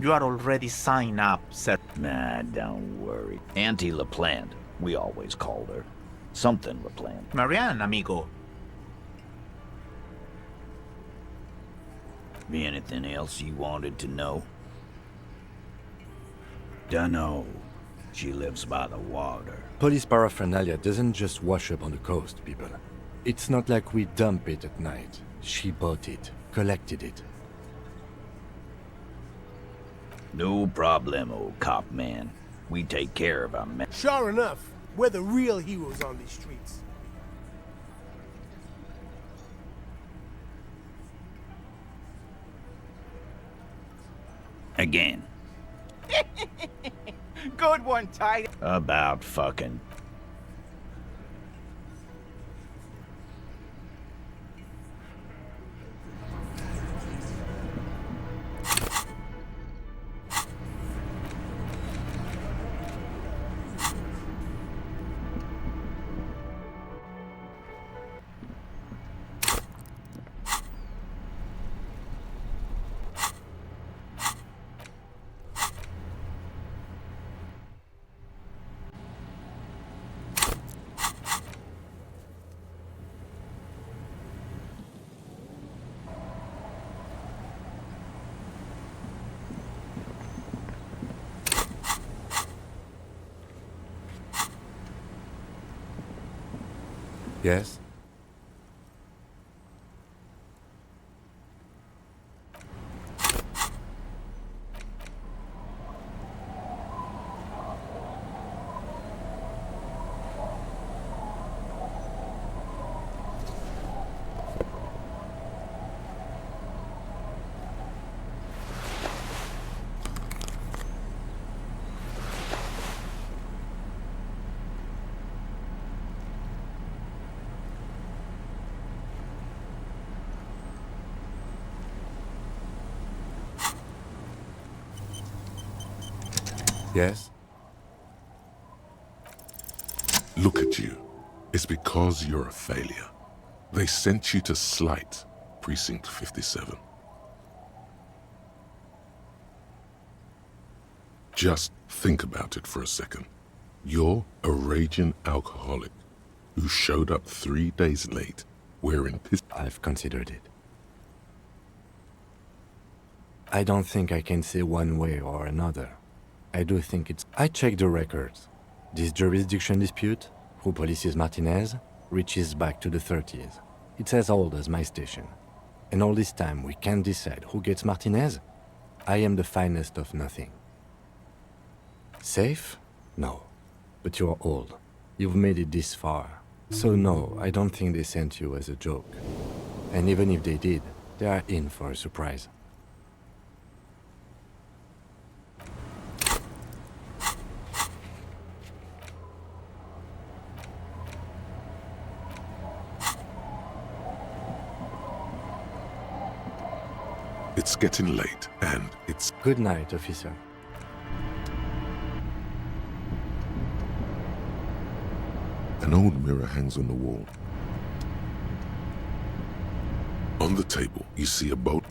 You are already signed up, sir. Nah, don't worry. Auntie LaPlante, we always called her. Something LaPlante. Marianne, amigo. Be anything else you wanted to know? Dunno. She lives by the water. Police paraphernalia doesn't just wash up on the coast, people. It's not like we dump it at night. She bought it, collected it. No problemo, cop man. We take care of our men. Sure enough, we're the real heroes on these streets. Again. Good one, Ty. About fucking. Yes? Yes? Look at you. It's because you're a failure. They sent you to Slight, Precinct 57. Just think about it for a second. You're a raging alcoholic who showed up 3 days late wearing piss. I've considered it. I don't think I can say one way or another. I do think it's... I checked the records. This jurisdiction dispute, who polices Martinez, reaches back to the 30s. It's as old as my station. And all this time we can't decide who gets Martinez? I am the finest of nothing. Safe? No. But you're old. You've made it this far. So no, I don't think they sent you as a joke. And even if they did, they are in for a surprise. It's getting late, and it's... Good night, officer. An old mirror hangs on the wall. On the table, you see a boat.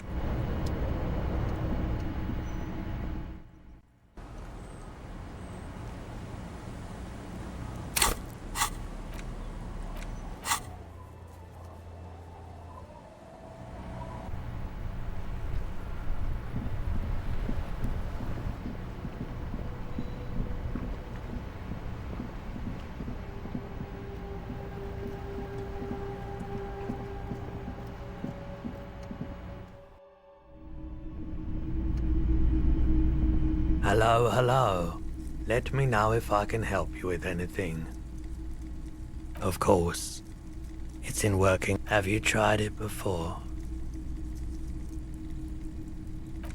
Hello, hello. Let me know if I can help you with anything. Of course. It's in working. Have you tried it before?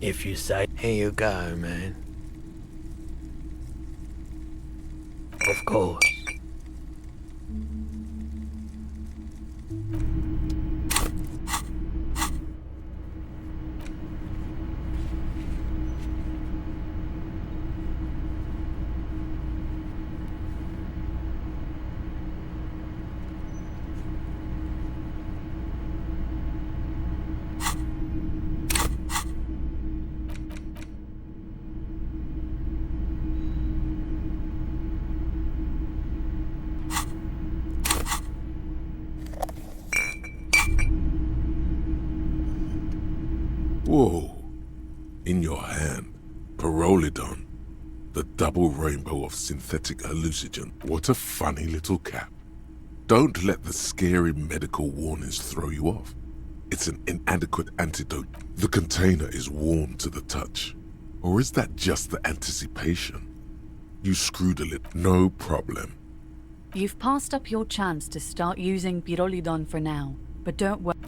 If you say, here you go, man. Of course. Whoa. In your hand, Pyrrolidon, the double rainbow of synthetic hallucinogen. What a funny little cap. Don't let the scary medical warnings throw you off. It's an inadequate antidote. The container is warm to the touch. Or is that just the anticipation? You screwed a little. No problem. You've passed up your chance to start using Pyrrolidon for now, but don't worry. What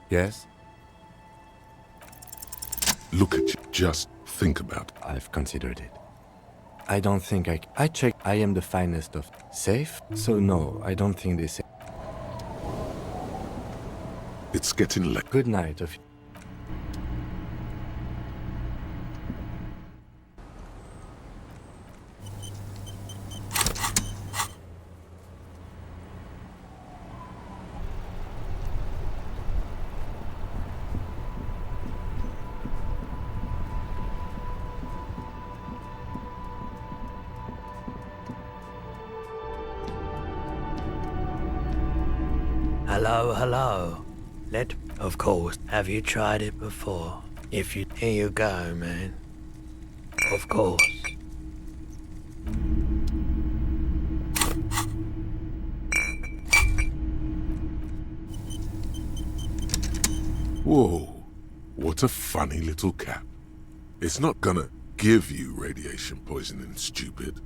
Yes? Look at you. Just think about it. I've considered it. I don't think I checked. I am the finest of... Safe? So no, I don't think they say... It's getting late. Good night of... Hello, hello. Of course. Have you tried it before? If you... Here you go, man. Of course. Whoa, what a funny little cap. It's not gonna give you radiation poisoning, stupid.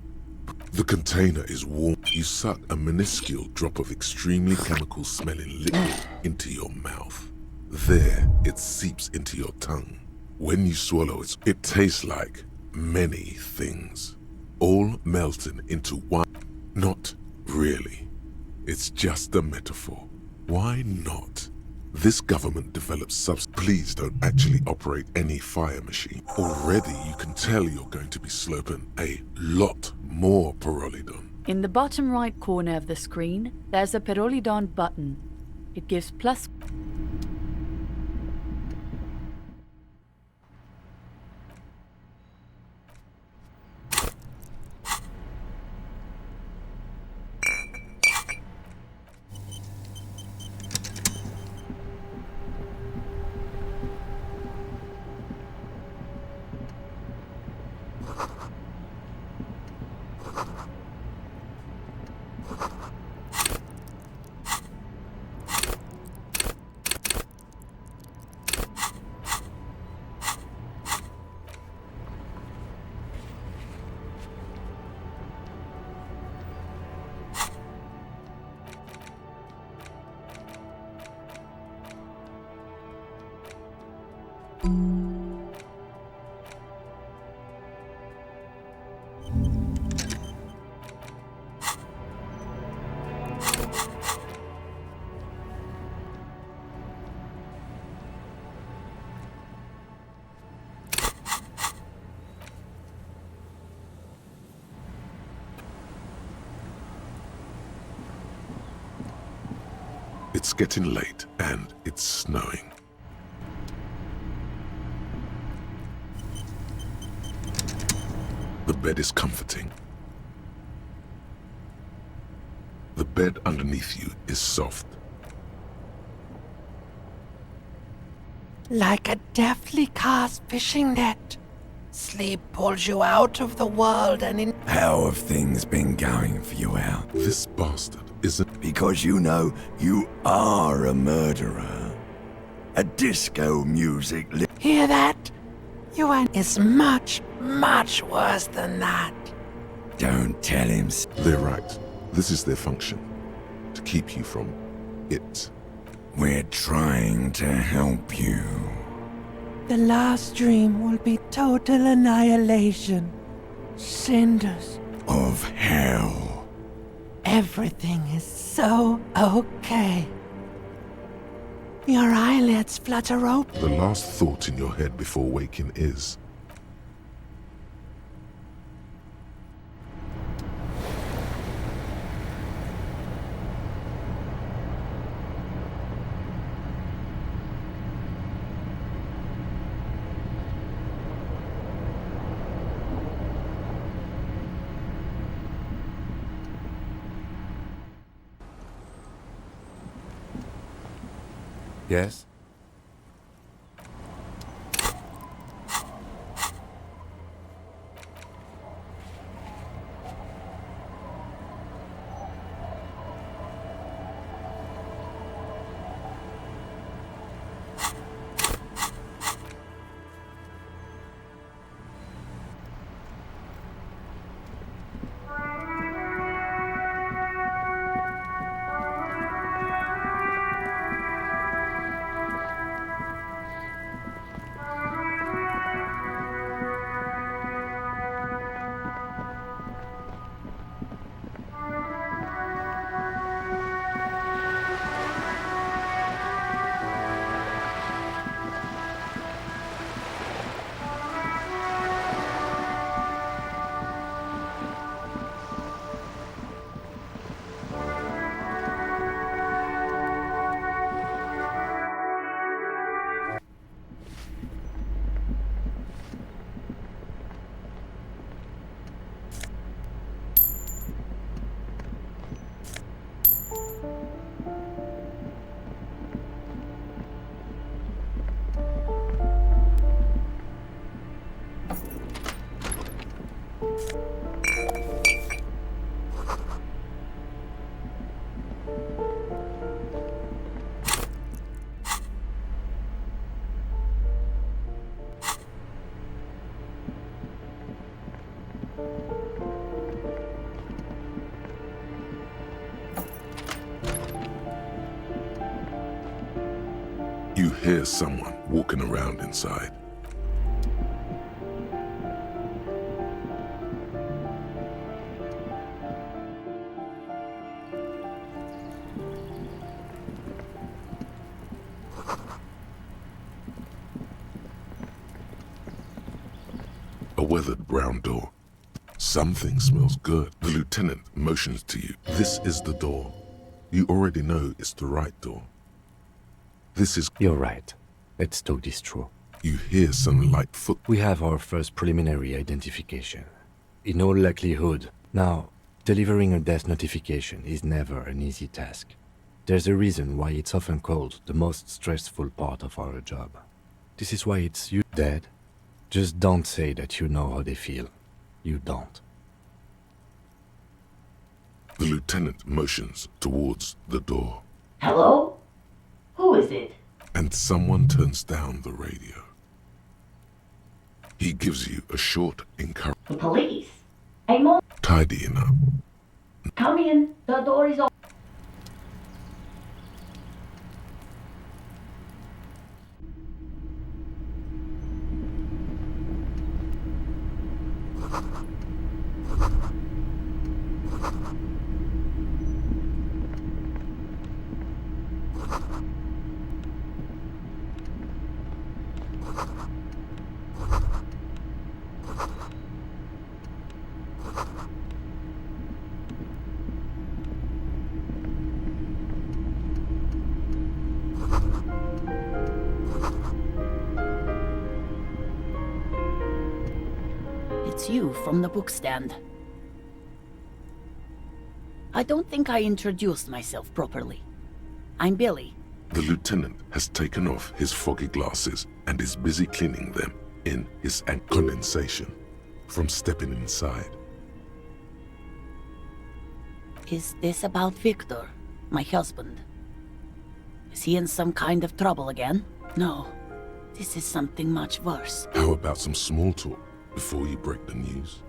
The container is warm. You suck a minuscule drop of extremely chemical-smelling liquid into your mouth. There, it seeps into your tongue. When you swallow it, it tastes like many things, all melting into one. Not really. It's just a metaphor. Why not? This government develops Please don't actually operate any fire machine. Already you can tell you're going to be sloping a lot more Pyrrolidon. In the bottom right corner of the screen, there's a Pyrrolidon button. It gives plus... It's getting late and it's snowing. The bed is comforting. The bed underneath you is soft. Like a deftly cast fishing net. Sleep pulls you out of the world and in... How have things been going for you, Al? This bastard isn't... Because you know you are a murderer. A disco music... Hear that? You ain't... It's much, much worse than that. Don't tell him... They're right. This is their function. To keep you from it. We're trying to help you. The last dream will be total annihilation. Cinders. Of hell. Everything is so okay. Your eyelids flutter open. The last thought in your head before waking is... Yes? You hear someone walking around inside. A weathered brown door. Something smells good. The lieutenant motions to you. This is the door. You already know it's the right door. This is... You're right. Let's talk this through. You hear some light foot. We have our first preliminary identification. In all likelihood. Now, delivering a death notification is never an easy task. There's a reason why it's often called the most stressful part of our job. This is why it's you dead. Just don't say that you know how they feel. You don't. The lieutenant motions towards the door. Hello? Who is it? And someone turns down the radio. He gives you a short encouragement. The police. I'm on. Tidying up. Come in. The door is open. It's you from the bookstand. I don't think I introduced myself properly. I'm Billy. The lieutenant has taken off his foggy glasses and is busy cleaning them in his condensation from stepping inside. Is this about Victor, my husband? Is he in some kind of trouble again? No, this is something much worse. How about some small talk before you break the news?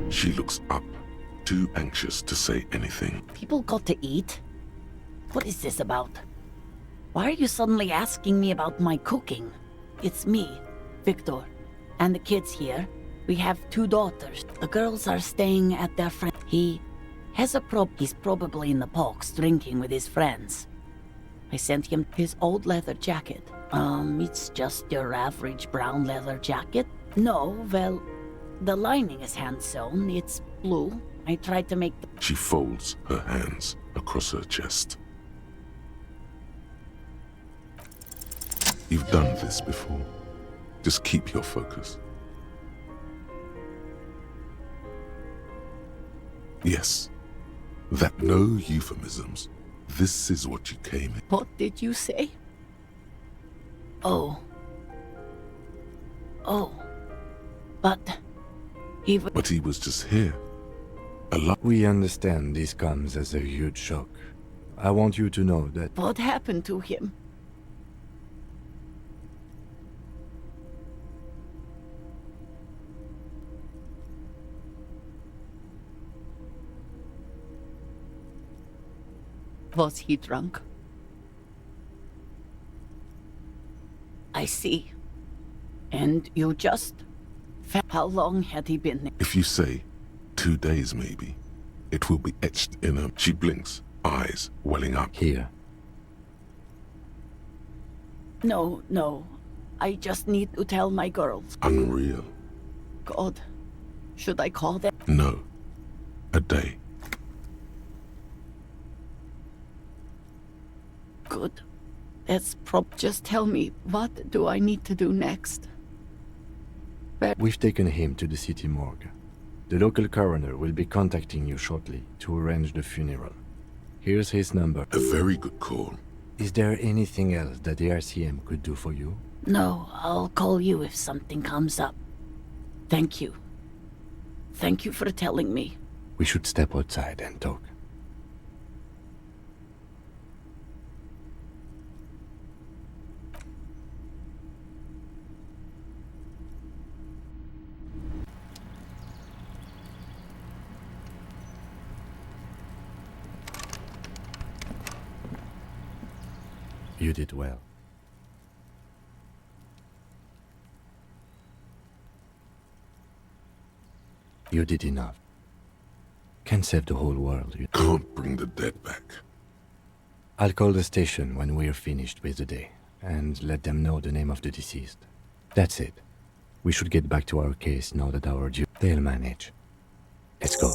She looks up, too anxious to say anything. People got to eat? What is this about? Why are you suddenly asking me about my cooking? It's me, Victor, and the kids here. We have 2 daughters. The girls are staying at their friend. He has a he's probably in the box drinking with his friends. I sent him his old leather jacket. It's just your average brown leather jacket? No, well, the lining is hand-sewn. It's blue. I tried to make the... She folds her hands across her chest. You've done this before. Just keep your focus. Yes. That no euphemisms. This is what you came in. What did you say? Oh. Oh. But he was just here. We understand this comes as a huge shock. I want you to know that... What happened to him? Was he drunk? I see. And you just... How long had he been there? If you say 2 days maybe, it will be etched in her. She blinks, eyes welling up. Here. No. I just need to tell my girls. Unreal. God. Should I call them? No. A day. Good. Just tell me, what do I need to do next? We've taken him to the city morgue. The local coroner will be contacting you shortly to arrange the funeral. Here's his number. A very good call. Is there anything else that the RCM could do for you? No, I'll call you if something comes up. Thank you. Thank you for telling me. We should step outside and talk. You did well. You did enough. Can't save the whole world. You can't bring the dead back. I'll call the station when we're finished with the day, and let them know the name of the deceased. That's it. We should get back to our case now that our due... They'll manage. Let's go.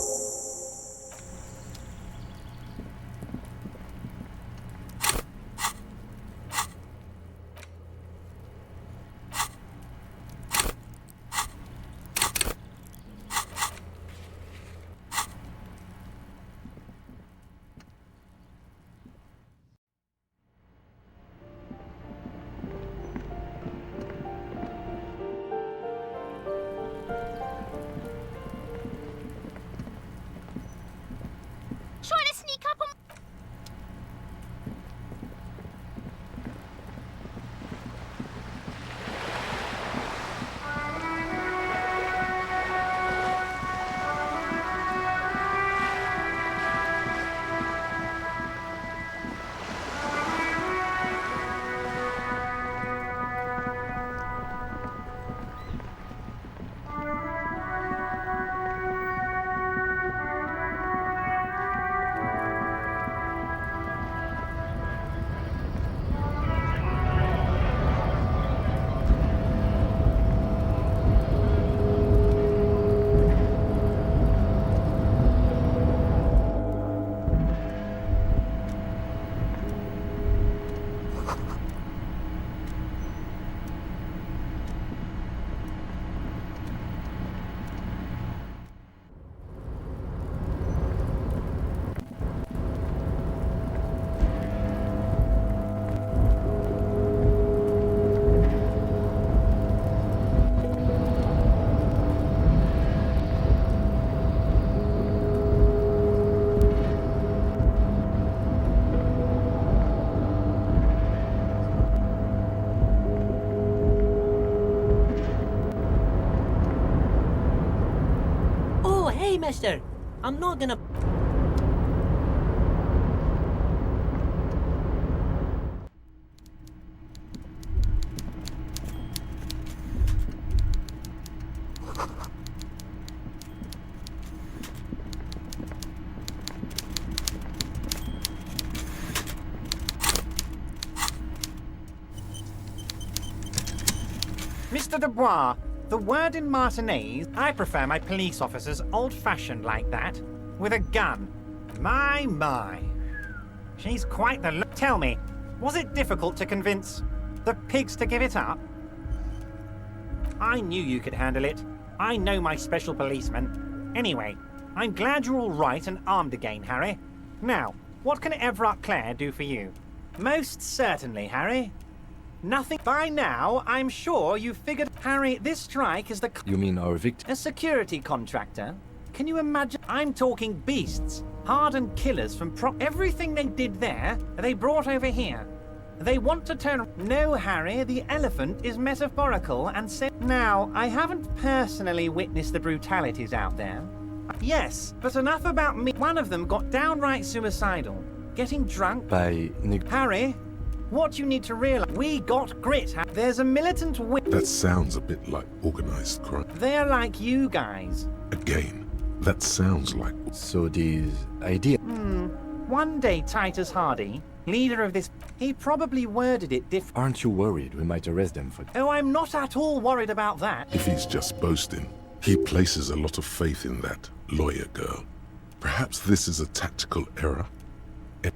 Trying to sneak up on... Hey, mister, I'm not gonna... Mr. Dubois, the word in Martinez, I prefer my police officers old-fashioned like that, with a gun. My. She's quite the look. Tell me, was it difficult to convince the pigs to give it up? I knew you could handle it. I know my special policeman. Anyway, I'm glad you're all right and armed again, Harry. Now, what can Everard Clare do for you? Most certainly, Harry. Nothing. By now, I'm sure you figured... Harry, this strike is the... You mean our victim? A security contractor? Can you imagine? I'm talking beasts. Hardened killers from everything they did there, they brought over here. They want to turn... No, Harry, the elephant is metaphorical and said... Now, I haven't personally witnessed the brutalities out there. Yes, but enough about me. One of them got downright suicidal. Getting drunk... By... Harry... What you need to realize, we got grit. There's a militant wing. That sounds a bit like organized crime. They're like you guys. Again, that sounds like... So these idea... One day Titus Hardy, leader of this... He probably worded it different. Aren't you worried we might arrest them for... Oh, I'm not at all worried about that. If he's just boasting, He places a lot of faith in that lawyer girl. Perhaps this is a tactical error.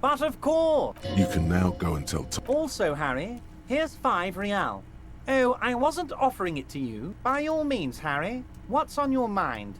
But of course! You can now go and tell Also, Harry, here's 5 real. Oh, I wasn't offering it to you. By all means, Harry. What's on your mind?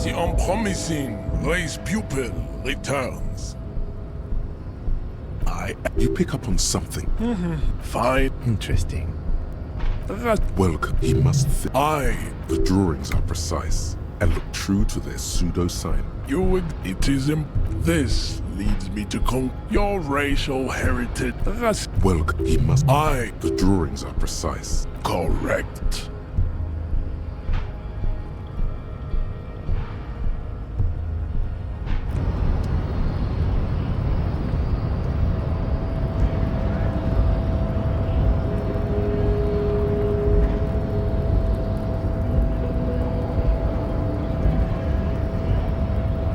The unpromising race pupil returns. You pick up on something. Fine. Interesting. Welcome. He must The drawings are precise and look true to their pseudo-sign. This leads me to your racial heritage. Welcome. He must The drawings are precise. Correct.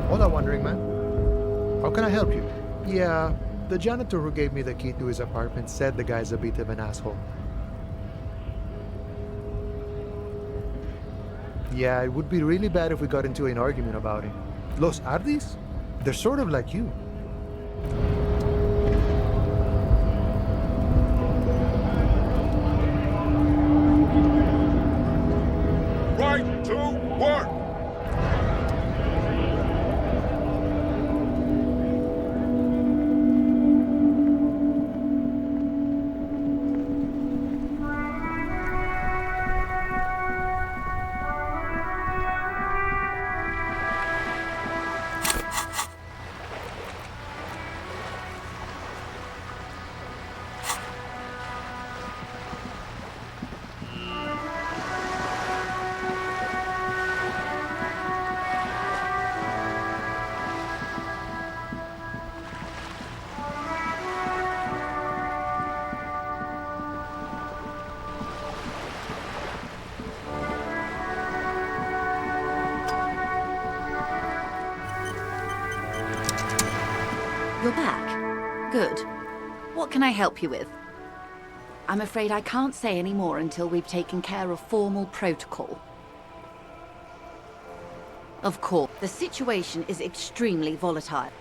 Hola, Wandering Man. How can I help you? Yeah, the janitor who gave me the key to his apartment said the guy's a bit of an asshole. Yeah, it would be really bad if we got into an argument about him. Los Ardis? They're sort of like you. Right to work! You're back? Good. What can I help you with? I'm afraid I can't say any more until we've taken care of formal protocol. Of course, the situation is extremely volatile.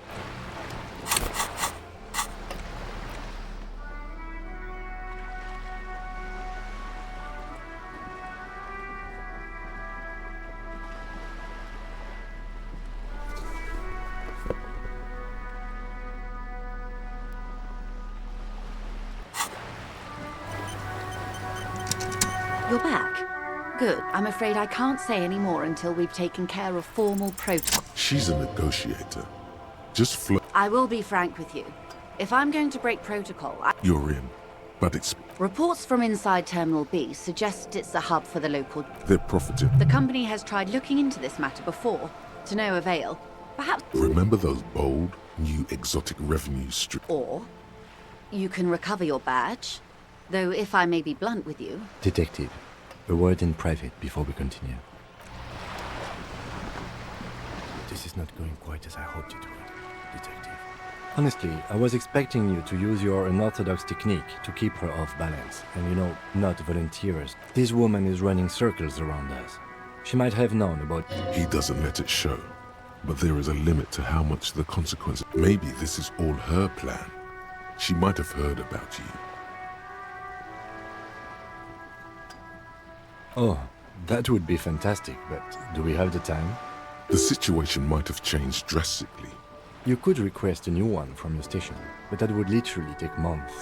You're back? Good. I'm afraid I can't say any more until we've taken care of formal protocol. She's a negotiator. Just I will be frank with you. If I'm going to break protocol, You're in. But it's... Reports from inside Terminal B suggest it's a hub for the local... They're profiting. The company has tried looking into this matter before, to no avail. Perhaps... Remember those bold, new exotic revenue streams? Or you can recover your badge. Though if I may be blunt with you... Detective, a word in private before we continue. This is not going quite as I hoped it would, Detective. Honestly, I was expecting you to use your unorthodox technique to keep her off balance, and not volunteer us. This woman is running circles around us. She might have known about... He doesn't let it show, but there is a limit to how much the consequences. Maybe this is all her plan. She might have heard about you. Oh, that would be fantastic, but do we have the time? The situation might have changed drastically. You could request a new one from your station, but that would literally take months.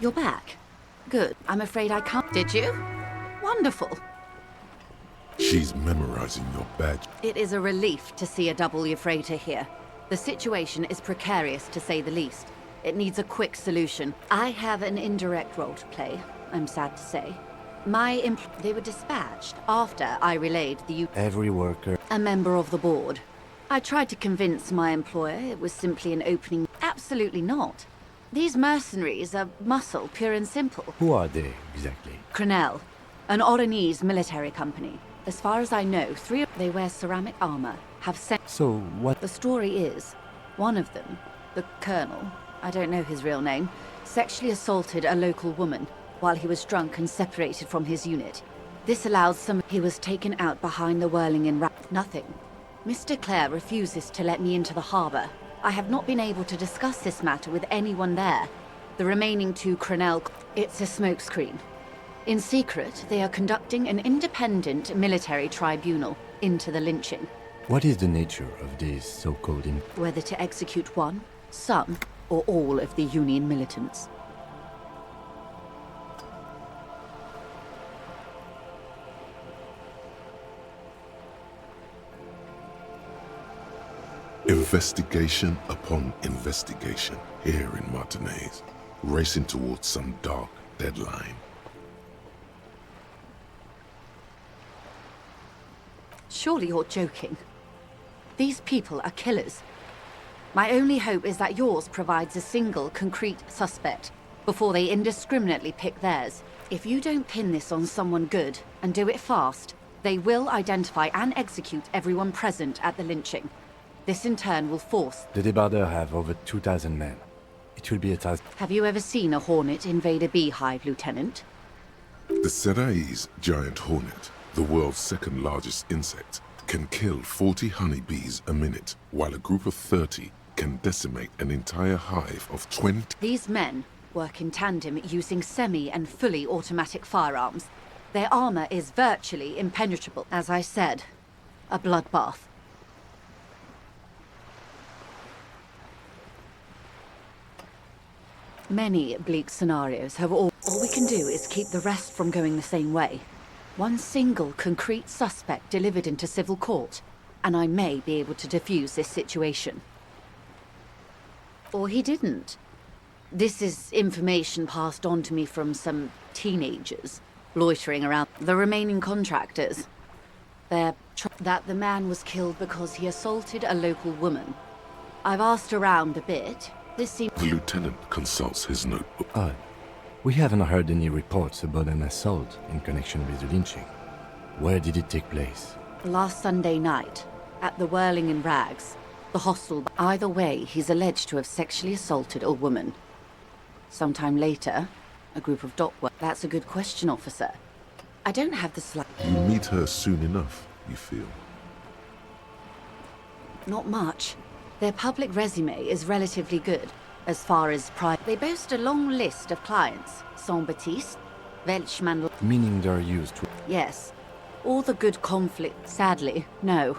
You're back. Good. I'm afraid I can't. Did you? Wonderful. She's memorizing your badge. It is a relief to see a double freighter here. The situation is precarious, to say the least. It needs a quick solution. I have an indirect role to play, I'm sad to say. They were dispatched after I relayed the... Every worker... A member of the board. I tried to convince my employer it was simply an opening. Absolutely not. These mercenaries are muscle, pure and simple. Who are they, exactly? Crenel, an Oronese military company. As far as I know, they wear ceramic armor, have sent... So, what... The story is, one of them, the colonel, I don't know his real name, sexually assaulted a local woman while he was drunk and separated from his unit. This allows some... He was taken out behind the whirling and nothing. Mr. Clare refuses to let me into the harbor. I have not been able to discuss this matter with anyone there. The remaining two Crenel... It's a smokescreen. In secret, they are conducting an independent military tribunal into the lynching. What is the nature of these so-called... Whether to execute one, some, or all of the Union militants. Investigation upon investigation here in Martinez, racing towards some dark deadline. Surely you're joking. These people are killers. My only hope is that yours provides a single, concrete suspect before they indiscriminately pick theirs. If you don't pin this on someone good, and do it fast, they will identify and execute everyone present at the lynching. This in turn will force... The Debardeurs have over 2,000 men. It will be a task... Have you ever seen a hornet invade a beehive, Lieutenant? The Seraï's giant hornet, the world's second largest insect, can kill 40 honeybees a minute, while a group of 30 can decimate an entire hive of 20... These men work in tandem using semi- and fully automatic firearms. Their armor is virtually impenetrable. As I said, a bloodbath. Many bleak scenarios have all we can do is keep the rest from going the same way. One single concrete suspect delivered into civil court, and I may be able to defuse this situation. Or he didn't. This is information passed on to me from some teenagers loitering around. The remaining contractors. That the man was killed because he assaulted a local woman. I've asked around a bit. This seems... The lieutenant consults his notebook. Odd. We haven't heard any reports about an assault in connection with the lynching. Where did it take place? Last Sunday night, at the Whirling in Rags, the hostel. Either way, he's alleged to have sexually assaulted a woman. Sometime later, a group of dock workers... That's a good question, officer. I don't have the slight... You meet her soon enough, you feel? Not much. Their public resume is relatively good, as far as private. They boast a long list of clients. Saint-Baptiste, Welchman... Meaning they're used to... Yes. All the good conflict. Sadly, no.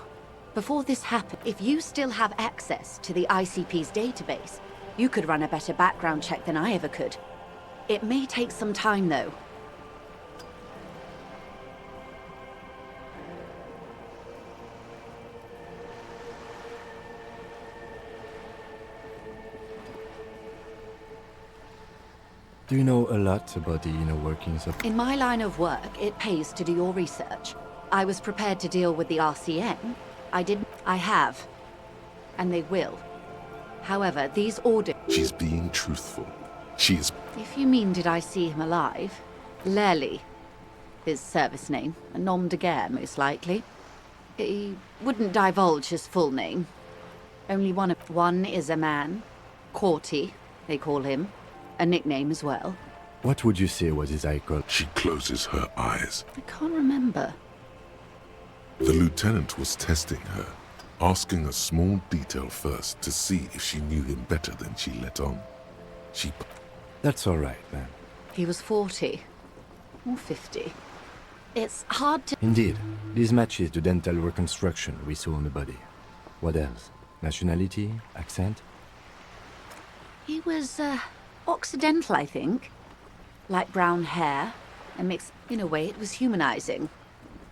Before this happened, if you still have access to the ICP's database, you could run a better background check than I ever could. It may take some time, though. Do you know a lot about the inner workings of... In my line of work, it pays to do your research. I was prepared to deal with the RCN. I have. And they will. However, these orders... She's being truthful. She is... If you mean did I see him alive, Lely, his service name, a nom de guerre most likely. He wouldn't divulge his full name. Only one is a man, Corty, they call him, a nickname as well. What would you say was his icon? She closes her eyes. I can't remember. The lieutenant was testing her, asking a small detail first to see if she knew him better than she let on. She... That's all right, ma'am. He was 40. Or 50. It's hard to... Indeed. This matches the dental reconstruction we saw on the body. What else? Nationality? Accent? He was, Occidental, I think. Light brown hair, a mix... In a way, it was humanizing.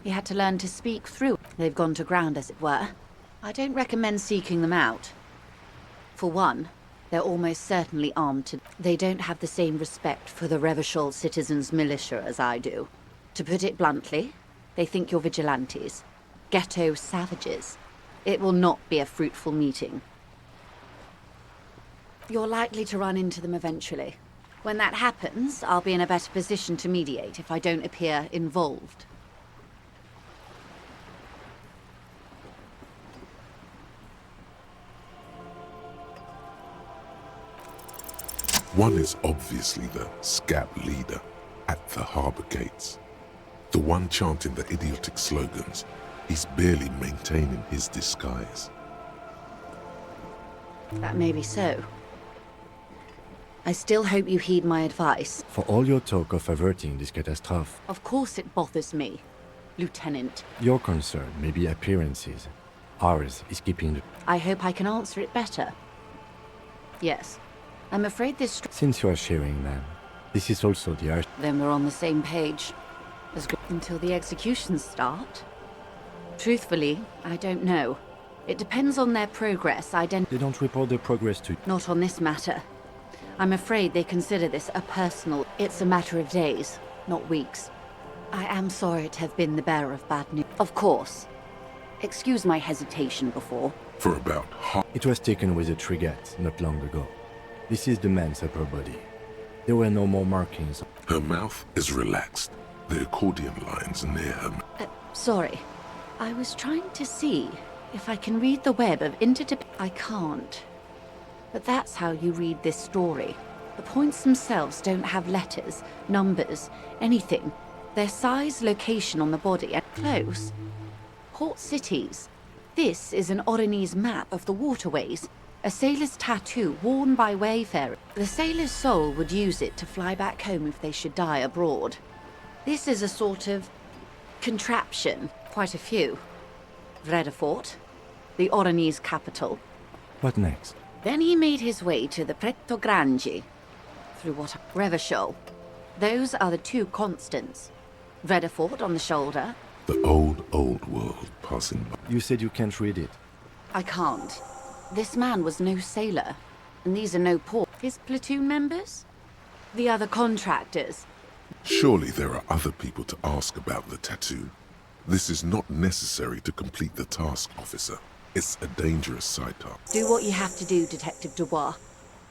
He had to learn to speak through. They've gone to ground, as it were. I don't recommend seeking them out. For one, they're almost certainly armed to... They don't have the same respect for the Revachol citizens' militia as I do. To put it bluntly, they think you're vigilantes. Ghetto savages. It will not be a fruitful meeting. You're likely to run into them eventually. When that happens, I'll be in a better position to mediate if I don't appear involved. One is obviously the scab leader at the harbor gates. The one chanting the idiotic slogans. He's barely maintaining his disguise. That may be so. I still hope you heed my advice. For all your talk of averting this catastrophe, Of course it bothers me, Lieutenant. your concern may be appearances. Ours is keeping the... I hope I can answer it better. Yes. I'm afraid this... Since you are sharing, ma'am, this is also the art... Then we're on the same page. As good until the executions start. Truthfully, I don't know. It depends on their progress. They don't report their progress to... Not on this matter. I'm afraid they consider this a personal... It's a matter of days, not weeks. I am sorry to have been the bearer of bad news. Of course. Excuse my hesitation before. For about half... It was taken with a trigger not long ago. This is the man's upper body. There were no more markings. Her mouth is relaxed. The accordion lines near her... Sorry. I was trying to see if I can read the web of I can't. But that's how you read this story. The points themselves don't have letters, numbers, anything. Their size, location on the body, and close. Port cities. This is an Oronese map of the waterways. A sailor's tattoo worn by wayfarers. The sailor's soul would use it to fly back home if they should die abroad. This is a sort of contraption. Quite a few. Vredefort, the Oronese capital. What next? Then he made his way to the Pretto Grande. Through what? Revachol. Those are the two constants. Vredefort on the shoulder. The old world passing by. You said you can't read it. I can't. This man was no sailor, and these are no port. His platoon members? The other contractors. Surely there are other people to ask about the tattoo. This is not necessary to complete the task, officer. It's a dangerous side task. Do what you have to do, Detective Dubois.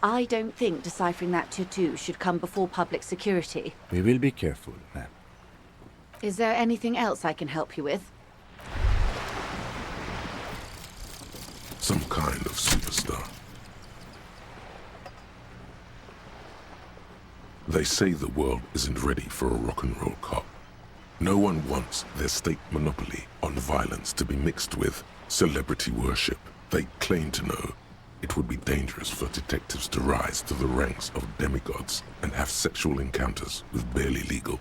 I don't think deciphering that tattoo should come before public security. We will be careful, ma'am. Is there anything else I can help you with? Some kind of superstar. They say the world isn't ready for a rock and roll cop. No one wants their state monopoly on violence to be mixed with celebrity worship. They claim to know it would be dangerous for detectives to rise to the ranks of demigods and have sexual encounters with barely legal.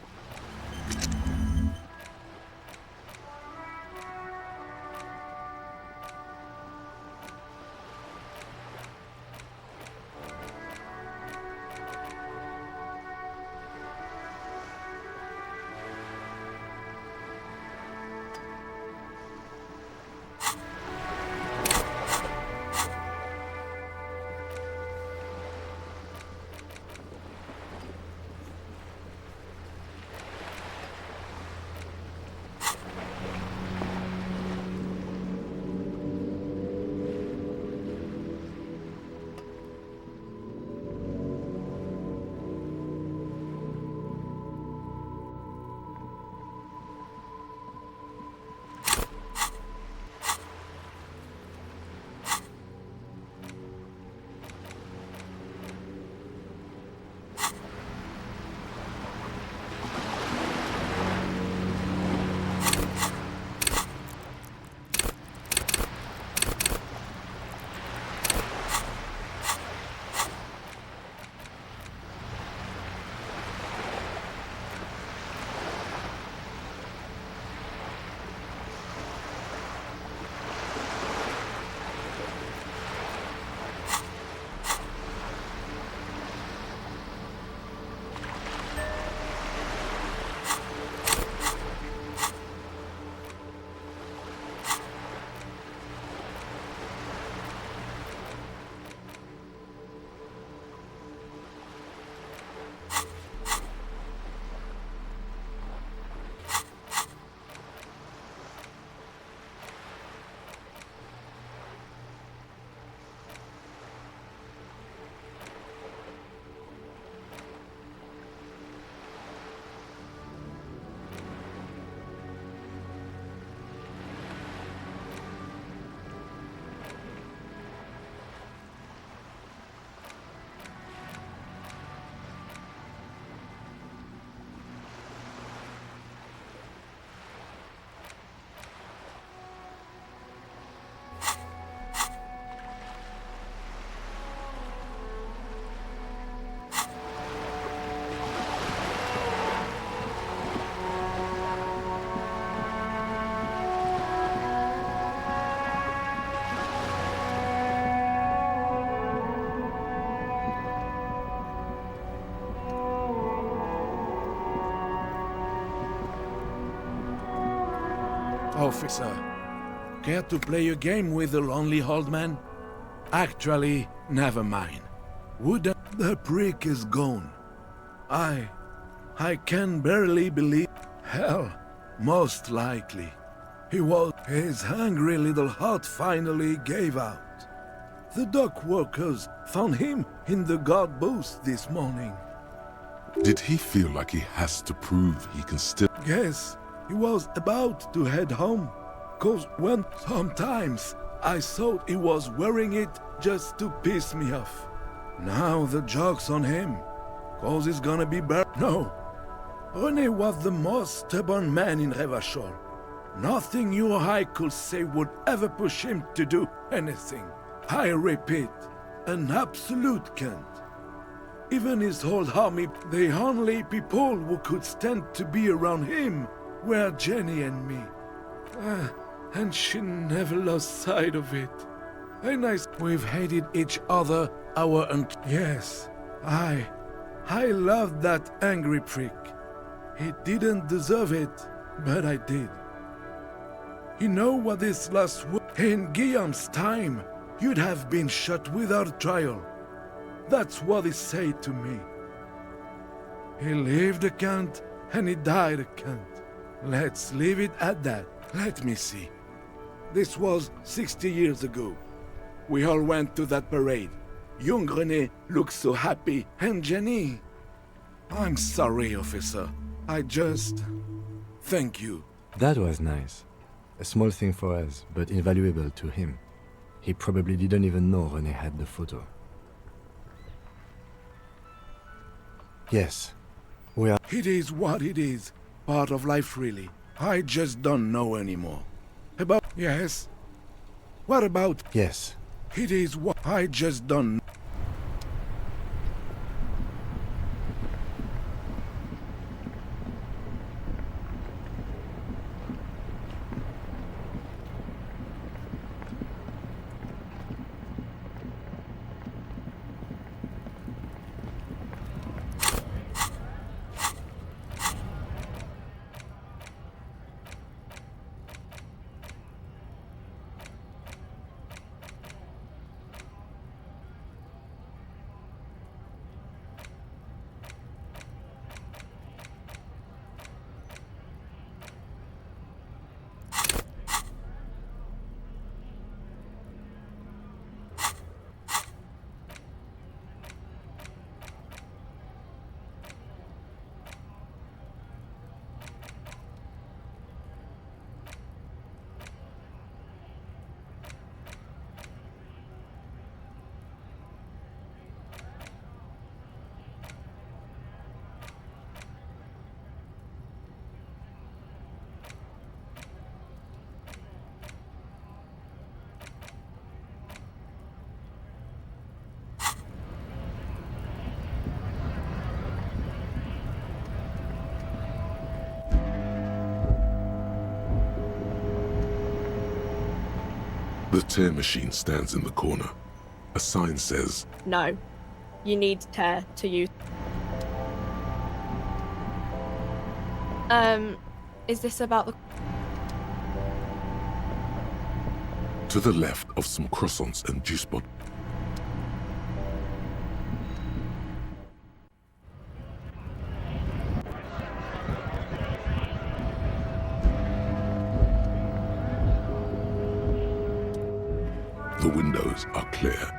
Officer, care to play a game with the lonely old man? Actually, never mind. The prick is gone. I can barely believe. Hell, most likely. His hungry little heart finally gave out. The dock workers found him in the guard booth this morning. Did he feel like he has to prove he can still... Yes, he was about to head home. Cause when sometimes I thought he was wearing it just to piss me off. Now the joke's on him. Cause he's gonna be No. René was the most stubborn man in Revachol. Nothing you or I could say would ever push him to do anything. I repeat, an absolute cunt. Even his whole army, the only people who could stand to be around him were Jenny and me. And she never lost sight of it. And we've hated each other Yes, I loved that angry prick. He didn't deserve it, but I did. You know what this last in Guillaume's time, you'd have been shot without trial. That's what he said to me. He lived a cunt, and he died a cunt. Let's leave it at that. Let me see. This was 60 years ago. We all went to that parade. Young René looked so happy, and Jenny... I'm sorry, officer. Thank you. That was nice. A small thing for us, but invaluable to him. He probably didn't even know René had the photo. Yes, we are... It is what it is. Part of life, really. I just don't know anymore. Yes? What about... Yes. It is what I just don't... The tear machine stands in the corner. A sign says, No. You need tear to use... Is this about the... to the left of some croissants and juice bottles. The windows are clear.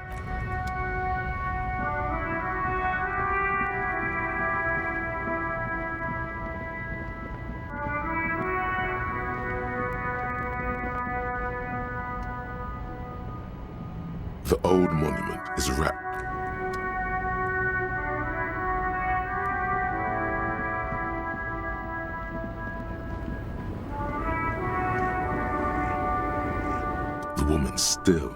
The old monument is wrapped. The woman still.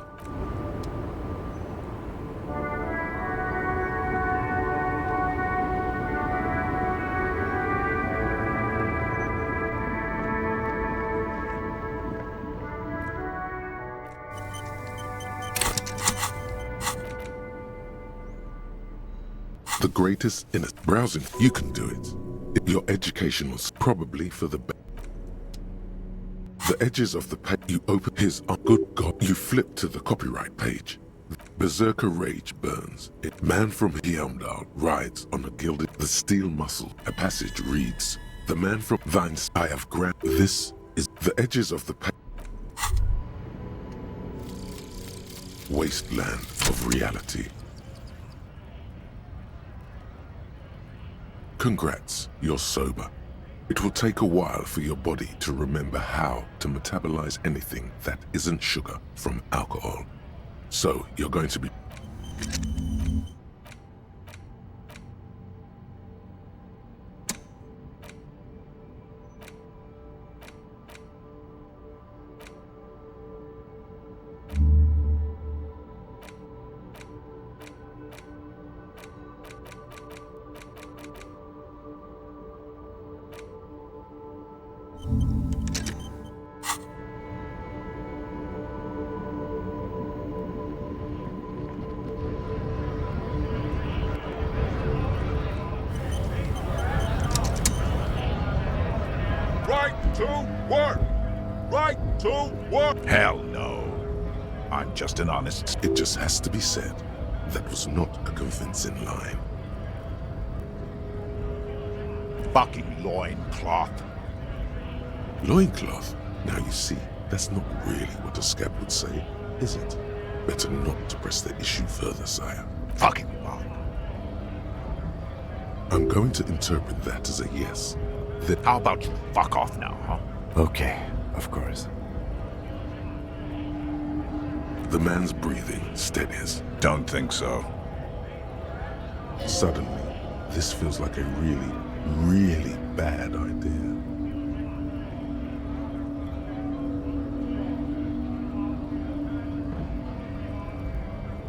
The greatest in it. Browsing, you can do it. Your education was probably for the best. The edges of the page. You open his. Oh, good God. You flip to the copyright page. Berserker rage burns. It man from Heimdall rides on a gilded the steel muscle. A passage reads, "The man from thines I have grabbed." This is the edges of the wasteland of reality. Congrats, you're sober. It will take a while for your body to remember how to metabolize anything that isn't sugar from alcohol. So you're going to be... Right to work! Right to work! Hell no. I'm just an honest... It just has to be said. That was not a convincing line. Fucking loincloth. Loincloth? Now you see, that's not really what a scab would say, is it? Better not to press the issue further, sire. Fucking fuck. I'm going to interpret that as a yes. Then how about you fuck off now, huh? Okay, of course. The man's breathing steadies. Don't think so. Suddenly, this feels like a really, really bad idea.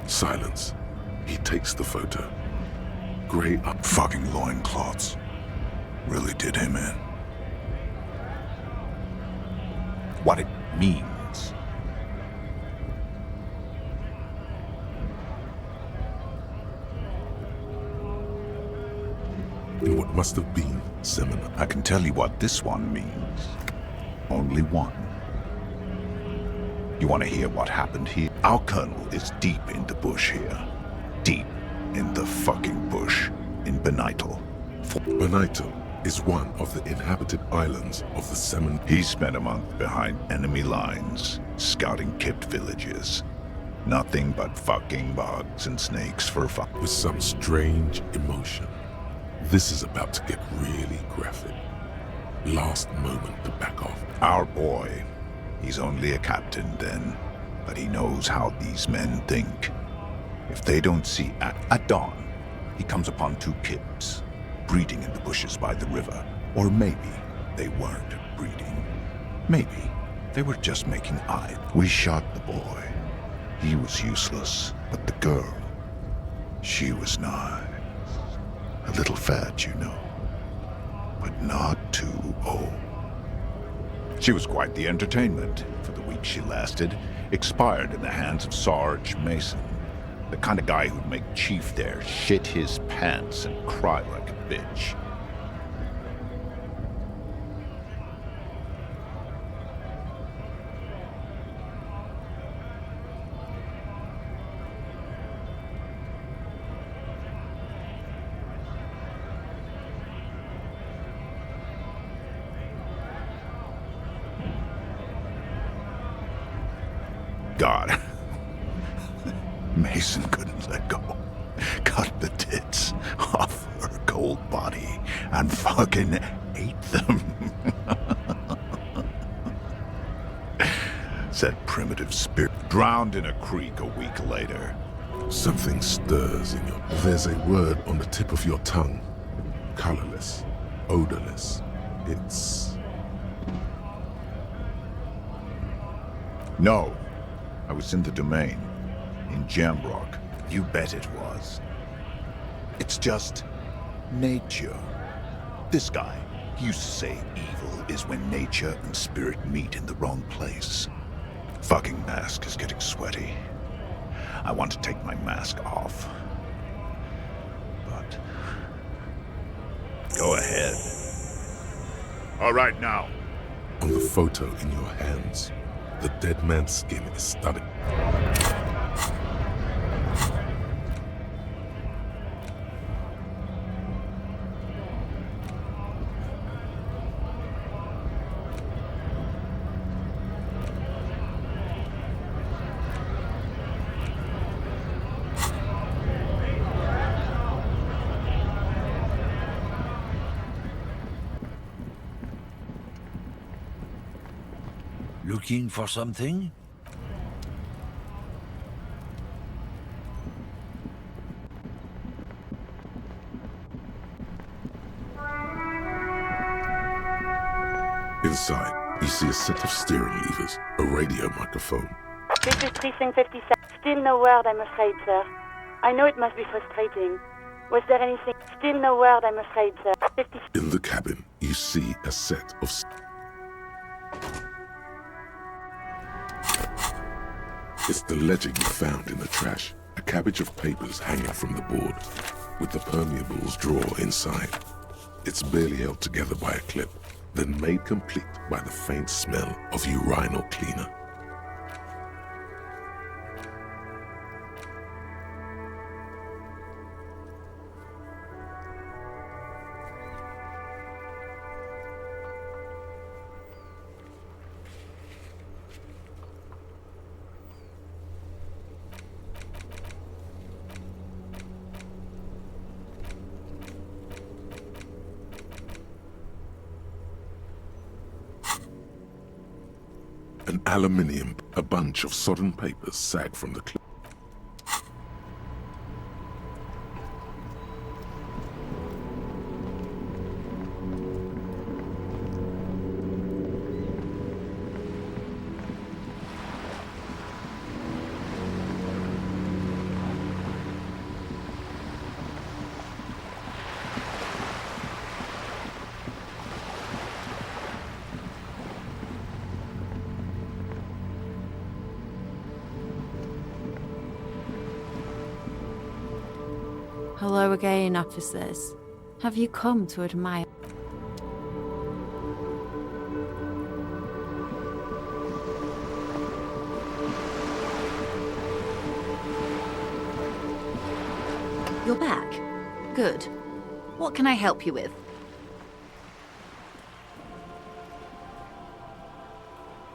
Silence. He takes the photo. Grey up. Fucking loincloths. Really did him in. What it means. In what must have been seminar. I can tell you what this one means. Only one. You want to hear what happened here? Our colonel is deep in the bush here. Deep in the fucking bush in Benital. Benital is one of the inhabited islands of the Semin. He spent a month behind enemy lines, scouting kept villages. Nothing but fucking bugs and snakes for fun. With some strange emotion. This is about to get really graphic. Last moment to back off. Our boy. He's only a captain then, but he knows how these men think. If they don't see at dawn, he comes upon two kids, breeding in the bushes by the river. Or maybe they weren't breeding. Maybe they were just making eyes. We shot the boy. He was useless, but the girl, she was nice. A little fat, you know, but not too old. She was quite the entertainment for the week she lasted. Expired in the hands of Sarge Mason, the kind of guy who'd make Chief there shit his pants and cry like a bitch. God. Mason couldn't let go. Cut the tits off her cold body and fucking ate them. Said primitive spirit. Drowned in a creek a week later. Something stirs in your... There's a word on the tip of your tongue. Colorless. Odorless. It's... No. I was in the domain. In Jamrock. You bet it was. It's just... nature. This guy, he used to say evil is when nature and spirit meet in the wrong place. Fucking mask is getting sweaty. I want to take my mask off. But... go ahead. All right now. on the photo in your hands. The dead man's skin is stunning. Looking for something? Inside, you see a set of steering levers, a radio microphone. This is Precinct 57. Still no word, I'm afraid, sir. I know it must be frustrating. Was there anything? Still no word, I'm afraid, sir. In the cabin, you see a set of... It's the ledger you found in the trash. A cabbage of papers hanging from the board, with the permeables drawer inside. It's barely held together by a clip, then made complete by the faint smell of urinal cleaner. An aluminium, a bunch of sodden papers sag from the clip. Hello again, officers. Have you come to admire? You're back. Good. What can I help you with?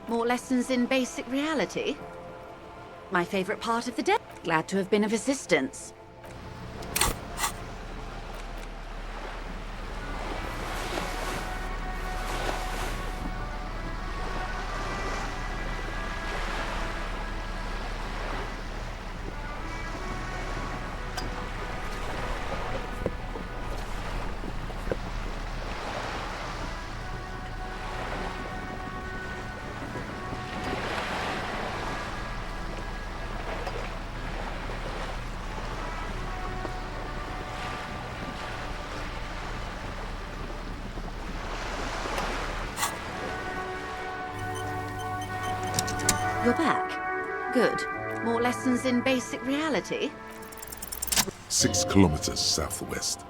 More lessons in basic reality? My favorite part of the day. Glad to have been of assistance. You're back. Good. More lessons in basic reality? 6 kilometers southwest.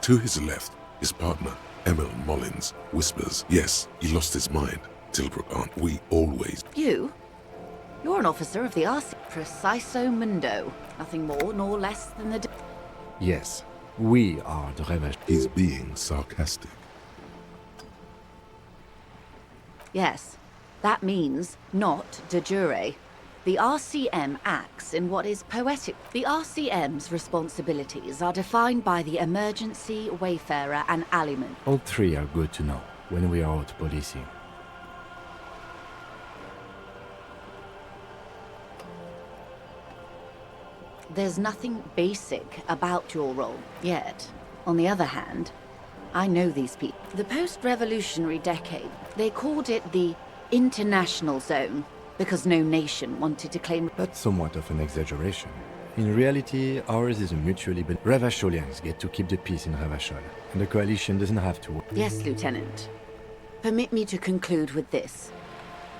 To his left, his partner, Emil Mullins, whispers, yes, he lost his mind. Tilbrook, aren't we always? You? You're an officer of the RC. Preciso Mundo. Nothing more nor less than the... Yes, we are the Revash. He's being sarcastic. Yes. That means not de jure. The RCM acts in what is poetic. The RCM's responsibilities are defined by the emergency, wayfarer, and aliment. All three are good to know when we are out policing. There's nothing basic about your role yet. On the other hand, I know these people. The post-revolutionary decade, they called it the International Zone, because no nation wanted to claim... That's somewhat of an exaggeration. In reality, ours is a mutually... Revacholians get to keep the peace in Revachol, and the coalition doesn't have to... Yes, Lieutenant. Permit me to conclude with this.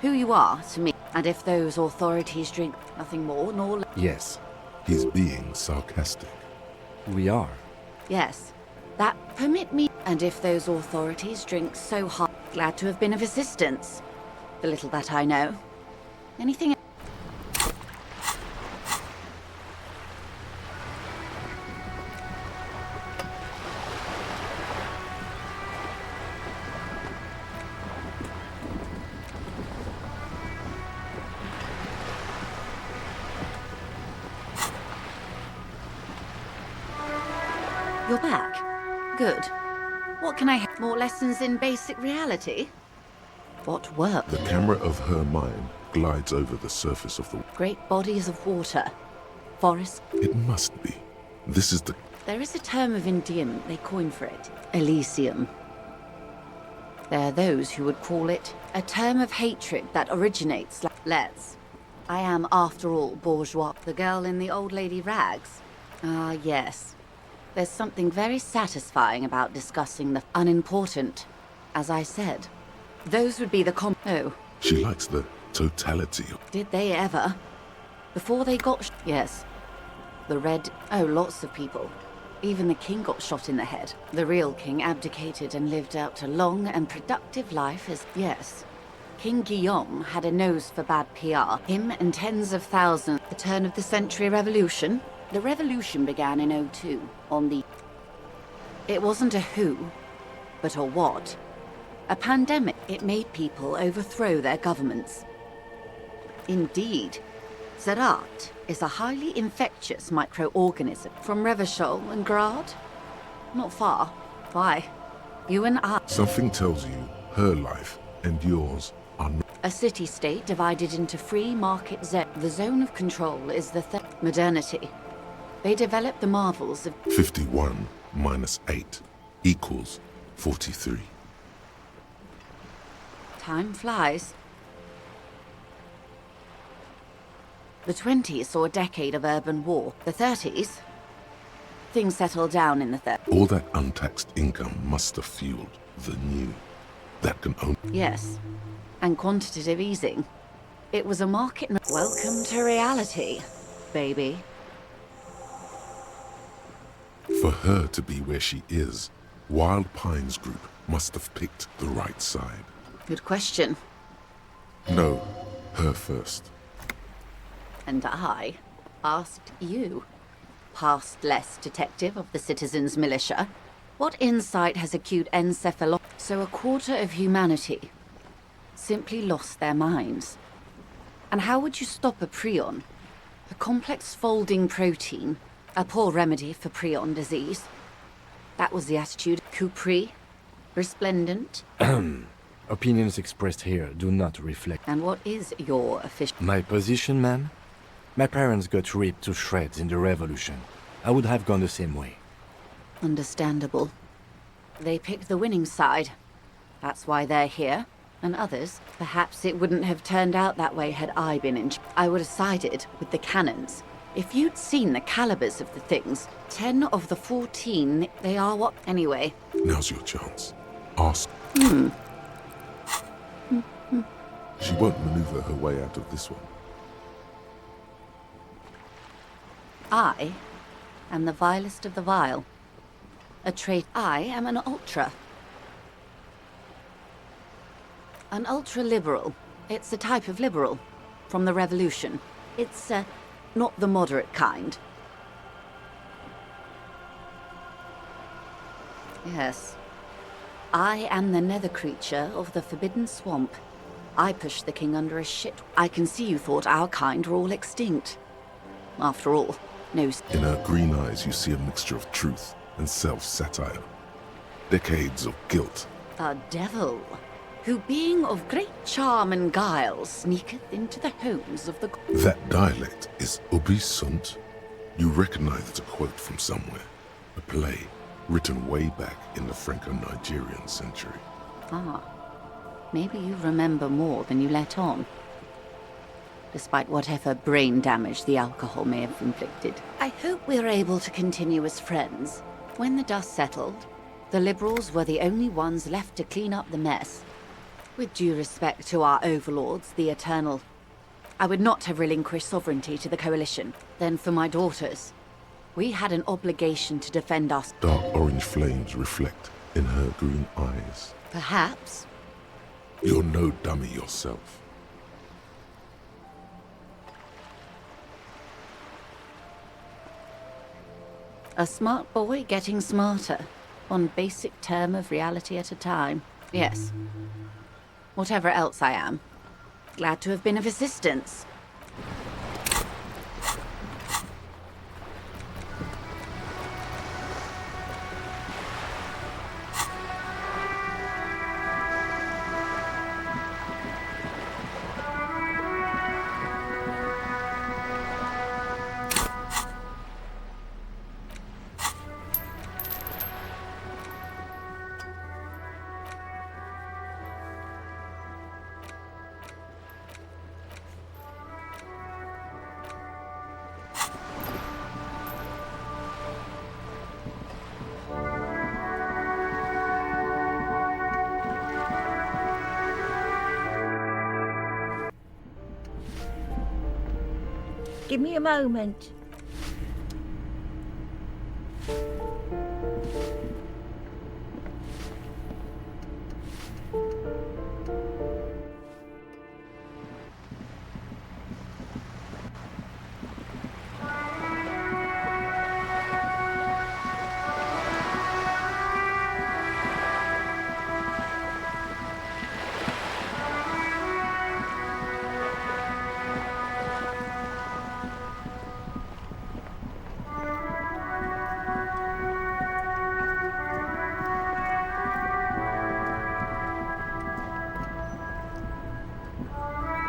Who you are to me, and if those authorities drink nothing more nor less... Yes. He's being sarcastic. We are. Yes. That permit me, and if those authorities drink so hard... Glad to have been of assistance. The little that I know. Anything... You're back. Good. What can I have? More lessons in basic reality? What work? The camera of her mind glides over the surface of the... Great bodies of water. Forests. It must be. This is the... There is a term of endearment they coined for it. Elysium. There are those who would call it a term of hatred that originates like... Let's. I am, after all, bourgeois. The girl in the old lady rags. Ah, yes. There's something very satisfying about discussing the unimportant. As I said, those would be the Oh. She likes the totality of... Did they ever? Before they got yes. The Red... Oh, lots of people. Even the king got shot in the head. The real king abdicated and lived out a long and productive life as... Yes. King Guillaume had a nose for bad PR. Him and tens of thousands. The turn of the century revolution. The revolution began in '02, on the... It wasn't a who, but a what. A pandemic. It made people overthrow their governments. Indeed, Zerat is a highly infectious microorganism from Revachol and Grad. Not far. Why? You and I... Something tells you her life and yours are not... A city-state divided into free market zones. The zone of control is the modernity. They developed the marvels of... 51 minus 8 equals 43. Time flies. The 20s saw a decade of urban war. The 30s... Things settled down in the 30s. All that untaxed income must have fueled the new. That can only... Yes. And quantitative easing. It was a market... Welcome to reality, baby. For her to be where she is, Wild Pines Group must have picked the right side. Good question. No, her first. And I asked you, past-less detective of the Citizens Militia, what insight has acute encephalopathy? So a quarter of humanity simply lost their minds. And how would you stop a prion? A complex folding protein, a poor remedy for prion disease. That was the attitude. Capri, resplendent. Opinions expressed here do not reflect. And what is your official... My position, ma'am? My parents got ripped to shreds in the revolution. I would have gone the same way. Understandable. They picked the winning side. That's why they're here. And others, perhaps it wouldn't have turned out that way had I been in... I would have sided with the cannons. If you'd seen the calibers of the things, 10 of the 14, they are what... Anyway. Now's your chance. Ask. She won't maneuver her way out of this one. I am the vilest of the vile. A trait. I am an ultra. An ultra-liberal. It's a type of liberal. From the revolution. It's, not the moderate kind. Yes. I am the nether creature of the Forbidden Swamp. I pushed the king under a shit. I can see you thought our kind were all extinct. After all, no... In her green eyes you see a mixture of truth and self-satire. Decades of guilt. A devil, who being of great charm and guile, sneaketh into the homes of the... That dialect is ubi sunt. You recognize it's a quote from somewhere. A play written way back in the Franco-Nigerian century. Ah. Maybe you remember more than you let on. Despite whatever brain damage the alcohol may have inflicted. I hope we're able to continue as friends. When the dust settled, the Liberals were the only ones left to clean up the mess. With due respect to our overlords, the Eternal, I would not have relinquished sovereignty to the Coalition. Then for my daughters, we had an obligation to defend us. Dark orange flames reflect in her green eyes. Perhaps You're no dummy yourself. A smart boy getting smarter. One basic term of reality at a time. Yes. Whatever else I am. Glad to have been of assistance. Give me a moment.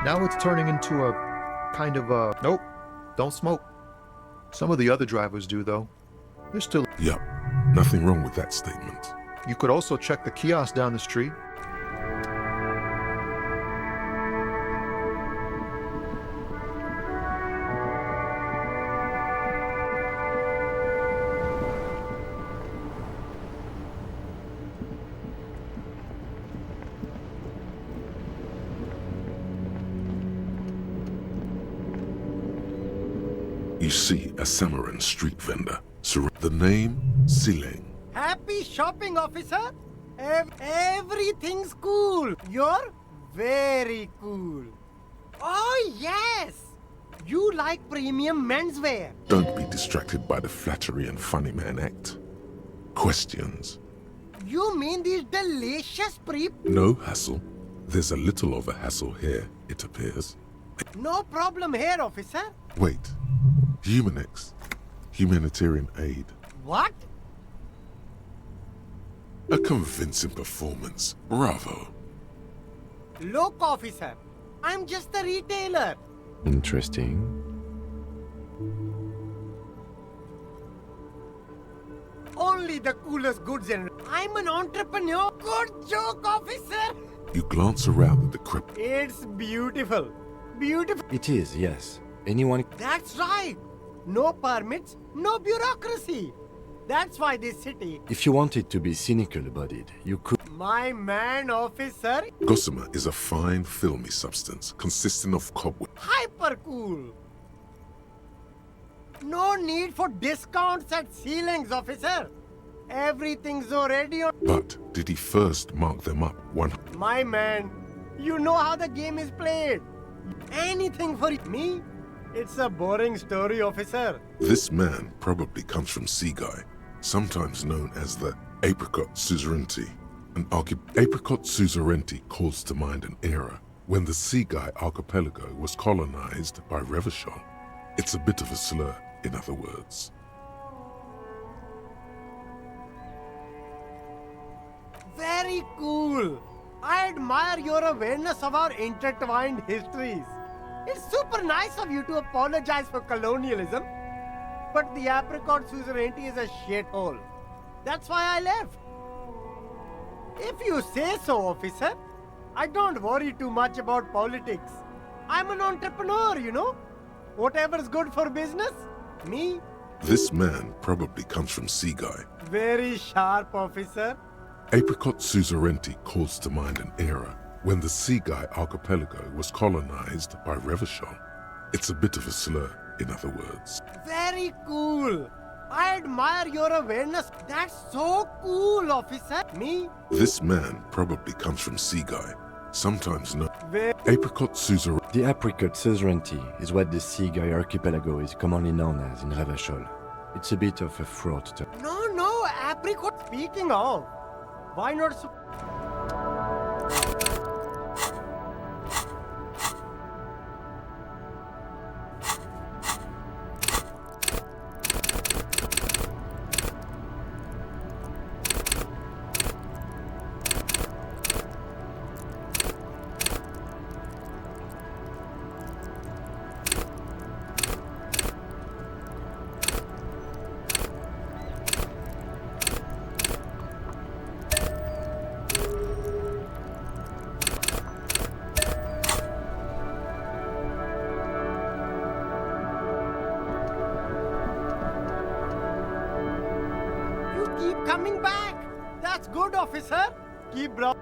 Now it's turning into a kind of a... Nope, don't smoke. Some of the other drivers do, though. They're still... Yup, nothing wrong with that statement. You could also check the kiosk down the street. You see a Samaran street vendor. The name, Sileng. Happy shopping, officer. Everything's cool. You're very cool. Oh, yes. You like premium menswear. Don't be distracted by the flattery and funny man act. Questions? You mean these delicious No hassle. There's a little of a hassle here, it appears. No problem here, officer. Wait. Humanix. Humanitarian aid. What? A convincing performance. Bravo. Look, officer. I'm just a retailer. Interesting. Only the coolest goods and... I'm an entrepreneur. Good joke, officer. You glance around at the crypt. It's beautiful. Beautiful. It is, yes. Anyone... That's right. No permits, no bureaucracy. That's why this city... If you wanted to be cynical about it, you could... My man, officer. Gossamer is a fine, filmy substance consisting of cobweb. Hyper cool. No need for discounts at ceilings, officer. Everything's already on... But did he first mark them up one... My man, you know how the game is played. Anything for me? It's a boring story, officer. This man probably comes from Seaguy, sometimes known as the Apricot Suzerainty. Apricot Suzerainty calls to mind an era when the Seaguy archipelago was colonized by Revachol. It's a bit of a slur, in other words. Very cool. I admire your awareness of our intertwined histories. It's super nice of you to apologize for colonialism, but the Apricot Suzerainty is a shithole. That's why I left. If you say so, officer, I don't worry too much about politics. I'm an entrepreneur, you know. Whatever's good for business, me. This man probably comes from Seaguy. Very sharp, officer. Apricot Suzerainty calls to mind an era when the Seaguy archipelago was colonized by Revachol. It's a bit of a slur, in other words. Very cool. I admire your awareness. That's so cool, officer. Me? This man probably comes from Seaguy. Sometimes no. Apricot suzerain. The apricot suzerainty is what the Seaguy archipelago is commonly known as in Revachol. It's a bit of a fraught term. No, apricot. Speaking of, why not? Keep coming back. That's good, officer. Keep bro.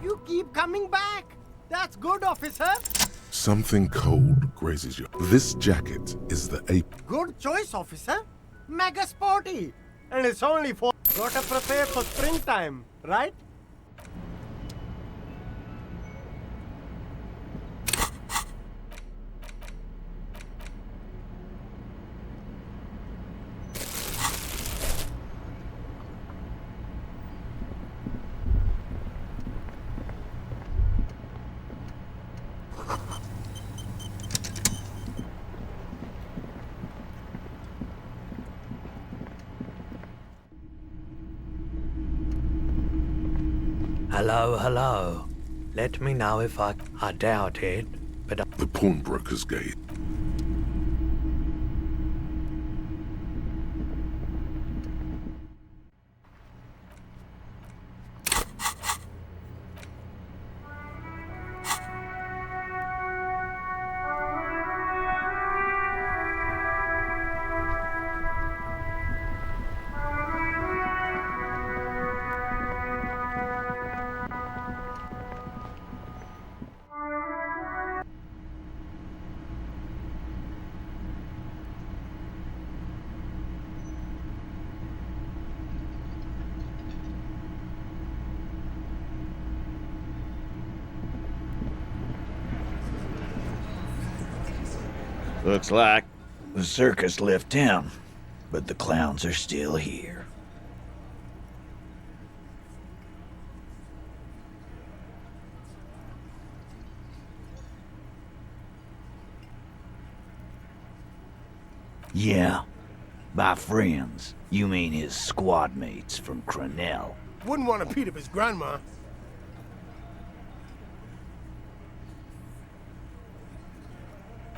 You keep coming back. That's good, officer. Something cold grazes you. This jacket is the ape. Good choice, officer. Mega sporty. And it's only for... Gotta prepare for springtime, right? Hello. Let me know if I doubt it, but The pawnbroker's gate. Looks like the circus left town, but the clowns are still here. Yeah, by friends, you mean his squad mates from Crenell. Wouldn't want to beat up his grandma.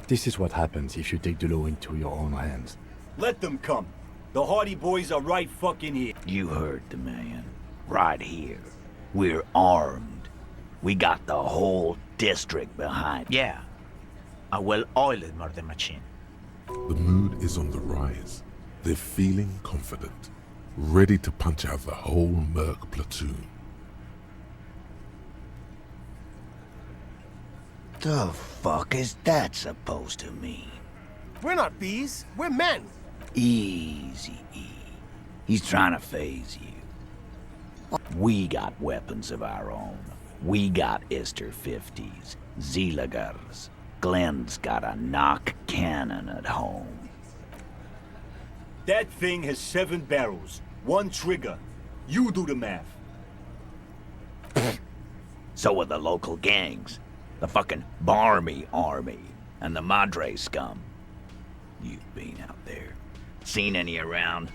This is what happens if you take the law into your own hands. Let them come. The Hardy Boys are right fucking here. You heard the man. Right here. We're armed. We got the whole district behind. Yeah. A well-oiled murder machine. The mood is on the rise. They're feeling confident, ready to punch out the whole Merc platoon. The fuck is that supposed to mean? We're not bees. We're men. Easy, E. He's trying to phase you. We got weapons of our own. We got Ister 50s, Zeelagers. Glenn's got a knock cannon at home. That thing has 7 barrels, 1 trigger. You do the math. So are the local gangs. The fucking Barmy Army and the Madre scum. You've been out there. Seen any around?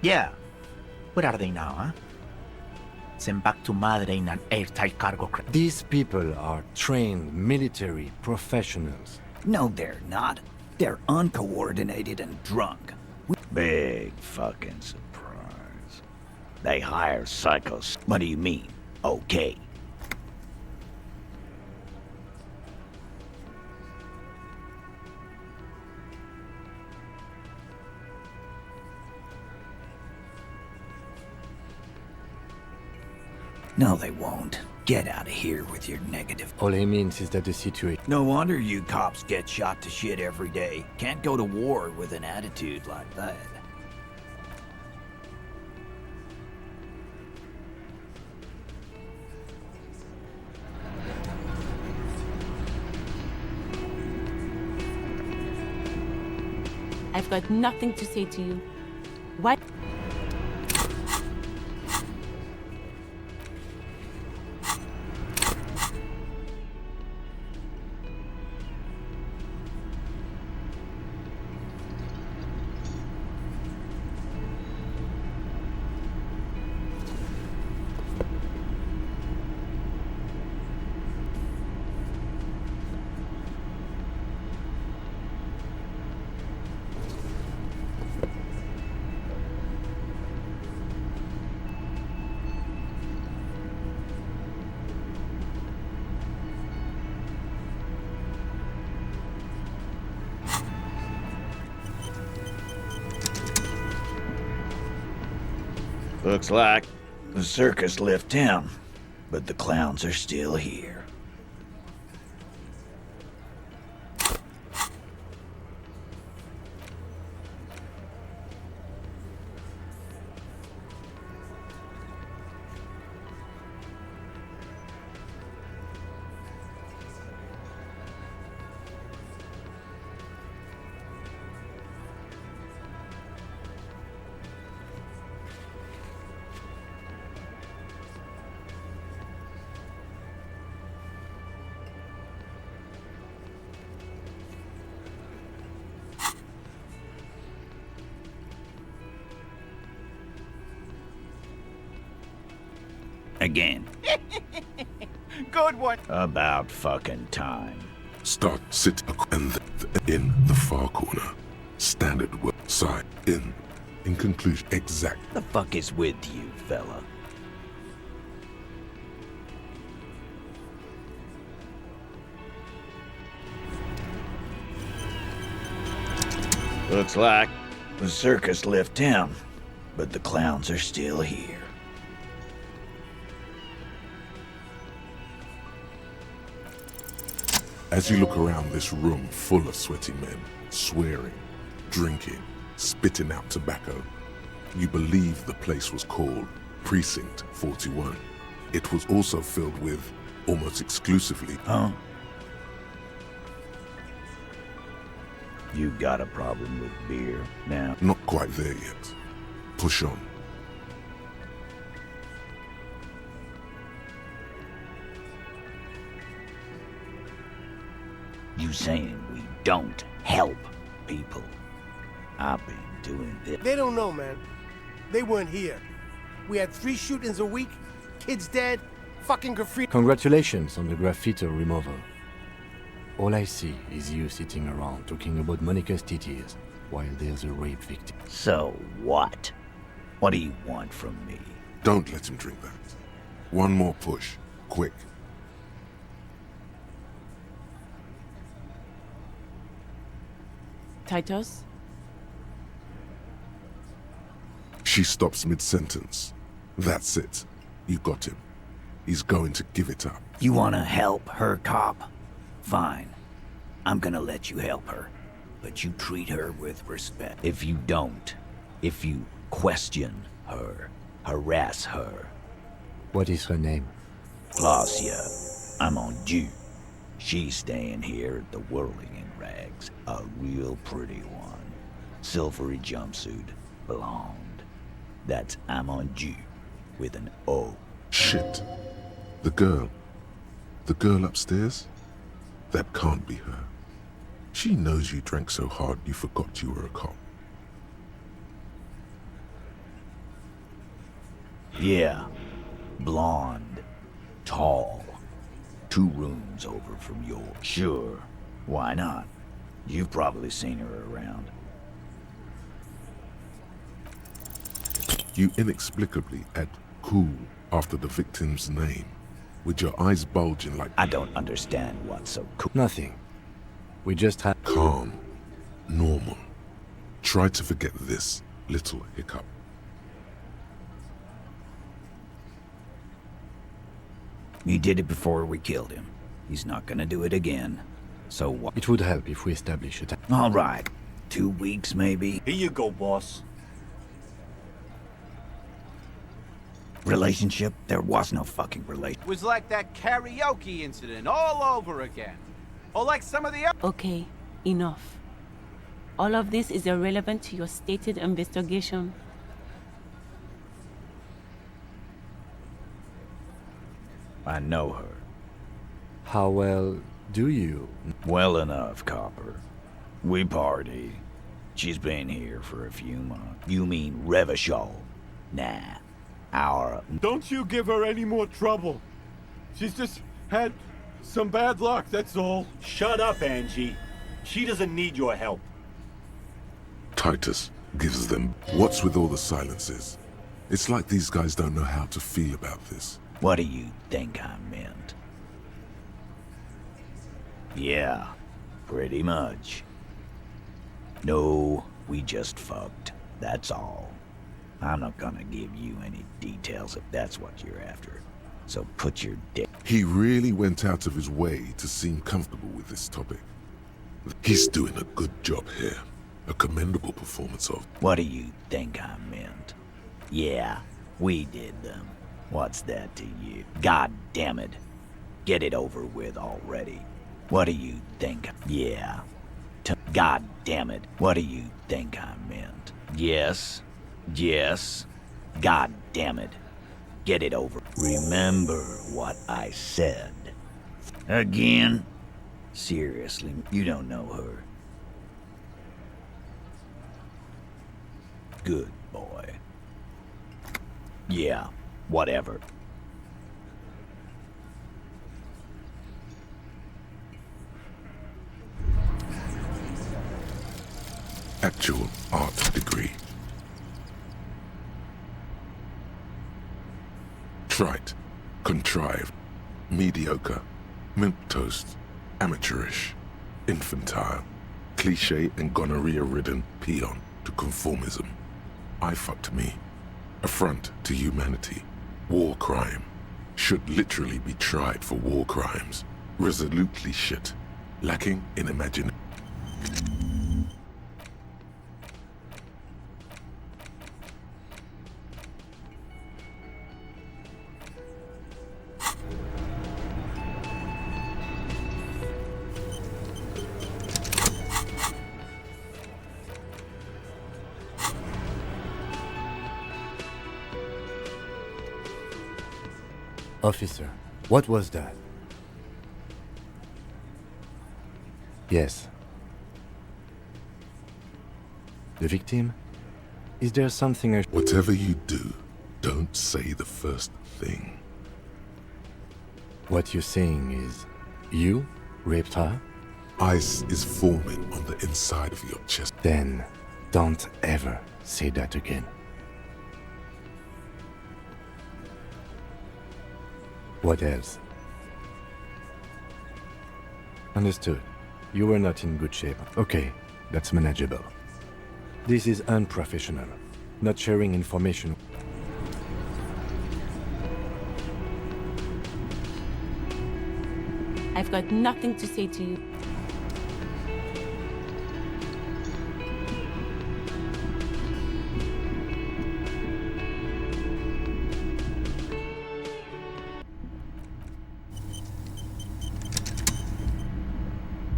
Yeah. Where are they now, huh? Sent back to Madre in an airtight cargo craft. These people are trained military professionals. No, they're not. They're uncoordinated and drunk. Big fucking surprise. They hire psychos. What do you mean? Okay. No, they won't. Get out of here with your negative. All he means is that the situation... No wonder you cops get shot to shit every day. Can't go to war with an attitude like that. I've got nothing to say to you. What? Looks like the circus left town, but the clowns are still here. Again. Good one. About fucking time. Start, sit, and in the far corner. Standard work, side, in. In conclusion, exact. The fuck is with you, fella? Looks like the circus left town, but the clowns are still here. As you look around this room full of sweaty men, swearing, drinking, spitting out tobacco, you believe the place was called Precinct 41. It was also filled with, almost exclusively, Huh? You got a problem with beer now? Not quite there yet. Push on. You saying we don't help people? I've been doing this. They don't know, man. They weren't here. We had 3 shootings a week, kids dead, fucking graffiti. Congratulations on the graffiti removal. All I see is you sitting around talking about Monica's titties while there's a rape victim. So what? What do you want from me? Don't let him drink that. One more push. Quick. Titus? She stops mid-sentence. That's it. You got him. He's going to give it up. You wanna help her, cop? Fine. I'm gonna let you help her. But you treat her with respect. If you don't, if you question her, harass her. What is her name? Glacia. I'm on due. She's staying here at the Whirling in Rags. A real pretty one. Silvery jumpsuit. Blonde. That's I'm on due. With an O. Shit. The girl. The girl upstairs? That can't be her. She knows you drank so hard you forgot you were a cop. Yeah. Blonde. Tall. 2 rooms over from yours. Sure. Why not? You've probably seen her around. You inexplicably add cool after the victim's name, with your eyes bulging like... I don't understand what's so cool. Nothing. We just had... Calm. Normal. Try to forget this little hiccup. He did it before we killed him. He's not gonna do it again. So what? It would help if we establish it. All right. 2 weeks, maybe? Here you go, boss. Relationship? There was no fucking relationship. It was like that karaoke incident all over again. Or like some of the other... Okay, enough. All of this is irrelevant to your stated investigation. I know her. How well do you? Well enough, Copper. We party. She's been here for a few months. You mean Revachol? Nah. Our... Don't you give her any more trouble. She's just had some bad luck, that's all. Shut up, Angie. She doesn't need your help. Titus gives them... What's with all the silences? It's like these guys don't know how to feel about this. What do you think I meant? Yeah, pretty much. No, we just fucked. That's all. I'm not gonna give you any details if that's what you're after. So put your dick... He really went out of his way to seem comfortable with this topic. He's doing a good job here. A commendable performance of... What do you think I meant? Yeah, we did them. What's that to you? God damn it. Get it over with already. What do you think? Yeah. God damn it. What do you think I meant? Yes. Yes. God damn it. Get it over. Remember what I said. Again? Seriously, you don't know her. Good boy. Yeah, whatever. Actual art degree. Trite, contrived, mediocre, milquetoast, amateurish, infantile, cliché and gonorrhea-ridden peon to conformism. I fucked me. Affront to humanity. War crime. Should literally be tried for war crimes. Resolutely shit. Lacking in imagination. Officer, what was that? Yes. The victim? Is there something I... Whatever you do, don't say the first thing. What you're saying is, you raped her? Ice is forming on the inside of your chest. Then, don't ever say that again. What else? Understood. You were not in good shape. Okay, that's manageable. This is unprofessional. Not sharing information. I've got nothing to say to you.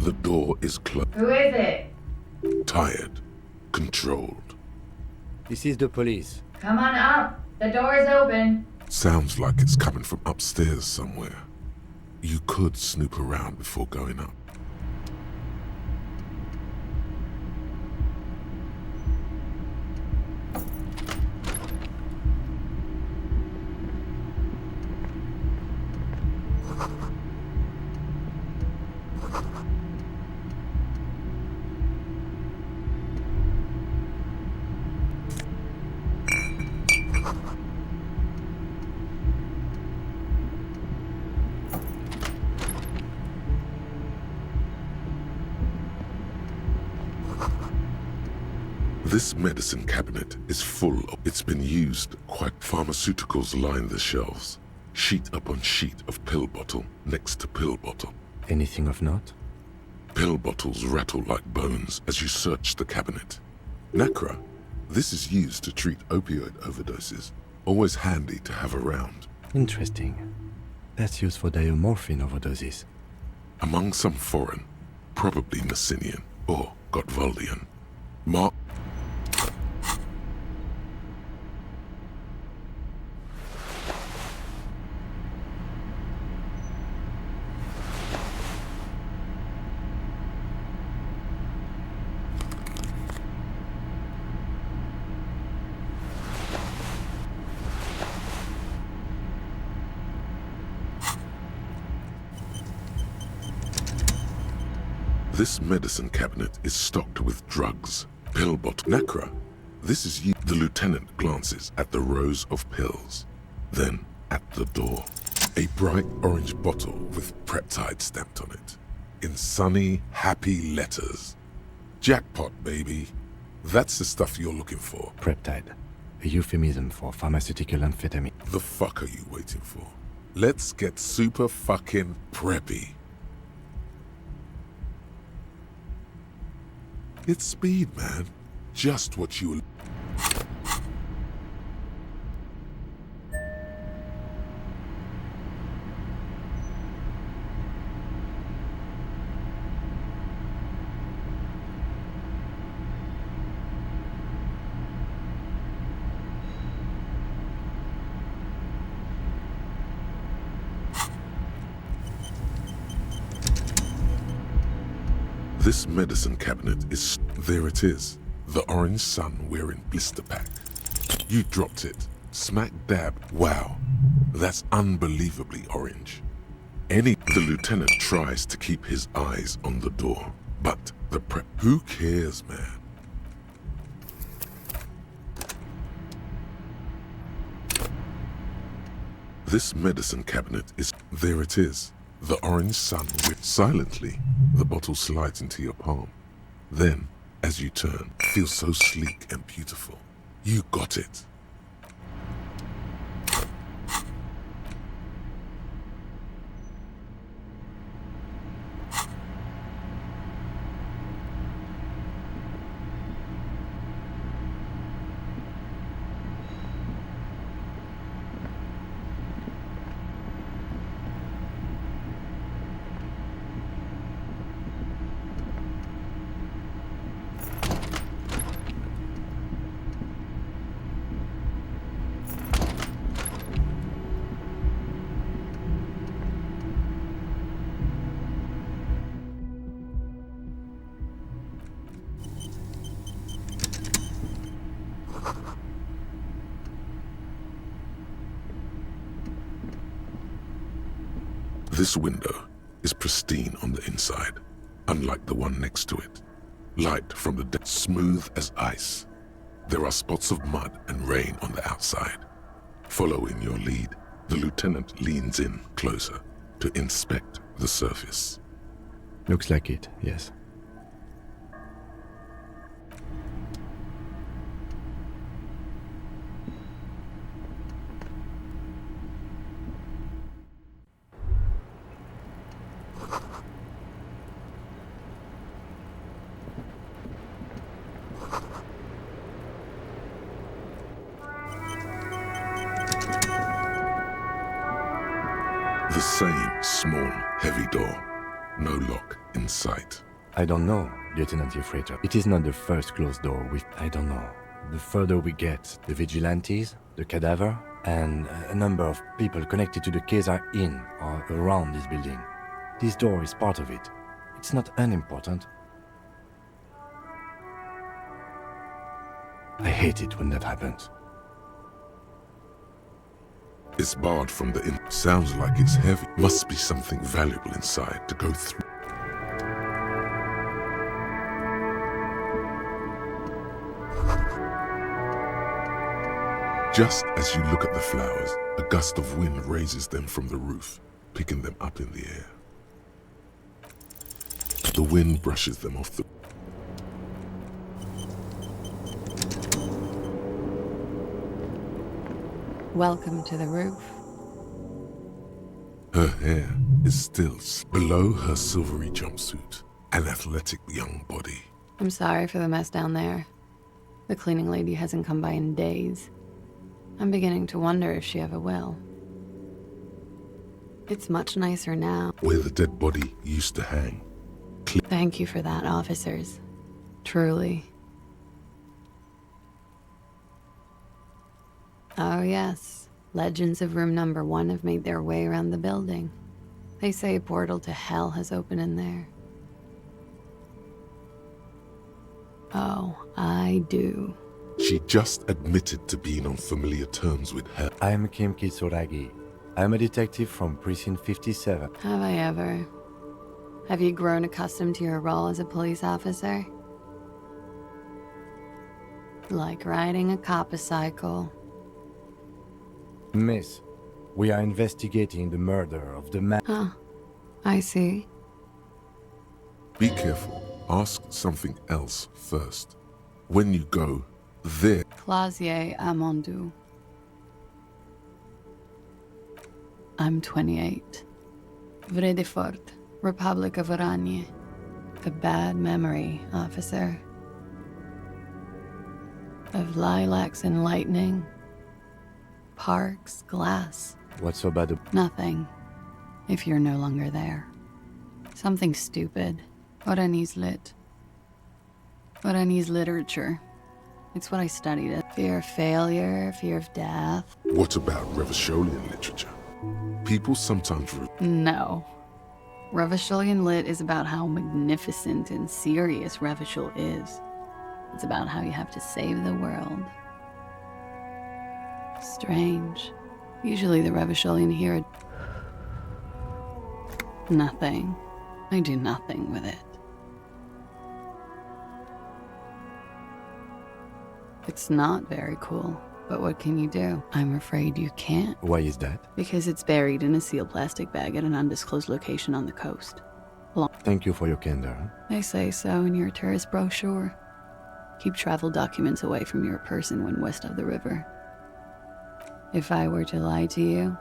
The door is closed. Who is it? Tired. Controlled. This is the police. Come on up. The door is open. Sounds like it's coming from upstairs somewhere. You could snoop around before going up. This medicine cabinet is full of... It's been used quite... Pharmaceuticals line the shelves. Sheet upon sheet of pill bottle next to pill bottle. Anything of note? Pill bottles rattle like bones as you search the cabinet. Nacra. This is used to treat opioid overdoses. Always handy to have around. Interesting. That's used for diamorphine overdoses. Among some foreign, probably Messinian or Gotwaldian. Mark. This medicine cabinet is stocked with drugs. Pill bottle. Nacra. This is you. The lieutenant glances at the rows of pills. Then, at the door, a bright orange bottle with Preptide stamped on it. In sunny, happy letters. Jackpot, baby. That's the stuff you're looking for. Preptide. A euphemism for pharmaceutical amphetamine. The fuck are you waiting for? Let's get super fucking preppy. It's speed, man. Just what you... This medicine cabinet is... There it is. The orange sun wearing blister pack. You dropped it. Smack dab. Wow. That's unbelievably orange. The lieutenant tries to keep his eyes on the door. But the prep... Who cares, man? This medicine cabinet is... There it is. The orange sun with... Silently, the bottle slides into your palm. Then, as you turn, feels so sleek and beautiful. You got it. This window is pristine on the inside, unlike the one next to it. Light from the deck, smooth as ice. There are spots of mud and rain on the outside. Following your lead, the lieutenant leans in closer to inspect the surface. Looks like it, yes. The same small, heavy door. No lock in sight. I don't know, Lieutenant Ufrater. It is not the first closed door with... I don't know. The further we get, the vigilantes, the cadaver, and a number of people connected to the case are in or around this building. This door is part of it. It's not unimportant. I hate it when that happens. It's barred from the in. Sounds like it's heavy. Must be something valuable inside to go through. Just as you look at the flowers, a gust of wind raises them from the roof, picking them up in the air. The wind brushes them off the... Welcome to the roof. Her hair is still below her silvery jumpsuit, an athletic young body. I'm sorry for the mess down there. The cleaning lady hasn't come by in days. I'm beginning to wonder if she ever will. It's much nicer now. Where the dead body used to hang. Thank you for that, officers. Truly. Oh yes, legends of room number 1 have made their way around the building. They say a portal to hell has opened in there. Oh, I do. She just admitted to being on familiar terms with her. I'm Kim Kisoragi. I'm a detective from Precinct 57. Have I ever? Have you grown accustomed to your role as a police officer? Like riding a coppercycle. Miss, we are investigating the murder of the man. Huh. I see. Be careful. Ask something else first. When you go there. Clausier Amandou. I'm 28. Vrai de Fort, Republic of Oranje. A bad memory, officer. Of lilacs and lightning. Parks, glass. What's so bad? Nothing. If you're no longer there. Something stupid. Oranese lit. Oranese literature. It's what I studied. Fear of failure, fear of death. What about Revacholian literature? People sometimes... No. Revacholian lit is about how magnificent and serious Revachol is. It's about how you have to save the world. Strange. Usually the Revacholian here... Nothing. I do nothing with it. It's not very cool, but what can you do? I'm afraid you can't. Why is that? Because it's buried in a sealed plastic bag at an undisclosed location on the coast. Thank you for your candor. They say so in your tourist brochure. Keep travel documents away from your person when west of the river. If I were to lie to you,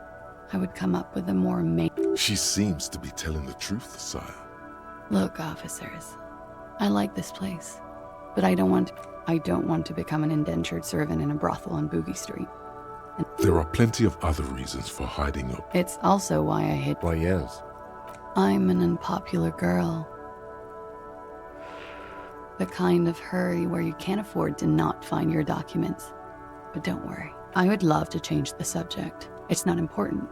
I would come up with a more She seems to be telling the truth, sire. Look, officers, I like this place, but I don't want to become an indentured servant in a brothel on Boogie Street. And there are plenty of other reasons for hiding your... It's also why I hid... Why else? I'm an unpopular girl. The kind of hurry where you can't afford to not find your documents. But don't worry, I would love to change the subject. It's not important.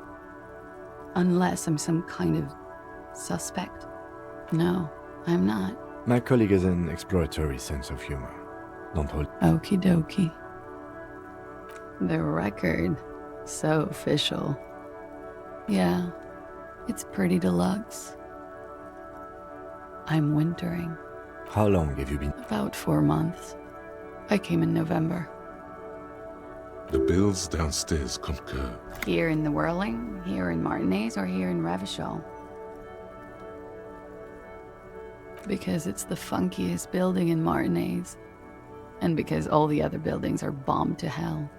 Unless I'm some kind of suspect. No, I'm not. My colleague has an exploratory sense of humor. Don't hold... Okie dokie. The record. So official. Yeah, it's pretty deluxe. I'm wintering. How long have you been? About 4 months. I came in November. The bills downstairs concur. Here in the Whirling, here in Martinez, or here in Revachol? Because it's the funkiest building in Martinez. And because all the other buildings are bombed to hell.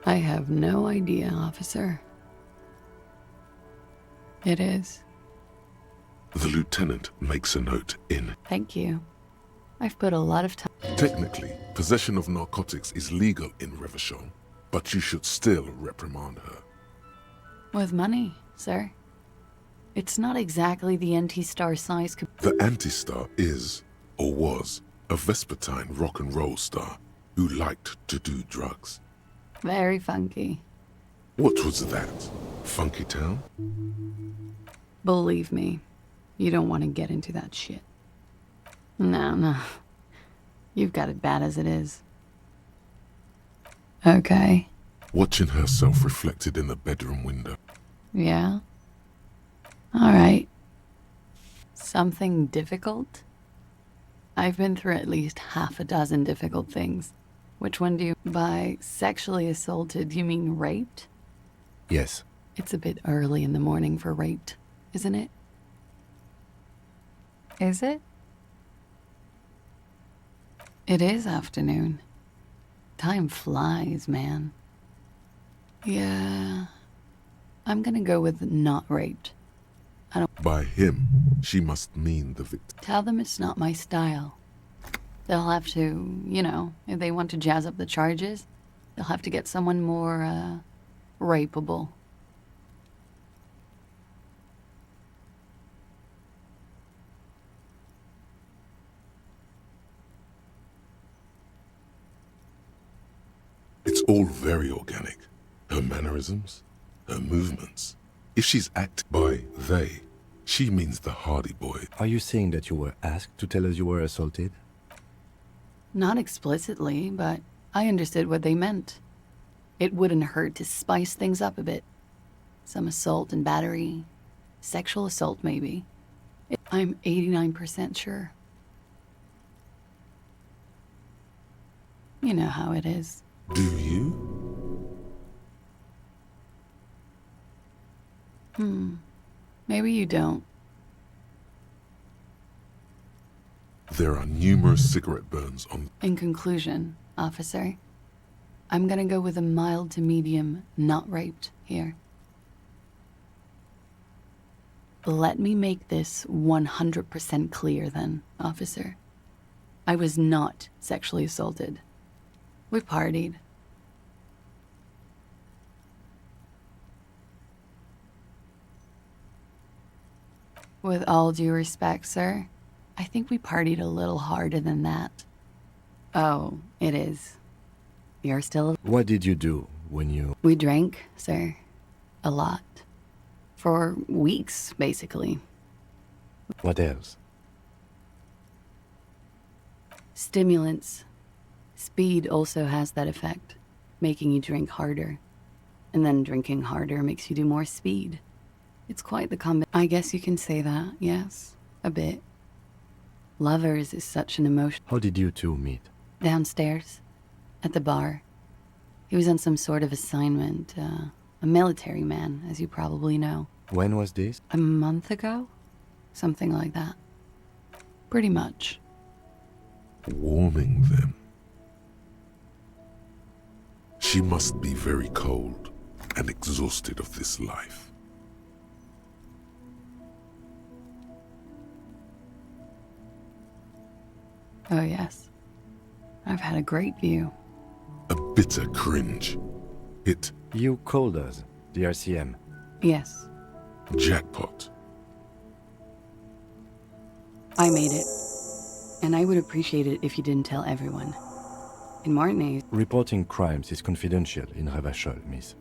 I have no idea, officer. It is. The lieutenant makes a note in. Thank you. I've put a lot of time. Technically, possession of narcotics is legal in Revachol, but you should still reprimand her. With money, sir. It's not exactly the anti-star size. The anti-star is, or was, a Vespertine rock and roll star who liked to do drugs. Very funky. What was that? Funky Town? Believe me, you don't want to get into that shit. No. You've got it bad as it is. Okay. Watching herself reflected in the bedroom window. Yeah? Alright. Something difficult? I've been through at least half a dozen difficult things. Which one do you... By sexually assaulted, you mean raped? Yes. It's a bit early in the morning for raped, isn't it? Is it? It is afternoon. Time flies, man. Yeah. I'm gonna go with not raped. I don't. By him, she must mean the victim. Tell them it's not my style. They'll have to, you know, if they want to jazz up the charges, they'll have to get someone more, rapeable. It's all very organic. Her mannerisms, her movements. If she's acted by they, she means the Hardy Boy. Are you saying that you were asked to tell us you were assaulted? Not explicitly, but I understood what they meant. It wouldn't hurt to spice things up a bit. Some assault and battery. Sexual assault, maybe. I'm 89% sure. You know how it is. Do you? Maybe you don't. There are numerous cigarette burns on... In conclusion, officer, I'm gonna go with a mild to medium not raped here. Let me make this 100% clear then, officer. I was not sexually assaulted. We partied. With all due respect, sir, I think we partied a little harder than that. Oh, it is. You're still... What did you do when you... We drank, sir. A lot. For weeks, basically. What else? Stimulants. Speed also has that effect, making you drink harder. And then drinking harder makes you do more speed. It's quite the combo. I guess you can say that, yes. A bit. Lovers is such an emotion. How did you two meet? Downstairs. At the bar. He was on some sort of assignment. A military man, as you probably know. When was this? A month ago? Something like that. Pretty much. Warming them. She must be very cold and exhausted of this life. Oh, yes. I've had a great view. A bitter cringe. It... You called us, the RCM. Yes. Jackpot. I made it. And I would appreciate it if you didn't tell everyone. In Martinez... Reporting crimes is confidential in Revachol, miss.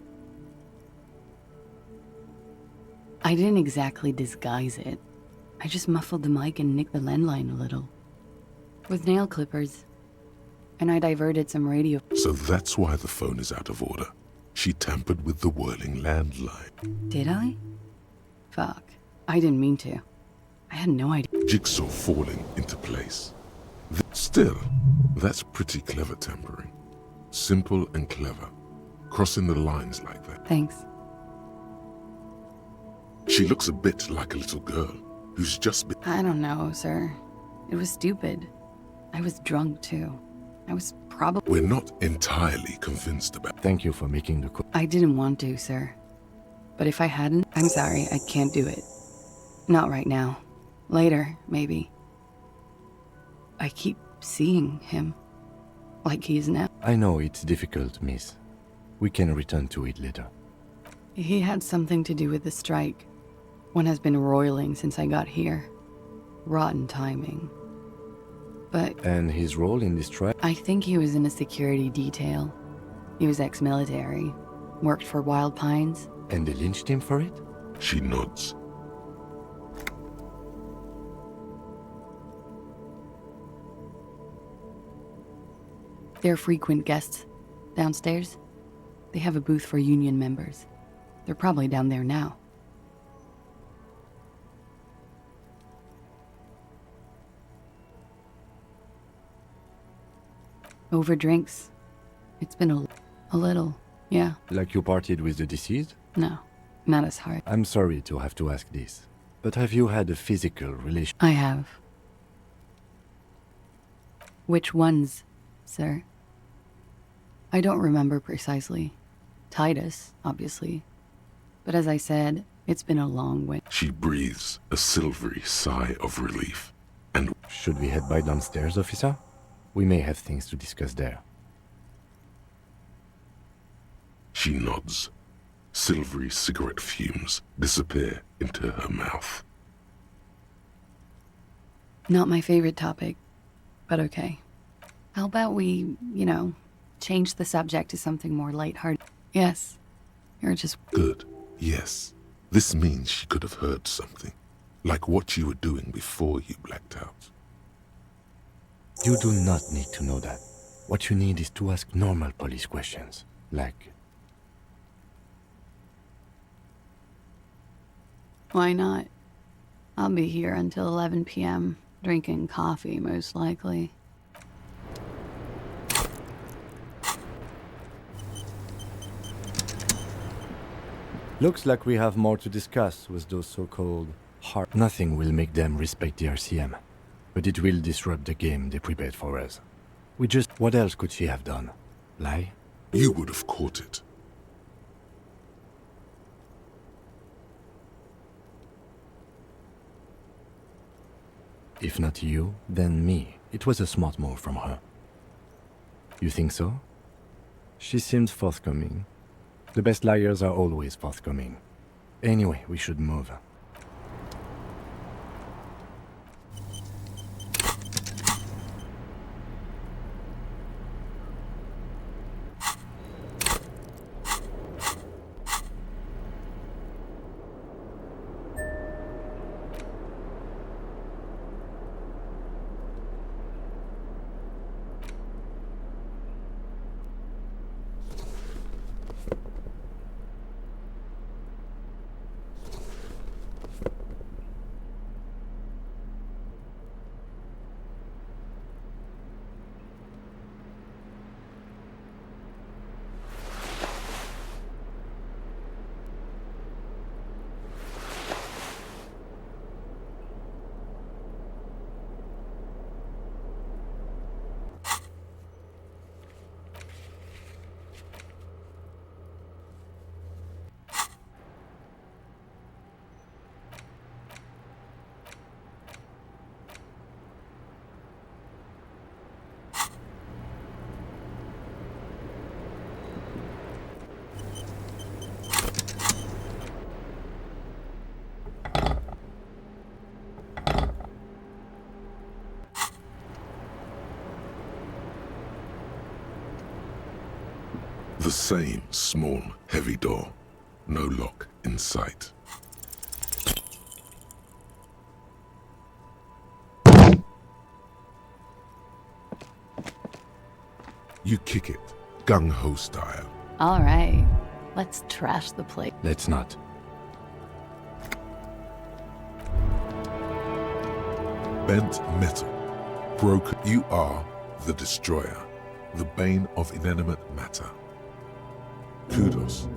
I didn't exactly disguise it. I just muffled the mic and nicked the landline a little. With nail clippers. And I diverted some radio... So that's why the phone is out of order. She tampered with the whirling landline. Did I? Fuck. I didn't mean to. I had no idea. Jigsaw falling into place. Still, that's pretty clever tampering. Simple and clever. Crossing the lines like that. Thanks. She looks a bit like a little girl who's just been... I don't know, sir. It was stupid. I was drunk, too. I was probably... We're not entirely convinced about... Thank you for making the call. I didn't want to, sir. But if I hadn't, I'm sorry, I can't do it. Not right now. Later, maybe. I keep seeing him. Like he is now. I know it's difficult, miss. We can return to it later. He had something to do with the strike. One has been roiling since I got here. Rotten timing. But... And his role in this strike? I think he was in a security detail. He was ex-military. Worked for Wild Pines. And they lynched him for it? She nods. They're frequent guests. Downstairs, they have a booth for union members. They're probably down there now. Over drinks. It's been a little, yeah. Like you partied with the deceased? No, not as hard. I'm sorry to have to ask this, but have you had a physical relation? I have. Which ones, sir? I don't remember precisely. Titus, obviously. But as I said, it's been a long way. She breathes a silvery sigh of relief. And should we head by downstairs, officer? We may have things to discuss there. She nods. Silvery cigarette fumes disappear into her mouth. Not my favorite topic, but okay. How about we, change the subject to something more lighthearted? Yes, you're just... Good, yes. This means she could have heard something, like what you were doing before you blacked out. You do not need to know that. What you need is to ask normal police questions, like... Why not? I'll be here until 11 p.m., drinking coffee, most likely. Looks like we have more to discuss with those so-called hard... Nothing will make them respect the RCM, but it will disrupt the game they prepared for us. What else could she have done? Lie? You would have caught it. If not you, then me. It was a smart move from her. You think so? She seemed forthcoming. The best liars are always forthcoming. Anyway, we should move. The same small, heavy door. No lock in sight. You kick it, gung-ho style. All right, let's trash the place. Let's not. Bent metal. Broken. You are the destroyer. The bane of inanimate matter. Kudos.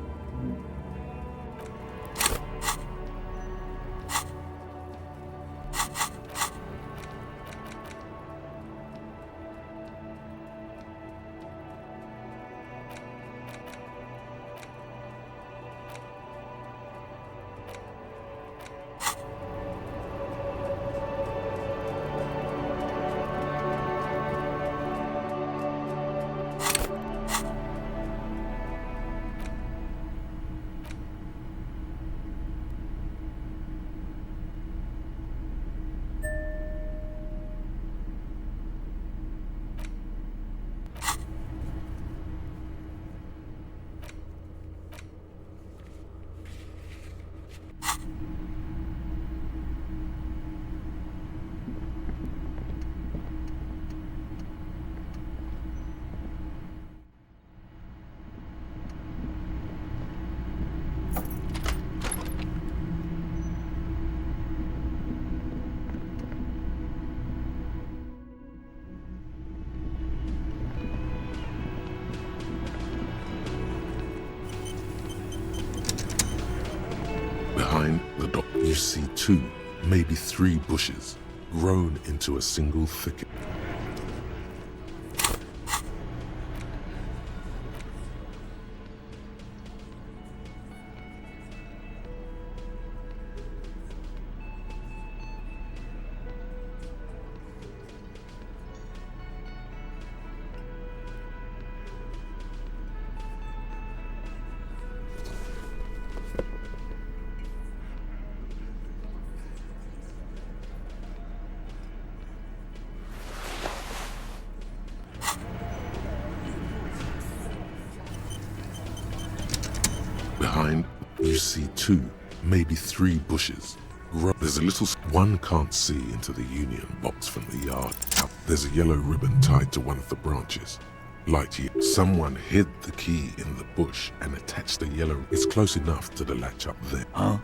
Behind the dock, you see 2, maybe 3 bushes, grown into a single thicket. Behind, you see 2, maybe 3 bushes. There's a little... One can't see into the Union box from the yard. Out, there's a yellow ribbon tied to one of the branches. Light year. Someone hid the key in the bush and attached the yellow... It's close enough to the latch up there. Huh?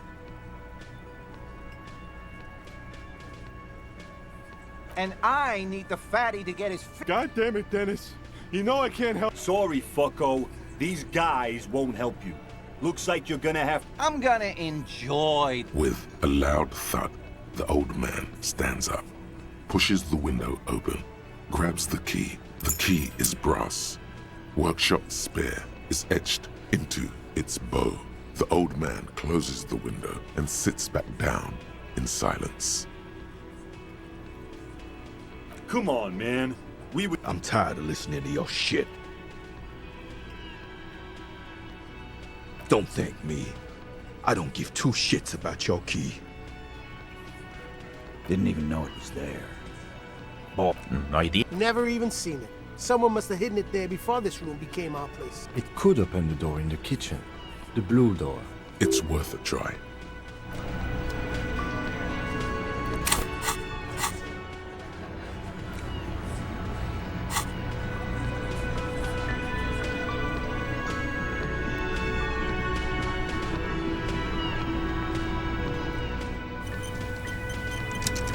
And I need the fatty to get his... God damn it, Dennis. You know I can't help... Sorry, fucko. These guys won't help you. Looks like you're gonna have... I'm gonna enjoy... With a loud thud, the old man stands up, pushes the window open, grabs the key. The key is brass. Workshop spare is etched into its bow. The old man closes the window and sits back down in silence. Come on, man. I'm tired of listening to your shit. Don't thank me. I don't give 2 shits about your key. Didn't even know it was there. No idea. Never even seen it. Someone must have hidden it there before this room became our place. It could open the door in the kitchen. The blue door. It's worth a try.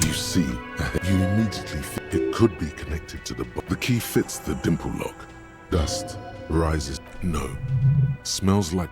You see, you immediately feel it could be connected to the box. The key fits the dimple lock. Dust rises. No. Smells like...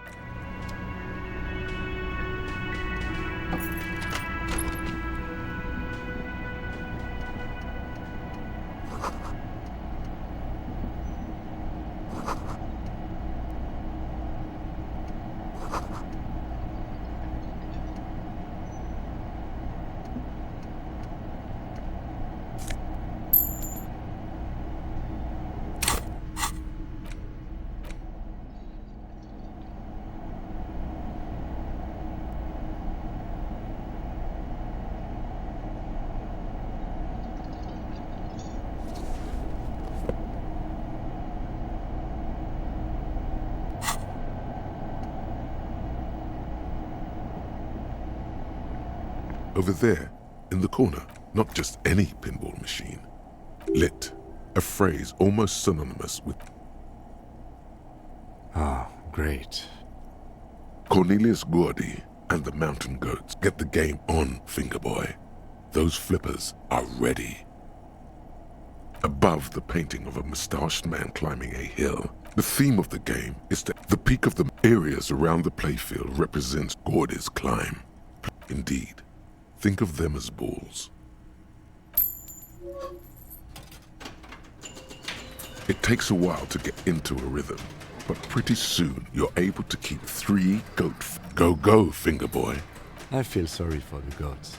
Over there, in the corner, not just any pinball machine. Lit, a phrase almost synonymous with... Ah, great. Cornelius Gordy and the Mountain Goats. Get the game on, Fingerboy. Those flippers are ready. Above the painting of a mustached man climbing a hill, the theme of the game is that the peak of the areas around the playfield represents Gordy's climb. Indeed. Think of them as balls. It takes a while to get into a rhythm, but pretty soon you're able to keep 3 goat... Go, Fingerboy. I feel sorry for the goats.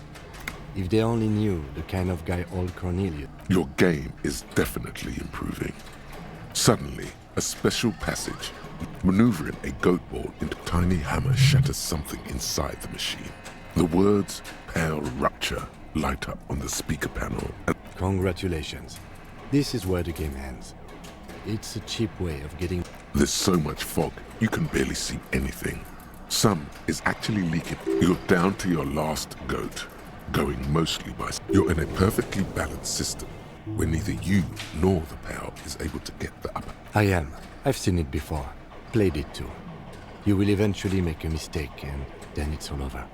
If they only knew the kind of guy old Cornelius... Your game is definitely improving. Suddenly, a special passage, maneuvering a goat ball into a tiny hammer shatters something inside the machine. The words "Pale Rupture" light up on the speaker panel. Congratulations. This is where the game ends. It's a cheap way of getting... There's so much fog, you can barely see anything. Some is actually leaking. You're down to your last goat, going mostly by... You're in a perfectly balanced system, where neither you nor the pal is able to get the upper. I am. I've seen it before. Played it too. You will eventually make a mistake, and then it's all over.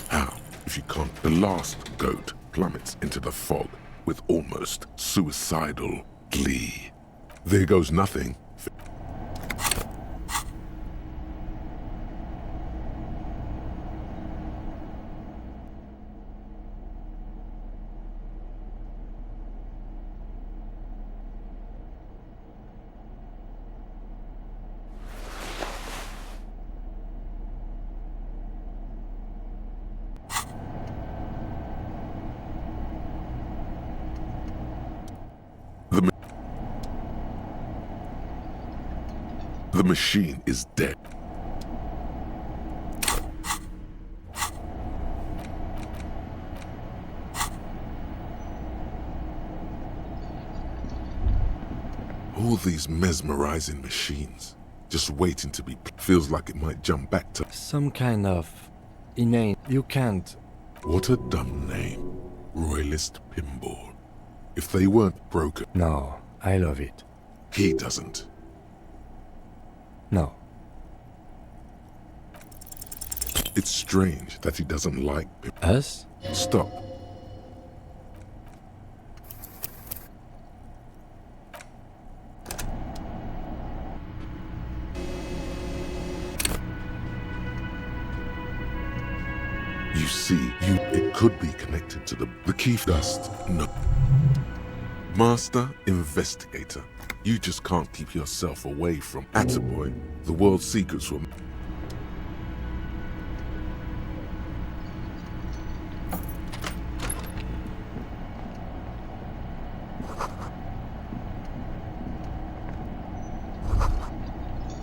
How, if you can't? The last goat plummets into the fog with almost suicidal glee. There goes nothing. The machine is dead. All these mesmerizing machines, just waiting to be... Feels like it might jump back to... Some kind of inane... You can't... What a dumb name. Royalist Pinball. If they weren't broken... No, I love it. He doesn't. No. It's strange that he doesn't like... Us? Stop. You see, it could be connected to the key dust. No. Master Investigator, you just can't keep yourself away from Attaboy. The world's secrets were...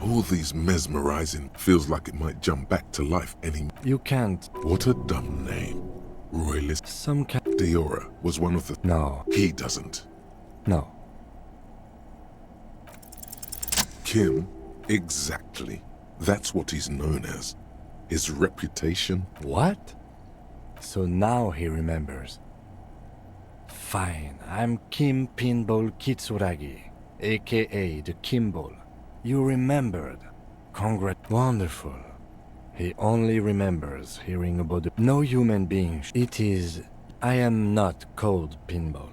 All these mesmerizing... Feels like it might jump back to life any... You can't... What a dumb name. Royalist... Some kind... Diora was one of the... No. He doesn't. No. Kim? Exactly. That's what he's known as. His reputation... What? So now he remembers. Fine, I'm Kim Pinball Kitsuragi, aka the Kimball. You remembered. Wonderful. He only remembers hearing about the... No human being... It is... I am not called Pinball.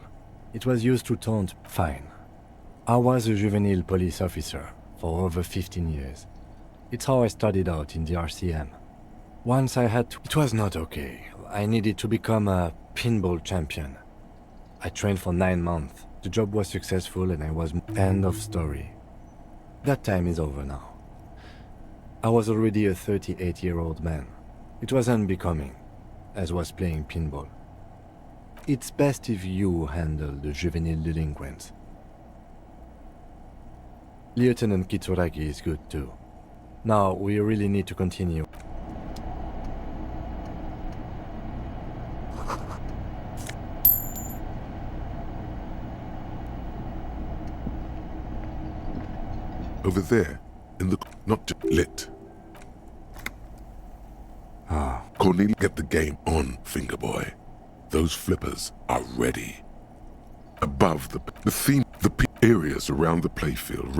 It was used to taunt... Fine. I was a juvenile police officer for over 15 years. It's how I started out in the RCM. Once I had to... It was not okay. I needed to become a pinball champion. I trained for 9 months. The job was successful and I was... End of story. That time is over now. I was already a 38-year-old man. It was unbecoming, as was playing pinball. It's best if you handle the juvenile delinquents. Lieutenant Kitsuragi is good too. Now, we really need to continue. Over there, in the... Not lit. Ah. Cornelia, get the game on, Fingerboy. Those flippers are ready. Above the theme, the areas around the playfield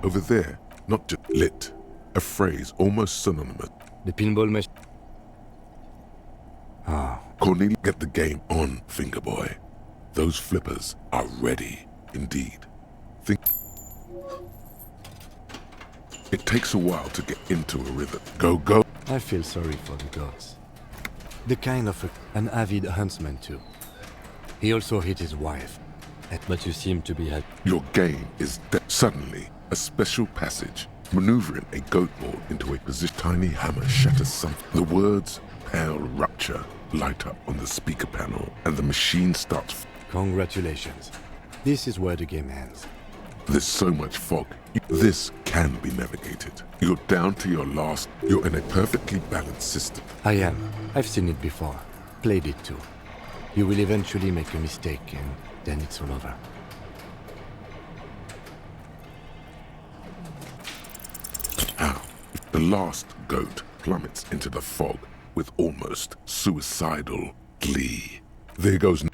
Over there, not just lit. A phrase almost synonymous. The pinball machine. Ah. Cornelia, get the game on, Fingerboy. Those flippers are ready, indeed. Think... It takes a while to get into a rhythm. Go, go. I feel sorry for the gods. The kind of an avid huntsman too. He also hit his wife. But you seem to be... Your game is suddenly a special passage. Maneuvering a goat board into a position. Tiny hammer shatters something. The words pale rupture light up on the speaker panel and the machine starts. Congratulations. This is where the game ends. There's so much fog. This can be navigated. You're down to your last. You're in a perfectly balanced system. I am. I've seen it before. Played it too. You will eventually make a mistake and then it's all over. How? The last goat plummets into the fog with almost suicidal glee. There goes...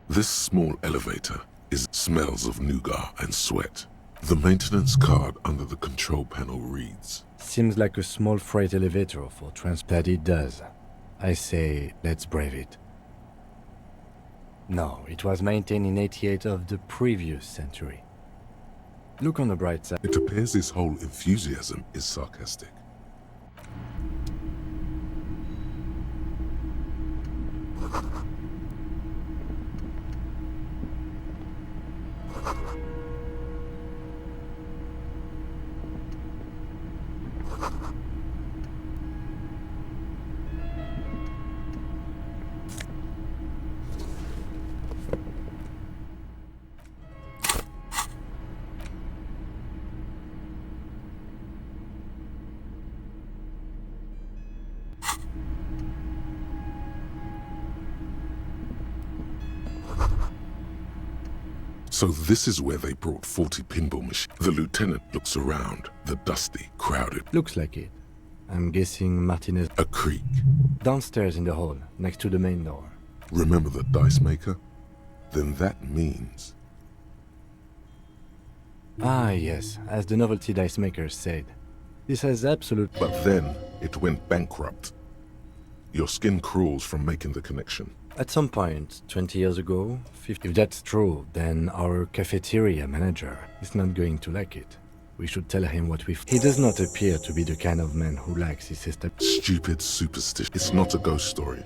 This small elevator smells of nougat and sweat. The maintenance card under the control panel reads... Seems like a small freight elevator for transport. That it does. I say, let's brave it. No, it was maintained in 88 of the previous century. Look on the bright side. It appears his whole enthusiasm is sarcastic. So this is where they brought 40 pinball machines. The lieutenant looks around, the dusty, crowded. Looks like it. I'm guessing Martinez. A creek. Downstairs in the hall, next to the main door. Remember the dice maker? Then that means... Ah, yes, as the novelty dice maker said. This has absolute... But then, it went bankrupt. Your skin crawls from making the connection. At some point, 20 years ago, 50... If that's true, then our cafeteria manager is not going to like it. We should tell him what we've... He does not appear to be the kind of man who likes his system. Stupid superstition. It's not a ghost story.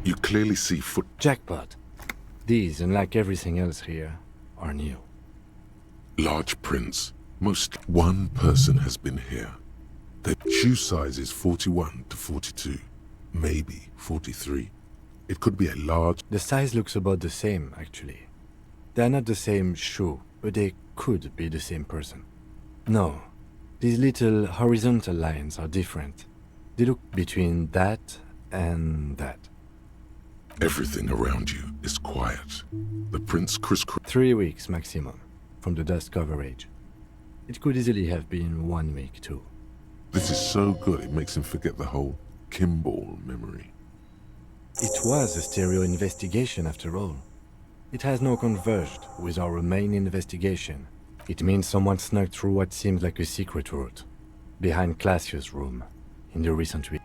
You clearly see foot... Jackpot. These, unlike everything else here, are new. Large prints. Most... One person has been here. Their shoe size is 41 to 42. Maybe 43. It could be a large... The size looks about the same, actually. They're not the same shoe, but they could be the same person. No. These little horizontal lines are different. They look between that and that. Everything around you is quiet. The prints crisscross... 3 weeks maximum, from the dust coverage. It could easily have been 1 week too. This is so good it makes him forget the whole Kimball memory. It was a stereo investigation after all. It has now converged with our main investigation. It means someone snuck through what seems like a secret route, behind Classius' room, in the recent week.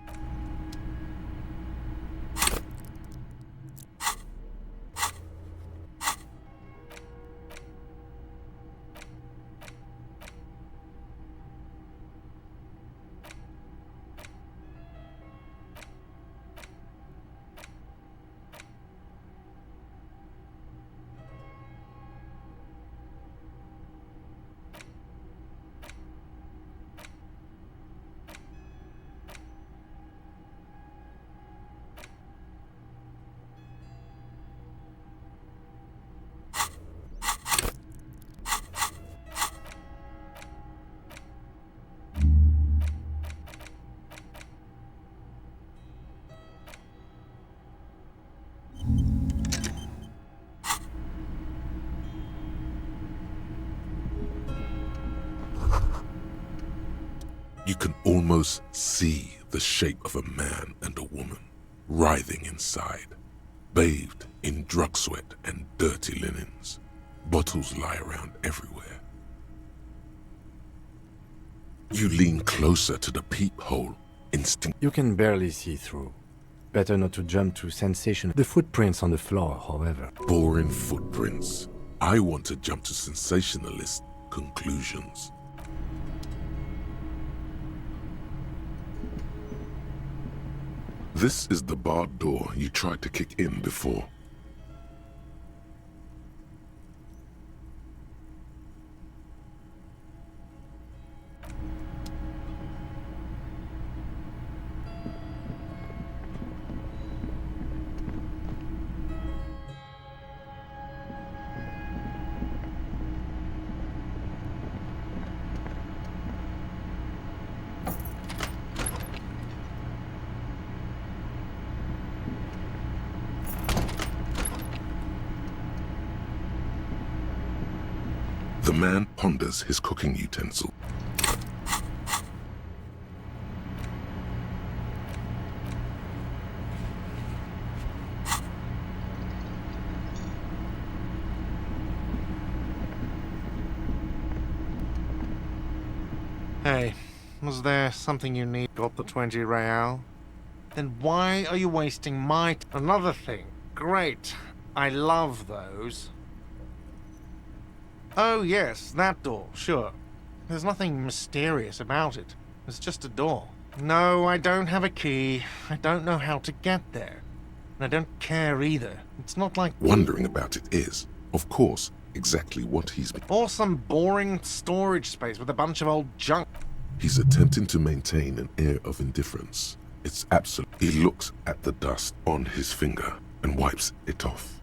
You can almost see the shape of a man and a woman writhing inside, bathed in drug sweat and dirty linens. Bottles lie around everywhere. You lean closer to the peephole, You can barely see through. Better not to jump to sensation. The footprints on the floor, however. Boring footprints. I want to jump to sensationalist conclusions. This is the barred door you tried to kick in before. The man ponders his cooking utensil. Hey, was there something you need? Got the 20 real? Then why are you wasting my Another thing. Great. I love those. Oh yes, that door, sure. There's nothing mysterious about it. It's just a door. No, I don't have a key. I don't know how to get there. And I don't care either. It's not like... Wondering about it is, of course, exactly what he's been. Or some boring storage space with a bunch of old junk. He's attempting to maintain an air of indifference. It's absolute. He looks at the dust on his finger and wipes it off.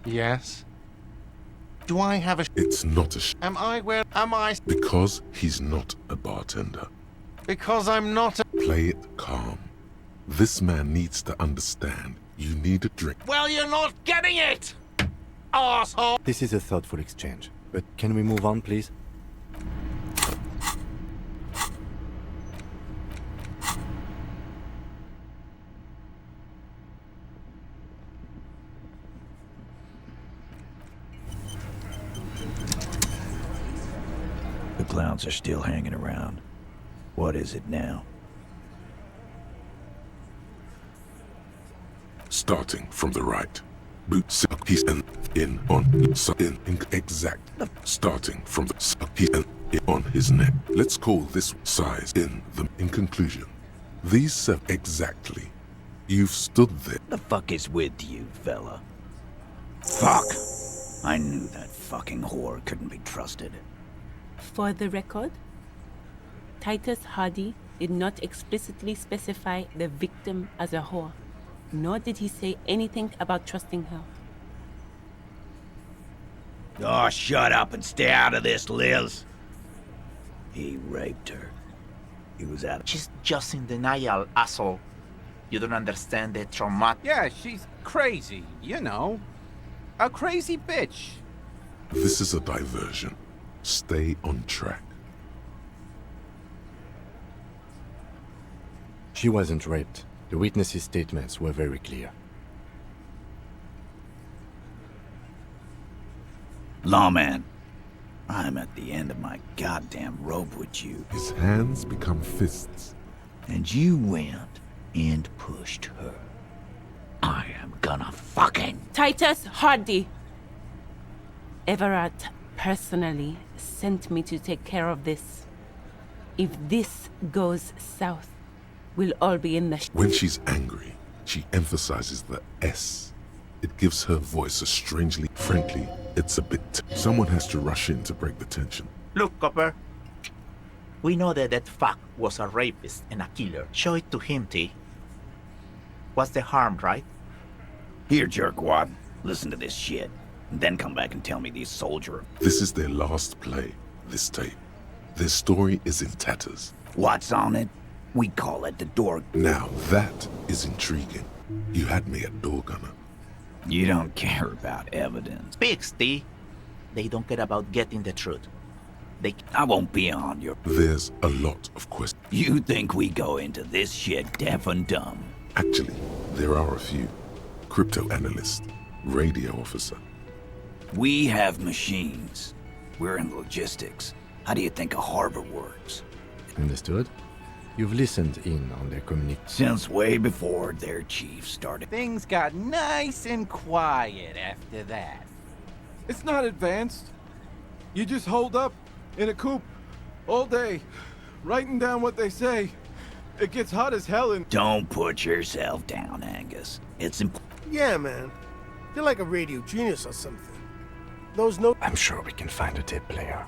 Yes? Do I have a... It's not a Am I where... Am I... Because he's not a bartender. Because I'm not a... Play it calm. This man needs to understand you need a drink. Well, you're not getting it! Asshole! This is a thoughtful exchange, but can we move on, please? The clowns are still hanging around. What is it now? Starting from the right. Boots he's in on in exact. Starting from the he's in on his neck. Let's call this size in conclusion. These seven exactly. You've stood there. The fuck is with you, fella? Fuck! I knew that fucking whore couldn't be trusted. For the record, Titus Hardy did not explicitly specify the victim as a whore, nor did he say anything about trusting her. Oh, shut up and stay out of this, Liz. He raped her. He was out of... She's just in denial, asshole. You don't understand the trauma. Yeah, she's crazy, you know. A crazy bitch. This is a diversion. Stay on track. She wasn't raped. The witnesses' statements were very clear. Lawman, I'm at the end of my goddamn rope with you. His hands become fists. And you went and pushed her. I am gonna fucking... Titus Hardy! Everett personally sent me to take care of this. If this goes south, we'll all be in the... When she's angry, she emphasizes the S. It gives her voice a strangely... Frankly, it's a bit... Someone has to rush in to break the tension. Look, Copper. We know that fuck was a rapist and a killer. Show it to him, T. What's the harm, right? Here, jerkwad. Listen to this shit. And then come back and tell me these soldiers... This is their last play, this tape. Their story is in tatters. What's on it? We call it the door... Now that is intriguing. You had me at door gunner. You don't care about evidence. Pigs, T. They don't care about getting the truth. I won't be on your... There's a lot of questions. You think we go into this shit deaf and dumb? Actually, there are a few. Crypto analyst, radio officer. We have machines. We're in logistics. How do you think a harbor works? Understood? You've listened in on their communication. Since way before their chief started. Things got nice and quiet after that. It's not advanced. You just hold up in a coop all day, writing down what they say. It gets hot as hell and... Don't put yourself down, Angus. It's important. Yeah, man. You're like a radio genius or something. Those notes... I'm sure we can find a tape player.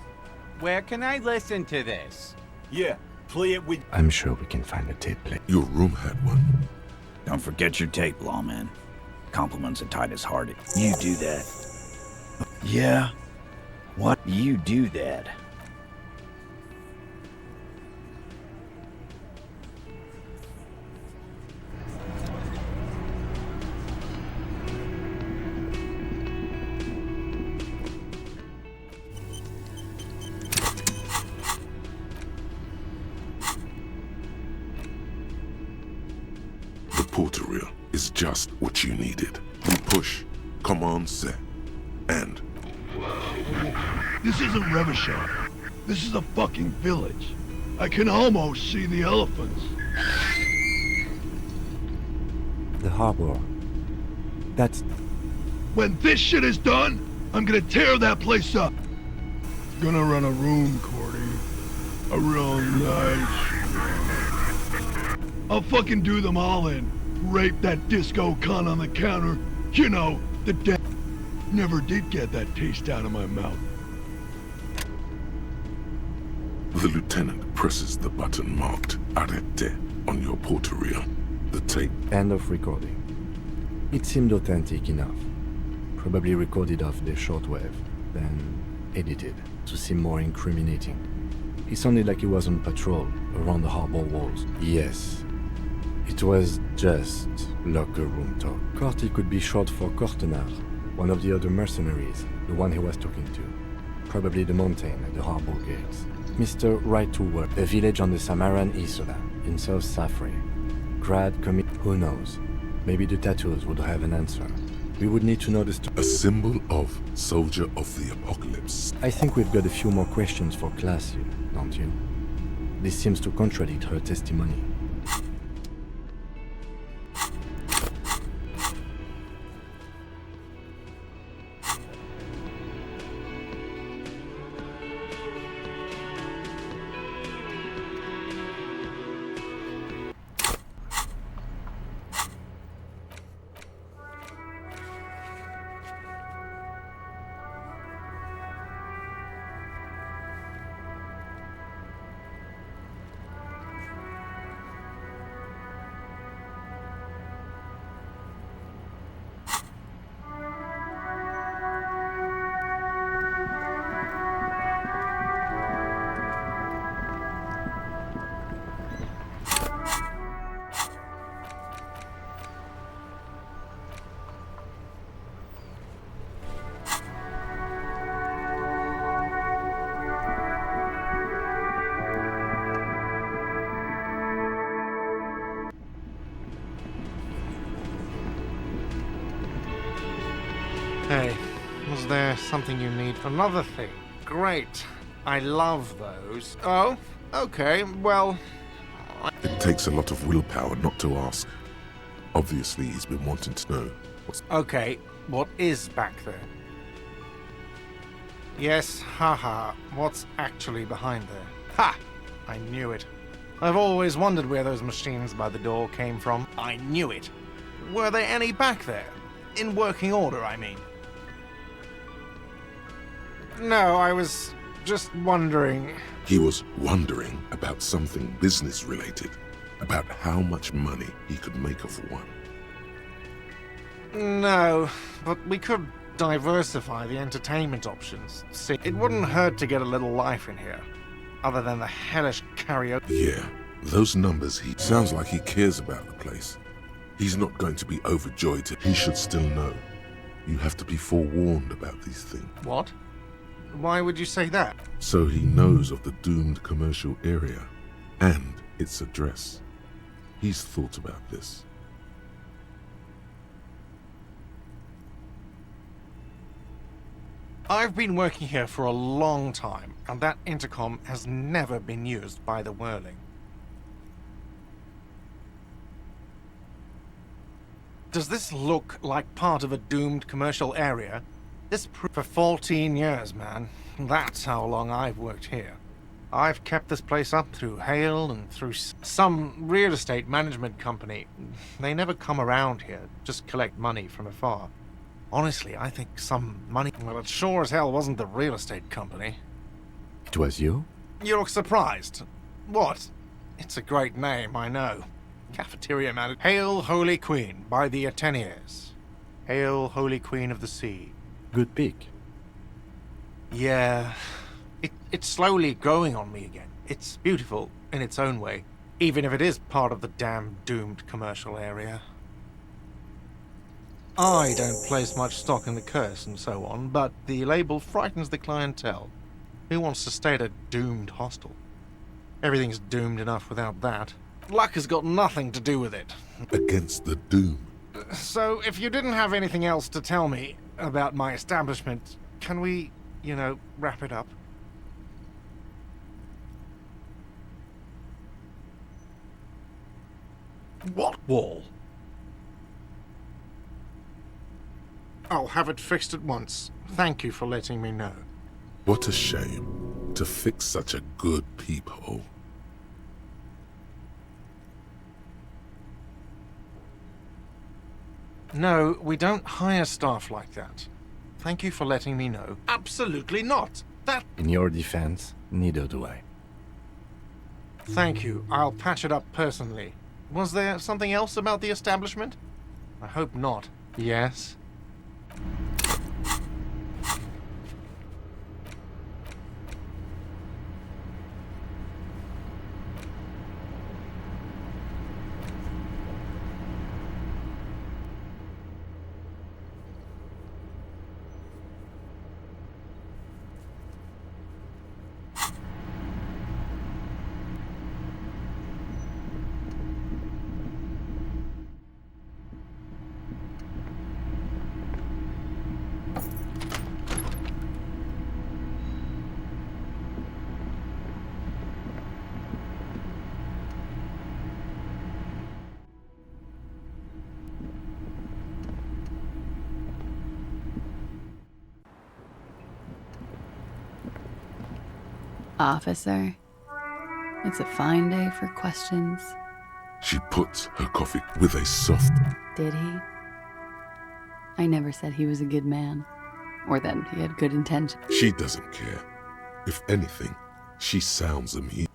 Where can I listen to this? Yeah, play it with... I'm sure we can find a tape player. Your room had one. Don't forget your tape, lawman. Compliments of Titus Hardy. You do that. Yeah? What? You do that. porter reel is just what you needed. You push, command set, and... This isn't Revachol. This is a fucking village. I can almost see the elephants. The harbor. That's... When this shit is done, I'm gonna tear that place up. Gonna run a room, Cordy. A real nice room. I'll fucking do them all in. Rape that disco cunt on the counter. You know, the dead. Never did get that taste out of my mouth. The lieutenant presses the button marked Arrête on your porter reel. The tape. End of recording. It seemed authentic enough. Probably recorded off the shortwave, then edited to seem more incriminating. It sounded like he was on patrol around the harbor walls. Yes, it was just locker room talk. Corty could be short for Cortenard, one of the other mercenaries, the one he was talking to. Probably the mountain at the harbor gates. Mr. Right to Work, a village on the Samaran Isola, in South Safri. Grad commit, who knows? Maybe the tattoos would have an answer. We would need to know the a symbol of Soldier of the Apocalypse. I think we've got a few more questions for class here, don't you? This seems to contradict her testimony. Hey, was there something you need? Another thing. Great. I love those. Oh, okay, well... It takes a lot of willpower not to ask. Obviously, he's been wanting to know what's... Okay, what is back there? Yes, haha, what's actually behind there? Ha! I knew it. I've always wondered where those machines by the door came from. I knew it. Were there any back there? In working order, I mean. No, I was just wondering... He was wondering about something business-related, about how much money he could make of one. No, but we could diversify the entertainment options. See, it wouldn't hurt to get a little life in here, other than the hellish karaoke. Yeah, those numbers, he sounds like he cares about the place. He's not going to be overjoyed. He should still know. You have to be forewarned about these things. What? Why would you say that? So he knows of the doomed commercial area and its address. He's thought about this. I've been working here for a long time, and that intercom has never been used by the Whirling. Does this look like part of a doomed commercial area? This for 14 years, man. That's how long I've worked here. I've kept this place up through hail and through some real estate management company. They never come around here, just collect money from afar. Honestly, I think some money... Well, it sure as hell wasn't the real estate company. It was you? You look surprised. What? It's a great name, I know. Cafeteria manager. Hail, Holy Queen, by the Ateniers. Hail, Holy Queen of the Sea. Good pick. Yeah. It's slowly growing on me again. It's beautiful in its own way, even if it is part of the damn doomed commercial area. I don't place much stock in the curse and so on, but the label frightens the clientele. Who wants to stay at a doomed hostel? Everything's doomed enough without that. Luck has got nothing to do with it. against the doom. So, if you didn't have anything else to tell me about my establishment, can we, wrap it up? What wall? I'll have it fixed at once. Thank you for letting me know. What a shame to fix such a good peephole. No, we don't hire staff like that. Thank you for letting me know. Absolutely not. In your defense, neither do I. Thank you. I'll patch it up personally. Was there something else about the establishment? I hope not. Yes? Officer, it's a fine day for questions. She puts her coffee with a soft... Did he? I never said he was a good man, or that he had good intentions. She doesn't care. If anything, she sounds amused.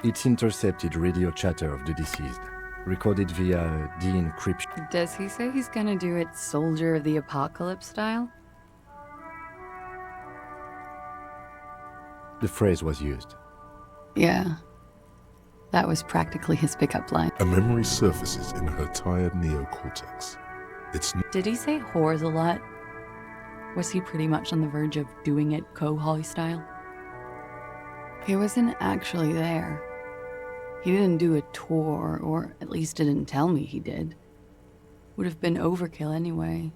It's intercepted radio chatter of the deceased, recorded via de-encryption. Does he say he's gonna do it Soldier of the Apocalypse style? The phrase was used. Yeah. That was practically his pickup line. A memory surfaces in her tired neocortex. It's... Did he say whores a lot? Was he pretty much on the verge of doing it Kohoi style? He wasn't actually there. He didn't do a tour, or at least didn't tell me he did. Would have been overkill anyway.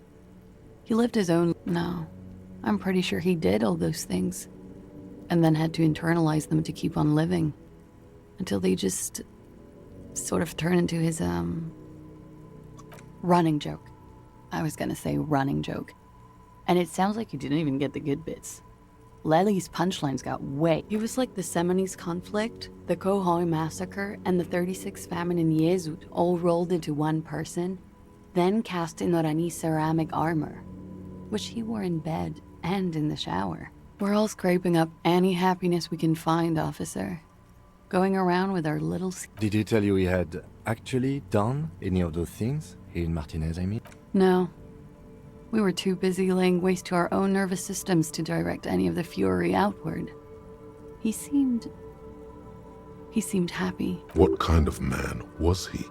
He lived his own... No. I'm pretty sure he did all those things. And then had to internalize them to keep on living. Until they just sort of turn into his, running joke. I was gonna say running joke. And it sounds like you didn't even get the good bits. Lely's punchlines got way. He was like the Seminese conflict, the Kohoi massacre, and the 36 famine in Yezud all rolled into one person, then cast in Orani's ceramic armor, which he wore in bed and in the shower. We're all scraping up any happiness we can find, officer. Going around with our little... Did he tell you he had actually done any of those things? He and Martinez, I mean? No. We were too busy laying waste to our own nervous systems to direct any of the fury outward. He seemed happy. What kind of man was he?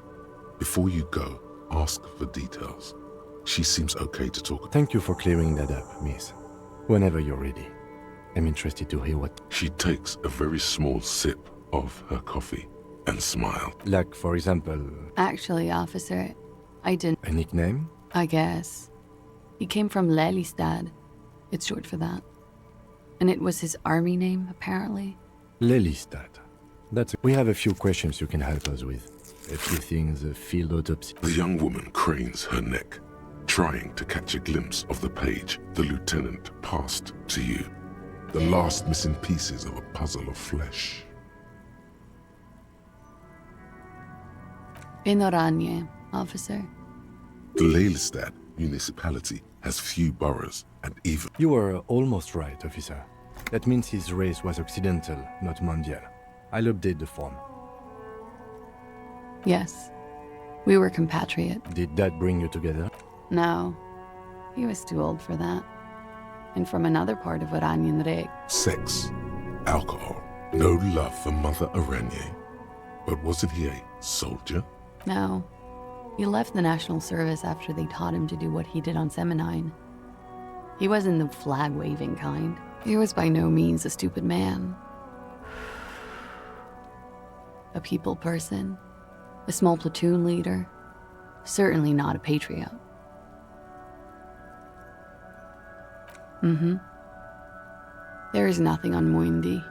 Before you go, ask for details. She seems okay to talk. Thank you for clearing that up, miss. Whenever you're ready. I'm interested to hear what... She takes a very small sip of her coffee and smiled. Like, for example... Actually, officer, I didn't... A nickname? I guess. He came from Lelystad. It's short for that. And it was his army name, apparently. Lelystad. We have a few questions you can help us with. A few things, a field autopsy. The young woman cranes her neck, trying to catch a glimpse of the page the lieutenant passed to you. The last missing pieces of a puzzle of flesh. In Oranje, officer. The Lelystad municipality has few boroughs and even... You were almost right, officer. That means his race was occidental, not mondial. I'll update the form. Yes. We were compatriot. Did that bring you together? No. He was too old for that. And from another part of Oranje. Sex, alcohol, no love for Mother Oranje. But wasn't he a soldier? No. He left the National Service after they taught him to do what he did on Seminine. He wasn't the flag-waving kind. He was by no means a stupid man. A people person. A small platoon leader. Certainly not a patriot. There is nothing on Muindi.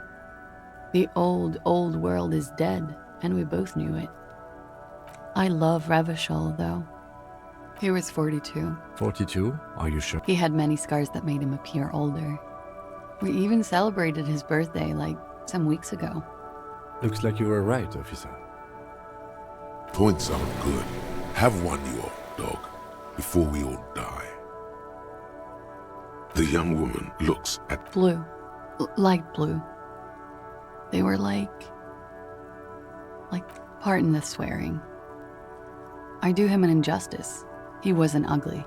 The old world is dead, and we both knew it. I love Revachol, though. He was 42. 42? Are you sure? He had many scars that made him appear older. We even celebrated his birthday, like, some weeks ago. Looks like you were right, officer. Points aren't good. Have one, you old dog, before we all die. The young woman looks at Blue. Light blue. They were like, pardon the swearing. I do him an injustice. He wasn't ugly.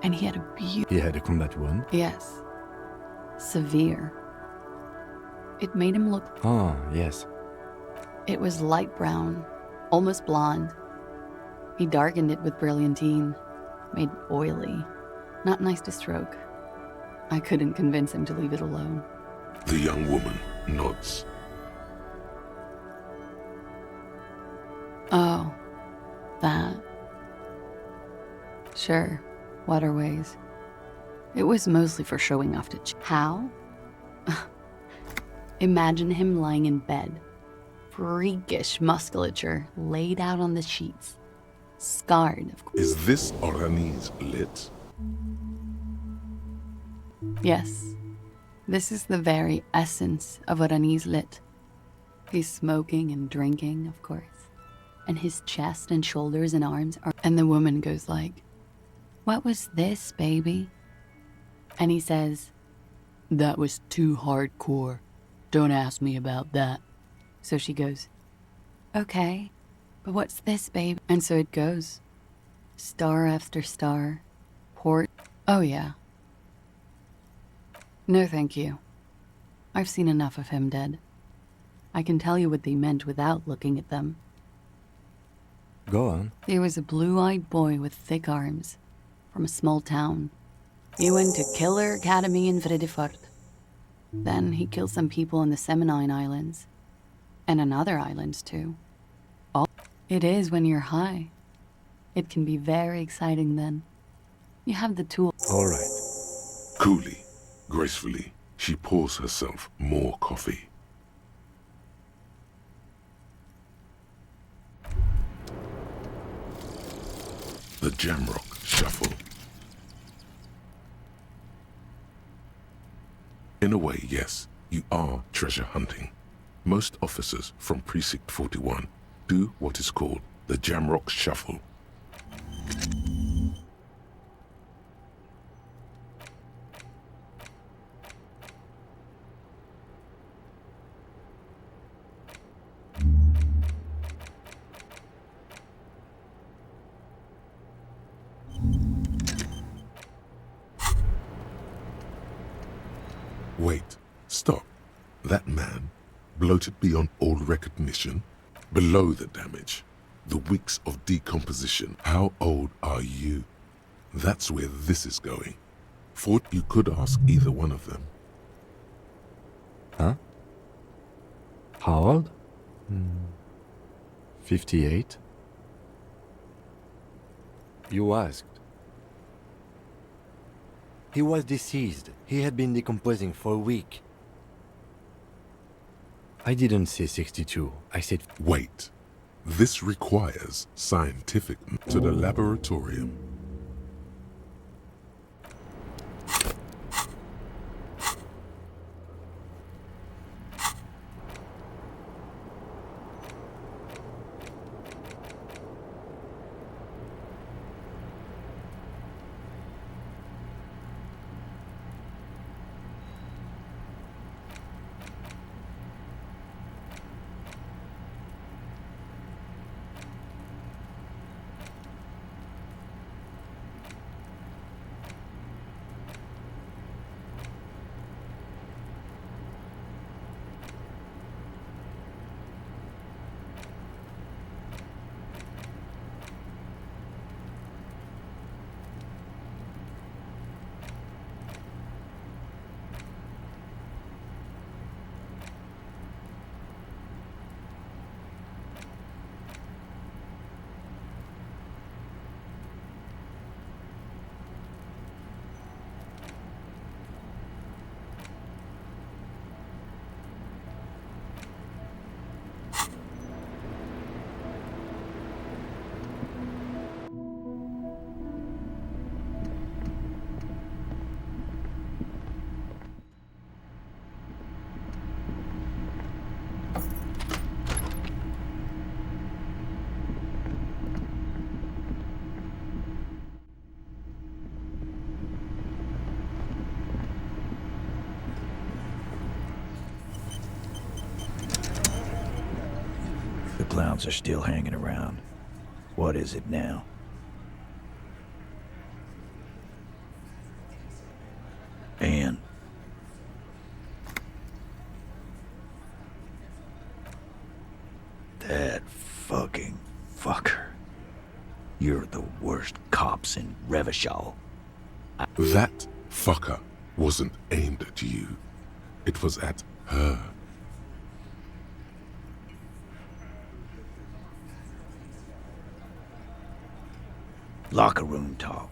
And he had a He had a combat wound? Yes. Severe. It made him look... Ah, yes. It was light brown, almost blonde. He darkened it with brilliantine, made oily. Not nice to stroke. I couldn't convince him to leave it alone. the young woman nods. Oh, that. Sure, waterways. It was mostly for showing off to How? Imagine him lying in bed. Freakish musculature laid out on the sheets. Scarred, of course. Is this Orani's lit? Yes. This is the very essence of Orani's lit. He's smoking and drinking, of course. And his chest and shoulders and arms are... And the woman goes like, "What was this, baby?" And he says, "That was too hardcore. Don't ask me about that." So she goes, "Okay, but what's this, babe?" And so it goes. Star after star. Port. Oh, yeah. No, thank you. I've seen enough of him dead. I can tell you what they meant without looking at them. Go on. He was a blue-eyed boy with thick arms, from a small town. He went to Killer Academy in Vredefort. Then he killed some people in the Seminine Islands. And on other islands, too. It is when you're high. It can be very exciting then. You have the tool. All right. Coolly, gracefully, she pours herself more coffee. The Jamrock Shuffle. In a way, yes, you are treasure hunting. Most officers from Precinct 41 do what is called the Jamrock Shuffle. Wait, stop. That man, bloated beyond all recognition, below the damage, the weeks of decomposition. How old are you? That's where this is going. Thought you could ask either one of them. Huh? How old? 58. You asked. He was deceased. He had been decomposing for a week. I didn't say 62. I said... Wait. This requires scientific to the laboratorium. clowns are still hanging around. What is it now? And that fucking fucker. You're the worst cops in Revachol. That fucker wasn't aimed at you. It was at her. Locker room talk.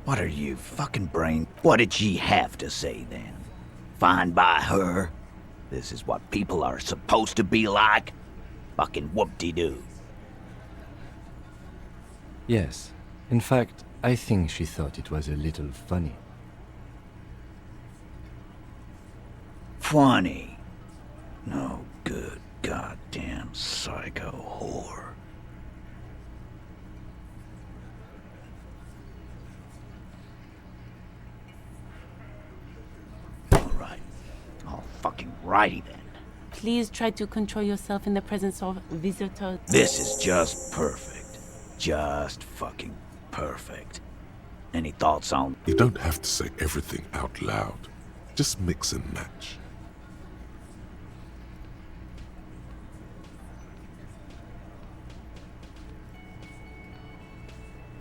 What are you, fucking brain? What did she have to say then? Fine by her? This is what people are supposed to be like? Fucking whoop-de-doo. Yes. In fact, I think she thought it was a little funny. Funny? No good goddamn psycho whore. Alright. All fucking righty then. Please try to control yourself in the presence of visitors. This is just perfect. Just fucking perfect. Any thoughts on... You don't have to say everything out loud. Just mix and match.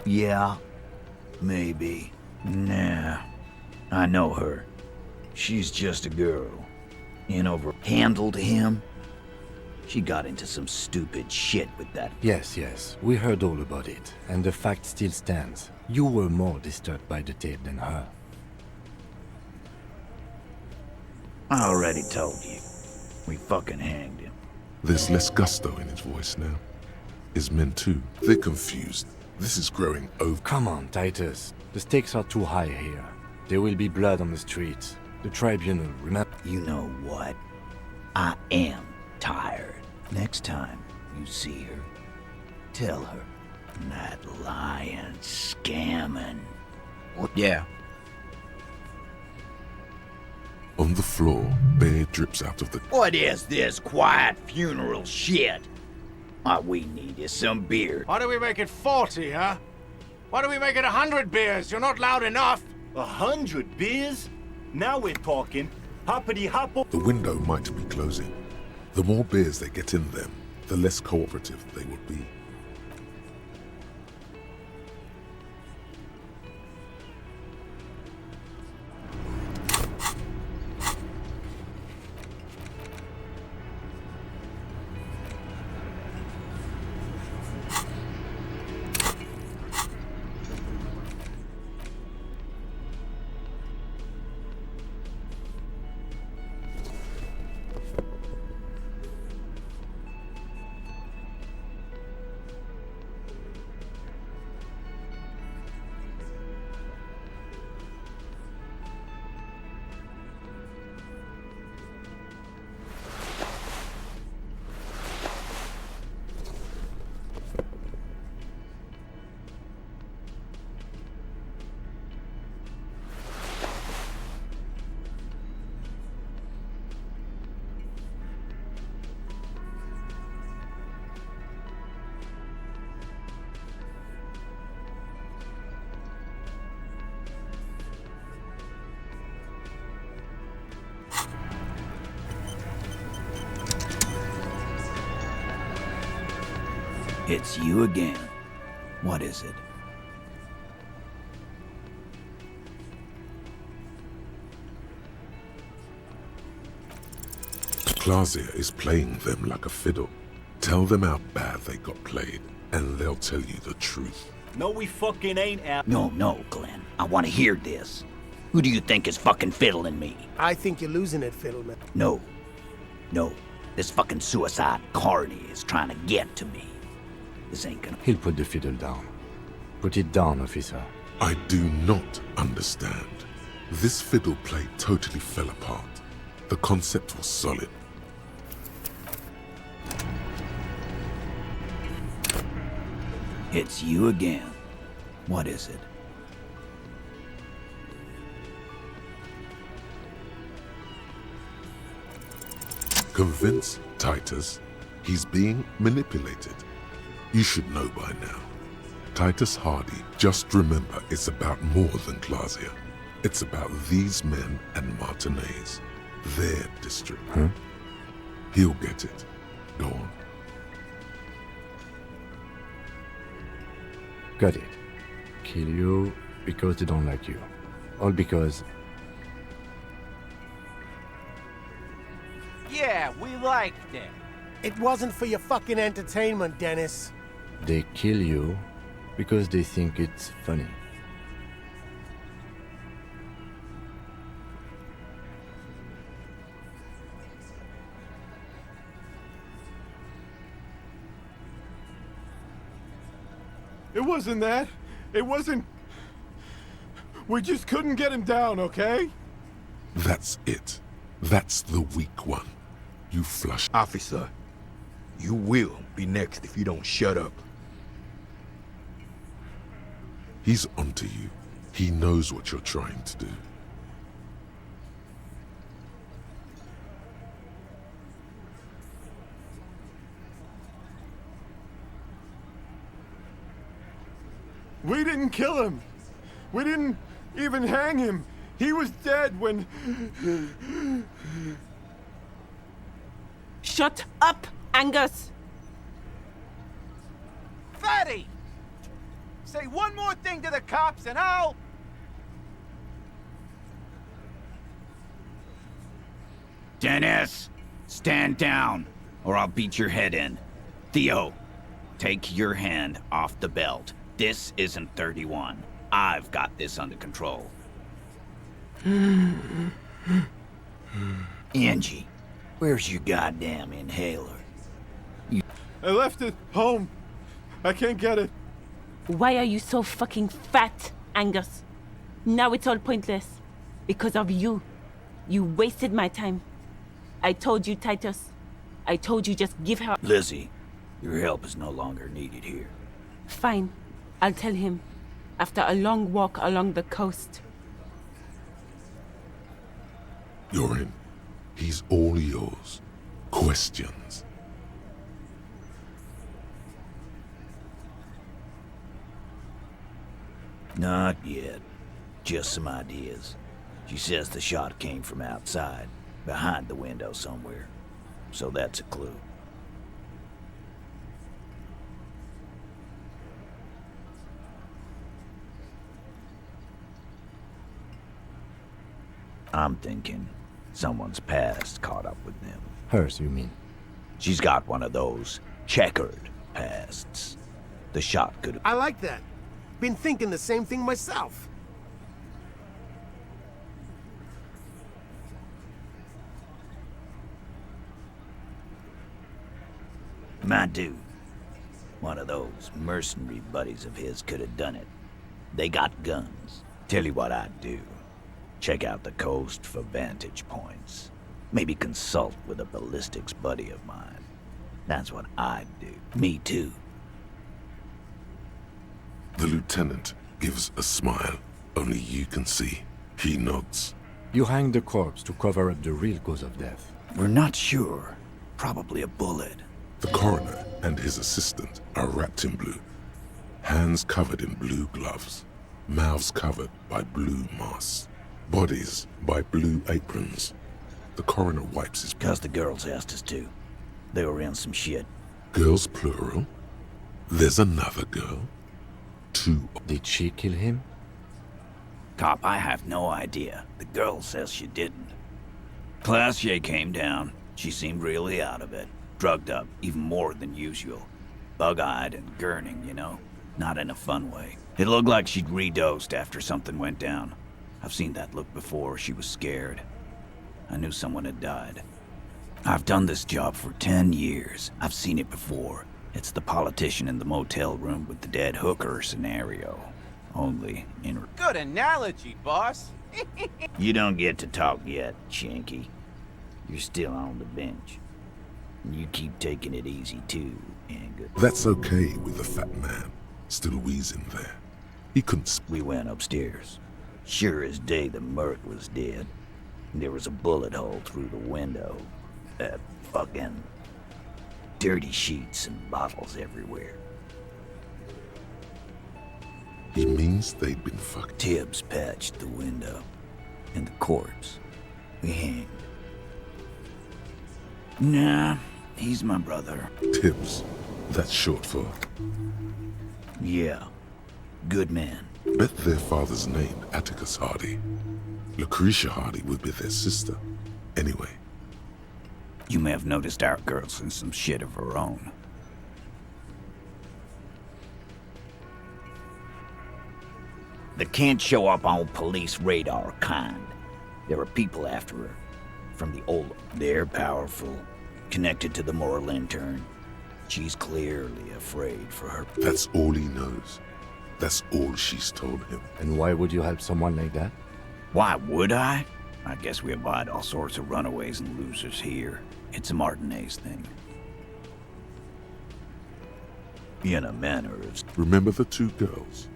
Yeah, maybe. Nah, I know her. She's just a girl. And overhandled him. She got into some stupid shit with that. Yes, we heard all about it, and the fact still stands. You were more disturbed by the tape than her. I already told you. We fucking hanged him. There's less gusto in his voice now. His men too. They're confused. This is growing over. Come on, Titus. The stakes are too high here. There will be blood on the streets. The tribunal, remember? You know what? I am tired. Next time you see her, tell her that lying, scamming. Yeah. On the floor, beer drips out of the... What is this quiet funeral shit? All we need is some beer. Why do we make it 40, huh? Why do we make it 100 beers? You're not loud enough. 100 beers? Now we're talking. Hoppity hoppo. The window might be closing. The more beers they get in them, the less cooperative they would be. It's you again. What is it? Clausia is playing them like a fiddle. Tell them how bad they got played, and they'll tell you the truth. No, we fucking ain't, Al. No, Glenn. I want to hear this. Who do you think is fucking fiddling me? I think you're losing it, Fiddleman. No. This fucking suicide Carney is trying to get to me. This ain't gonna... He'll put the fiddle down. Put it down, officer. I do not understand. This fiddle play totally fell apart. The concept was solid. It's you again. What is it? Convince Titus He's being manipulated. You should know by now. Titus Hardy, just remember it's about more than Glacia. It's about these men and Martinez. Their district. Huh? He'll get it. Go on. Got it. Kill you because they don't like you. All because... Yeah, we liked it. It wasn't for your fucking entertainment, Dennis. they kill you because they think it's funny. It wasn't that. It wasn't... We just couldn't get him down, okay? That's it. That's the weak one. You flush. Officer, you will be next if you don't shut up. He's onto you. He knows what you're trying to do. We didn't kill him. We didn't even hang him. He was dead when... Shut up, Angus! Fatty! Say one more thing to the cops and I'll... Dennis, stand down, or I'll beat your head in. Theo, take your hand off the belt. This isn't 31. I've got this under control. Angie, where's your goddamn inhaler? I left it home. I can't get it. Why are you so fucking fat, Angus? Now it's all pointless. Because of you. You wasted my time. I told you, Titus. I told you just give her... Lizzie, your help is no longer needed here. Fine. I'll tell him. After a long walk along the coast. You're in. He's all yours. Questions? Not yet. Just some ideas. She says the shot came from outside, behind the window somewhere. So that's a clue. I'm thinking someone's past caught up with them. Hers, you mean? She's got one of those checkered pasts. The shot could have... I like that. Been thinking the same thing myself. My dude. One of those mercenary buddies of his could have done it. They got guns. Tell you what I'd do. Check out the coast for vantage points. Maybe consult with a ballistics buddy of mine. That's what I'd do. Me too. The lieutenant gives a smile. Only you can see. He nods. You hang the corpse to cover up the real cause of death. We're not sure. Probably a bullet. The coroner and his assistant are wrapped in blue. Hands covered in blue gloves. Mouths covered by blue masks. Bodies by blue aprons. The coroner wipes his... 'Cause the girls asked us to. They were in some shit. Girls plural? There's another girl? Two. Did she kill him? Cop, I have no idea. The girl says she didn't. Glacia came down. She seemed really out of it. Drugged up, even more than usual. Bug-eyed and gurning, you know? Not in a fun way. It looked like she'd redosed after something went down. I've seen that look before. She was scared. I knew someone had died. I've done this job for 10 years. I've seen it before. It's the politician in the motel room with the dead hooker scenario. Only in... Good analogy, boss. You don't get to talk yet, Shanky. You're still on the bench. And you keep taking it easy too, Angus. That's okay with the fat man. Still wheezing there. He couldn't... We went upstairs. Sure as day the Merc was dead. There was a bullet hole through the window. That fucking... dirty sheets and bottles everywhere. He means they'd been fucked. Tibbs patched the window, and the corpse we hanged. Nah, he's my brother. Tibbs. That's short for... Yeah, good man. Bet their father's name, Atticus Hardy. Lucretia Hardy would be their sister. Anyway. You may have noticed our girl's in some shit of her own. They can't show up on police radar kind. There are people after her. From the old... They're powerful. Connected to the moral intern. She's clearly afraid for her... That's all he knows. That's all she's told him. And why would you help someone like that? Why would I? I guess we abide all sorts of runaways and losers here. It's a Martinez thing. In a manner of... Remember the two girls?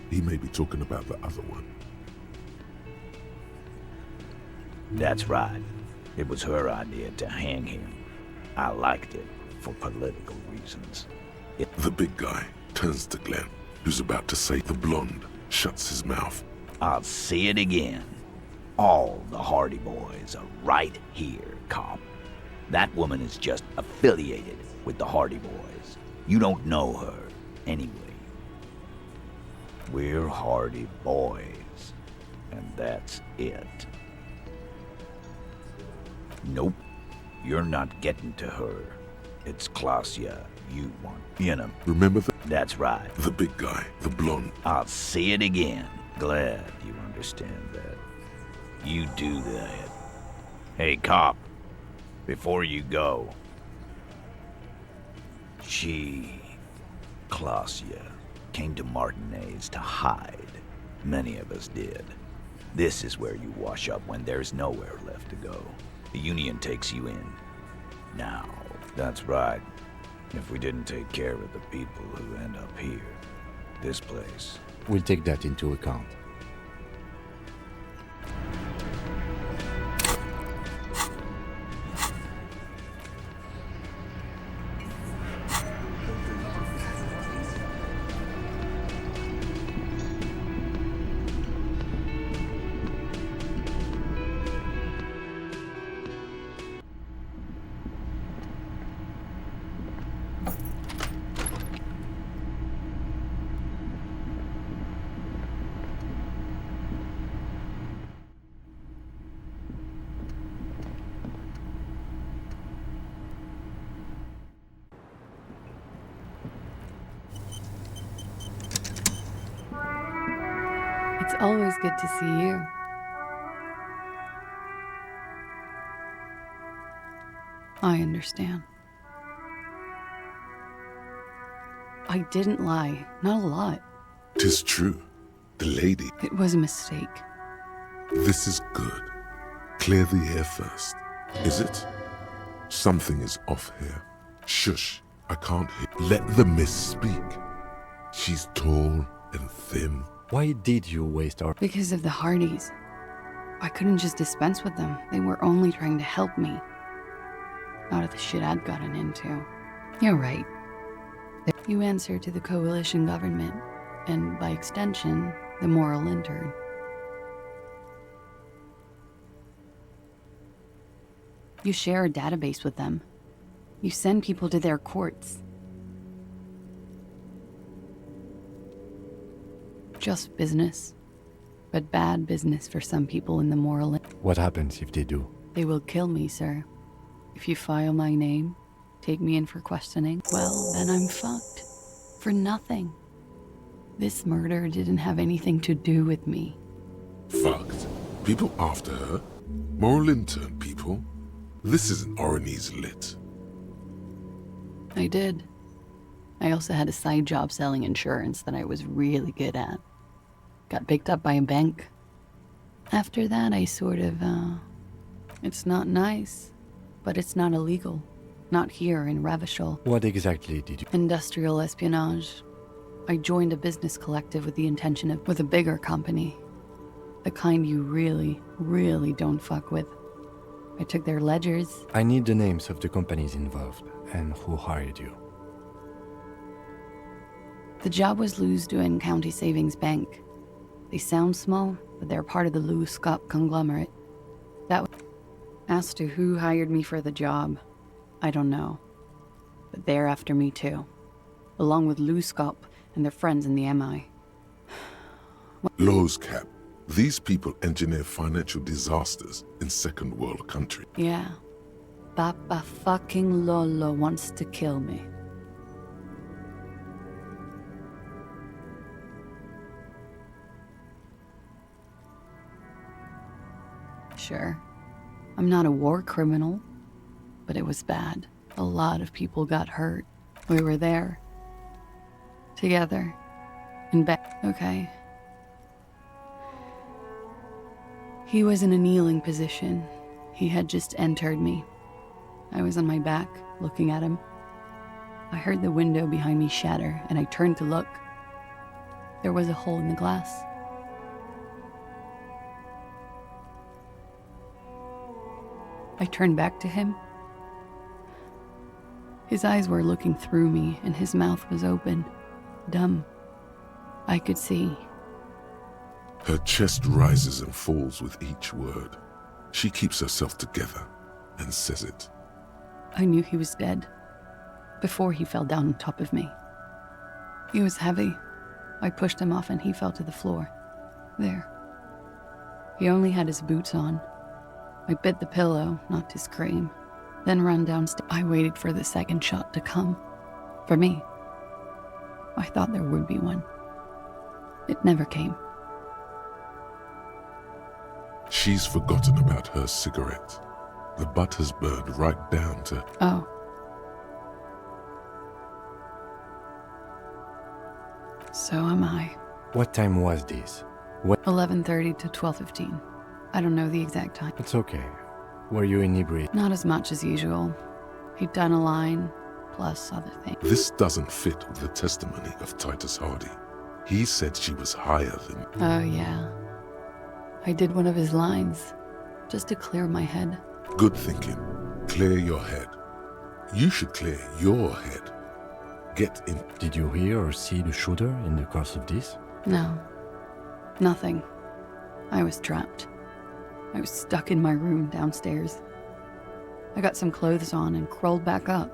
He may be talking about the other one. That's right. It was her idea to hang him. I liked it for political reasons. The big guy turns to Glenn, who's about to say the blonde, shuts his mouth. I'll say it again. All the Hardy boys are right here, cop. That woman is just affiliated with the Hardy boys. You don't know her, anyway. We're Hardy boys, and that's it. Nope, you're not getting to her. It's Klasia you want in him. Remember that? That's right. The big guy, the blonde. I'll say it again. Glad you understand that. You do that. Hey, cop, before you go, Klasia, came to Martinez to hide. Many of us did. This is where you wash up when there's nowhere left to go. The Union takes you in. Now, that's right. If we didn't take care of the people who end up here, this place... We'll take that into account. It's always good to see you. I understand. I didn't lie. Not a lot. 'Tis true. The lady. It was a mistake. This is good. Clear the air first. Is it? Something is off here. Shush. I can't hear. Let the miss speak. She's tall and thin. Why did you waste our... Because of the Hardys. I couldn't just dispense with them. They were only trying to help me. Out of the shit I'd gotten into. You're right. You answer to the coalition government, and by extension, the moral intern. You share a database with them. You send people to their courts. Just business. But bad business for some people in the moral... What happens if they do? They will kill me, sir. If you file my name, take me in for questioning, well, then I'm fucked. For nothing. This murder didn't have anything to do with me. Fucked? People after her? Moral intern people? This isn't Oronese lit. I did. I also had a side job selling insurance that I was really good at. Got picked up by a bank. After that, I sort of, it's not nice, but it's not illegal. Not here in Ravishal. What exactly did you... Industrial espionage. I joined a business collective with the intention of... with a bigger company. The kind you really, really don't fuck with. I took their ledgers. I need the names of the companies involved and who hired you. The job was Lou's doing County Savings Bank. They sound small, but they're part of the Lou Scott conglomerate. As to who hired me for the job, I don't know. But they're after me too, along with Lou Scott and their friends in the MI. Laws Cap. These people engineer financial disasters in second world countries. Yeah. Papa fucking Lolo wants to kill me. Sure. I'm not a war criminal, but it was bad. A lot of people got hurt. We were there. Together. In bed. Okay. He was in a kneeling position. He had just entered me. I was on my back, looking at him. I heard the window behind me shatter, and I turned to look. There was a hole in the glass. I turned back to him. His eyes were looking through me, and his mouth was open. Dumb. I could see. Her chest rises and falls with each word. She keeps herself together and says it. I knew he was dead before he fell down on top of me. He was heavy. I pushed him off and he fell to the floor. There. He only had his boots on. I bit the pillow, not to scream, then ran downstairs. I waited for the second shot to come. For me. I thought there would be one. It never came. She's forgotten about her cigarette. The butt has burned right down to... Oh. So am I. What time was this? 11:30 to 12:15. I don't know the exact time. It's okay. Were you inebriated? Not as much as usual. He'd done a line, plus other things. This doesn't fit with the testimony of Titus Hardy. He said she was higher than... Oh, yeah. I did one of his lines, just to clear my head. Good thinking. Clear your head. You should clear your head. Get in... Did you hear or see the shooter in the course of this? No. Nothing. I was trapped. I was stuck in my room downstairs. I got some clothes on and crawled back up,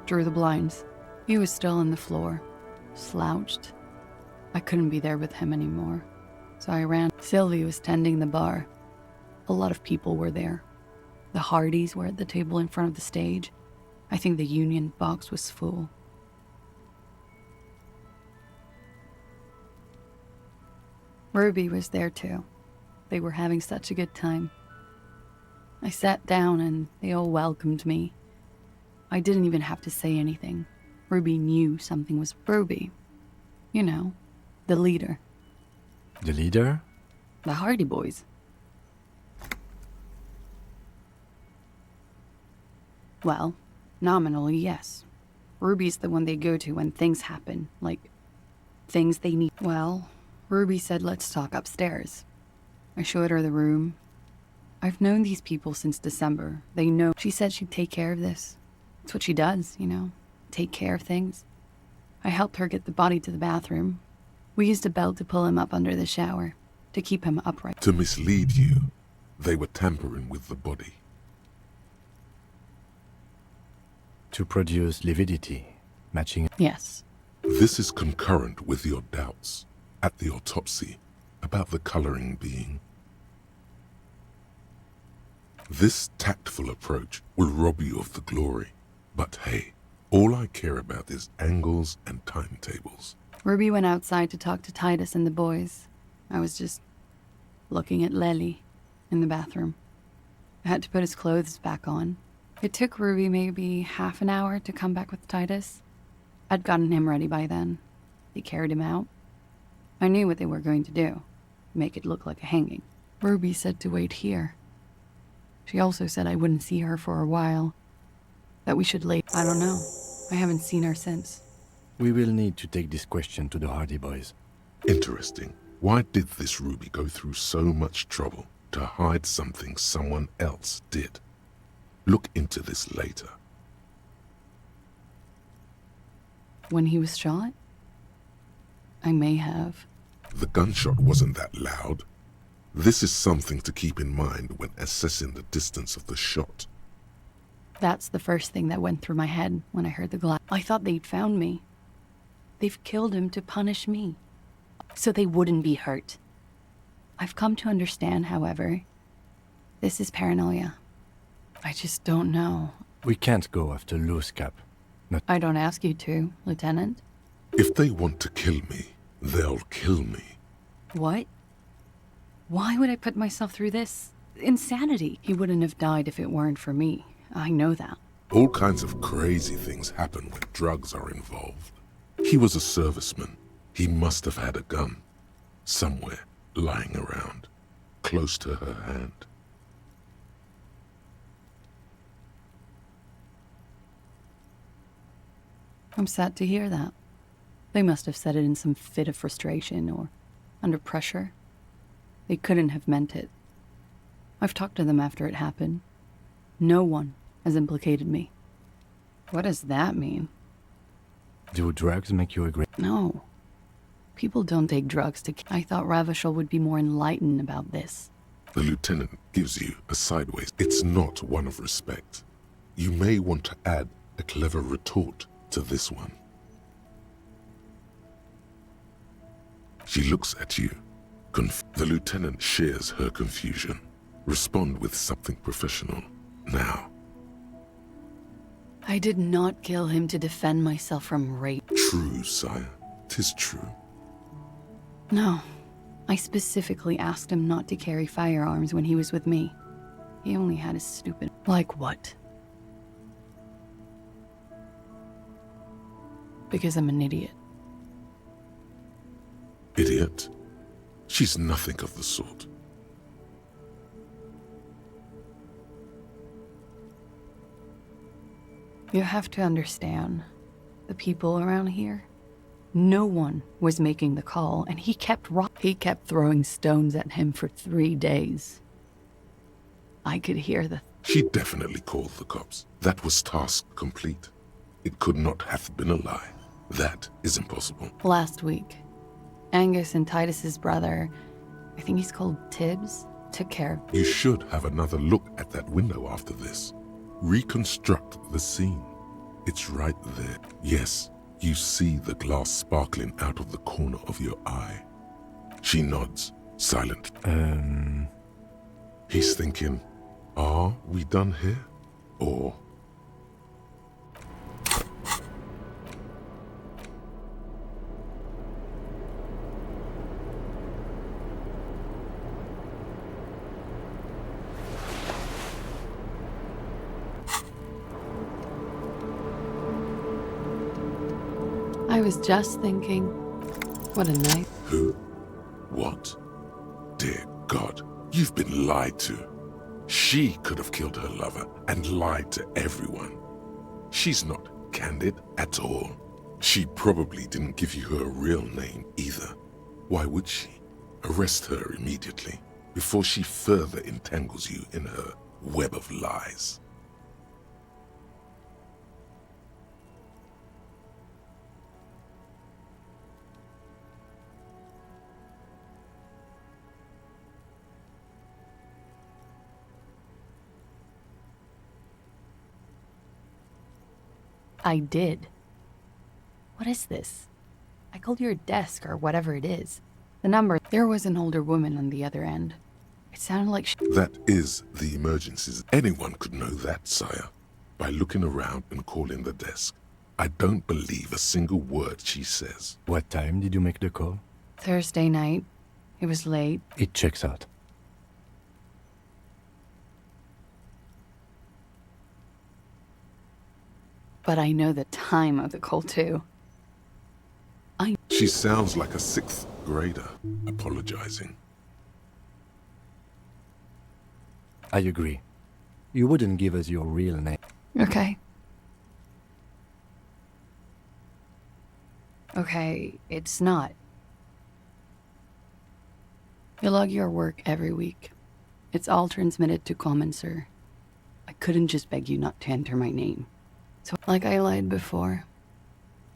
drew the blinds. He was still on the floor, slouched. I couldn't be there with him anymore, so I ran. Sylvie was tending the bar. A lot of people were there. The Hardys were at the table in front of the stage. I think the Union box was full. Ruby was there too. They were having such a good time. I sat down and they all welcomed me. I didn't even have to say anything. Ruby knew something was Ruby. You know, the leader. The leader? The Hardy Boys. Well, nominally, yes. Ruby's the one they go to when things happen, like things they need. Well, Ruby said, let's talk upstairs. I showed her the room. I've known these people since December. They know. She said she'd take care of this. It's what she does, you know, take care of things. I helped her get the body to the bathroom. We used a belt to pull him up under the shower, to keep him upright. To mislead you, they were tampering with the body. To produce lividity, matching... Yes. This is concurrent with your doubts at the autopsy about the coloring being. This tactful approach will rob you of the glory. But hey, all I care about is angles and timetables. Ruby went outside to talk to Titus and the boys. I was just looking at Lely in the bathroom. I had to put his clothes back on. It took Ruby maybe half an hour to come back with Titus. I'd gotten him ready by then. They carried him out. I knew what they were going to do. Make it look like a hanging. Ruby said to wait here. She also said I wouldn't see her for a while. That we should leave. I don't know. I haven't seen her since. We will need to take this question to the Hardy Boys. Interesting. Why did this Ruby go through so much trouble to hide something someone else did? Look into this later. When he was shot? I may have. The gunshot wasn't that loud. This is something to keep in mind when assessing the distance of the shot. That's the first thing that went through my head when I heard the glass. I thought they'd found me. They've killed him to punish me, so they wouldn't be hurt. I've come to understand, however, this is paranoia. I just don't know. We can't go after Loose Cap. I don't ask you to, Lieutenant. If they want to kill me, they'll kill me. What? Why would I put myself through this? Insanity. He wouldn't have died if it weren't for me. I know that. All kinds of crazy things happen when drugs are involved. He was a serviceman. He must have had a gun. Somewhere, lying around, close to her hand. I'm sad to hear that. They must have said it in some fit of frustration or under pressure. They couldn't have meant it. I've talked to them after it happened. No one has implicated me. What does that mean? Do drugs make you agree? No. People don't take drugs to... I thought Ravachol would be more enlightened about this. The lieutenant gives you a sideways. It's not one of respect. You may want to add a clever retort to this one. She looks at you. The lieutenant shares her confusion. Respond with something professional. Now. I did not kill him to defend myself from rape. True, sire. 'Tis true. No. I specifically asked him not to carry firearms when he was with me. He only had his stupid... Like what? Because I'm an idiot. Idiot? She's nothing of the sort. You have to understand, the people around here, no one was making the call, and he kept throwing stones at him for 3 days. I could hear the... She definitely called the cops. That was task complete. It could not have been a lie. That is impossible. Last week, Angus and Titus's brother, I think he's called Tibbs, took care of... You should have another look at that window after this. Reconstruct the scene. It's right there. Yes, you see the glass sparkling out of the corner of your eye. She nods, silent. He's thinking, are we done here? Or... I was just thinking, what a night. Who? What? Dear God, you've been lied to. She could have killed her lover and lied to everyone. She's not candid at all. She probably didn't give you her real name either. Why would she? Arrest her immediately before she further entangles you in her web of lies. I did. What is this? I called your desk or whatever it is. The number... There was an older woman on the other end. It sounded like she... That is the emergencies. Anyone could know that, sire, by looking around and calling the desk. I don't believe a single word she says. What time did you make the call? Thursday night. It was late. It checks out. But I know the time of the call, too. She sounds like a 6th grader, apologizing. I agree. You wouldn't give us your real name. Okay. Okay, it's not. You log your work every week. It's all transmitted to Common, sir. I couldn't just beg you not to enter my name. So, like I lied before,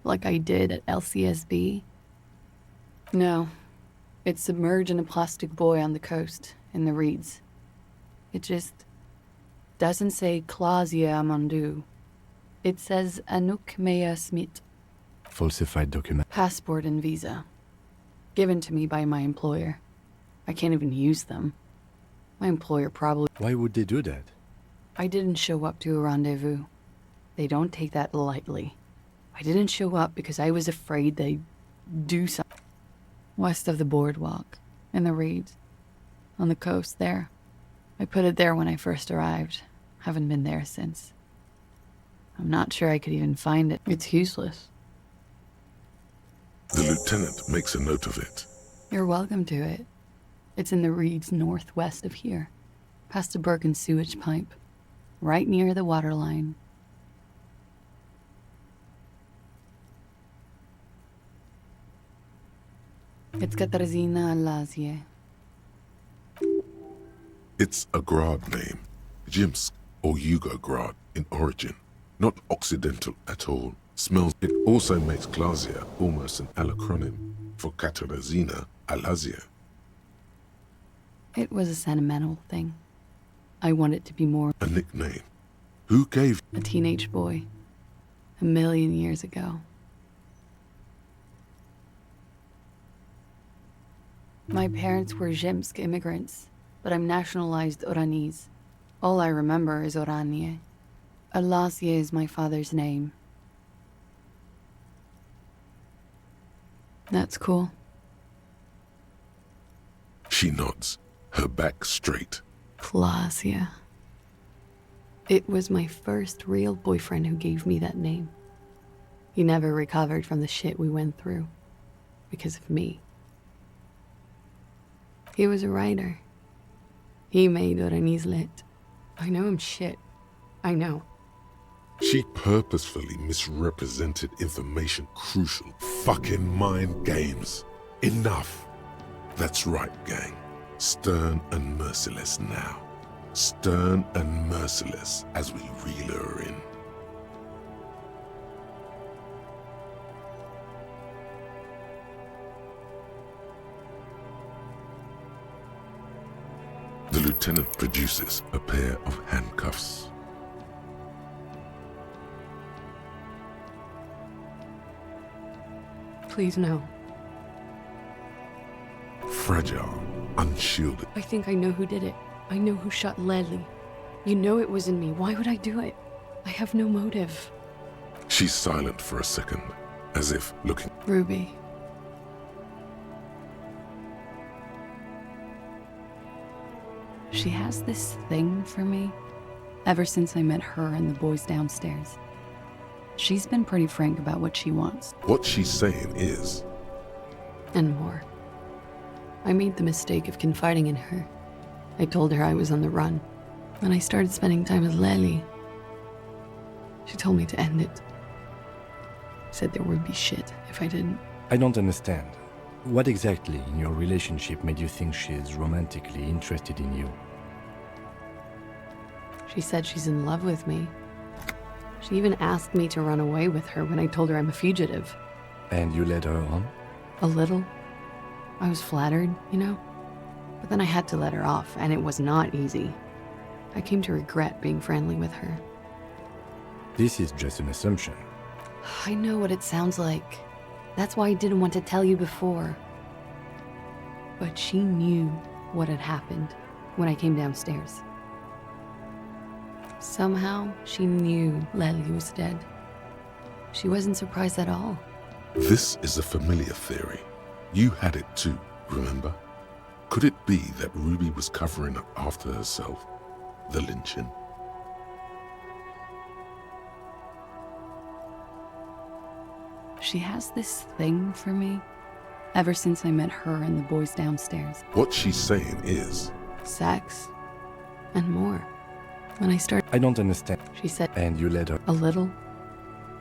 like I did at LCSB. No, it's submerged in a plastic buoy on the coast, in the reeds. It just doesn't say Clausia Amandu. It says Anouk Mea Smith. Falsified document. Passport and visa. Given to me by my employer. I can't even use them. My employer probably... Why would they do that? I didn't show up to a rendezvous. They don't take that lightly. I didn't show up because I was afraid they'd do something. West of the boardwalk, in the reeds, on the coast there. I put it there when I first arrived. Haven't been there since. I'm not sure I could even find it. It's useless. The lieutenant makes a note of it. You're welcome to it. It's in the reeds northwest of here, past the Bergen sewage pipe, right near the waterline. It's Katarzyna Lazie. It's a Grad name, Jimsk or Yugograd in origin, not Occidental at all. Smells. It also makes Clausia almost an alacronym for Katarzyna Alazia. It was a sentimental thing. I want it to be more... A nickname. Who gave... A teenage boy. 1,000,000 years ago. My parents were Zhemsk immigrants, but I'm nationalized Oranese. All I remember is Oranje. Alasie is my father's name. That's cool. She nods, her back straight. Clausia. It was my first real boyfriend who gave me that name. He never recovered from the shit we went through. Because of me. He was a writer. He made Oranese lit. I know I'm shit. I know. She purposefully misrepresented information crucial. Fucking mind games. Enough. That's right, gang. Stern and merciless now. Stern and merciless as we reel her in. The lieutenant produces a pair of handcuffs. Please, no. Fragile, unshielded. I think I know who did it. I know who shot Leslie. You know it wasn't me. Why would I do it? I have no motive. She's silent for a second, as if looking. Ruby. She has this thing for me, ever since I met her and the boys downstairs. She's been pretty frank about what she wants. What she's saying is... And more. I made the mistake of confiding in her. I told her I was on the run. When I started spending time with Lely, she told me to end it. Said there would be shit if I didn't. I don't understand. What exactly in your relationship made you think she's romantically interested in you? She said she's in love with me. She even asked me to run away with her when I told her I'm a fugitive. And you led her on? A little. I was flattered, you know? But then I had to let her off, and it was not easy. I came to regret being friendly with her. This is just an assumption. I know what it sounds like. That's why I didn't want to tell you before. But she knew what had happened when I came downstairs. Somehow, she knew Lely was dead. She wasn't surprised at all. This is a familiar theory. You had it too, remember? Could it be that Ruby was covering up after herself? The lynching? She has this thing for me, ever since I met her and the boys downstairs. What she's saying is... Sex. And more. When I started... I don't understand. She said... And you led her... A little.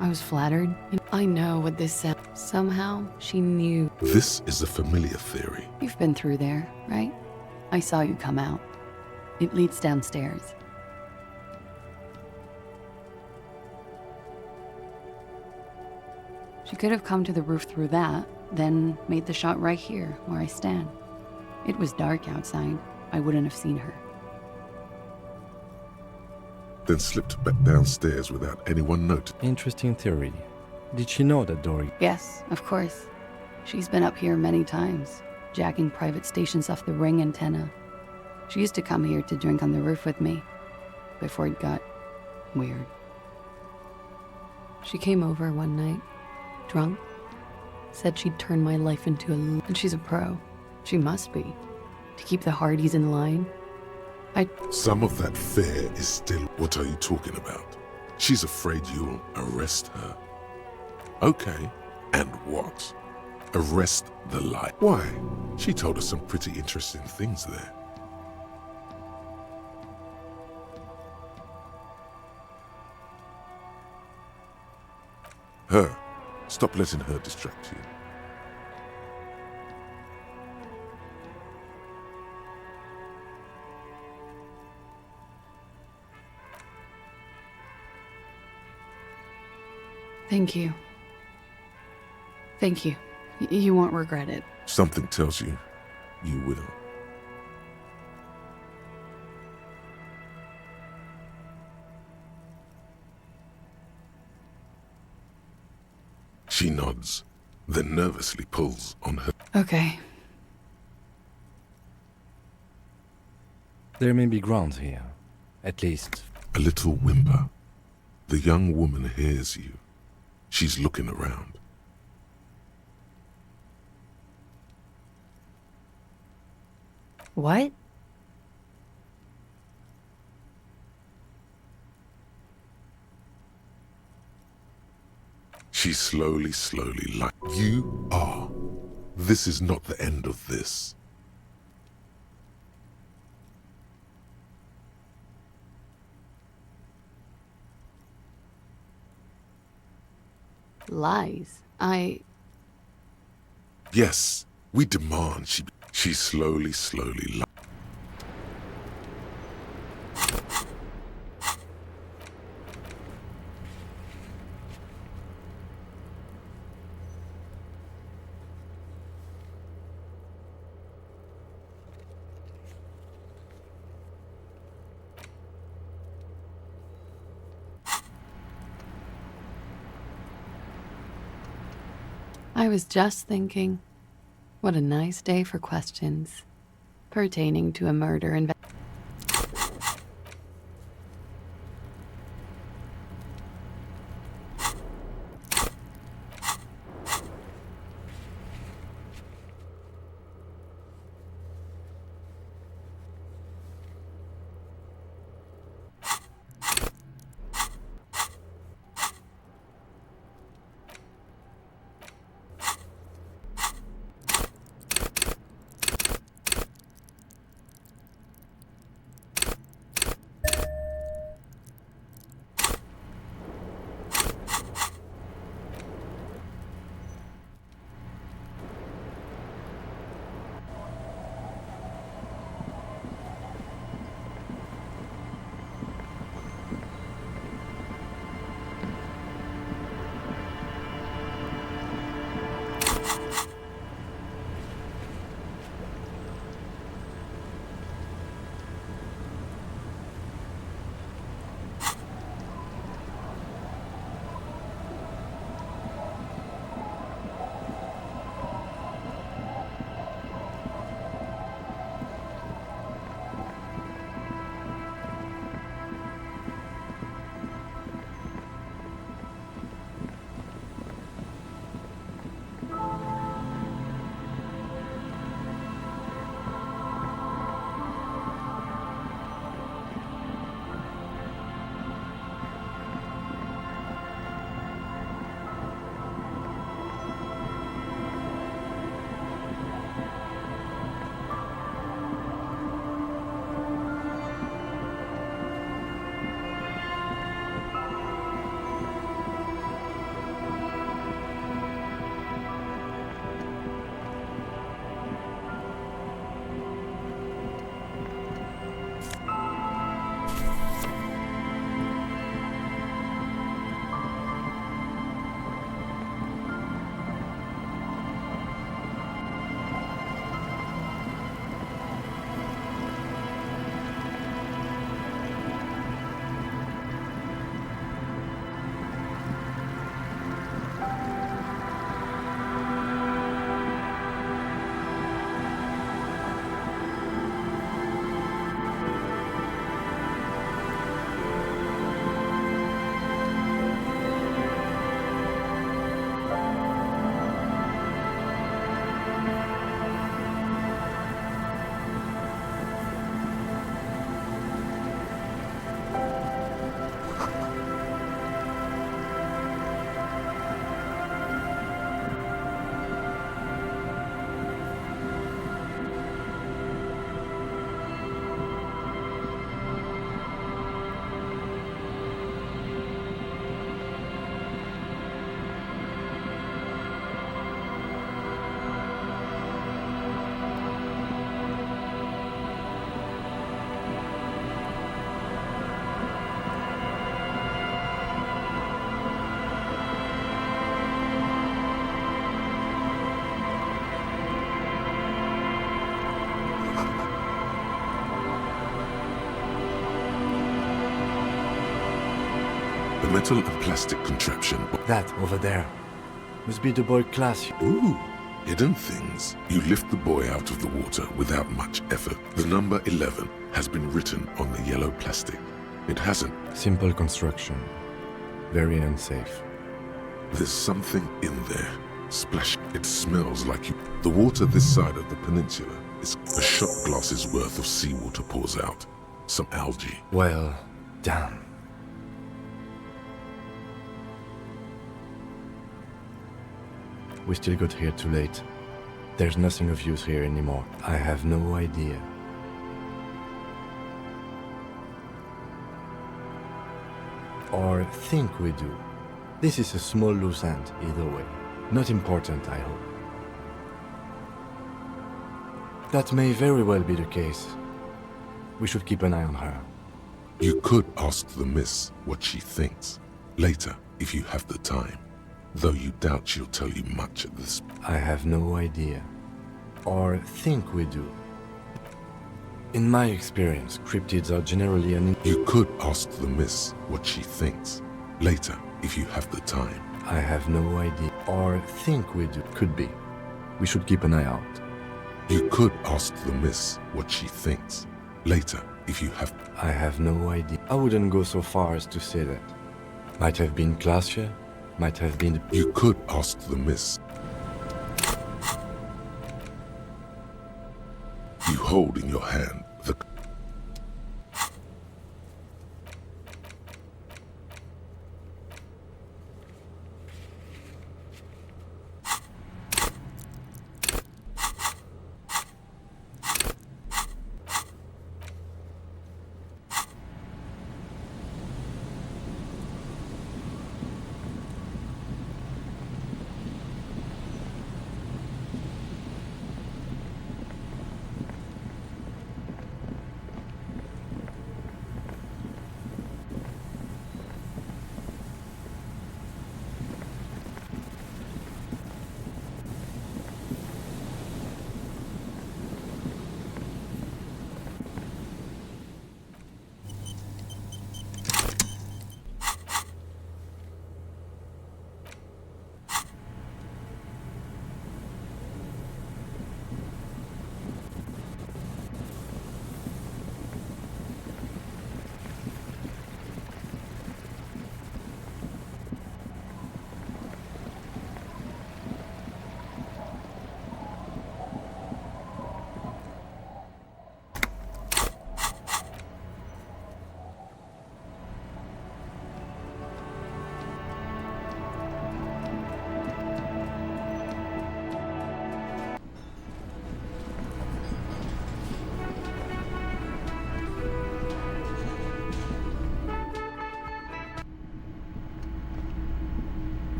I was flattered. I know what this said. Somehow, she knew. This is a familiar theory. You've been through there, right? I saw you come out. It leads downstairs. She could have come to the roof through that, then made the shot right here, where I stand. It was dark outside. I wouldn't have seen her. Then slipped back downstairs without anyone noticing. Interesting theory. Did she know that Dory? Yes, of course. She's been up here many times, jacking private stations off the ring antenna. She used to come here to drink on the roof with me, before it got weird. She came over one night, drunk, said she'd turn my life into and she's a pro. She must be. To keep the Hardys in line. Some of that fear is still... What are you talking about? She's afraid you'll arrest her. Okay, and what? Arrest the lie. Why? She told us some pretty interesting things there. Her. Stop letting her distract you. Thank you. Thank you. You won't regret it. Something tells you, you will. She nods, then nervously pulls on her. Okay. There may be grounds here. At least. A little whimper. The young woman hears you. She's looking around. What? She slowly, like, you are. This is not the end of this. Lies. Yes, we demand she slowly, I was just thinking, what a nice day for questions pertaining to a murder investigation. metal and plastic contraption. That over there must be the boy Klaas. Ooh, hidden things. You lift the boy out of the water without much effort. The number 11 has been written on the yellow plastic. It hasn't. Simple construction. Very unsafe. There's something in there. Splash. It smells like you. The water this side of the peninsula is a shot glass's worth of seawater pours out. Some algae. Well, damn. We still got here too late. There's nothing of use here anymore. I have no idea. Or think we do. This is a small loose end, either way. Not important, I hope. That may very well be the case. We should keep an eye on her. You could ask the miss what she thinks. Later, if you have the time. Though you doubt she'll tell you much at this. I have no idea. Or think we do. In my experience, cryptids are generally an... You could ask the miss what she thinks. Later, if you have the time. I have no idea. Or think we do. Could be. We should keep an eye out. You could ask the miss what she thinks. Later, if you have... I have no idea. I wouldn't go so far as to say that. Might have been Klaasje. Might have been... You could ask the miss. You hold in your hand the...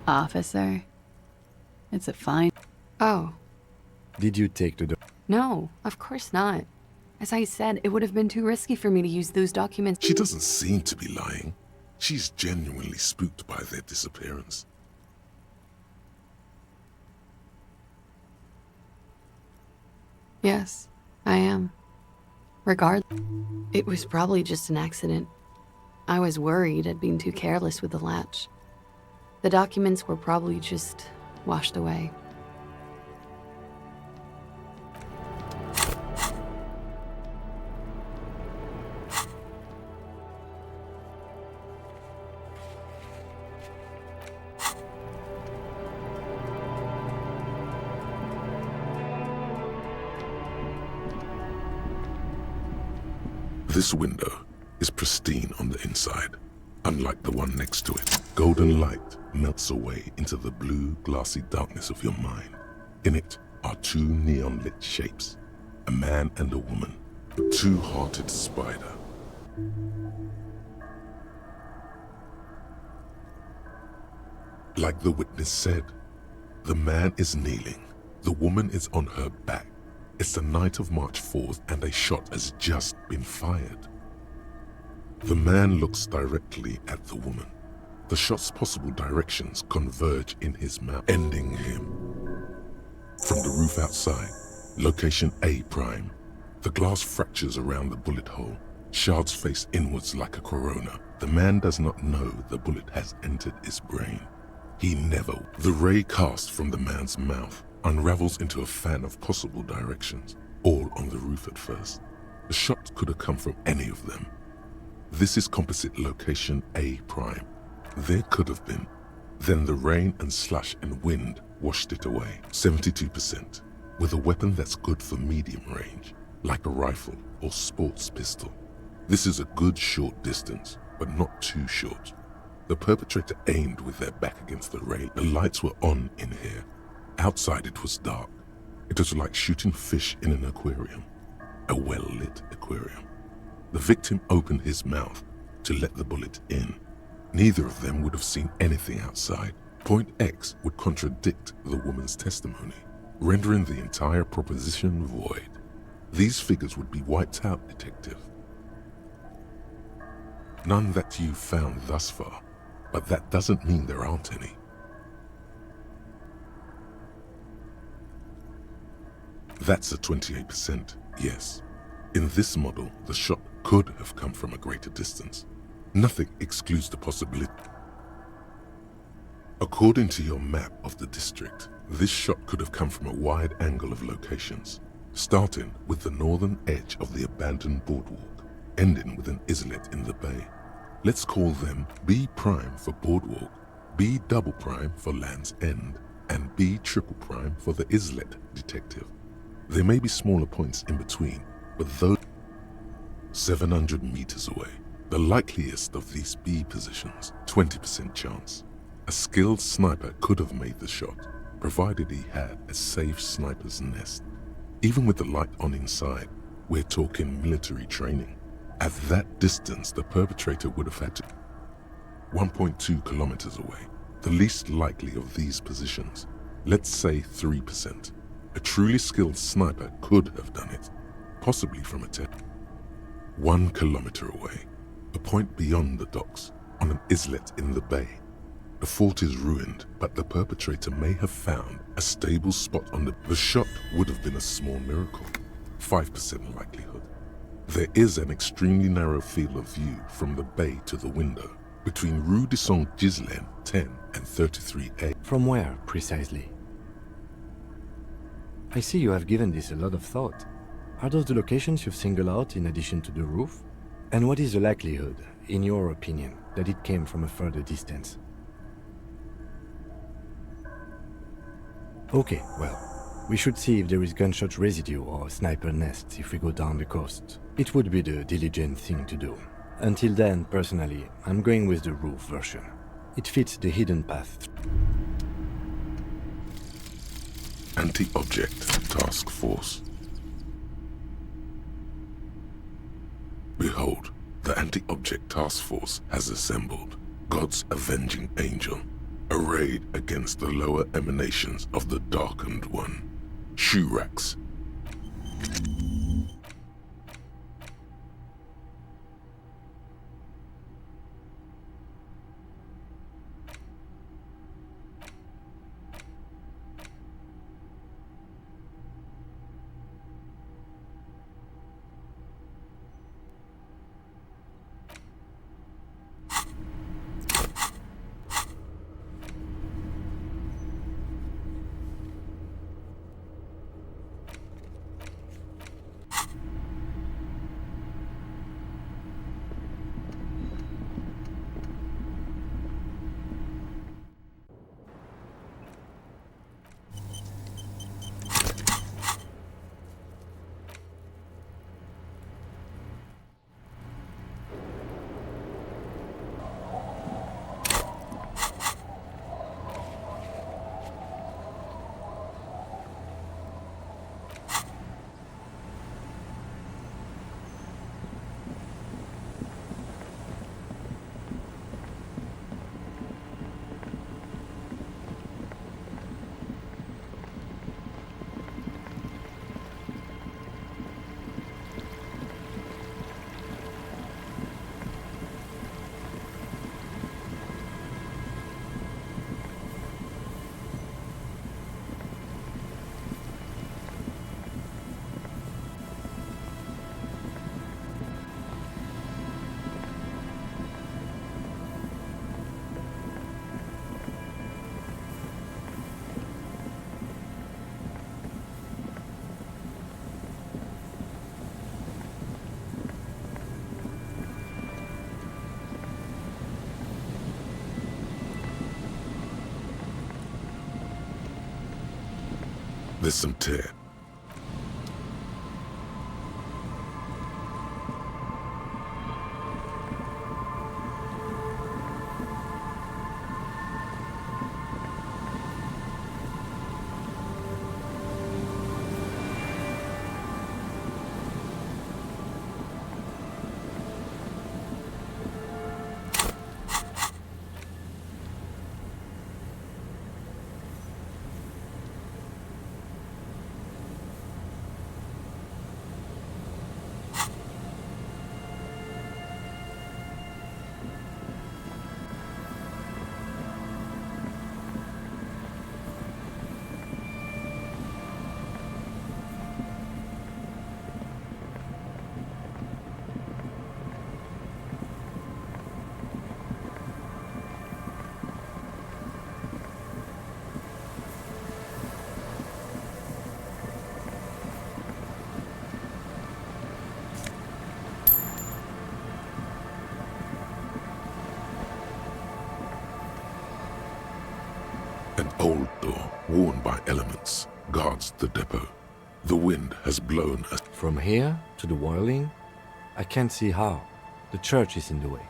Officer, it's a fine... Oh, Did you take the... no, of course not. As I said, it would have been too risky for me to use those documents. She doesn't seem to be lying. She's genuinely spooked by their disappearance. Yes, I am. Regardless, it was probably just an accident. I was worried I'd been too careless with the latch. The documents were probably just washed away. This window is pristine on the inside, unlike the one next to it. Golden light melts away into the blue, glassy darkness of your mind. In it are two neon-lit shapes, a man and a woman, a two-hearted spider. Like the witness said, the man is kneeling, the woman is on her back. It's the night of March 4th and a shot has just been fired. The man looks directly at the woman. The shot's possible directions converge in his mouth, ending him. From the roof outside, location A prime. The glass fractures around the bullet hole. Shards face inwards like a corona. The man does not know the bullet has entered his brain. He never. The ray cast from the man's mouth unravels into a fan of possible directions, all on the roof at first. The shot could have come from any of them. This is composite location A prime. There could have been. Then the rain and slush and wind washed it away. 72%. With a weapon that's good for medium range, like a rifle or sports pistol. This is a good short distance, but not too short. The perpetrator aimed with their back against the rail. The lights were on in here. Outside it was dark. It was like shooting fish in an aquarium. A well-lit aquarium. The victim opened his mouth to let the bullet in. Neither of them would have seen anything outside. Point X would contradict the woman's testimony, rendering the entire proposition void. These figures would be wiped out, detective. None that you've found thus far, but that doesn't mean there aren't any. That's a 28%, yes. In this model, the shot could have come from a greater distance. Nothing excludes the possibility. According to your map of the district, this shot could have come from a wide angle of locations, starting with the northern edge of the abandoned boardwalk, ending with an islet in the bay. Let's call them B prime for boardwalk, B double prime for Land's End, and B triple prime for the islet, detective. There may be smaller points in between, but those 700 meters away. The likeliest of these B positions, 20% chance. A skilled sniper could have made the shot, provided he had a safe sniper's nest. Even with the light on inside, we're talking military training. At that distance, the perpetrator would have had to 1.2 kilometers away. The least likely of these positions, let's say 3%. A truly skilled sniper could have done it, possibly from a 1 kilometer away, a point beyond the docks, on an islet in the bay. The fort is ruined, but the perpetrator may have found a stable spot on the shot would have been a small miracle, 5% likelihood. There is an extremely narrow field of view from the bay to the window, between Rue de Saint-Ghislain 10 and 33A. From where, precisely? I see you have given this a lot of thought. Are those the locations you've singled out in addition to the roof? And what is the likelihood, in your opinion, that it came from a further distance? Okay, well, we should see if there is gunshot residue or sniper nests if we go down the coast. It would be the diligent thing to do. Until then, personally, I'm going with the roof version. It fits the hidden path. Anti-Object Task Force. Behold, the Anti-Object Task Force has assembled, God's avenging angel, arrayed against the lower emanations of the Darkened One, Shurax. There's some tear. An old door, worn by elements, guards the depot. The wind has blown us. From here to the whirling, I can't see how. The church is in the way.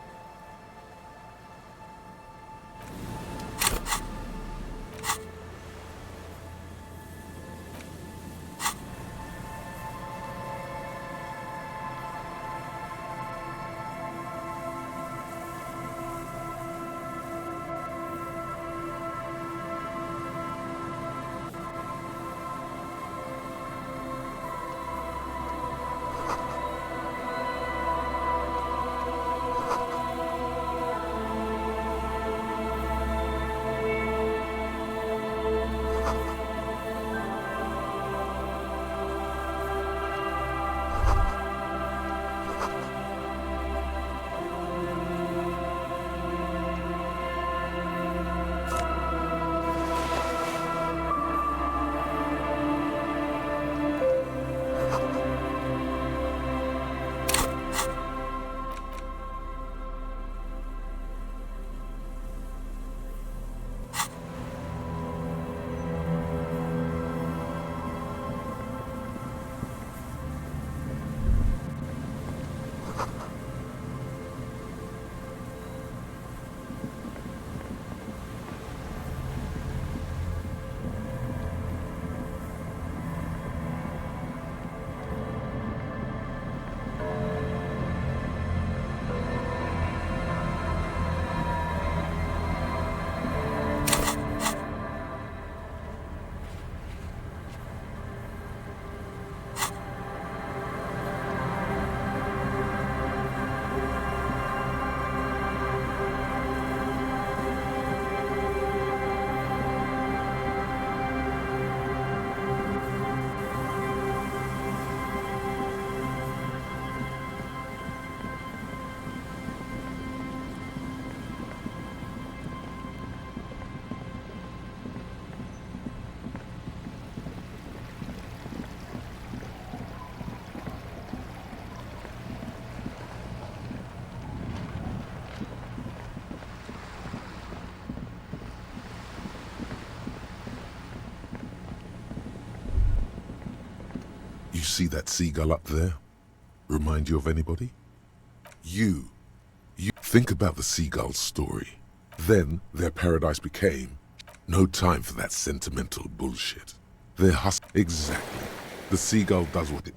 You see that seagull up there? Remind you of anybody? You think about the seagull's story. Then their paradise became no time for that sentimental bullshit. Their exactly. The seagull does what it...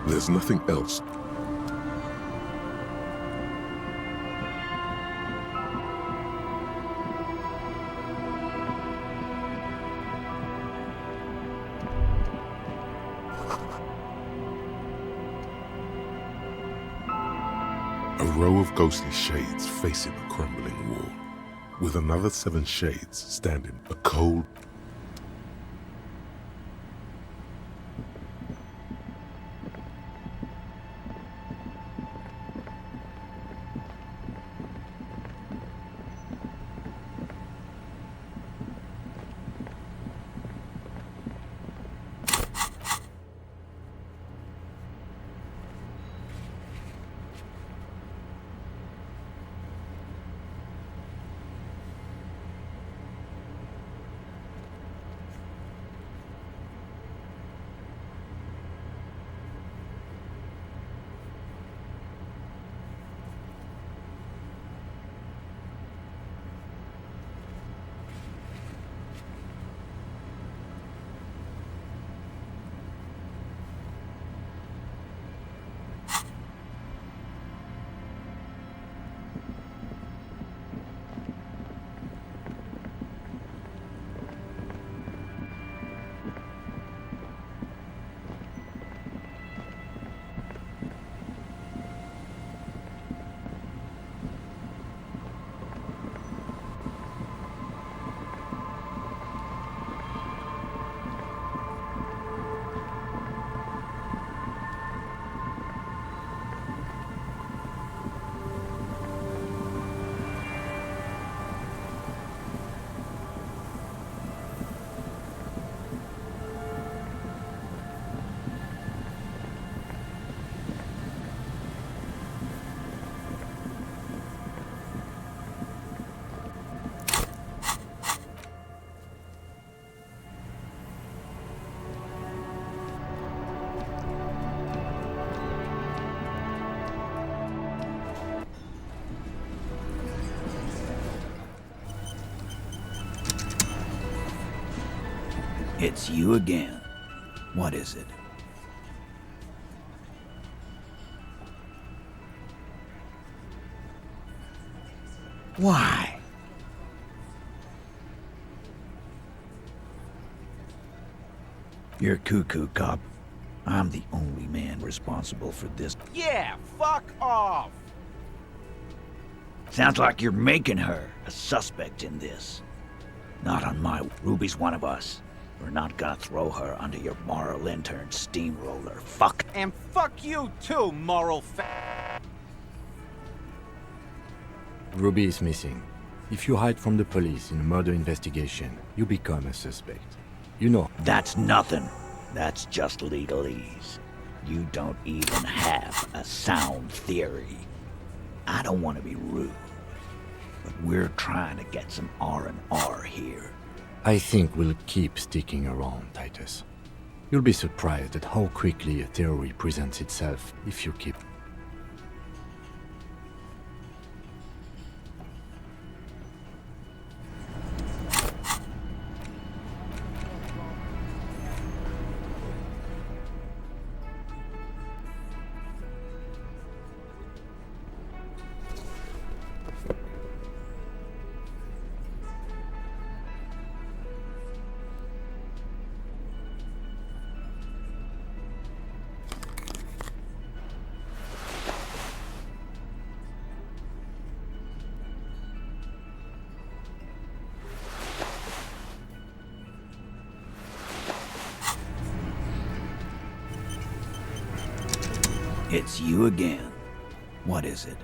There's nothing else. A row of ghostly shades facing a crumbling wall, with another 7 shades standing, a cold. It's you again. What is it? Why? You're cuckoo, cop. I'm the only man responsible for this. Yeah, fuck off! Sounds like you're making her a suspect in this. Not on my... Ruby's one of us. We're not gonna throw her under your moral intern steamroller. Fuck. And fuck you too, moral Ruby is missing. If you hide from the police in a murder investigation, you become a suspect. You know. That's nothing. That's just legalese. You don't even have a sound theory. I don't want to be rude, but we're trying to get some R&R here. I think we'll keep sticking around, Titus. You'll be surprised at how quickly a theory presents itself if you keep... It's you again. What is it?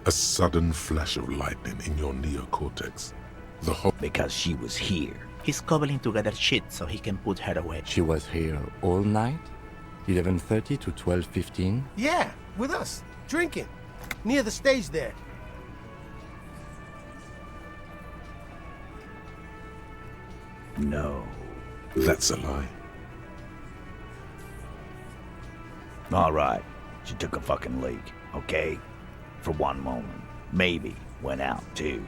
A sudden flash of lightning in your neocortex. The whole... Because she was here. He's cobbling together shit so he can put her away. She was here all night? 11:30 to 12:15? Yeah, with us, drinking, near the stage there. No. That's a lie. All right, she took a fucking leak, okay? For one moment. Maybe went out, too.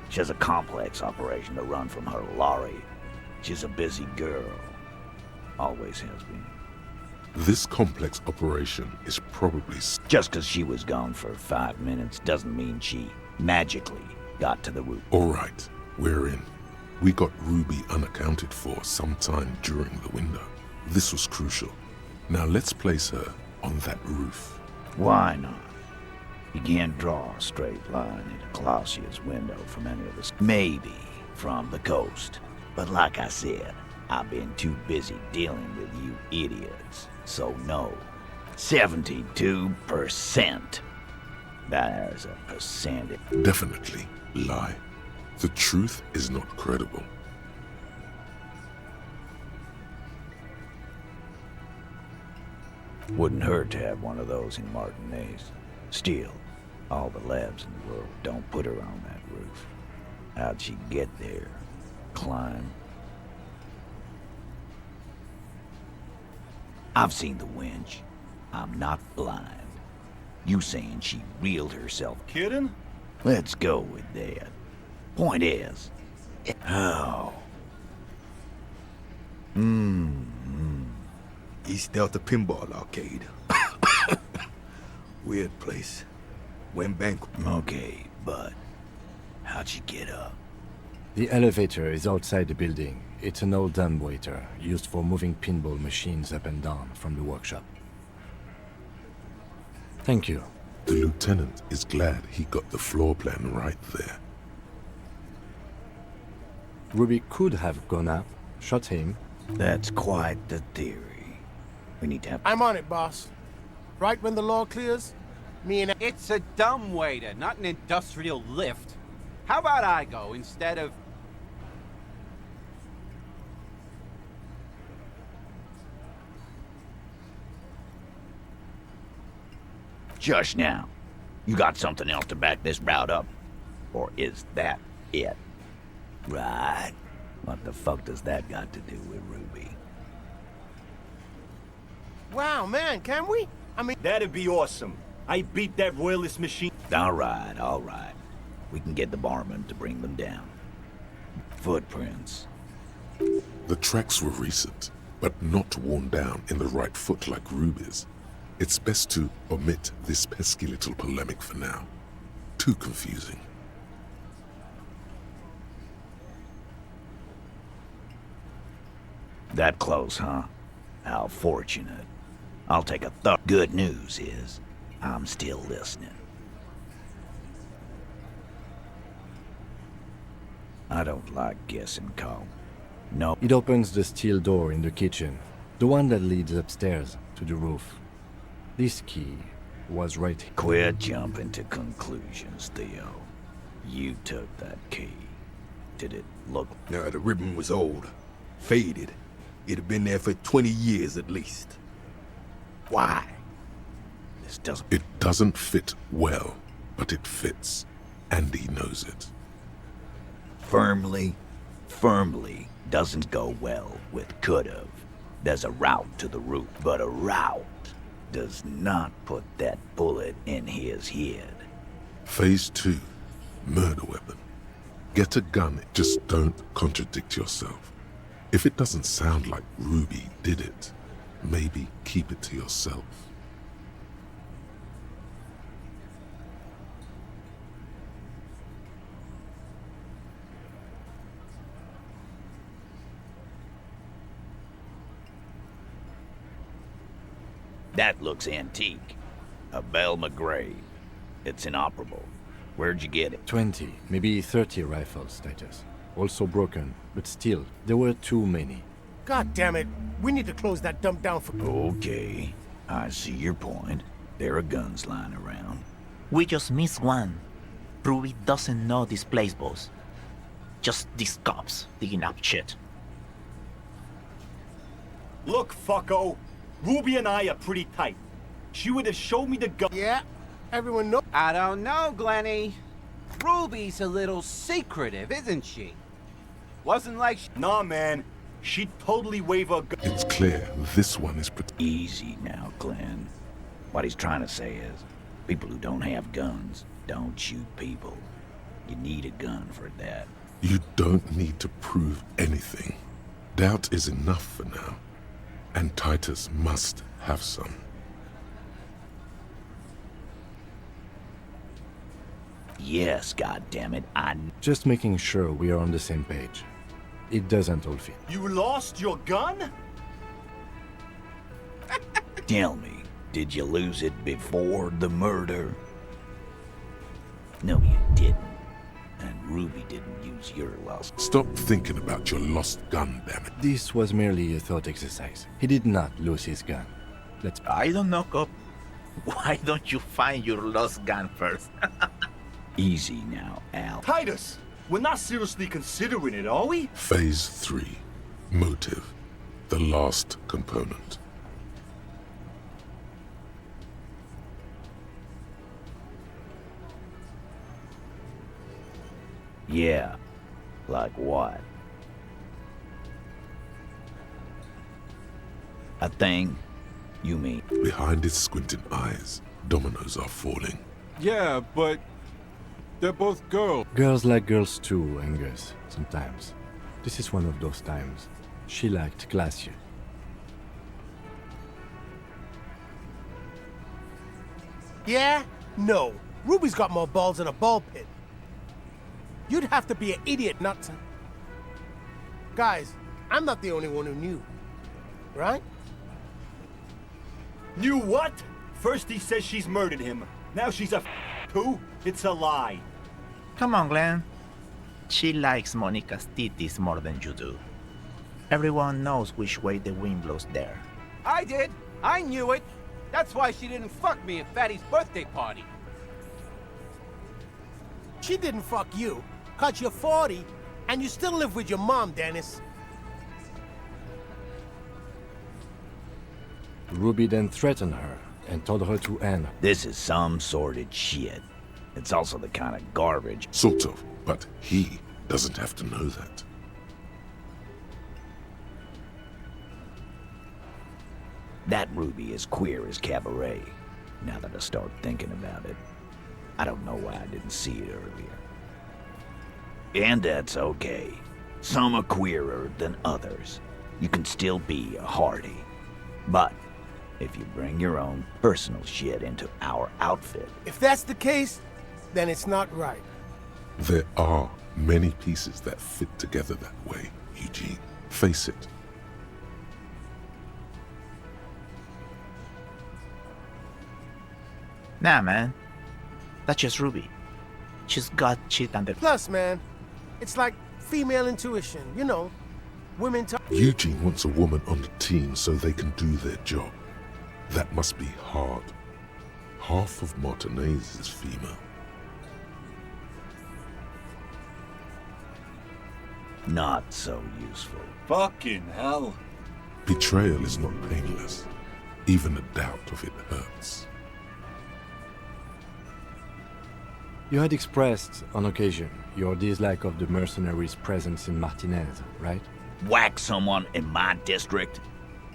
She has a complex operation to run from her lorry. She's a busy girl. Always has been. This complex operation is probably... Just because she was gone for 5 minutes doesn't mean she magically got to the roof. All right, we're in. We got Ruby unaccounted for sometime during the window. This was crucial. Now let's place her on that roof. Why not? You can't draw a straight line into Clausia's window from any of the... Maybe from the coast. But like I said, I've been too busy dealing with you idiots. So no. 72%. There's a percentage. Definitely lie. The truth is not credible. Wouldn't hurt to have one of those in Martinez. Still, all the labs in the world don't put her on that roof. How'd she get there? Climb? I've seen the winch. I'm not blind. You saying she reeled herself? Kidding? Let's go with that. Point is... Oh. East Delta Pinball Arcade. Weird place. Went bankrupt. Okay, but how'd she get up? The elevator is outside the building. It's an old dumbwaiter used for moving pinball machines up and down from the workshop. Thank you. The lieutenant is glad he got the floor plan right there. Ruby could have gone up, shot him. That's quite the theory. We need to have... I'm on it, boss. Right when the law clears, me and... It's a dumbwaiter, not an industrial lift. How about I go instead of... Just now. You got something else to back this route up? Or is that it? Right. What the fuck does that got to do with Ruby? Wow, man, can we? I mean... That'd be awesome. I beat that royalist machine. All right, all right. We can get the barman to bring them down. Footprints. The tracks were recent, but not worn down in the right foot like Ruby's. It's best to omit this pesky little polemic for now. Too confusing. That close, huh? How fortunate. I'll take a thought. Good news is, I'm still listening. I don't like guessing, Carl. No. It opens the steel door in the kitchen, the one that leads upstairs to the roof. This key was right here. Quit jumping to conclusions, Theo. You took that key. Did it look... No, the ribbon was old. Faded. It had been there for 20 years at least. Why? This doesn't... It doesn't fit well, but it fits. And he knows it. Firmly doesn't go well with could've. There's a route to the roof, but a route does not put that bullet in his head. Phase 2. Murder weapon. Get a gun, just don't contradict yourself. If it doesn't sound like Ruby did it, maybe keep it to yourself. That looks antique. A Bell McGrave. It's inoperable. Where'd you get it? 20, maybe 30 rifles, Titus. Also broken, but still, there were too many. God damn it. We need to close that dump down for... Okay, I see your point. There are guns lying around. We just missed one. Ruby doesn't know this place, boss. Just these cops digging up shit. Look, fucko. Ruby and I are pretty tight. She would have showed me the gun. Yeah, everyone knows. I don't know, Glenny. Ruby's a little secretive, isn't she? Wasn't like Nah, man. she'd totally wave her gun. It's clear this one is Easy now, Glenn. What he's trying to say is, people who don't have guns don't shoot people. You need a gun for that. You don't need to prove anything. Doubt is enough for now. And Titus must have some. Yes, goddammit, I... Just making sure we are on the same page. It doesn't all fit. You lost your gun? Tell me, did you lose it before the murder? No, you didn't. And Ruby didn't use your lost... Stop thinking about your lost gun, damn it. This was merely a thought exercise. He did not lose his gun. Let's... I don't know, Cop. Why don't you find your lost gun first? Easy now, Al. Titus, we're not seriously considering it, are we? Phase 3. Motive. The last component. Yeah. Like what? A thing? You mean? Behind his squinting eyes, dominoes are falling. Yeah, but they're both girls. Girls like girls too, Angus, sometimes. This is one of those times. She liked Glacier. Yeah? No. Ruby's got more balls than a ball pit. You'd have to be an idiot not to... Guys, I'm not the only one who knew. Right? Knew what? First he says she's murdered him. Now she's a too? It's a lie. Come on, Glenn. She likes Monica's titties more than you do. Everyone knows which way the wind blows there. I did. I knew it. That's why she didn't fuck me at Fatty's birthday party. She didn't fuck you, 'cause you're 40, and you still live with your mom, Dennis. Ruby then threatened her and told her to end. This is some sordid shit. It's also the kind of garbage. Sort of, but he doesn't have to know that. That Ruby is queer as cabaret, now that I start thinking about it. I don't know why I didn't see it earlier. And that's okay. Some are queerer than others. You can still be a Hardy. But if you bring your own personal shit into our outfit... If that's the case, then it's not right. There are many pieces that fit together that way, Eugene. Face it. Nah, man. That's just Ruby. She's got shit under... Plus, man, it's like female intuition, you know. Women talk... Eugene wants a woman on the team so they can do their job. That must be hard. Half of Martinez is female. Not so useful. Fucking hell. Betrayal is not painless. Even the doubt of it hurts. You had expressed, on occasion, your dislike of the mercenaries' presence in Martinez, right? Whack someone in my district?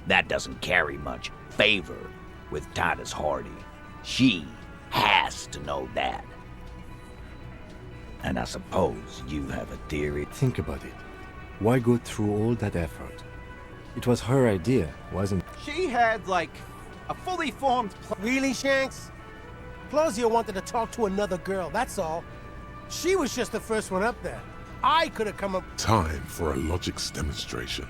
That doesn't carry much favor with Titus Hardy. She has to know that. And I suppose you have a theory. Think about it. Why go through all that effort? It was her idea, wasn't it? She had, like, a fully formed plan. Really, Shanks? Claudia wanted to talk to another girl, that's all. She was just the first one up there. I could have come up... Time for a logics demonstration.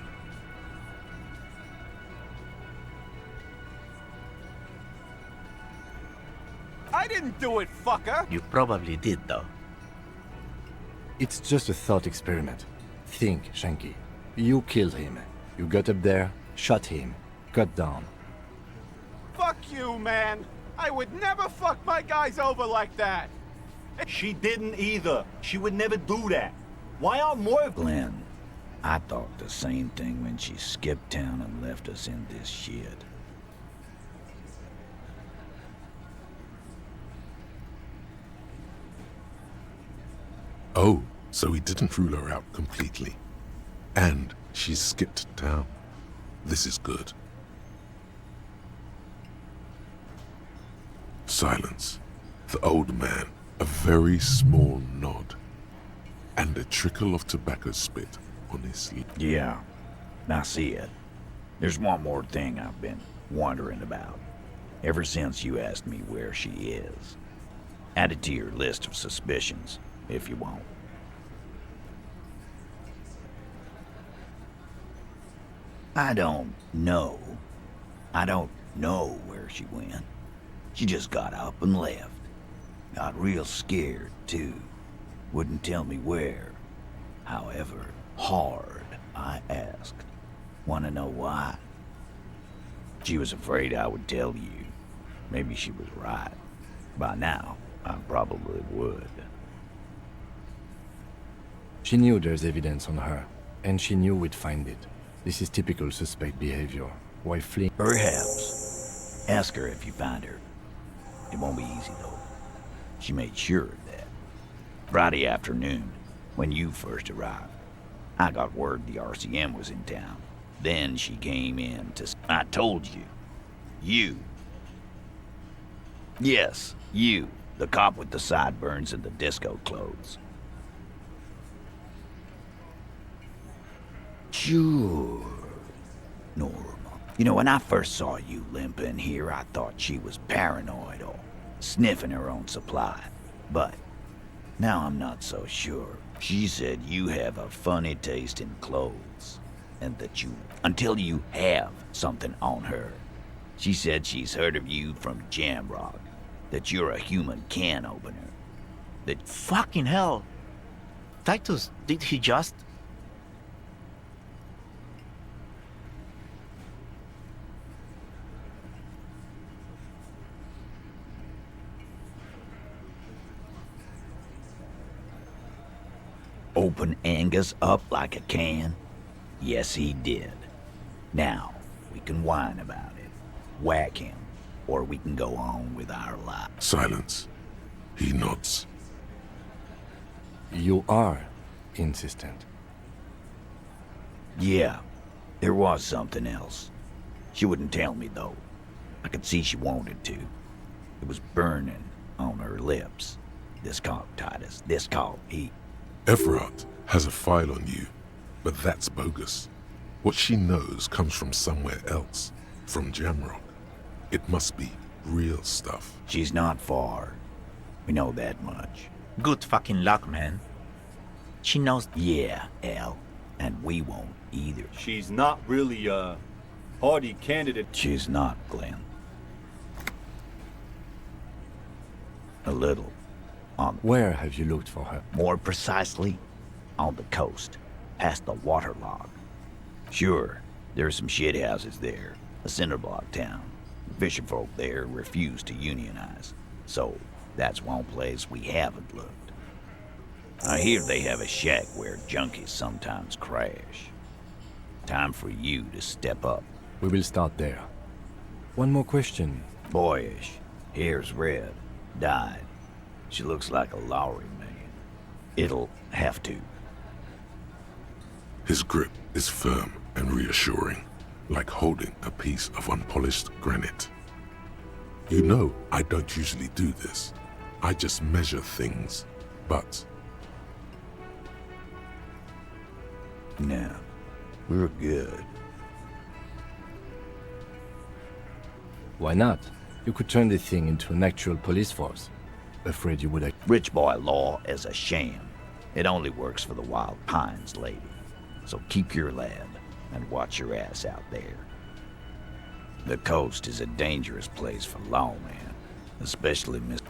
I didn't do it, fucker! You probably did, though. It's just a thought experiment. Think, Shanky. You killed him. You got up there, shot him, cut down. Fuck you, man! I would never fuck my guys over like that! She didn't either. She would never do that. Why aren't more of... Glenn, I thought the same thing when she skipped town and left us in this shit. Oh, so he didn't rule her out completely. And she's skipped town. This is good. Silence. The old man, a very small nod, and a trickle of tobacco spit on his lip. Yeah, I see it. There's one more thing I've been wondering about. Ever since you asked me where she is. Add it to your list of suspicions, if you want. I don't know. I don't know where she went. She just got up and left. Got real scared, too. Wouldn't tell me where. However hard I asked. Wanna know why? She was afraid I would tell you. Maybe she was right. By now, I probably would. She knew there's evidence on her, and she knew we'd find it. This is typical suspect behavior. Why flee? Perhaps. Ask her if you find her. It won't be easy, though. She made sure of that. Friday afternoon, when you first arrived, I got word the RCM was in town. Then she came in to... I told you. You. Yes, you. The cop with the sideburns and the disco clothes. Sure. Normal. You know, when I first saw you limping here, I thought she was paranoid or sniffing her own supply. But now I'm not so sure. She said you have a funny taste in clothes, and that you, until you have something on her. She said she's heard of you from Jamrock, that you're a human can opener. That Fucking hell. Titus, did he just... open Angus up like a can? Yes, he did. Now, we can whine about it, whack him, or we can go on with our lives. Silence. He nods. You are insistent. Yeah, there was something else. She wouldn't tell me, though. I could see she wanted to. It was burning on her lips. This cop, Titus, this cop, he... Everard has a file on you, but that's bogus. What she knows comes from somewhere else, from Jamrock. It must be real stuff. She's not far. We know that much. Good fucking luck, man. She knows... Yeah, Al. And we won't either. She's not really a hardy candidate. She's not, Glenn. A little. Where have you looked for her? More precisely, on the coast, past the waterlogged. Sure, there's some shit houses there, a cinder block town. Fisherfolk there refuse to unionize, so that's one place we haven't looked. I hear they have a shack where junkies sometimes crash. Time for you to step up. We will start there. One more question. Boyish, hair's red, dyed. She looks like a Lowry man. It'll have to. His grip is firm and reassuring, like holding a piece of unpolished granite. You know, I don't usually do this. I just measure things, but... No, we're good. Why not? You could turn the thing into an actual police force. Afraid you would... Rich boy law is a sham. It only works for the Wild Pines lady. So keep your lad and watch your ass out there. The coast is a dangerous place for lawmen, especially Mr.